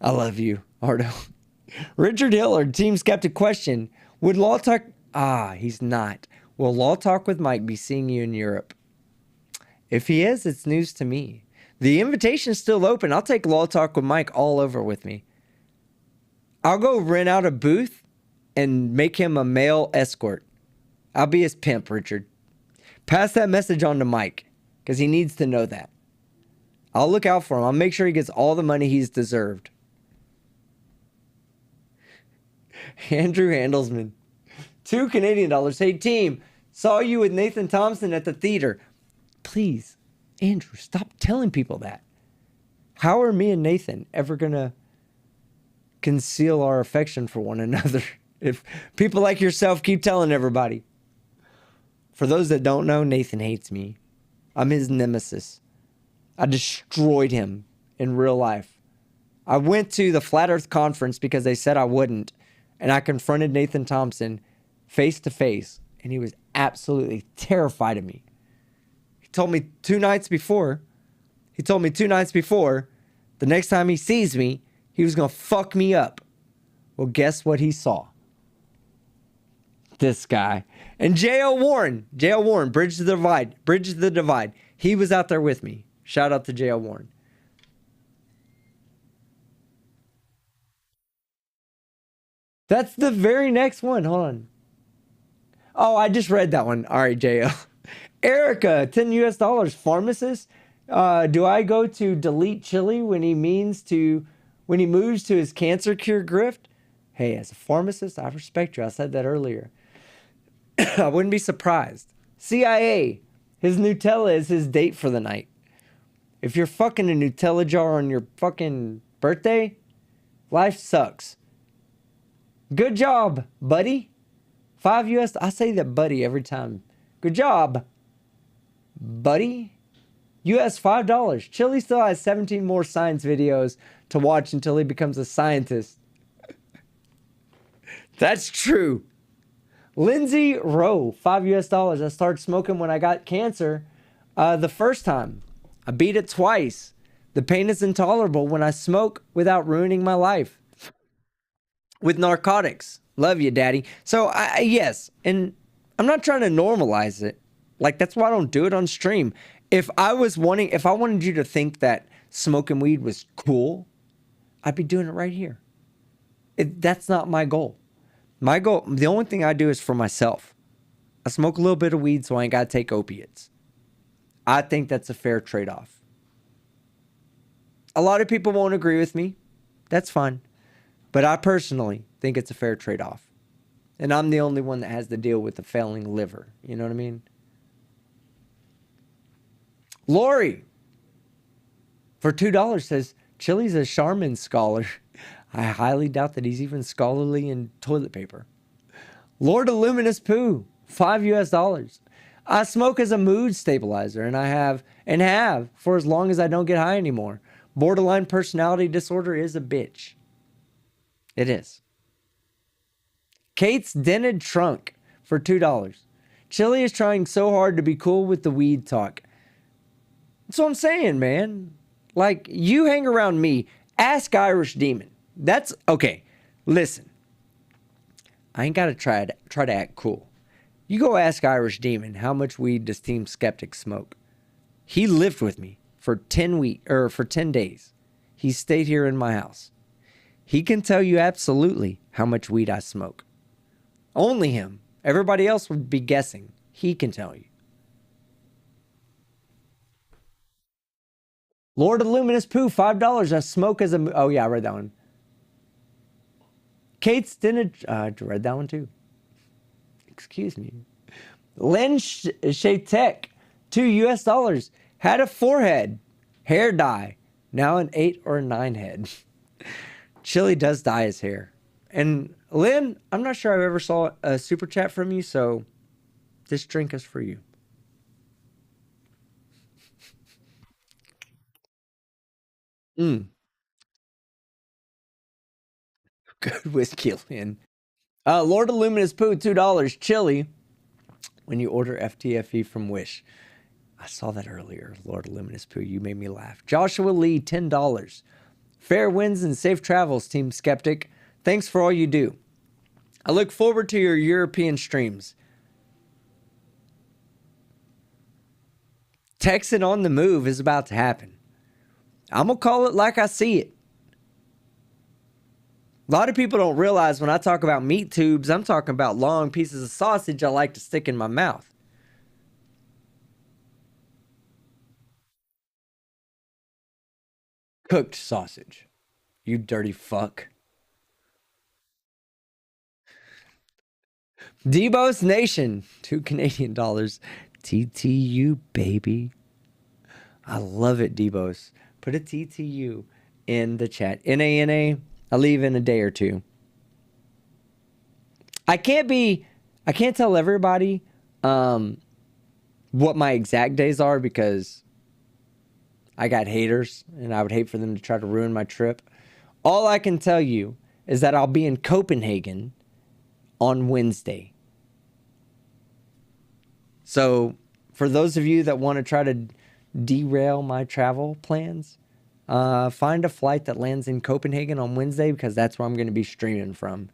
I love you, Ardo. Richard Hillard, Team Skeptic question. Would Law Talk... he's not. Will Law Talk with Mike be seeing you in Europe? If he is, it's news to me. The invitation's still open. I'll take Law Talk with Mike all over with me. I'll go rent out a booth and make him a male escort. I'll be his pimp, Richard. Pass that message on to Mike, because he needs to know that. I'll look out for him. I'll make sure he gets all the money he's deserved. Andrew Handelsman. $2 Canadian. Hey, team. Saw you with Nathan Thompson at the theater. Please, Andrew, stop telling people that. How are me and Nathan ever going to conceal our affection for one another if people like yourself keep telling everybody? For those that don't know, Nathan hates me. I'm his nemesis. I destroyed him in real life. I went to the Flat Earth Conference because they said I wouldn't, and I confronted Nathan Thompson face to face, and he was absolutely terrified of me. He told me two nights before, the next time he sees me, he was going to fuck me up. Well, guess what he saw? This guy. And J.L. Warren, Bridge to the Divide. He was out there with me. Shout out to J.L. Warren. That's the very next one. Hold on. Oh, I just read that one. All right, J.L. Erica, $10 US. Pharmacist. Do I go to delete Chili when he moves to his cancer cure grift? Hey, as a pharmacist, I respect you. I said that earlier. I wouldn't be surprised. CIA, his Nutella is his date for the night. If you're fucking a Nutella jar on your fucking birthday, life sucks. Good job, buddy. $5 US. I say that buddy every time. Good job, buddy. US $5. Chili still has 17 more science videos to watch until he becomes a scientist. That's true. Lindsay Rowe, $5 US. I started smoking when I got cancer the first time. I beat it twice. The pain is intolerable when I smoke without ruining my life. with narcotics. Love you, daddy. So yes, and I'm not trying to normalize it. Like, that's why I don't do it on stream. If I wanted you to think that smoking weed was cool, I'd be doing it right here. That's not my goal. My goal, the only thing I do is for myself. I smoke a little bit of weed so I ain't got to take opiates. I think that's a fair trade-off. A lot of people won't agree with me. That's fine. But I personally think it's a fair trade-off. And I'm the only one that has to deal with a failing liver. You know what I mean? Lori, for $2, says, Chili's a Charmin scholar. I highly doubt that he's even scholarly in toilet paper. Lord of Luminous Poo, $5 US. I smoke as a mood stabilizer, and I have for as long as I don't get high anymore. Borderline personality disorder is a bitch. It is. Kate's dented trunk for $2. Chili is trying so hard to be cool with the weed talk. That's what I'm saying, man. Like, you hang around me, ask Irish Demon. That's okay. Listen, I ain't gotta try to act cool. You go ask Irish Demon how much weed does Team Skeptic smoke. He lived with me for 10 days. He stayed here in my house. He can tell you absolutely how much weed I smoke. Only him. Everybody else would be guessing. He can tell you. Lord of Luminous Poo, $5. I smoke as a... Oh, yeah, I read that one. Kate's didn't... I read that one, too. Excuse me. Len Shatek, $2 US. Had a 4-head. Hair dye. Now an 8 or a 9 head. Chili does dye his hair. And Lynn, I'm not sure I've ever saw a super chat from you, so this drink is for you. Good whiskey, Lynn. Lord of Luminous Poo, $2. Chili. When you order FTFE from Wish. I saw that earlier, Lord of Luminous Poo. You made me laugh. Joshua Lee, $10. Fair winds and safe travels, Team Skeptic. Thanks for all you do. I look forward to your European streams. Texan on the move is about to happen. I'm going to call it like I see it. A lot of people don't realize when I talk about meat tubes, I'm talking about long pieces of sausage I like to stick in my mouth. Cooked sausage. You dirty fuck. Debo's Nation, $2 Canadian. TTU, baby. I love it, Debo's. Put a TTU in the chat. NANA, I'll leave in a day or two. I can't tell everybody what my exact days are because I got haters and I would hate for them to try to ruin my trip. All I can tell you is that I'll be in Copenhagen on Wednesday. So for those of you that want to try to derail my travel plans, find a flight that lands in Copenhagen on Wednesday because that's where I'm going to be streaming from.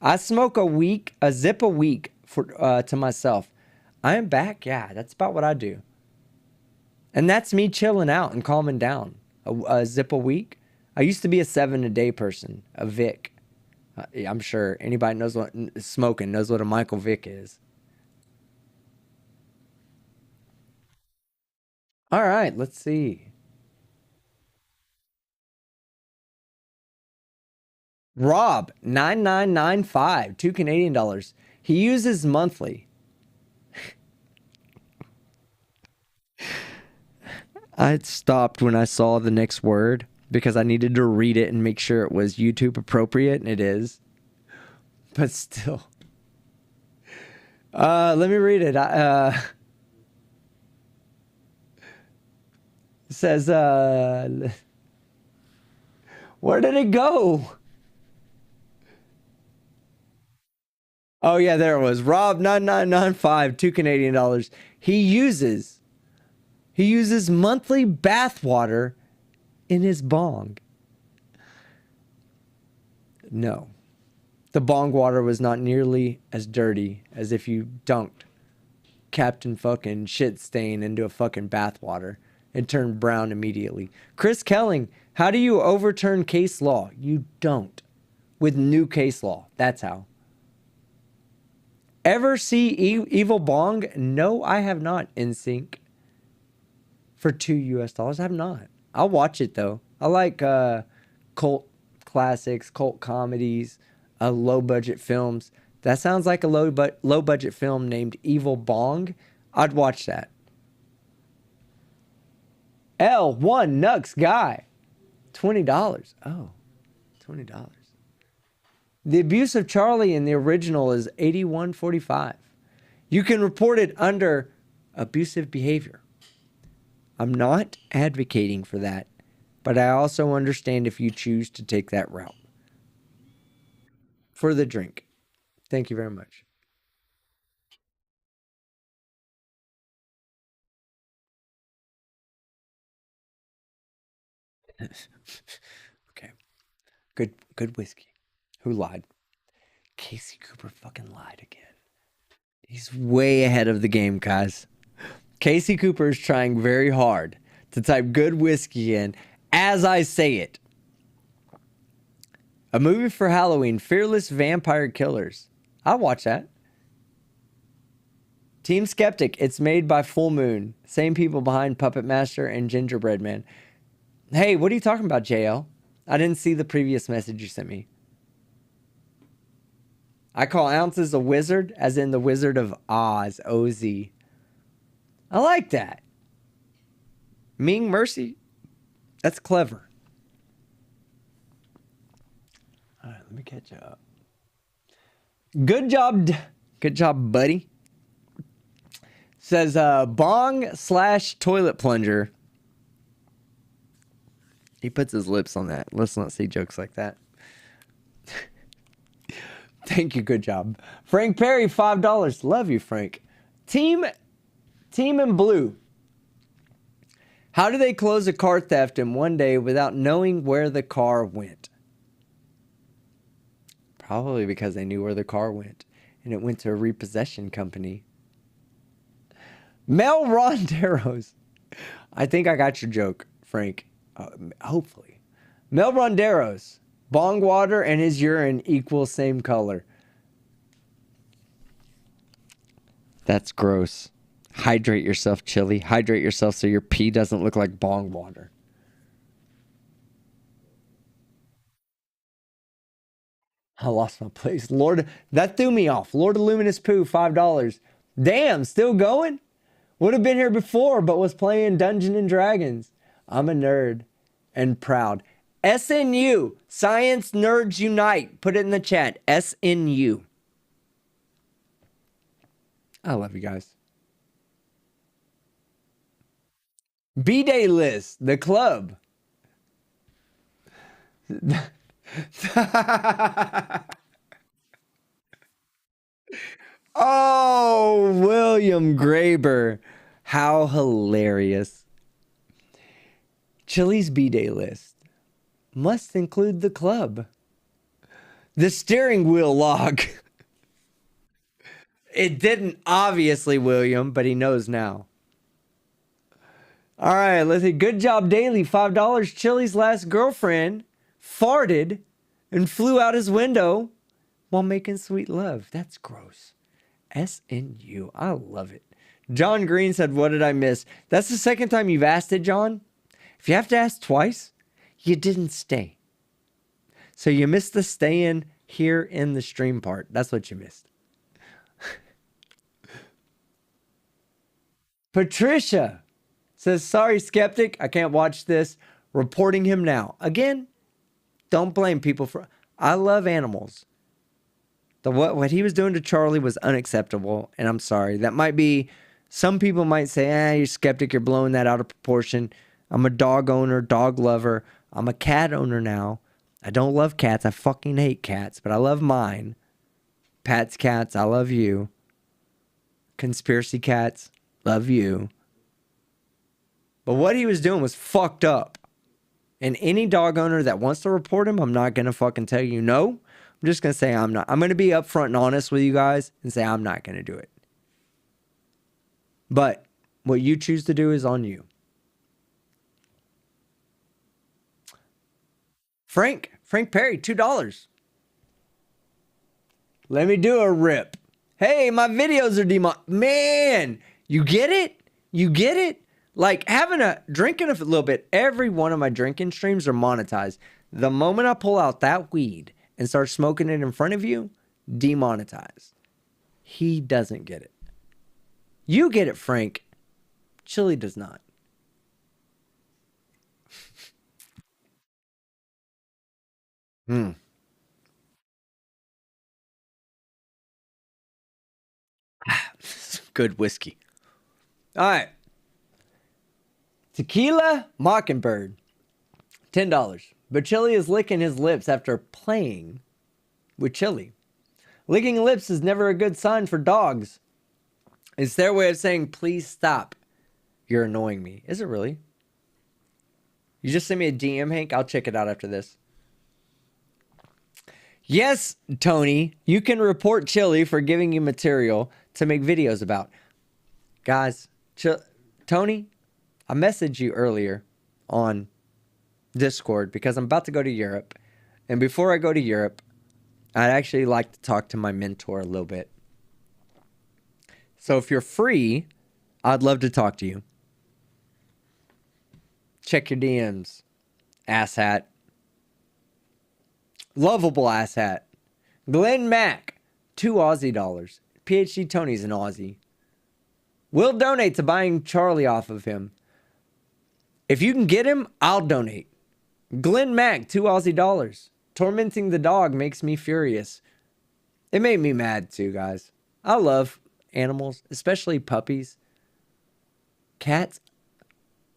I smoke a zip a week for to myself. I am back. Yeah, that's about what I do. And that's me chilling out and calming down. A zip a week. I used to be a 7-a-day person, a Vic. I'm sure anybody knows what smoking knows what a Michael Vick is. All right, let's see. Rob, 9995, $2 Canadian. He uses monthly. I stopped when I saw the next word because I needed to read it and make sure it was YouTube appropriate, and it is. But still. Let me read it. It says, where did it go? Oh, yeah, there it was. Rob, 9995, $2 Canadian. He uses monthly bath water in his bong. No. The bong water was not nearly as dirty as if you dunked Captain fucking shit stain into a fucking bathwater. It turned brown immediately. Chris Kelling, how do you overturn case law? You don't. With new case law. That's how. Ever see Evil Bong? No, I have not. In sync. For $2 I have not. I'll watch it though. I like cult classics, cult comedies, low budget films. That sounds like a low budget film named Evil Bong. I'd watch that. L1 Nux Guy. $20. Oh, $20. The abuse of Charlie in the original is $81.45. You can report it under abusive behavior. I'm not advocating for that, but I also understand if you choose to take that route. For the drink. Thank you very much. Okay. Good whiskey. Who lied? Casey Cooper fucking lied again. He's way ahead of the game, guys. Casey Cooper is trying very hard to type good whiskey in as I say it. A movie for Halloween, Fearless Vampire Killers. I'll watch that. Team Skeptic, it's made by Full Moon. Same people behind Puppet Master and Gingerbread Man. Hey, what are you talking about, JL? I didn't see the previous message you sent me. I call ounces a wizard, as in the Wizard of Oz, O-Z. I like that. Ming Mercy. That's clever. All right, let me catch up. Good job. Good job, buddy. Says bong/toilet plunger. He puts his lips on that. Let's not see jokes like that. Thank you. Good job. Frank Perry, $5. Love you, Frank. Team in blue. How do they close a car theft in one day without knowing where the car went? Probably because they knew where the car went. And it went to a repossession company. Mel Ronderos. I think I got your joke, Frank. Hopefully. Mel Ronderos. Bong water and his urine equal same color. That's gross. Hydrate yourself, Chili. Hydrate yourself so your pee doesn't look like bong water. I lost my place. Lord, that threw me off. Lord of Luminous Poo, $5. Damn, still going? Would have been here before, but was playing Dungeons and Dragons. I'm a nerd and proud. SNU, Science Nerds Unite. Put it in the chat. SNU. I love you guys. B-Day list, the club. Oh, William Graber. How hilarious. Chili's B-Day list must include the club. The steering wheel log. It didn't, obviously, William, but he knows now. All right, let's see. Good job, Daily. $5. Chili's last girlfriend farted and flew out his window while making sweet love. That's gross. SNU. I love it. John Green said, what did I miss? That's the second time you've asked it, John. If you have to ask twice, you didn't stay. So you missed the stay in here in the stream part. That's what you missed. Patricia says, sorry, Skeptic. I can't watch this. Reporting him now. Again, don't blame people for... I love animals. What he was doing to Charlie was unacceptable, and I'm sorry. That might be... Some people might say, you're Skeptic. You're blowing that out of proportion. I'm a dog owner, dog lover. I'm a cat owner now. I don't love cats. I fucking hate cats, but I love mine. Pat's cats, I love you. Conspiracy cats, love you. But what he was doing was fucked up. And any dog owner that wants to report him, I'm not going to fucking tell you no. I'm just going to say I'm not. I'm going to be upfront and honest with you guys and say I'm not going to do it. But what you choose to do is on you. Frank Perry, $2. Let me do a rip. Hey, my videos are Man, you get it? You get it? Like drinking a little bit. Every one of my drinking streams are monetized. The moment I pull out that weed and start smoking it in front of you, demonetized. He doesn't get it. You get it, Frank. Chili does not. Good whiskey. All right. Tequila Mockingbird. $10. But Chili is licking his lips after playing with Chili. Licking lips is never a good sign for dogs. It's their way of saying, please stop. You're annoying me. Is it really? You just send me a DM, Hank. I'll check it out after this. Yes, Tony, you can report Chili for giving you material to make videos about. Guys, Tony, I messaged you earlier on Discord because I'm about to go to Europe. And before I go to Europe, I'd actually like to talk to my mentor a little bit. So if you're free, I'd love to talk to you. Check your DMs, asshat. Lovable asshat. Glenn Mack, $2 Aussie. PhD Tony's an Aussie. We'll donate to buying Charlie off of him. If you can get him, I'll donate. Glenn Mack, $2 Aussie. Tormenting the dog makes me furious. It made me mad too, guys. I love animals, especially puppies. Cats,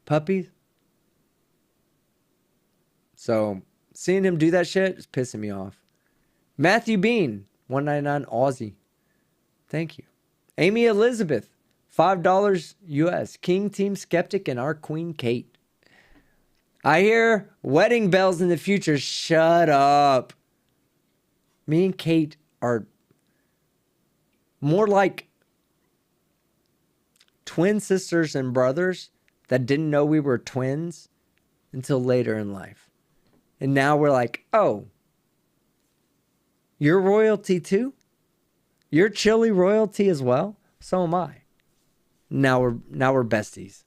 puppies. So seeing him do that shit is pissing me off. Matthew Bean, $1.99 Aussie. Thank you. Amy Elizabeth, $5 US. King Team Skeptic and our Queen Kate. I hear wedding bells in the future. Shut up. Me and Kate are more like twin sisters and brothers that didn't know we were twins until later in life. And now we're like, oh, you're royalty too? You're Chili royalty as well? So am I. Now we're besties.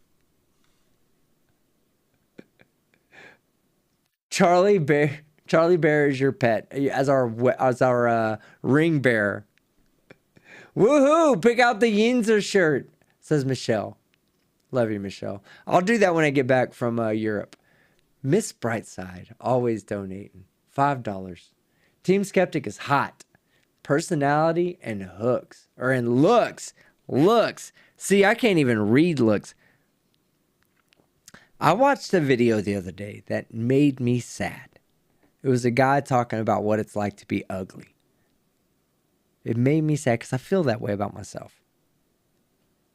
Charlie Bear is your pet as our ring bearer. Woohoo! Pick out the Yinzer shirt, says Michelle. Love you, Michelle. I'll do that when I get back from Europe. Miss Brightside, always donating. $5. Team Skeptic is hot. Personality and hooks. Or in looks. Looks. See, I can't even read looks. I watched a video the other day that made me sad. It was a guy talking about what it's like to be ugly. It made me sad because I feel that way about myself.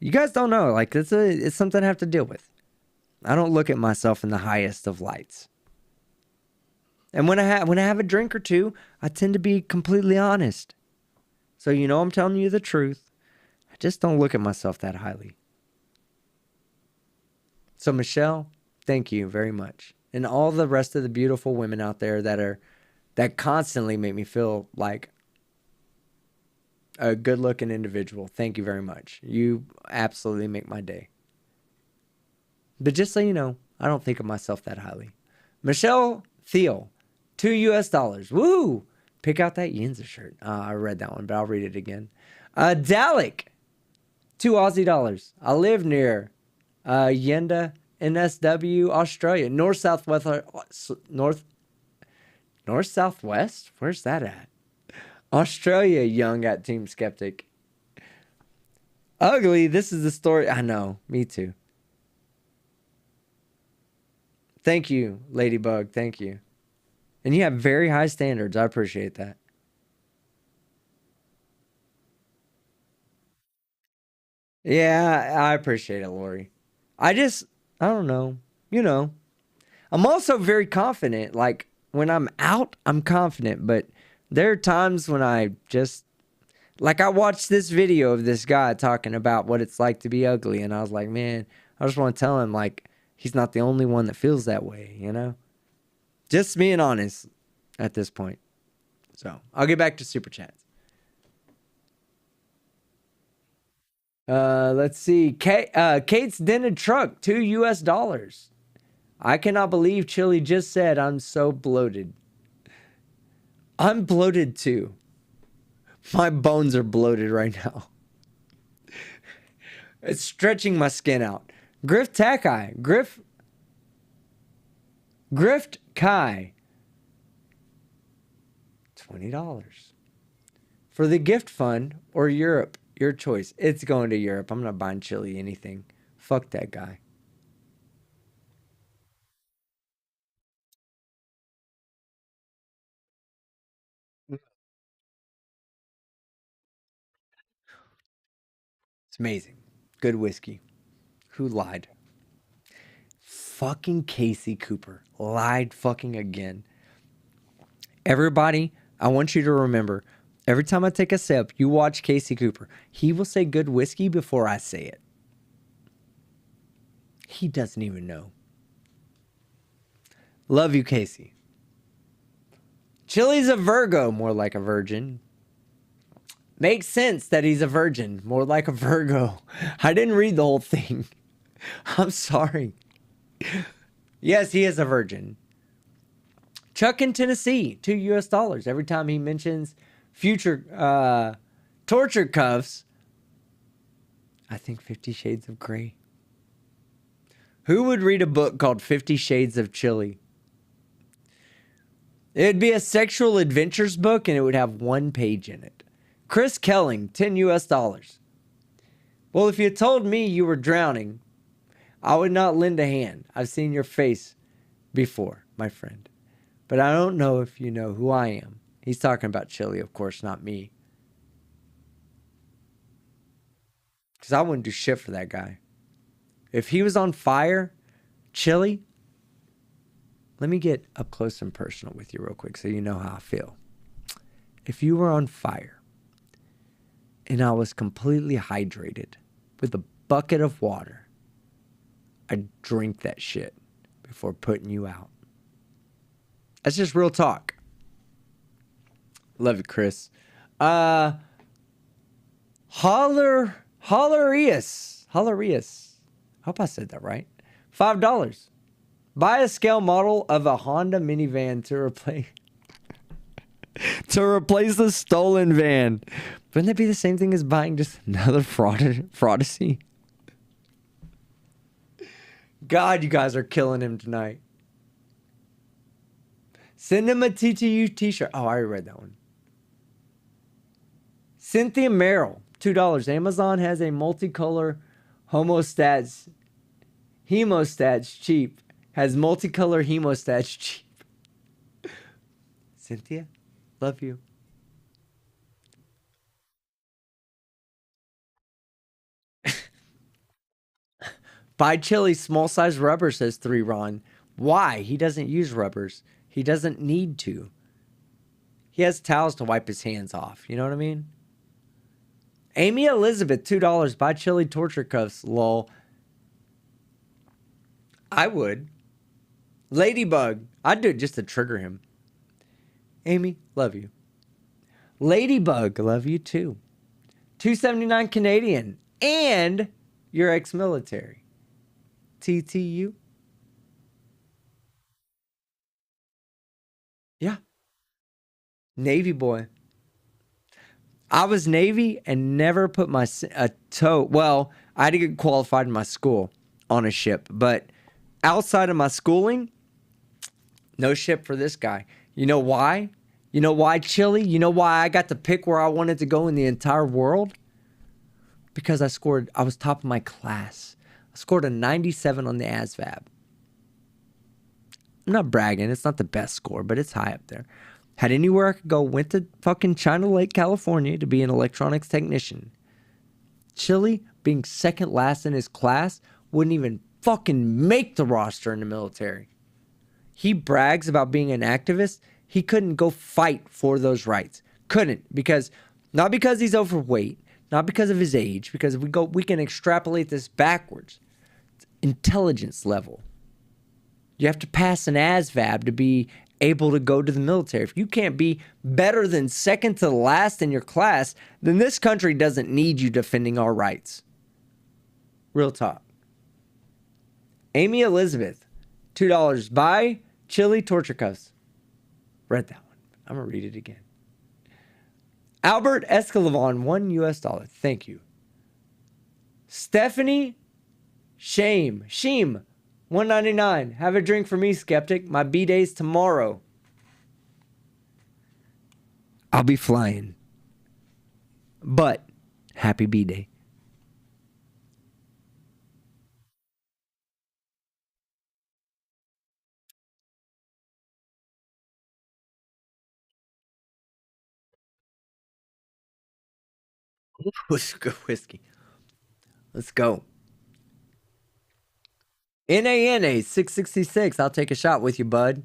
You guys don't know. Like, it's something I have to deal with. I don't look at myself in the highest of lights. And when I have a drink or two, I tend to be completely honest. So you know I'm telling you the truth. I just don't look at myself that highly. So Michelle, thank you very much. And all the rest of the beautiful women out there that constantly make me feel like a good-looking individual. Thank you very much. You absolutely make my day. But just so you know, I don't think of myself that highly. Michelle Thiel, $2 US. Woo! Pick out that Yinza shirt. I read that one, but I'll read it again. Dalek, $2 Aussie. I live near Yenda, NSW, Australia. North Southwest? Where's that at? Australia, young at Team Skeptic. Ugly, this is the story. I know, me too. Thank you, Ladybug. Thank you. And you have very high standards. I appreciate that. Yeah, I appreciate it, Lori. I don't know. You know, I'm also very confident. Like, when I'm out, I'm confident. But There are times when I just, like, I watched this video of this guy talking about what it's like to be ugly, and I was like, man, I just want to tell him, like, he's not the only one that feels that way, you know? Just being honest at this point. So, I'll get back to Super Chats. Let's see. Kate's dented truck, $2. I cannot believe Chili just said I'm so bloated. I'm bloated too. My bones are bloated right now. It's stretching my skin out. Grift Takai. Grift Kai. $20. For the gift fund or Europe, your choice. It's going to Europe. I'm not buying Chili anything. Fuck that guy. It's amazing. Good whiskey. Who lied? Fucking Casey Cooper. Lied fucking again. Everybody, I want you to remember, every time I take a sip, you watch Casey Cooper. He will say good whiskey before I say it. He doesn't even know. Love you, Casey. Chili's a Virgo, more like a virgin. Makes sense that he's a virgin, more like a Virgo. I didn't read the whole thing. I'm sorry. Yes, he is a virgin. Chuck in Tennessee, $2 every time he mentions future torture cuffs. I think 50 Shades of Grey. Who would read a book called 50 Shades of Chili? It'd be a sexual adventures book and it would have 1 page in it. Chris Kelling, $10. Well, if you told me you were drowning, I would not lend a hand. I've seen your face before, my friend. But I don't know if you know who I am. He's talking about Chili, of course, not me. Because I wouldn't do shit for that guy. If he was on fire, Chili, let me get up close and personal with you real quick so you know how I feel. If you were on fire and I was completely hydrated with a bucket of water, I'd drink that shit before putting you out. That's just real talk. Love you, Chris. Hollerius. Hope I said that right. $5. Buy a scale model of a Honda minivan to replace the stolen van. Wouldn't that be the same thing as buying just another fraudacy? God, you guys are killing him tonight. Send him a TTU t-shirt. Oh, I already read that one. Cynthia Merrill, $2. Amazon has a multicolor hemostats cheap. Has multicolor hemostats cheap. Cynthia, love you. Buy Chili small size rubber, says 3 Ron. Why? He doesn't use rubbers. He doesn't need to. He has towels to wipe his hands off. You know what I mean? Amy Elizabeth, $2. Buy Chili torture cuffs, lol. I would. Ladybug. I'd do it just to trigger him. Amy, love you. Ladybug, love you too. $2.79 Canadian. And you're ex-military. TTU. Yeah. Navy boy. I was Navy and never put my toe. Well, I had to get qualified in my school on a ship. But outside of my schooling, no ship for this guy. You know why? You know why, Chili? You know why I got to pick where I wanted to go in the entire world? Because I was top of my class. I scored a 97 on the ASVAB. I'm not bragging. It's not the best score, but it's high up there. Had anywhere I could go. Went to fucking China Lake, California to be an electronics technician. Chili, being second last in his class, wouldn't even fucking make the roster in the military. He brags about being an activist. He couldn't go fight for those rights. Couldn't, because not because he's overweight, not because of his age, because we can extrapolate this backwards. It's intelligence level. You have to pass an ASVAB to be able to go to the military. If you can't be better than second to the last in your class, then this country doesn't need you defending our rights. Real talk. Amy Elizabeth, $2. Buy chili torture cuffs. Read that one. I'm going to read it again. Albert Escalavon, $1. Thank you. Stephanie Sheem, $1.99. Have a drink for me, Skeptic. My B-day's tomorrow. I'll be flying. But happy B-day. Whiskey. Let's go. NANA 666. I'll take a shot with you, bud.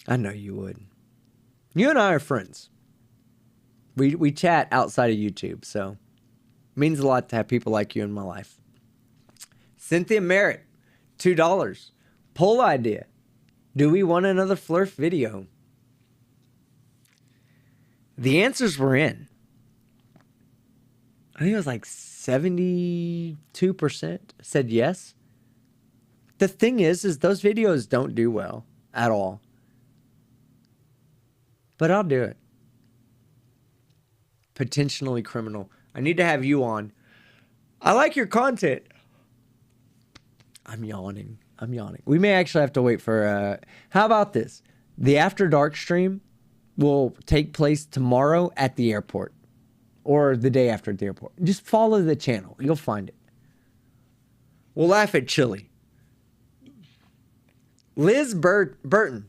I know you would. You and I are friends. We chat outside of YouTube, so it means a lot to have people like you in my life. Cynthia Merritt, $2. Poll idea. Do we want another Flurf video? The answers were in. I think it was like 72% said yes. The thing is those videos don't do well at all. But I'll do it. Potentially criminal. I need to have you on. I like your content. I'm yawning. We may actually have to wait for... how about this? The After Dark stream will take place tomorrow at the airport. Or the day after at the airport. Just follow the channel. You'll find it. We'll laugh at Chili. Liz Burton.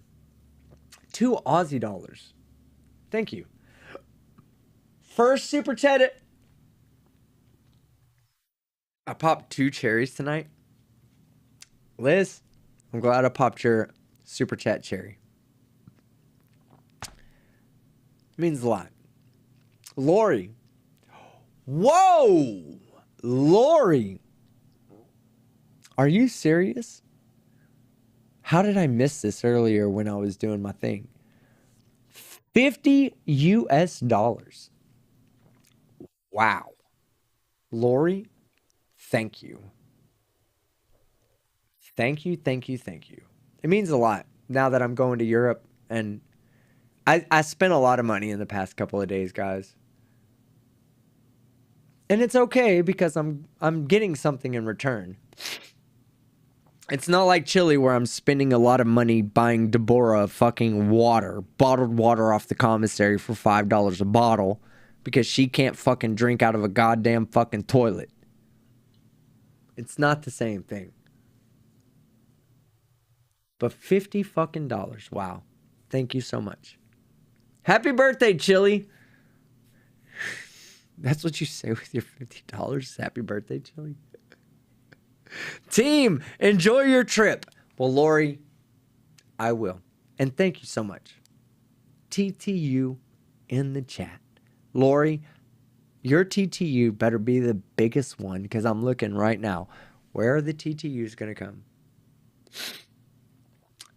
$2 Aussie. Thank you. First super chat. I popped 2 cherries tonight. Liz, I'm glad I popped your super chat cherry. Means a lot. Lori. Whoa! Lori. Are you serious? How did I miss this earlier when I was doing my thing? $50 US. Wow. Lori, thank you. Thank you. It means a lot now that I'm going to Europe, and I spent a lot of money in the past couple of days, guys. And it's okay because I'm getting something in return. It's not like Chili where I'm spending a lot of money buying Deborah fucking water, bottled water off the commissary for $5 a bottle because she can't fucking drink out of a goddamn fucking toilet. It's not the same thing. But $50 fucking dollars. Wow. Thank you so much. Happy birthday, Chili. That's what you say with your $50? Happy birthday, Chili. Team, enjoy your trip. Well, Lori, I will. And thank you so much. TTU in the chat. Lori, your TTU better be the biggest one because I'm looking right now. Where are the TTUs going to come?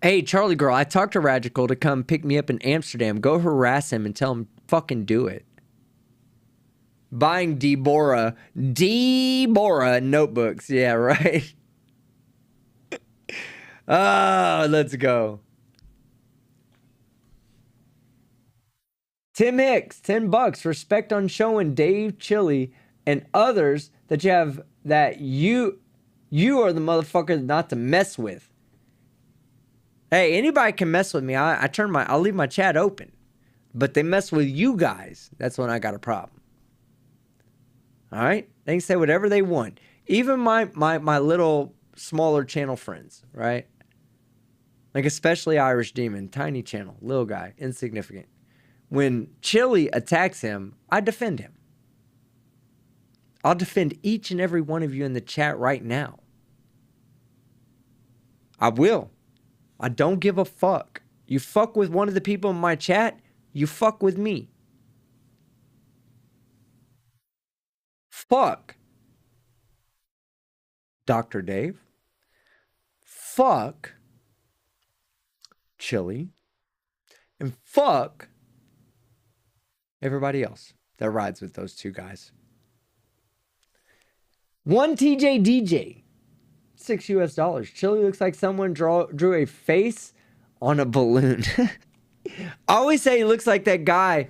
Hey, Charlie girl, I talked to Radical to come pick me up in Amsterdam. Go harass him and tell him fucking do it. Buying Deborah notebooks. Yeah, right. Let's go. Tim Hicks, $10. Respect on showing Dave, Chili, and others that you have that you are the motherfucker not to mess with. Hey, anybody can mess with me. I'll leave my chat open. But they mess with you guys. That's when I got a problem. All right? They can say whatever they want. Even my little smaller channel friends, right? Like especially Irish Demon, tiny channel, little guy, insignificant. When Chili attacks him, I defend him. I'll defend each and every one of you in the chat right now. I will. I don't give a fuck. You fuck with one of the people in my chat, you fuck with me. Fuck Dr. Dave. Fuck Chili. And fuck everybody else that rides with those two guys. One TJ DJ. $6 US. Chili looks like someone drew a face on a balloon. I always say he looks like that guy,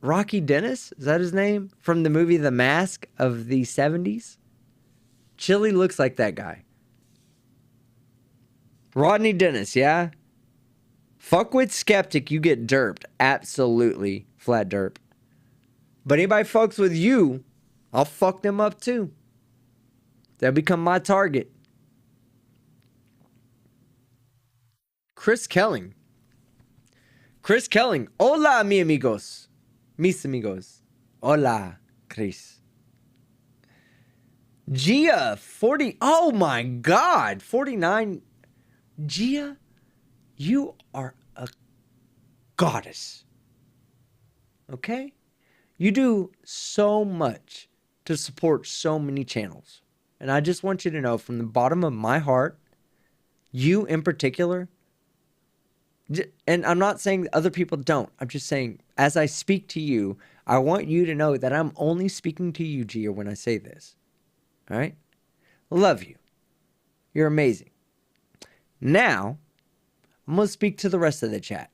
Rocky Dennis? Is that his name? From the movie The Mask of the 70s? Chili looks like that guy. Rodney Dennis, yeah? Fuck with Skeptic, you get derped. Absolutely flat derp. But anybody fucks with you, I'll fuck them up too. They'll become my target. Chris Kelling. Hola, mi amigos. Mis amigos. Hola, Chris. Gia, 40. Oh my God. 49. Gia, you are a goddess. Okay? You do so much to support so many channels. And I just want you to know from the bottom of my heart, you in particular, and I'm not saying other people don't. I'm just saying, as I speak to you, I want you to know that I'm only speaking to you, Gia, when I say this. All right? Love you. You're amazing. Now, I'm going to speak to the rest of the chat.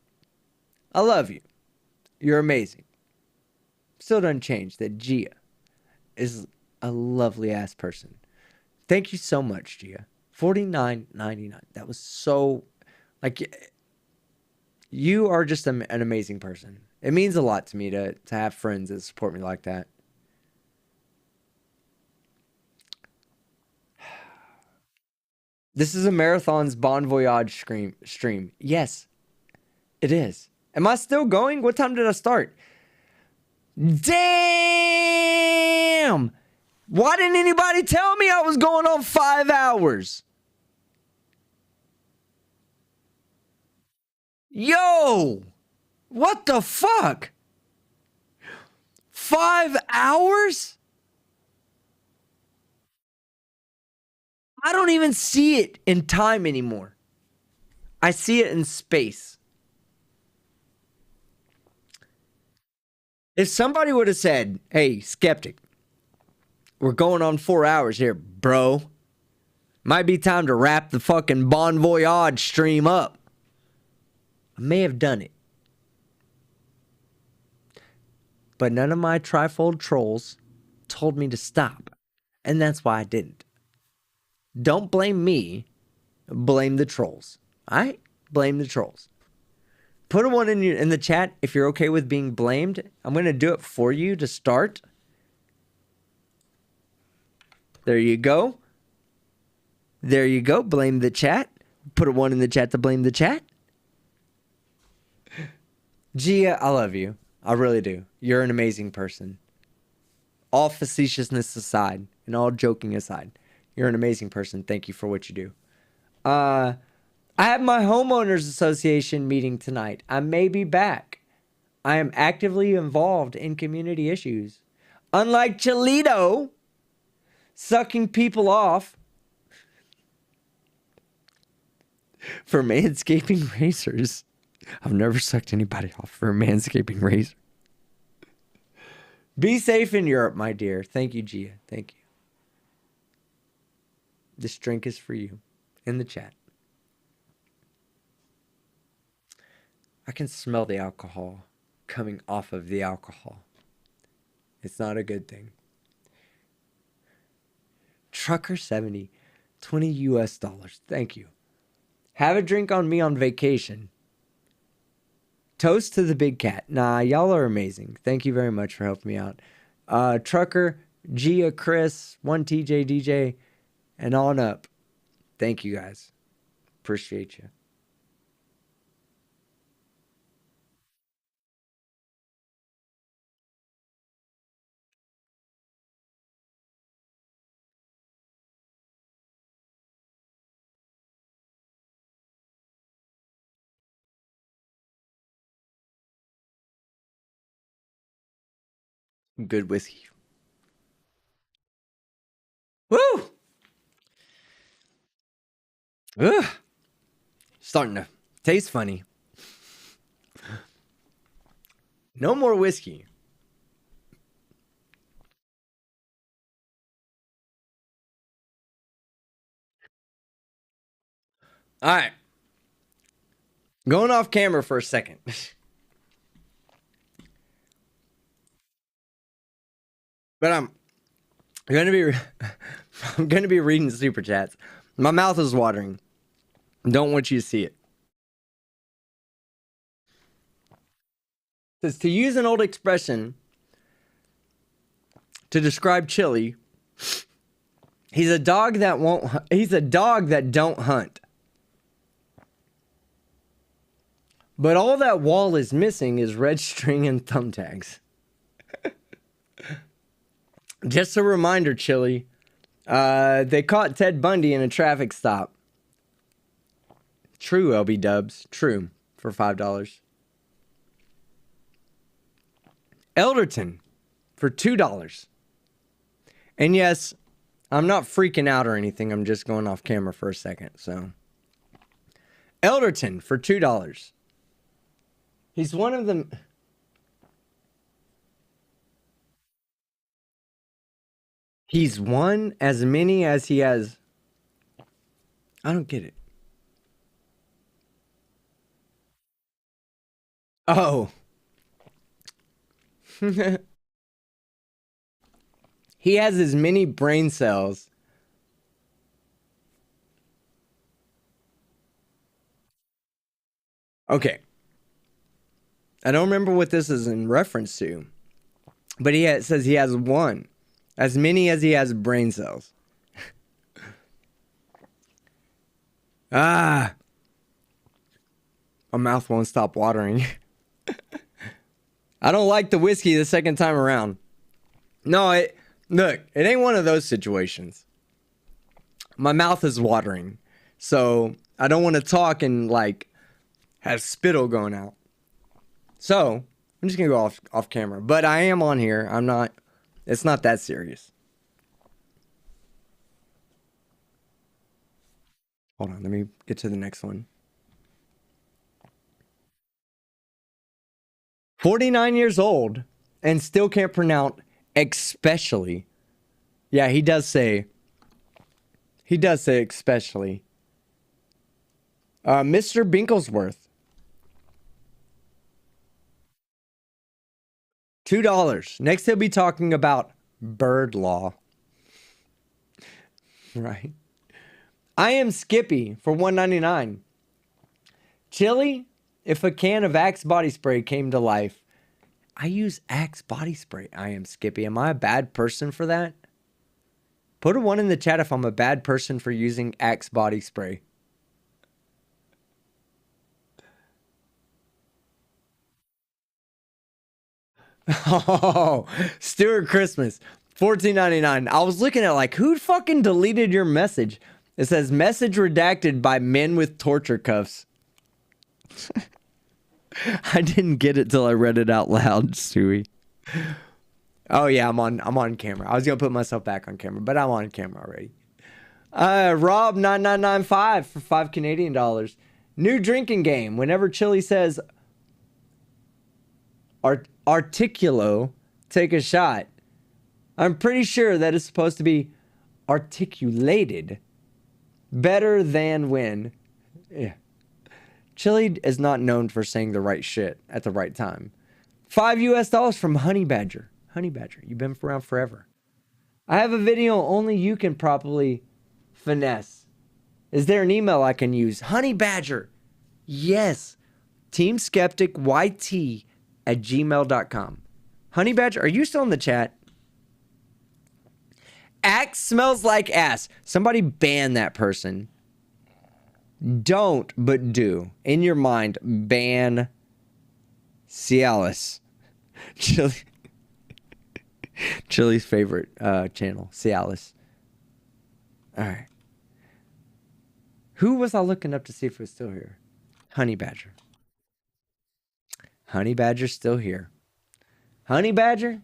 I love you. You're amazing. Still doesn't change that Gia is a lovely ass person. Thank you so much, Gia. $49.99. That was so, like, you are just an amazing person. It means a lot to me to have friends that support me like that. This is a marathon's Bon Voyage stream. Yes, it is. Am I still going? What time did I start? Damn! Why didn't anybody tell me I was going on 5 hours? Yo! What the fuck? 5 hours? I don't even see it in time anymore. I see it in space. If somebody would have said, hey, Skeptic, we're going on 4 hours here, bro. Might be time to wrap the fucking Bon Voyage stream up. I may have done it. But none of my trifold trolls told me to stop. And that's why I didn't. Don't blame me. Blame the trolls. Alright? Blame the trolls. Put a one in the chat if you're okay with being blamed. I'm going to do it for you to start. There you go. There you go. Blame the chat. Put a one in the chat to blame the chat. Gia, I love you. I really do. You're an amazing person. All facetiousness aside and all joking aside, you're an amazing person. Thank you for what you do. I have my homeowners association meeting tonight. I may be back. I am actively involved in community issues. Unlike Chillito, sucking people off for manscaping razors. I've never sucked anybody off for a manscaping razor. Be safe in Europe, my dear. Thank you, Gia. Thank you. This drink is for you in the chat. I can smell the alcohol coming off of the alcohol. It's not a good thing. Trucker70, $20. Thank you. Have a drink on me on vacation. Toast to the big cat. Nah, y'all are amazing. Thank you very much for helping me out. Trucker, Gia, Chris, 1TJ, DJ, and on up. Thank you guys. Appreciate you. Good whiskey. Woo! Ugh. Starting to taste funny. No more whiskey. All right. Going off camera for a second. But I'm going to be reading super chats. My mouth is watering. Don't want you to see it. It says, to use an old expression to describe Chili, he's a dog that don't hunt. But all that wall is missing is red string and thumbtacks. Just a reminder, Chili. They caught Ted Bundy in a traffic stop. True, LB Dubs. True. For $5. Elderton. For $2. And yes, I'm not freaking out or anything. I'm just going off camera for a second. So, Elderton for $2. He's one of them. He's won as many as he has. I don't get it. Oh. He has as many brain cells. Okay. I don't remember what this is in reference to. But says he has one. As many as he has brain cells. My mouth won't stop watering. I don't like the whiskey the second time around. No, look, it ain't one of those situations. My mouth is watering. So I don't want to talk and like have spittle going out. So I'm just going to go off camera. But I am on here. It's not that serious. Hold on, let me get to the next one. 49 years old and still can't pronounce especially. Yeah, he does say especially. Mr. Binklesworth. $2. Next, he'll be talking about bird law. Right. I am Skippy for $1.99. Chili, if a can of Axe body spray came to life. I use Axe body spray. I am Skippy. Am I a bad person for that? Put a 1 in the chat if I'm a bad person for using Axe body spray. Oh, Stuart Christmas, $14.99. I was looking at like, who fucking deleted your message? It says message redacted by men with torture cuffs. I didn't get it till I read it out loud, Stewie. Oh yeah, I'm on camera. I was gonna put myself back on camera, but I'm on camera already. Rob 9995 for $5 Canadian. New drinking game. Whenever Chili says articulo, take a shot. I'm pretty sure that is supposed to be articulated. Better than when. Yeah. Chili is not known for saying the right shit at the right time. $5 from Honey Badger. Honey Badger, you've been around forever. I have a video only you can properly finesse. Is there an email I can use? Honey Badger. Yes. Team Skeptic YT at gmail.com. Honey Badger, are you still in the chat? Axe smells like ass. Somebody ban that person. Don't, but do. In your mind, ban Cialis. Chili's favorite channel, Cialis. All right. Who was I looking up to see if it was still here? Honey Badger. Honey Badger's still here. Honey Badger,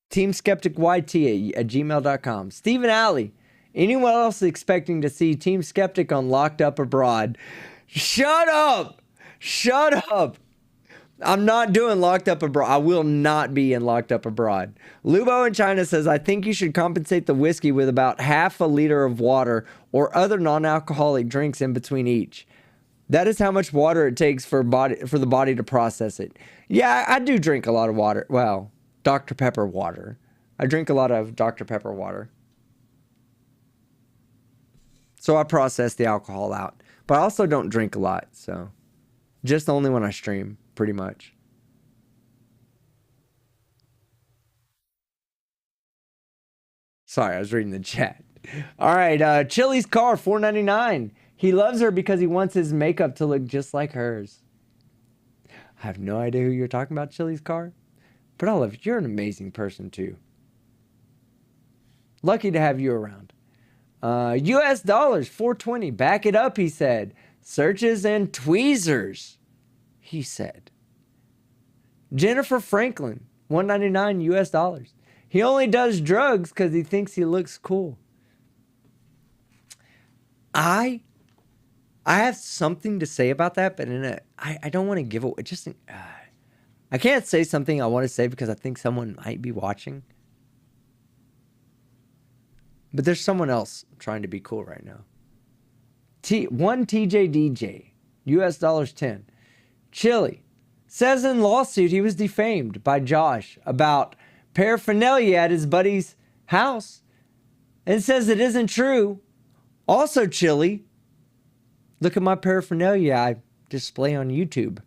Team Skeptic YT at gmail.com. Stephen Alley. Anyone else expecting to see Team Skeptic on Locked Up Abroad? Shut up! Shut up! I'm not doing Locked Up Abroad. I will not be in Locked Up Abroad. Lubo in China says, I think you should compensate the whiskey with about half a liter of water or other non-alcoholic drinks in between each. That is how much water it takes for the body to process it. Yeah, I do drink a lot of water. Well, Dr. Pepper water. I drink a lot of Dr. Pepper water. So I process the alcohol out. But I also don't drink a lot, so just only when I stream, pretty much. Sorry, I was reading the chat. All right, Chili's car, $4.99. He loves her because he wants his makeup to look just like hers. I have no idea who you're talking about, Chili's car. But Olive, you're an amazing person too. Lucky to have you around. US dollars, $4.20. Back it up, he said. Searches and tweezers, he said. Jennifer Franklin, $1.99 US dollars. He only does drugs because he thinks he looks cool. I have something to say about that, but I don't want to give it. Just I can't say something I want to say because I think someone might be watching. But there's someone else trying to be cool right now. One TJ DJ, US dollars 10. Chili says in lawsuit he was defamed by Josh about paraphernalia at his buddy's house and says it isn't true. Also, Chili, look at my paraphernalia I display on YouTube.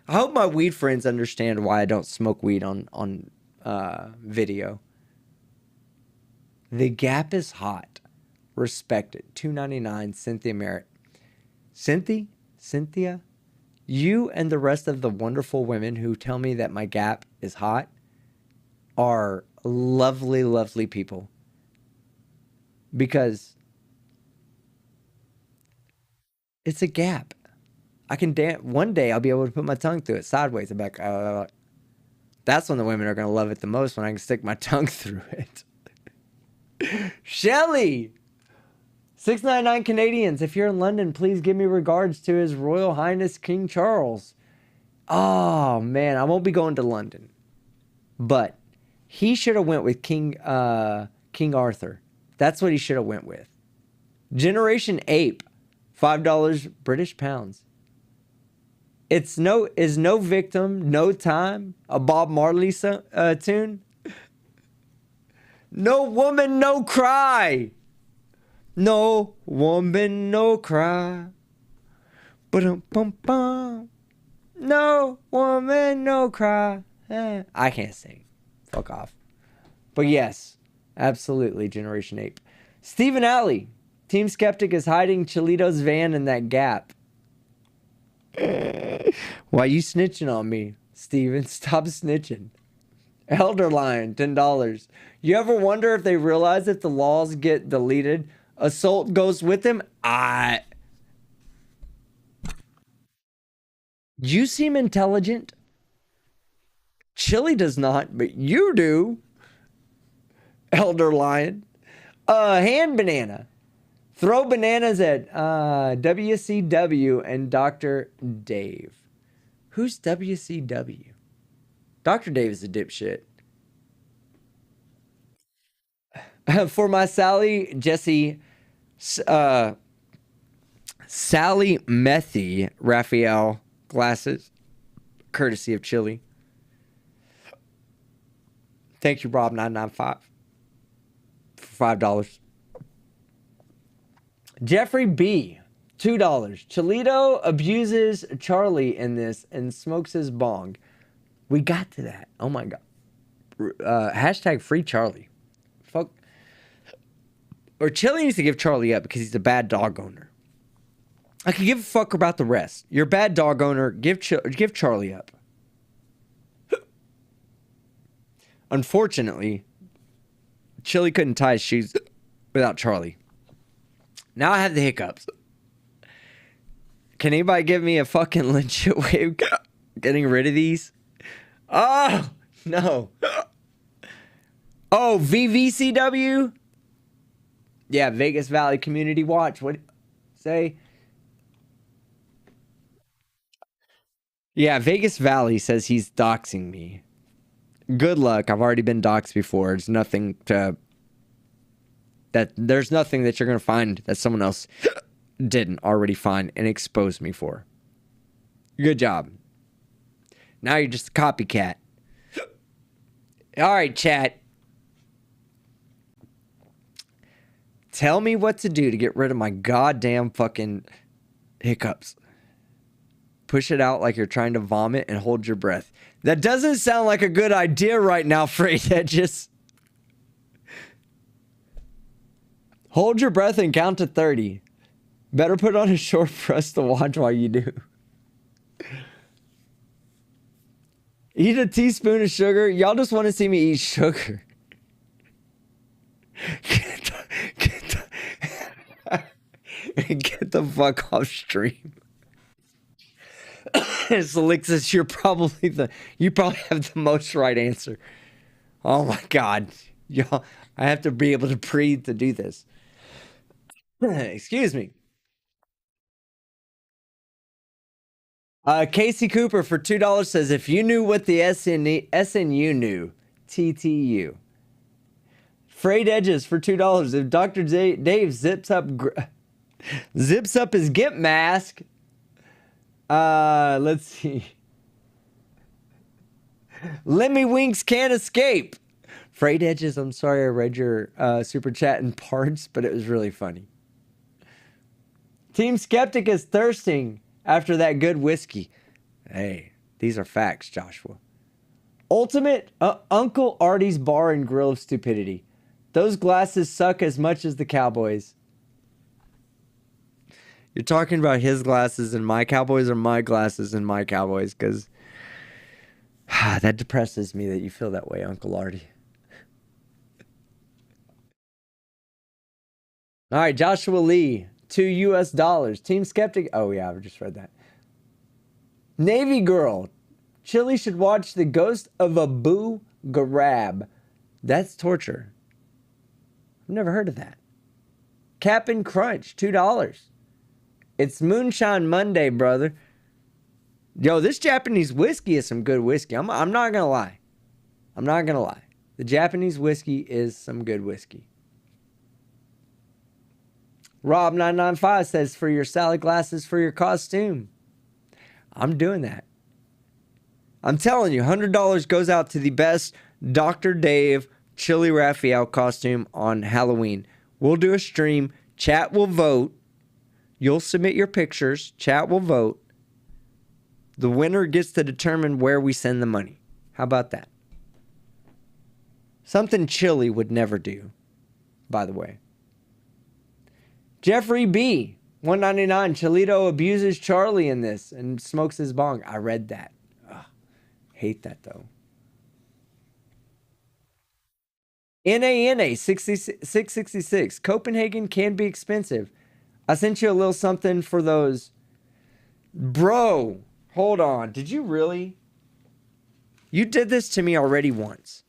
I hope my weed friends understand why I don't smoke weed on video. The Gap is hot. Respect it. $2.99. Cynthia Merritt. Cynthia, you and the rest of the wonderful women who tell me that my Gap is hot are lovely, lovely people. Because it's a Gap. I can dance. One day I'll be able to put my tongue through it sideways and back. That's when the women are going to love it the most, when I can stick my tongue through it. Shelly, 699 Canadians. If you're in London, please give me regards to His Royal Highness King Charles. Oh man, I won't be going to London, but he should have went with King Arthur. That's what he should have went with. Generation Ape, $5 British pounds. Is no victim, no time, a Bob Marley tune. No woman, no cry. No woman, no cry. Ba-dum-bum-bum. No woman, no cry. I can't sing. Fuck off. But yes, absolutely, Generation Ape. Stephen Alley. Team Skeptic is hiding Chillito's van in that Gap. Why you snitching on me, Steven? Stop snitching. Elder Lion, $10. You ever wonder if they realize if the laws get deleted, assault goes with them? You seem intelligent. Chili does not, but you do. Elder Lion. Hand banana. Throw bananas at WCW and Dr. Dave. Who's WCW? Dr. Dave is a dipshit. For my Sally Jesse, Sally Methy Raphael glasses, courtesy of Chili. Thank you, Rob995, for $5. Jeffrey B, $2. Chillito abuses Charlie in this and smokes his bong. We got to that. Oh my God. Hashtag free Charlie. Fuck. Or Chili needs to give Charlie up because he's a bad dog owner. I could give a fuck about the rest. You're a bad dog owner. Give Charlie up. Unfortunately, Chili couldn't tie his shoes without Charlie. Now I have the hiccups. Can anybody give me a fucking legit way of getting rid of these? Oh, No. Oh, VVCW? Yeah, Vegas Valley Community Watch. What say? Yeah, Vegas Valley says he's doxing me. Good luck. I've already been doxed before. There's nothing that you're going to find that someone else didn't already find and expose me for. Good job. Now you're just a copycat. All right, chat. Tell me what to do to get rid of my goddamn fucking hiccups. Push it out like you're trying to vomit and hold your breath. That doesn't sound like a good idea right now, Freight. Just hold your breath and count to 30. Better put on a short for us to watch while you do. Eat a teaspoon of sugar. Y'all just want to see me eat sugar. Get the fuck off stream. Selixus, you probably have the most right answer. Oh my god. Y'all, I have to be able to breathe to do this. Excuse me. Casey Cooper for $2 says, if you knew what the SNU knew, TTU. Frayed Edges for $2. If Dr. Dave zips up his GIMP mask, let's see. Lemmy Winks can't escape. Frayed Edges, I'm sorry I read your super chat in parts, but it was really funny. Team Skeptic is thirsting after that good whiskey. Hey, these are facts, Joshua. Ultimate Uncle Artie's Bar and Grill of Stupidity. Those glasses suck as much as the Cowboys. You're talking about his glasses and my Cowboys, or my glasses and my Cowboys? Because that depresses me that you feel that way, Uncle Artie. All right, Joshua Lee, $2 US. Team Skeptic. Oh, yeah, I just read that. Navy Girl. Chili should watch The Ghost of Abu Ghraib. That's torture. I've never heard of that. Cap'n Crunch, $2. It's Moonshine Monday, brother. Yo, this Japanese whiskey is some good whiskey. I'm not gonna lie. I'm not gonna lie. The Japanese whiskey is some good whiskey. Rob995 says, for your salad glasses for your costume. I'm doing that. I'm telling you, $100 goes out to the best Dr. Dave Chili Raphael costume on Halloween. We'll do a stream. Chat will vote. You'll submit your pictures. Chat will vote. The winner gets to determine where we send the money. How about that? Something Chili would never do, by the way. Jeffrey B. $1.99. Chillito abuses Charlie in this and smokes his bong. I read that. Ugh, hate that, though. NANA 666. Copenhagen can be expensive. I sent you a little something for those. Bro, hold on. Did you really? You did this to me already once.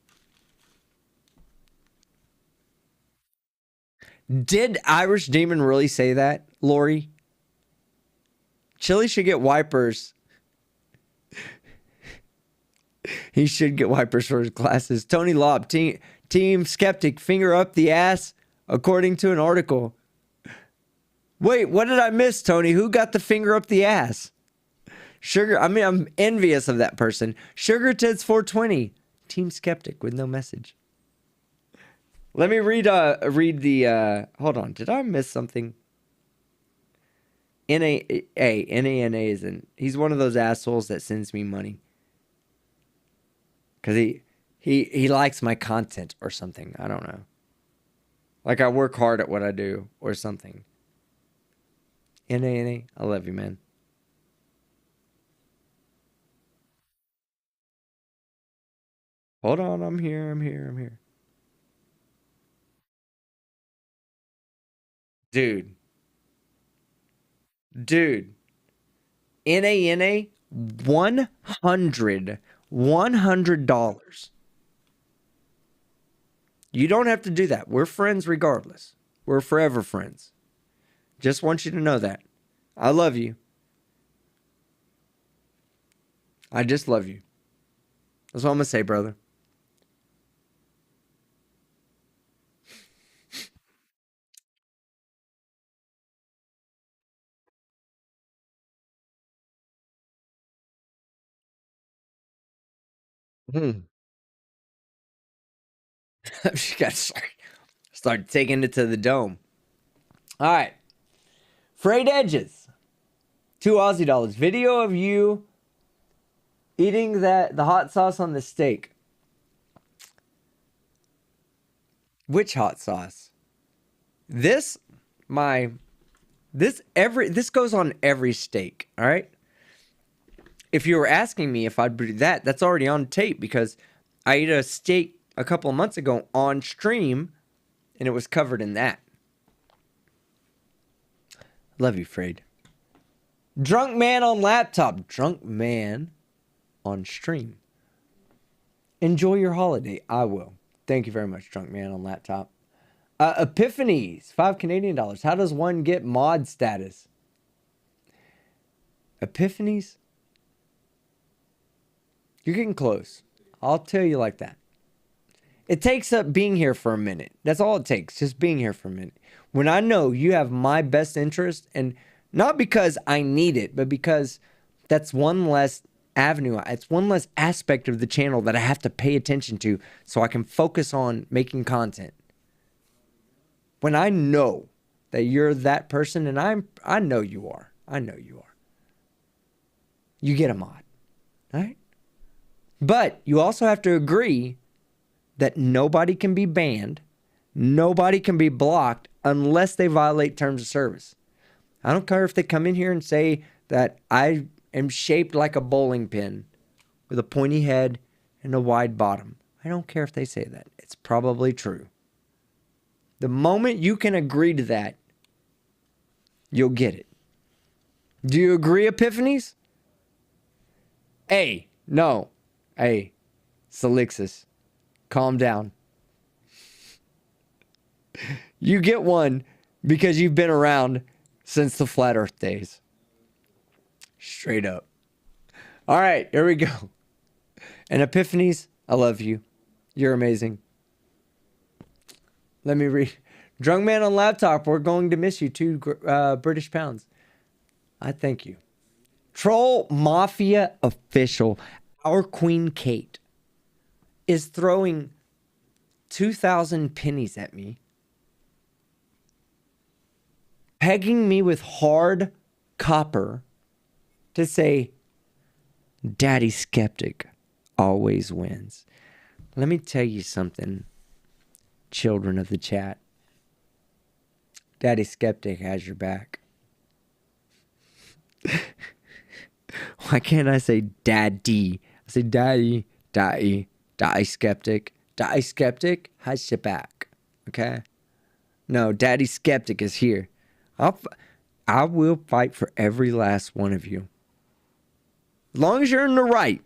Did Irish Demon really say that, Lori? Chili should get wipers. He should get wipers for his glasses. Tony Lobb, Team Skeptic, finger up the ass, according to an article. Wait, what did I miss, Tony? Who got the finger up the ass? Sugar, I mean, I'm envious of that person. Sugar Tits 420. Team Skeptic with no message. Let me read the, hold on. Did I miss something? NANA isn't. He's one of those assholes that sends me money. Because he likes my content or something. I don't know. Like I work hard at what I do or something. NANA, I love you, man. Hold on, I'm here. Dude. NANA, 100 $100. You don't have to do that. We're friends regardless. We're forever friends. Just want you to know that. I love you. I just love you. That's what I'm going to say, brother. She got to start taking it to the dome. All right. Frayed edges. 2 Aussie dollars. Video of you eating the hot sauce on the steak. Which hot sauce? This goes on every steak, all right? If you were asking me if I'd do that, that's already on tape because I ate a steak a couple of months ago on stream and it was covered in that. Love you, Frayed. Drunk man on laptop. Drunk man on stream. Enjoy your holiday. I will. Thank you very much, drunk man on laptop. Epiphanies. 5 Canadian dollars. How does one get mod status? Epiphanies? You're getting close. I'll tell you like that. It takes up being here for a minute. That's all it takes. Just being here for a minute. When I know you have my best interest, and not because I need it, but because that's one less avenue. It's one less aspect of the channel that I have to pay attention to so I can focus on making content. When I know that you're that person, and I know you are. I know you are. You get a mod. All right? But you also have to agree that nobody can be banned, nobody can be blocked unless they violate terms of service. I don't care if they come in here and say that I am shaped like a bowling pin with a pointy head and a wide bottom. I don't care if they say that. It's probably true. The moment you can agree to that, you'll get it. Do you agree, Epiphanies? Hey, no. Hey, Salixus, calm down. You get one because you've been around since the Flat Earth days. Straight up. All right, here we go. And Epiphanies, I love you. You're amazing. Let me read. Drunk man on laptop, we're going to miss you. 2 British pounds. I thank you. Troll Mafia official, our Queen Kate, is throwing 2,000 pennies at me, pegging me with hard copper to say, Daddy Skeptic always wins. Let me tell you something, children of the chat. Daddy Skeptic has your back. Why can't I say Daddy? I say Daddy, Daddy Skeptic. Daddy Skeptic has your back. Okay? No, Daddy Skeptic is here. I will fight for every last one of you. As long as you're in the right.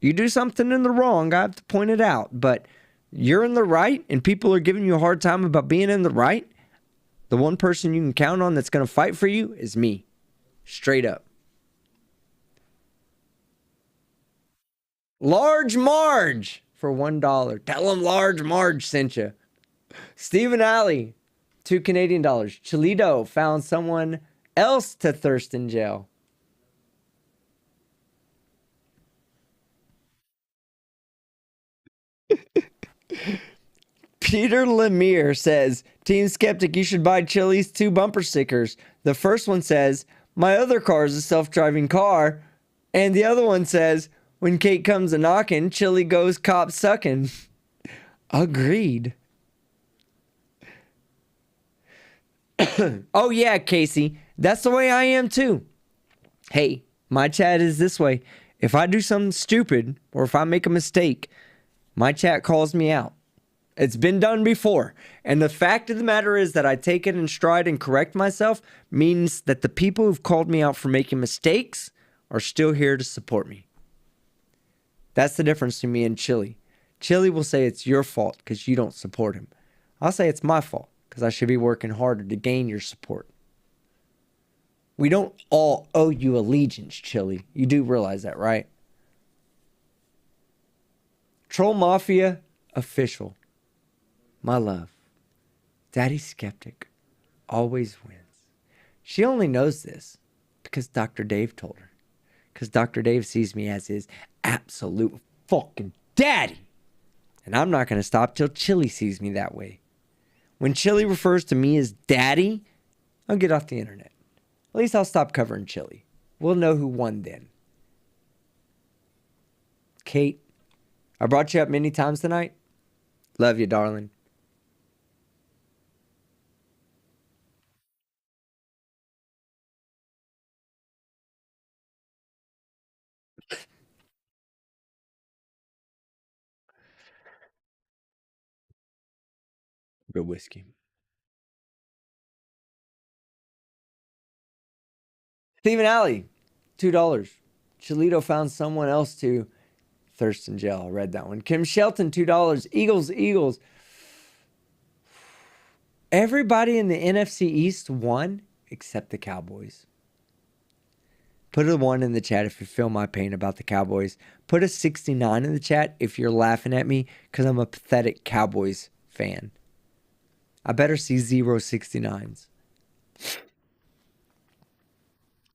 You do something in the wrong, I have to point it out. But you're in the right and people are giving you a hard time about being in the right. The one person you can count on that's going to fight for you is me. Straight up. Large Marge for $1. Tell him Large Marge sent you. Stephen Alley, 2 Canadian dollars. Chillito found someone else to thirst in jail. Peter Lemire says, Team Skeptic, you should buy Chili's 2 bumper stickers. The first one says, my other car is a self-driving car. And the other one says, when Kate comes a knocking, Chili goes cop sucking. Agreed. Oh yeah, Casey. That's the way I am too. Hey, my chat is this way. If I do something stupid or if I make a mistake, my chat calls me out. It's been done before. And the fact of the matter is that I take it in stride and correct myself means that the people who've called me out for making mistakes are still here to support me. That's the difference between me and Chili. Chili will say it's your fault because you don't support him. I'll say it's my fault because I should be working harder to gain your support. We don't all owe you allegiance, Chili. You do realize that, right? Troll Mafia official. My love. Daddy Skeptic always wins. She only knows this because Dr. Dave told her. Because Dr. Dave sees me as his absolute fucking daddy. And I'm not going to stop till Chili sees me that way. When Chili refers to me as daddy, I'll get off the internet. At least I'll stop covering Chili. We'll know who won then. Kate, I brought you up many times tonight. Love you, darling. Good whiskey. Stephen Alley, $2. Chillito found someone else to thirst in jail. I read that one. Kim Shelton, $2. Eagles. Everybody in the NFC East won except the Cowboys. Put a 1 in the chat if you feel my pain about the Cowboys. Put a 69 in the chat if you're laughing at me because I'm a pathetic Cowboys fan. I better see 0 69s.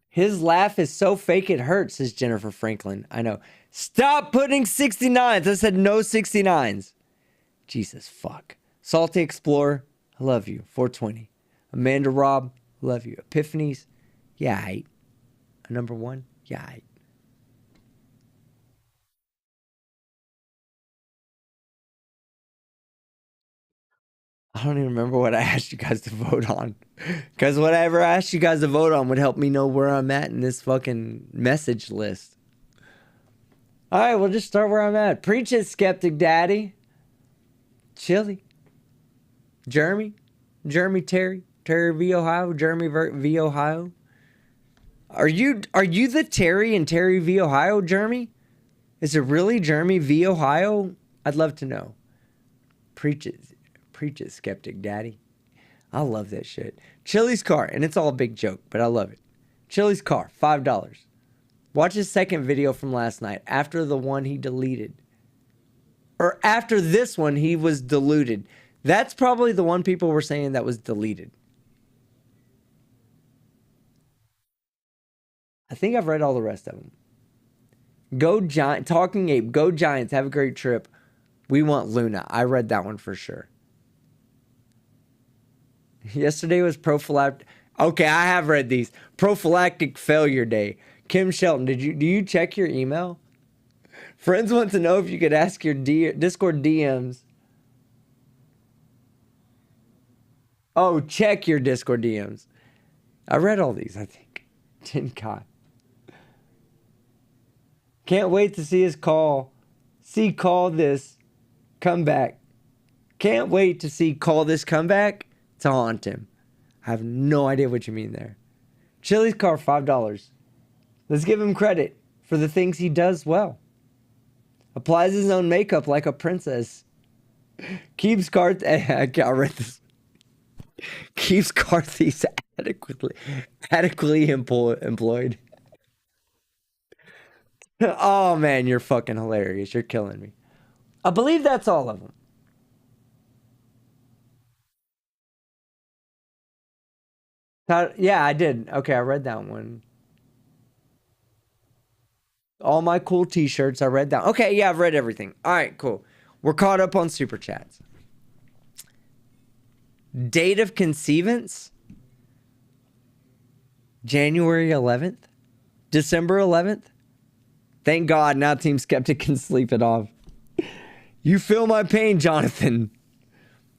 His laugh is so fake it hurts, says Jennifer Franklin. I know. Stop putting 69s. I said no 69s. Jesus fuck. Salty Explorer, I love you. 420. Amanda Robb, love you. Epiphanies, yeah, aight. A number 1, yeah, aight. I don't even remember what I asked you guys to vote on. Because whatever I asked you guys to vote on would help me know where I'm at in this fucking message list. All right, we'll just start where I'm at. Preach it, Skeptic Daddy. Chili. Jeremy Terry V Ohio, Jeremy V Ohio. Are you the Terry and Terry V Ohio, Jeremy? Is it really Jeremy V Ohio? I'd love to know. Preach it, Skeptic Daddy. I love that shit. Chili's car, and it's all a big joke, but I love it. Chili's car, $5. Watch his second video from last night after the one he deleted. Or after this one, he was deleted. That's probably the one people were saying that was deleted. I think I've read all the rest of them. Go Giants. Talking Ape. Go Giants. Have a great trip. We want Luna. I read that one for sure. Yesterday was prophylactic. Okay, I have read these. Prophylactic failure day. Kim Shelton, do you check your email? Friends want to know if you could ask your Discord DMs. Oh, check your Discord DMs. I read all these, I think. Tin Kai. Can't wait to see his call. Call this comeback. Can't wait to see call this comeback to haunt him. I have no idea what you mean there. Chili's car, $5. Let's give him credit for the things he does well. Applies his own makeup like a princess. Keeps I read this. Keeps Carthy's adequately employed. Oh man, you're fucking hilarious. You're killing me. I believe that's all of them. Yeah, I did. Okay, I read that one. All my cool t-shirts, I read that. Okay, yeah, I've read everything. All right, cool. We're caught up on super chats. Date of conceivance? January 11th? December 11th? Thank God, now Team Skeptic can sleep it off. You feel my pain, Jonathan.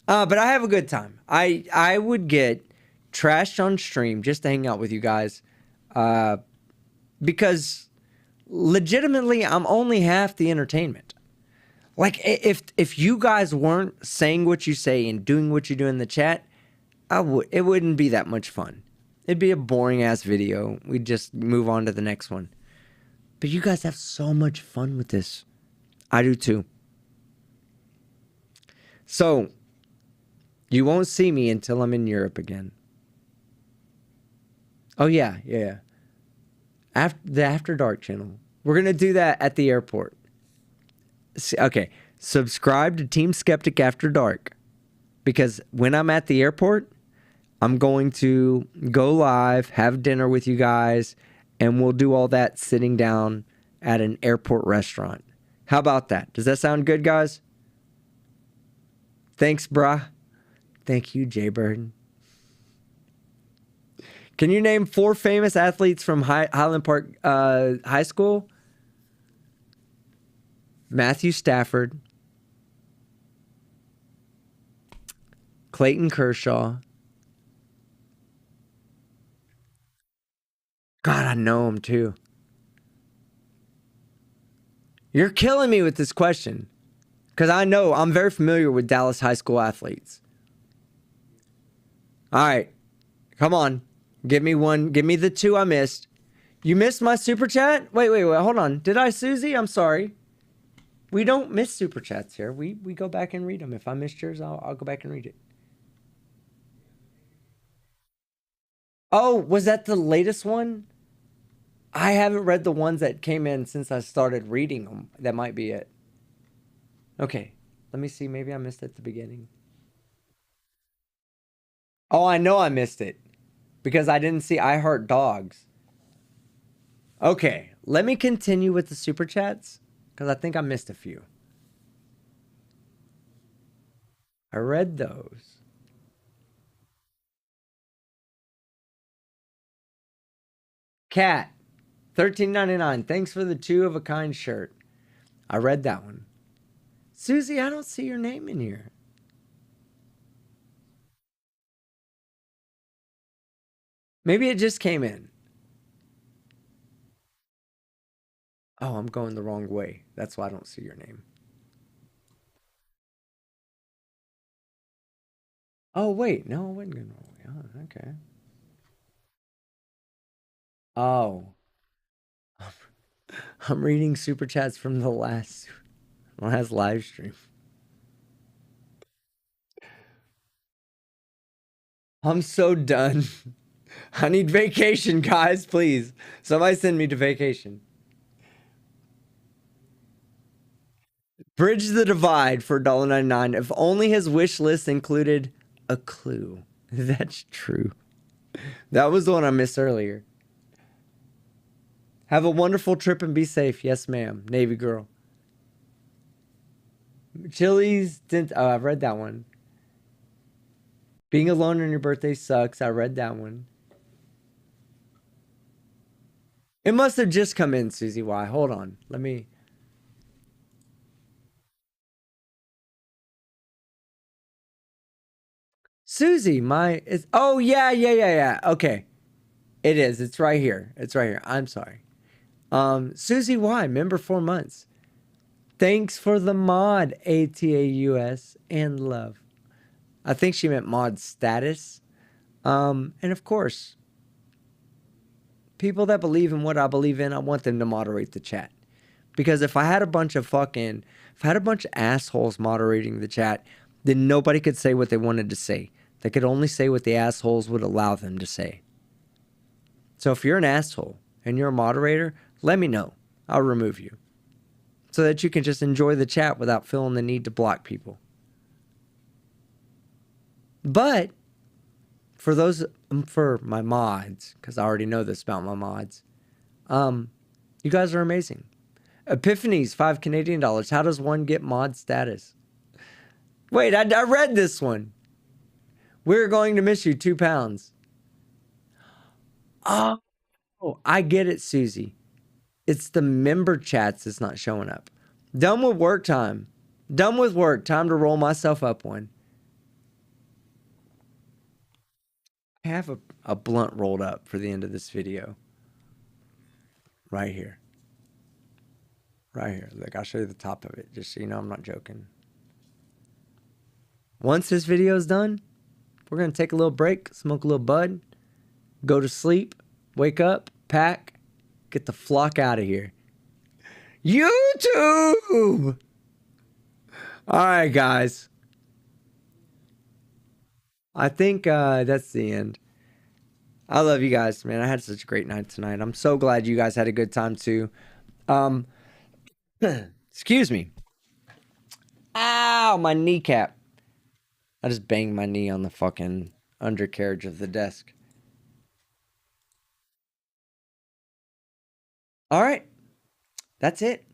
But I have a good time. I would get trashed on stream just to hang out with you guys. Because legitimately, I'm only half the entertainment. Like, if you guys weren't saying what you say and doing what you do in the chat, it wouldn't be that much fun. It'd be a boring-ass video. We'd just move on to the next one. But you guys have so much fun with this. I do too. So, you won't see me until I'm in Europe again. Oh, yeah. The After Dark channel. We're going to do that at the airport. Okay. Subscribe to Team Skeptic After Dark. Because when I'm at the airport, I'm going to go live, have dinner with you guys, and we'll do all that sitting down at an airport restaurant. How about that? Does that sound good, guys? Thanks, brah. Thank you, Jaybird. Can you name 4 famous athletes from Highland Park High School? Matthew Stafford, Clayton Kershaw. God, I know him too. You're killing me with this question. Because I know I'm very familiar with Dallas high school athletes. All right. Come on. Give me one. Give me the 2 I missed. You missed my super chat? Wait. Hold on. Did I, Susie? I'm sorry. We don't miss super chats here. We go back and read them. If I missed yours, I'll go back and read it. Oh, was that the latest one? I haven't read the ones that came in since I started reading them. That might be it. Okay. Let me see. Maybe I missed it at the beginning. Oh, I know I missed it. Because I didn't see I Heart Dogs. Okay. Let me continue with the super chats. Because I think I missed a few. I read those. Cat, $13.99. Thanks for the 2 of a kind shirt. I read that one. Susie, I don't see your name in here. Maybe it just came in. Oh, I'm going the wrong way. That's why I don't see your name. Oh, wait. No, I wasn't going the wrong way. Oh, okay. Oh. I'm reading super chats from the last live stream. I'm so done. I need vacation, guys, please. Somebody send me to vacation. Bridge the Divide for $1.99. If only his wish list included a clue. That's true. That was the one I missed earlier. Have a wonderful trip and be safe. Yes, ma'am. Navy girl. Chili's didn't. Oh, I've read that one. Being alone on your birthday sucks. I read that one. It must have just come in, Susie Y. Hold on. Let me. Susie, oh, yeah. Okay. It is. It's right here. I'm sorry. Susie Y, member 4 months. Thanks for the mod, ATAUS, and love. I think she meant mod status. And of course, people that believe in what I believe in, I want them to moderate the chat. Because if I had a bunch of assholes moderating the chat, then nobody could say what they wanted to say. They could only say what the assholes would allow them to say. So if you're an asshole and you're a moderator, let me know. I'll remove you. So that you can just enjoy the chat without feeling the need to block people. But for my mods, because I already know this about my mods, you guys are amazing. Epiphanies, 5 Canadian dollars. How does one get mod status? Wait, I read this one. We're going to miss you, 2 pounds. Oh, I get it, Susie. It's the member chats that's not showing up. Done with work time. Done with work. Time to roll myself up one. I have a blunt rolled up for the end of this video. Right here. Right here. Look, I'll show you the top of it, just so you know I'm not joking. Once this video is done, we're going to take a little break, smoke a little bud, go to sleep, wake up, pack, get the flock out of here. YouTube. All right, guys. I think that's the end. I love you guys, man. I had such a great night tonight. I'm so glad you guys had a good time too. Excuse me. Ow, my kneecap. I just banged my knee on the fucking undercarriage of the desk. All right. That's it.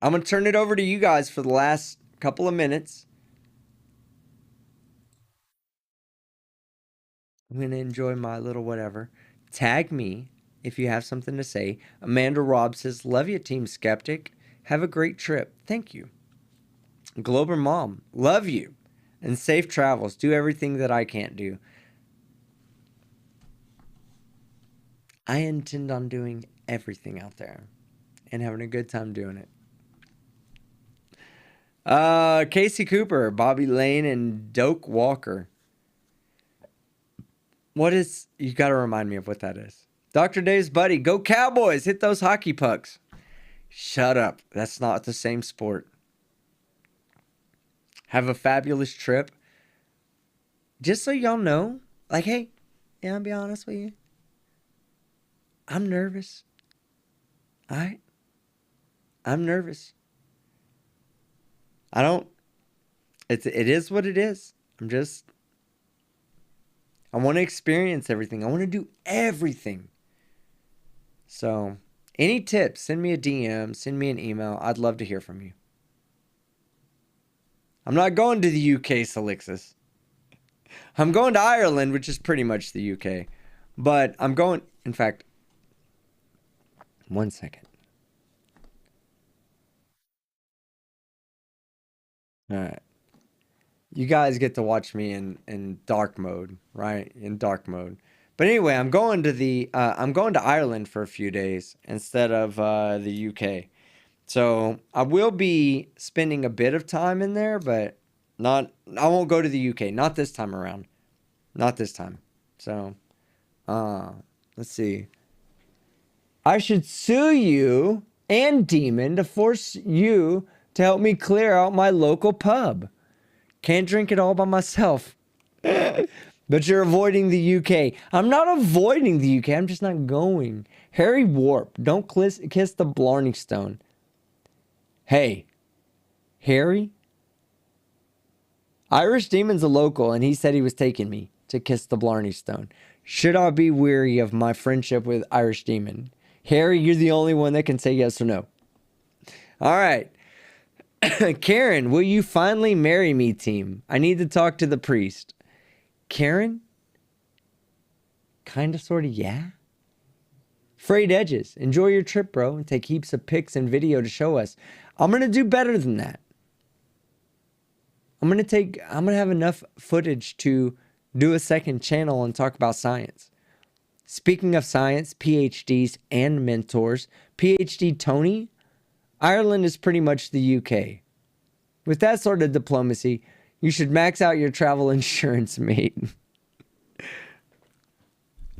I'm going to turn it over to you guys for the last couple of minutes. I'm going to enjoy my little whatever. Tag me if you have something to say. Amanda Robb says, love you, Team Skeptic. Have a great trip. Thank you. Glober Mom, love you. And safe travels. Do everything that I can't do. I intend on doing everything out there and having a good time doing it. Casey Cooper, Bobby Lane, and Doak Walker. What is... You got to remind me of what that is. Dr. Dave's buddy. Go Cowboys. Hit those hockey pucks. Shut up. That's not the same sport. Have a fabulous trip. Just so y'all know, like, hey, yeah, I'll be honest with you. I'm nervous. All right? I'm nervous. It is what it is. I want to experience everything. I want to do everything. So, any tips, send me a DM, send me an email. I'd love to hear from you. I'm not going to the UK, Salixis. I'm going to Ireland, which is pretty much the UK. But I'm going, in fact, 1 second. All right. You guys get to watch me in dark mode, right? In dark mode. But anyway, I'm going to Ireland for a few days instead of the UK. So I will be spending a bit of time in there, but I won't go to the UK. Not this time around. Not this time. So, let's see. I should sue you and Demon to force you to help me clear out my local pub. Can't drink it all by myself. But you're avoiding the UK. I'm not avoiding the UK. I'm just not going. Harry Warp. Don't kiss the Blarney Stone. Hey, Harry? Irish Demon's a local, and he said he was taking me to kiss the Blarney Stone. Should I be weary of my friendship with Irish Demon? Harry, you're the only one that can say yes or no. All right. Karen, will you finally marry me, team? I need to talk to the priest. Karen? Kinda, sorta, yeah. Frayed Edges, enjoy your trip, bro, and take heaps of pics and video to show us. I'm gonna do better than that. I'm gonna have enough footage to do a second channel and talk about science. Speaking of science, PhDs and mentors, PhD Tony, Ireland is pretty much the UK. With that sort of diplomacy, you should max out your travel insurance, mate.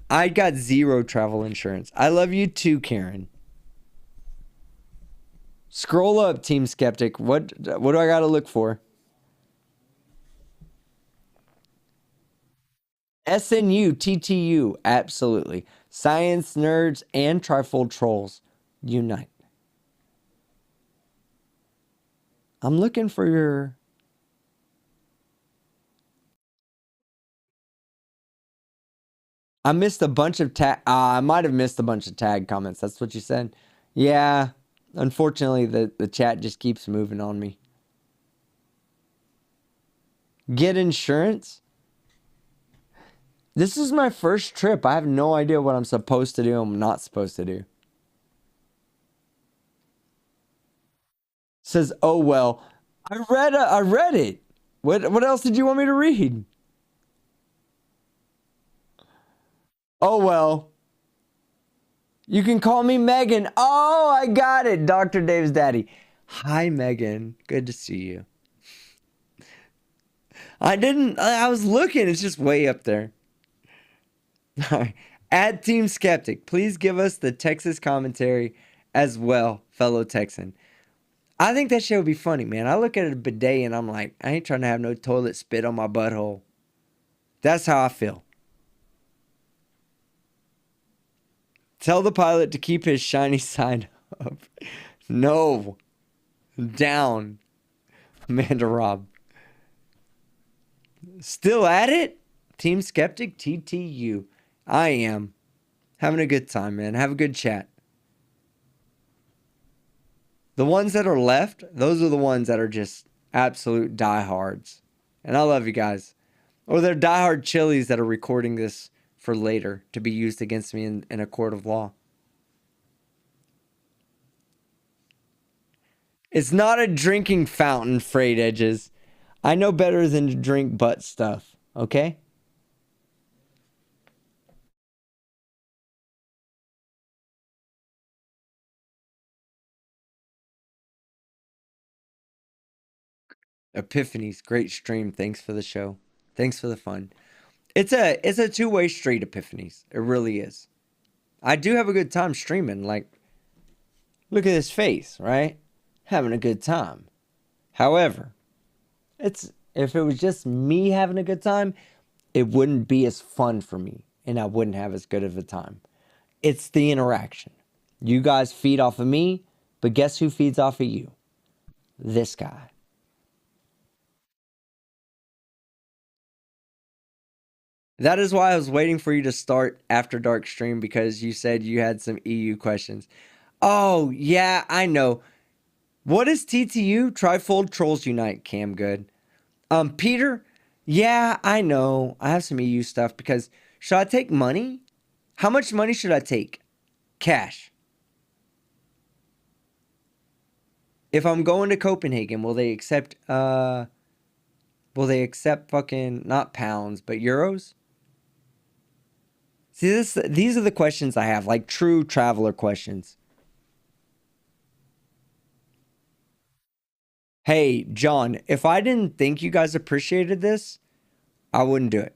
I got 0 travel insurance. I love you too, Karen. Scroll up, Team Skeptic. What do I gotta look for? SNU, TTU, absolutely. Science nerds and trifold trolls, unite. I'm looking for your... I missed a bunch of I might have missed a bunch of tag comments. That's what you said? Yeah. Unfortunately, the chat just keeps moving on me. Get insurance? This is my first trip. I have no idea what I'm supposed to do and I'm not supposed to do. Says, oh, well, I read it. What else did you want me to read? Oh, well. You can call me Megan. Oh, I got it. Dr. Dave's daddy. Hi, Megan. Good to see you. I was looking. It's just way up there. All right. At Team Skeptic, please give us the Texas commentary as well, fellow Texan. I think that shit would be funny, man. I look at a bidet and I'm like, I ain't trying to have no toilet spit on my butthole. That's how I feel. Tell the pilot to keep his shiny side up. No. Down. Amanda Robb. Still at it? Team Skeptic TTU. I am. Having a good time, man. Have a good chat. The ones that are left, those are the ones that are just absolute diehards. And I love you guys. Or they're diehard chilies that are recording this for later to be used against me in a court of law. It's not a drinking fountain, frayed edges. I know better than to drink butt stuff, okay? Epiphanies, great stream. Thanks for the show. Thanks for the fun. It's a two-way street, Epiphanies. It really is. I do have a good time streaming. Like, look at his face, right? Having a good time. However, if it was just me having a good time, it wouldn't be as fun for me, and I wouldn't have as good of a time. It's the interaction. You guys feed off of me, but guess who feeds off of you? This guy. That is why I was waiting for you to start After Dark stream, because you said you had some EU questions. Oh, yeah, I know. What is TTU? Trifold Trolls Unite, Cam Good. Peter, yeah, I know. I have some EU stuff because should I take money? How much money should I take? Cash. If I'm going to Copenhagen, will they accept fucking not pounds, but euros? See, these are the questions I have, like true traveler questions. Hey, John, if I didn't think you guys appreciated this, I wouldn't do it.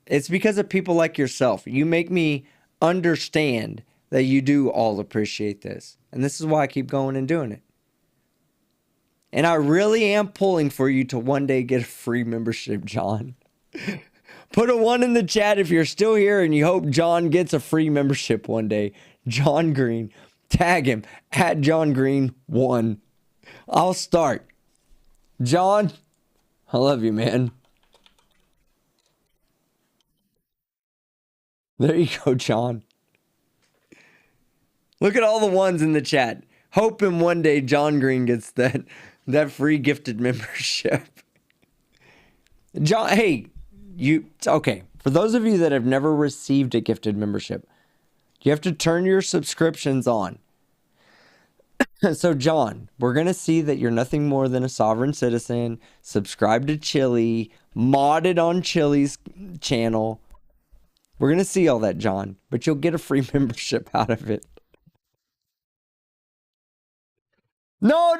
It's because of people like yourself. You make me understand that you do all appreciate this. And this is why I keep going and doing it. And I really am pulling for you to one day get a free membership, John. Put a 1 in the chat if you're still here and you hope John gets a free membership one day. John Green. Tag him at John Green 1. I'll start. John, I love you, man. There you go, John. Look at all the ones in the chat. Hoping one day John Green gets that free gifted membership. John, hey, okay. For those of you that have never received a gifted membership, you have to turn your subscriptions on. So, John, we're going to see that you're nothing more than a sovereign citizen, subscribe to Chili, modded on Chili's channel. We're going to see all that, John, but you'll get a free membership out of it. No.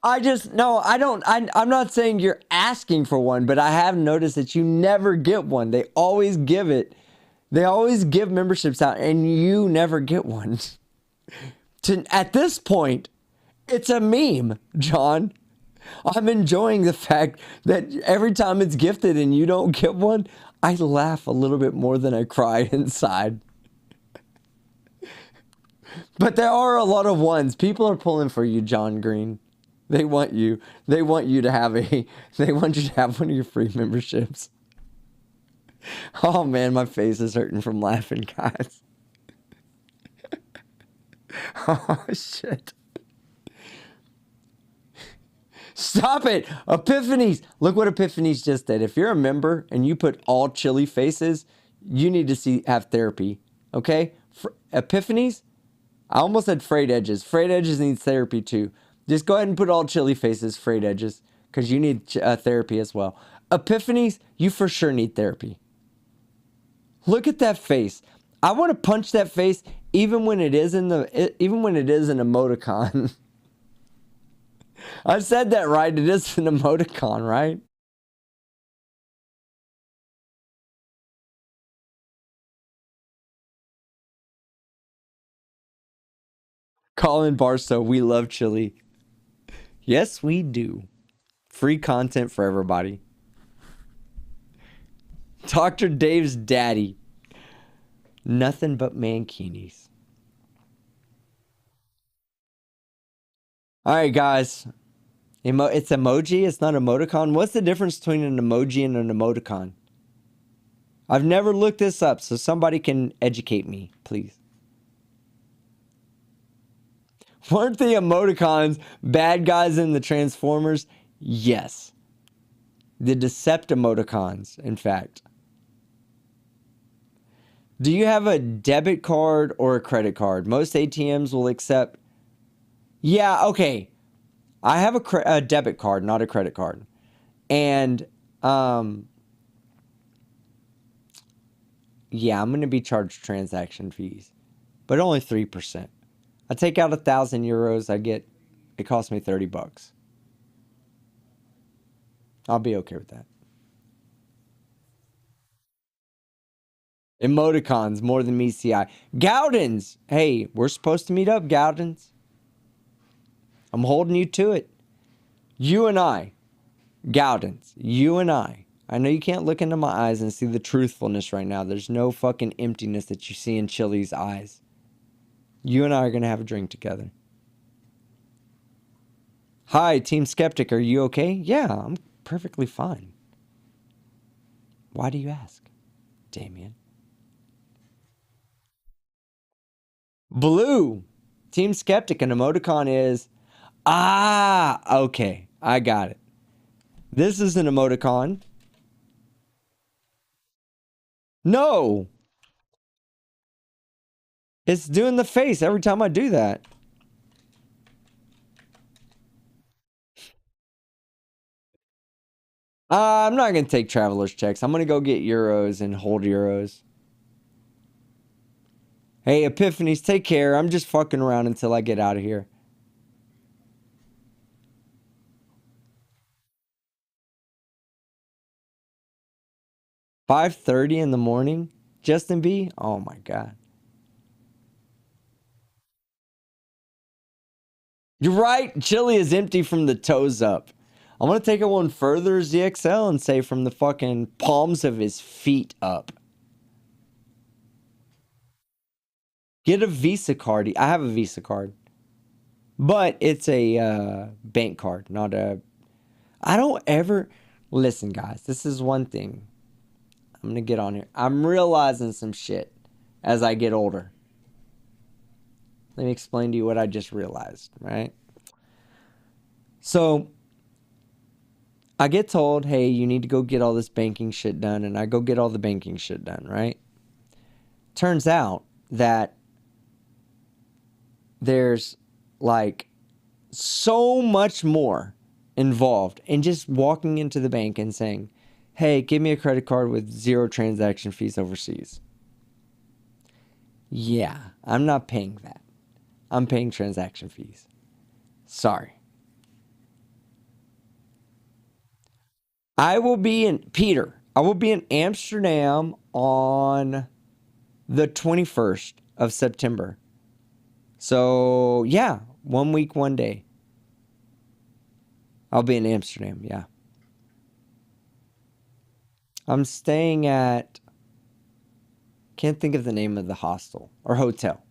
I'm not saying you're asking for one, but I have noticed that you never get one. They always give it. They always give memberships out and you never get one. At this point, it's a meme, John. I'm enjoying the fact that every time it's gifted and you don't get one, I laugh a little bit more than I cry inside. But there are a lot of ones. People are pulling for you, John Green. They want you. They want you to have one of your free memberships. Oh man, my face is hurting from laughing, guys. Oh shit. Stop it! Epiphanies! Look what Epiphanies just did. If you're a member and you put all chili faces, you need to have therapy. Okay? Epiphanies? I almost said frayed edges. Frayed edges needs therapy too. Just go ahead and put all chili faces, frayed edges, because you need therapy as well. Epiphanies, you for sure need therapy. Look at that face. I want to punch that face even when it is an emoticon. I said that right. It is an emoticon, right? Colin Barstow, we love chili. Yes, we do. Free content for everybody. Dr. Dave's daddy. Nothing but mankinis. All right, guys. It's emoji. It's not emoticon. What's the difference between an emoji and an emoticon? I've never looked this up, so somebody can educate me, please. Weren't the emoticons bad guys in the Transformers? Yes. The Deceptimoticons, in fact. Do you have a debit card or a credit card? Most ATMs will accept... Yeah, okay. I have a debit card, not a credit card. And, yeah, I'm going to be charged transaction fees. But only 3%. I take out 1,000 euros. It costs me $30. I'll be okay with that. Emoticons more than MECI. Gowdens! Hey, we're supposed to meet up, Gowdens. I'm holding you to it. You and I. Gowdens. You and I. I know you can't look into my eyes and see the truthfulness right now. There's no fucking emptiness that you see in Chili's eyes. You and I are going to have a drink together. Hi, Team Skeptic. Are you okay? Yeah, I'm perfectly fine. Why do you ask, Damien? Blue. Team Skeptic, an emoticon is... Ah, okay. I got it. This is an emoticon. No. It's doing the face every time I do that. I'm not going to take traveler's checks. I'm going to go get euros and hold euros. Hey, Epiphanies, take care. I'm just fucking around until I get out of here. $5:30 in the morning? Justin B? Oh my God. You're right. Chili is empty from the toes up. I'm going to take it one further, ZXL, and say from the fucking palms of his feet up. Get a Visa card. I have a Visa card. But it's a bank card, not a... I don't ever... Listen, guys, this is one thing. I'm going to get on here. I'm realizing some shit as I get older. Let me explain to you what I just realized, right? So, I get told, hey, you need to go get all this banking shit done, and I go get all the banking shit done, right? Turns out that there's, like, so much more involved in just walking into the bank and saying, hey, give me a credit card with 0 transaction fees overseas. Yeah, I'm not paying that. I'm paying transaction fees. Sorry. I will be in Amsterdam on the 21st of September. So, yeah, 1 week, 1 day. I'll be in Amsterdam, yeah. I'm staying at... Can't think of the name of the hostel or hotel.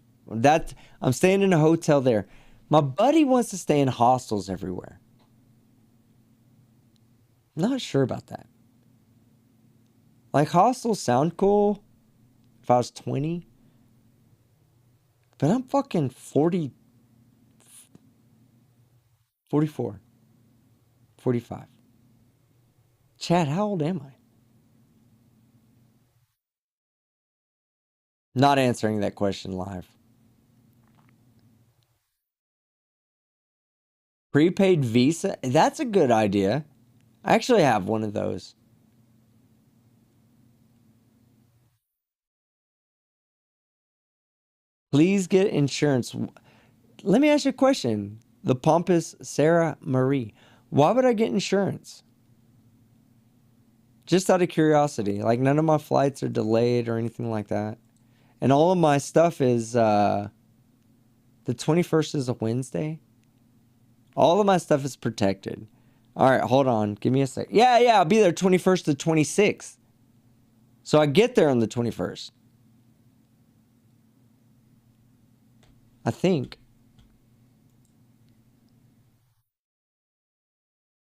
I'm staying in a hotel there. My buddy wants to stay in hostels everywhere. Not sure about that. Like, hostels sound cool if I was 20. But I'm fucking 40... 44. 45. Chad, how old am I? Not answering that question live. Prepaid Visa? That's a good idea. I actually have one of those. Please get insurance. Let me ask you a question. The pompous Sarah Marie. Why would I get insurance? Just out of curiosity. Like, none of my flights are delayed or anything like that. And all of my stuff is The 21st is a Wednesday. All of my stuff is protected. All right, hold on. Give me a sec. Yeah, I'll be there 21st to 26th. So I get there on the 21st. I think.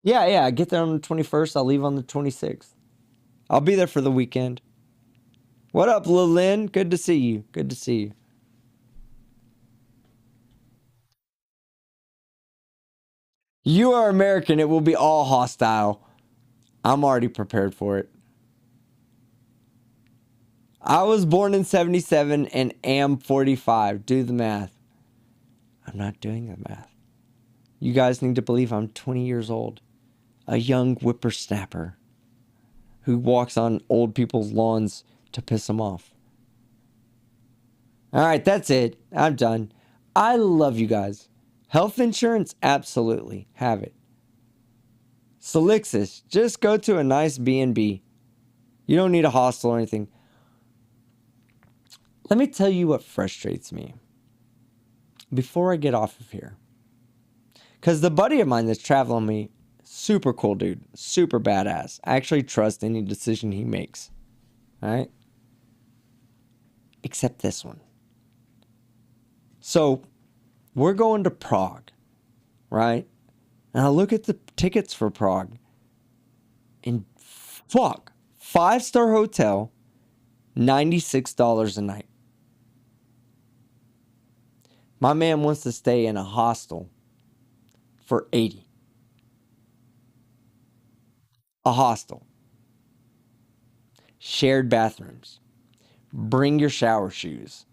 Yeah, I get there on the 21st. I'll leave on the 26th. I'll be there for the weekend. What up, Lil Lynn? Good to see you. Good to see you. You are American. It will be all hostile. I'm already prepared for it. I was born in 77 and am 45. Do the math. I'm not doing the math. You guys need to believe I'm 20 years old. A young whippersnapper who walks on old people's lawns to piss them off. All right, that's it. I'm done. I love you guys. Health insurance, absolutely. Have it. Solixis, just go to a nice B&B. You don't need a hostel or anything. Let me tell you what frustrates me before I get off of here. Because the buddy of mine that's traveling me, super cool dude, super badass. I actually trust any decision he makes. All right? Except this one. So, we're going to Prague, right? And I look at the tickets for Prague. And fuck, 5-star hotel, $96 a night. My man wants to stay in a hostel for $80. A hostel. Shared bathrooms. Bring your shower shoes.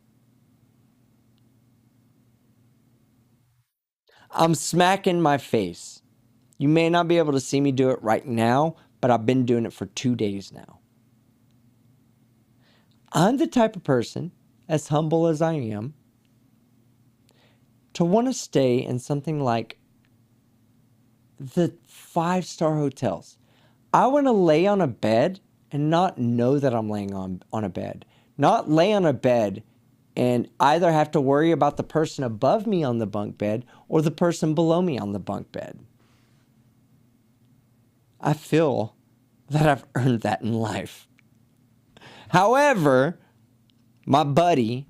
I'm smacking my face. You may not be able to see me do it right now, but I've been doing it for 2 days now. I'm the type of person, as humble as I am, to want to stay in something like the 5-star hotels. I want to lay on a bed and not know that I'm laying on a bed. Not lay on a bed and either have to worry about the person above me on the bunk bed or the person below me on the bunk bed. I feel that I've earned that in life. However, my buddy,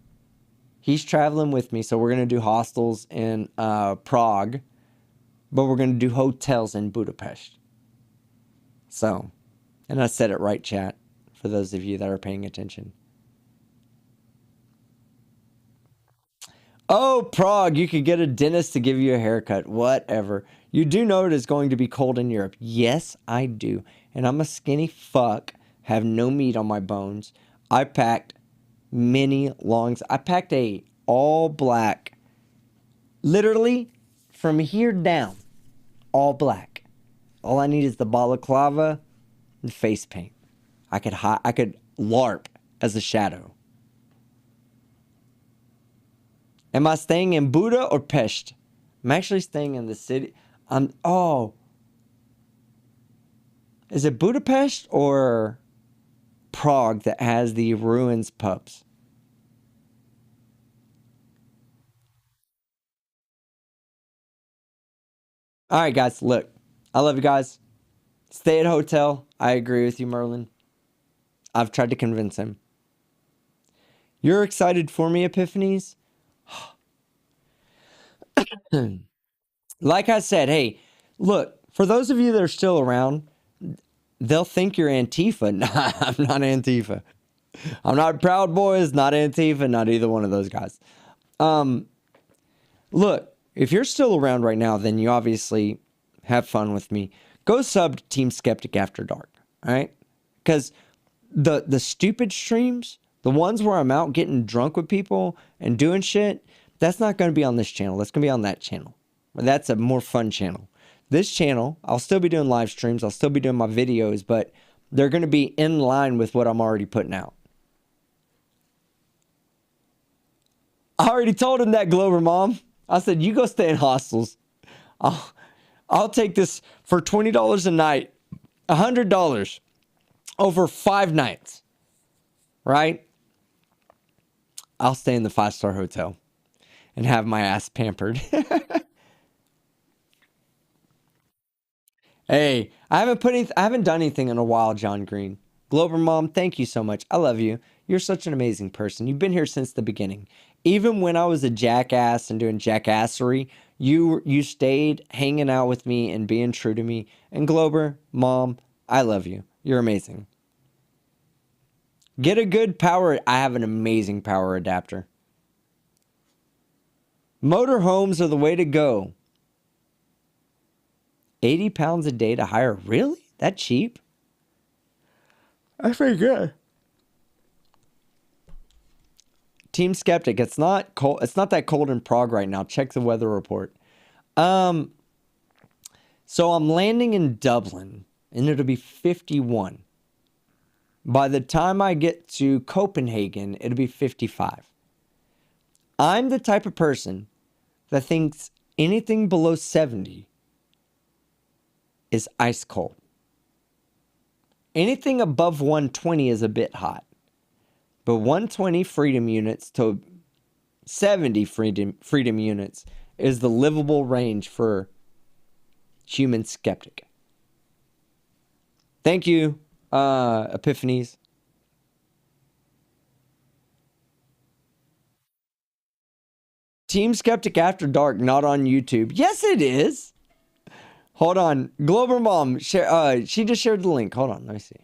he's traveling with me, so we're going to do hostels in Prague, but we're going to do hotels in Budapest. So, and I said it right, chat, for those of you that are paying attention. Oh, Prague, you could get a dentist to give you a haircut. Whatever. You do know it is going to be cold in Europe. Yes, I do. And I'm a skinny fuck, have no meat on my bones. I packed many longs. I packed a all black, literally from here down, all black. All I need is the balaclava and face paint. I could LARP as a shadow. Am I staying in Buda or Pest? I'm actually staying in the city. Is it Budapest or Prague that has the ruins pubs? All right, guys, look. I love you guys. Stay at hotel. I agree with you, Merlin. I've tried to convince him. You're excited for me, Epiphanies? Like I said, hey, look, for those of you that are still around, they'll think you're Antifa. Nah, I'm not Antifa. I'm not Proud Boys, not Antifa, not either one of those guys. Look, if you're still around right now, then you obviously have fun with me. Go sub to Team Skeptic After Dark, all right? Because the stupid streams, the ones where I'm out getting drunk with people and doing shit, that's not going to be on this channel. That's going to be on that channel. That's a more fun channel. This channel, I'll still be doing live streams. I'll still be doing my videos, but they're going to be in line with what I'm already putting out. I already told him that, Glover Mom. I said, you go stay in hostels. I'll take this for $20 a night, $100 over 5 nights, right? I'll stay in the 5-star hotel. and have my ass pampered. Hey, I haven't done anything in a while, John Green. Glober Mom, thank you so much. I love you. You're such an amazing person. You've been here since the beginning. Even when I was a jackass and doing jackassery, you stayed hanging out with me and being true to me. And Glober Mom, I love you. You're amazing. Get a good power. I have an amazing power adapter. Motorhomes are the way to go. 80 pounds a day to hire. Really? That cheap? That's pretty good. Team Skeptic, it's not cold. It's not that cold in Prague right now. Check the weather report. So I'm landing in Dublin and it'll be 51. By the time I get to Copenhagen, it'll be 55. I'm the type of person that thinks anything below 70 is ice cold. Anything above 120 is a bit hot. But 120 freedom units to 70 freedom units is the livable range for human skeptic. Thank you, Epiphanies. Team Skeptic After Dark, not on YouTube. Yes, it is. Hold on. Glober Mom, she just shared the link. Hold on, let me see.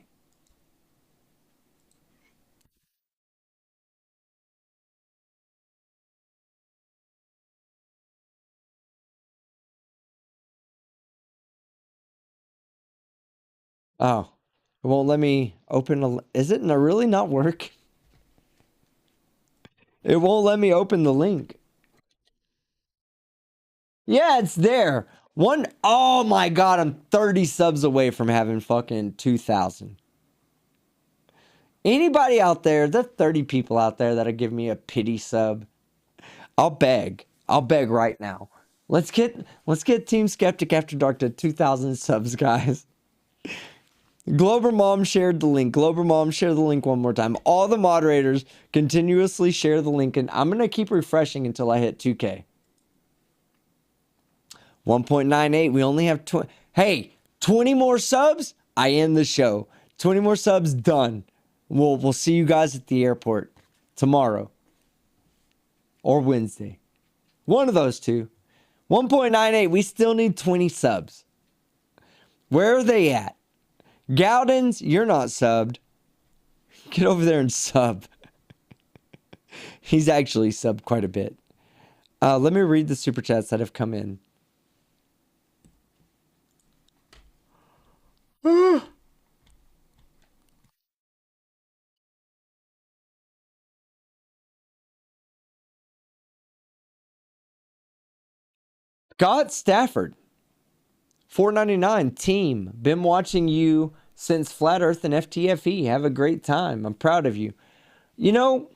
Oh, it won't let me open a... Is it really not work? It won't let me open the link. Yeah, it's there. Oh my God, I'm 30 subs away from having fucking 2,000. Anybody out there, there's 30 people out there that'll give me a pity sub. I'll beg right now. Let's get Team Skeptic After Dark to 2,000 subs, guys. Glober Mom shared the link. Glober Mom, share the link one more time. All the moderators continuously share the link, and I'm gonna keep refreshing until I hit 2K. 1.98. We only have 20. Hey, 20 more subs. I end the show. 20 more subs, done. We'll see you guys at the airport tomorrow or Wednesday. One of those two. 1.98. We still need 20 subs. Where are they at? Gowdens, you're not subbed. Get over there and sub. He's actually subbed quite a bit. Let me read the super chats that have come in. Scott Stafford, $4.99. Team, been watching you since Flat Earth and FTFE. Have a great time. I'm proud of you. You know,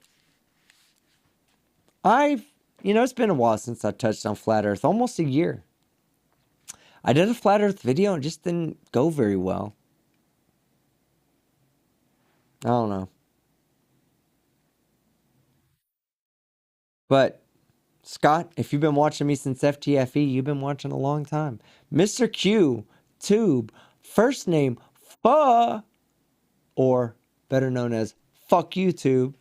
it's been a while since I touched on Flat Earth. Almost a year. I did a Flat Earth video and it just didn't go very well. I don't know. But Scott, if you've been watching me since FTFE, you've been watching a long time. Mr. Q, Tube, first name, or better known as Fuck YouTube.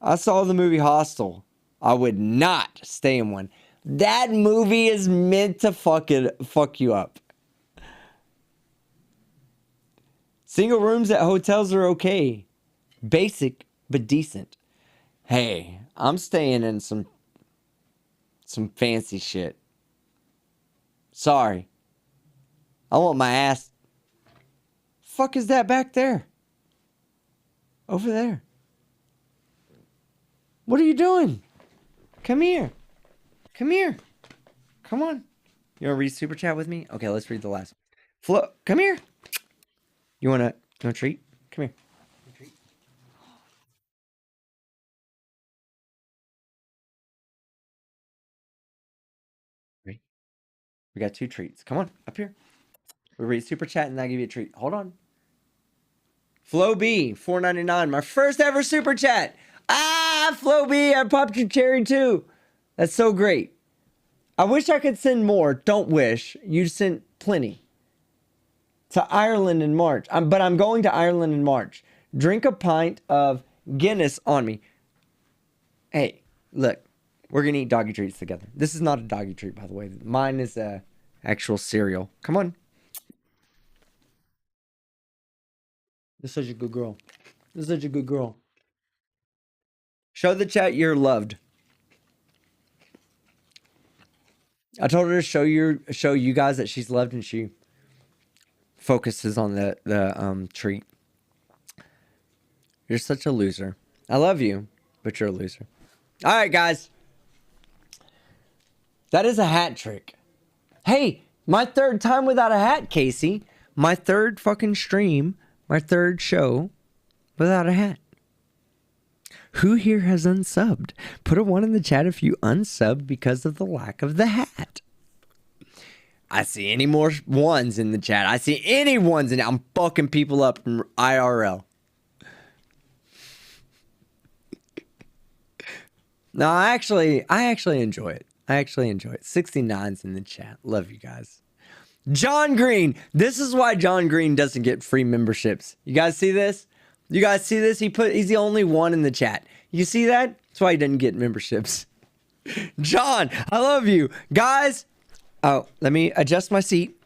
I saw the movie Hostel. I would not stay in one. That movie is meant to fuck you up. Single rooms at hotels are okay. Basic, but decent. Hey, I'm staying in some fancy shit. Sorry. I want my ass. Fuck is that back there? Over there. What are you doing? Come here. Come here. Come on. You want to read super chat with me? Okay, let's read the last. Flo, come here. You want a treat? Come here. Ready? We got 2 treats. Come on, up here. We read super chat and I'll give you a treat. Hold on. Flo B, $4.99. My first ever super chat. Flo B, I popped your cherry too. That's so great. I wish I could send more. Don't wish. You sent plenty. To Ireland in March. But I'm going to Ireland in March. Drink a pint of Guinness on me. Hey, look. We're going to eat doggy treats together. This is not a doggy treat, by the way. Mine is a actual cereal. Come on. You're such a good girl. You're such a good girl. Show the chat you're loved. I told her to show you guys that she's loved, and she focuses on the treat. You're such a loser. I love you, but you're a loser. All right, guys. That is a hat trick. Hey, my third time without a hat, Casey. My third fucking stream, my third show without a hat. Who here has unsubbed? Put a 1 in the chat if you unsubbed because of the lack of the hat. I see any more 1s in the chat. I see any 1s in it. I'm fucking people up from IRL. No, I actually enjoy it. I actually enjoy it. 69's in the chat. Love you guys. John Green. This is why John Green doesn't get free memberships. You guys see this? You guys see this? He's the only 1 in the chat. You see that? That's why he didn't get memberships. John, I love you. Guys. Oh, let me adjust my seat.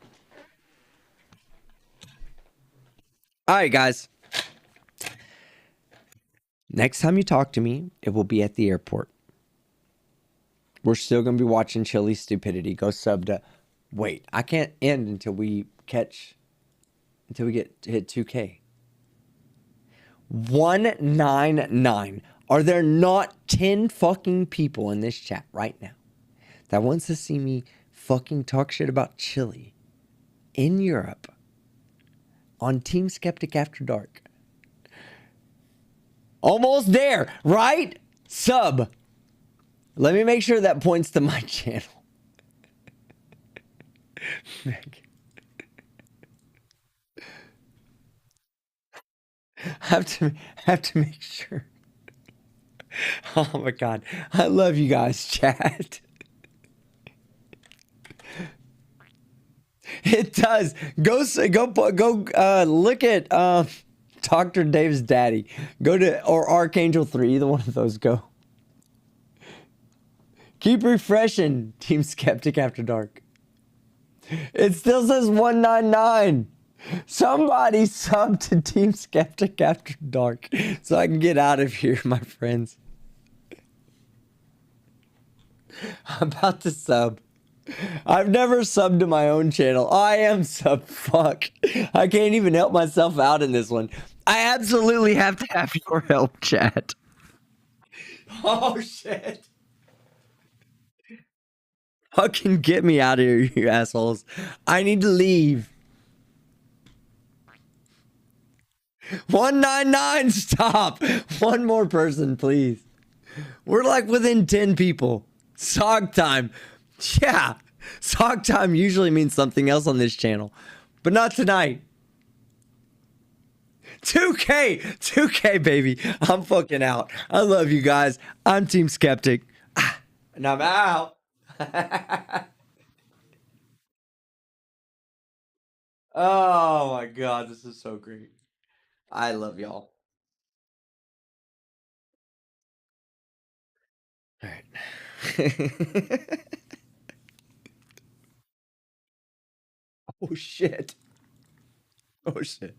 All right, guys. Next time you talk to me, it will be at the airport. We're still going to be watching Chili's stupidity. Go sub to... Wait, I can't end until we get to hit 2K. 199. Are there not 10 fucking people in this chat right now that wants to see me fucking talk shit about Chili in Europe on Team Skeptic After Dark? Almost there, right? Sub. Let me make sure that points to my channel. have to make sure. Oh my god, I love you guys, chat. It does. Go look at Dr. Dave's daddy. Go to or Archangel 3. Either one of those. Go. Keep refreshing, Team Skeptic After Dark. It still says 199. Somebody sub to Team Skeptic After Dark so I can get out of here, my friends. I'm about to sub. I've never subbed to my own channel. I am sub. Fuck. I can't even help myself out in this one. I absolutely have to have your help, chat. Oh, shit. Fucking get me out of here, you assholes. I need to leave. 199, stop. One more person, please. We're like within 10 people. Sog time. Yeah. Sog time usually means something else on this channel. But not tonight. 2K, baby. I'm fucking out. I love you guys. I'm Team Skeptic. And I'm out. Oh my god, this is so great. I love y'all. All right. Oh shit. Oh shit.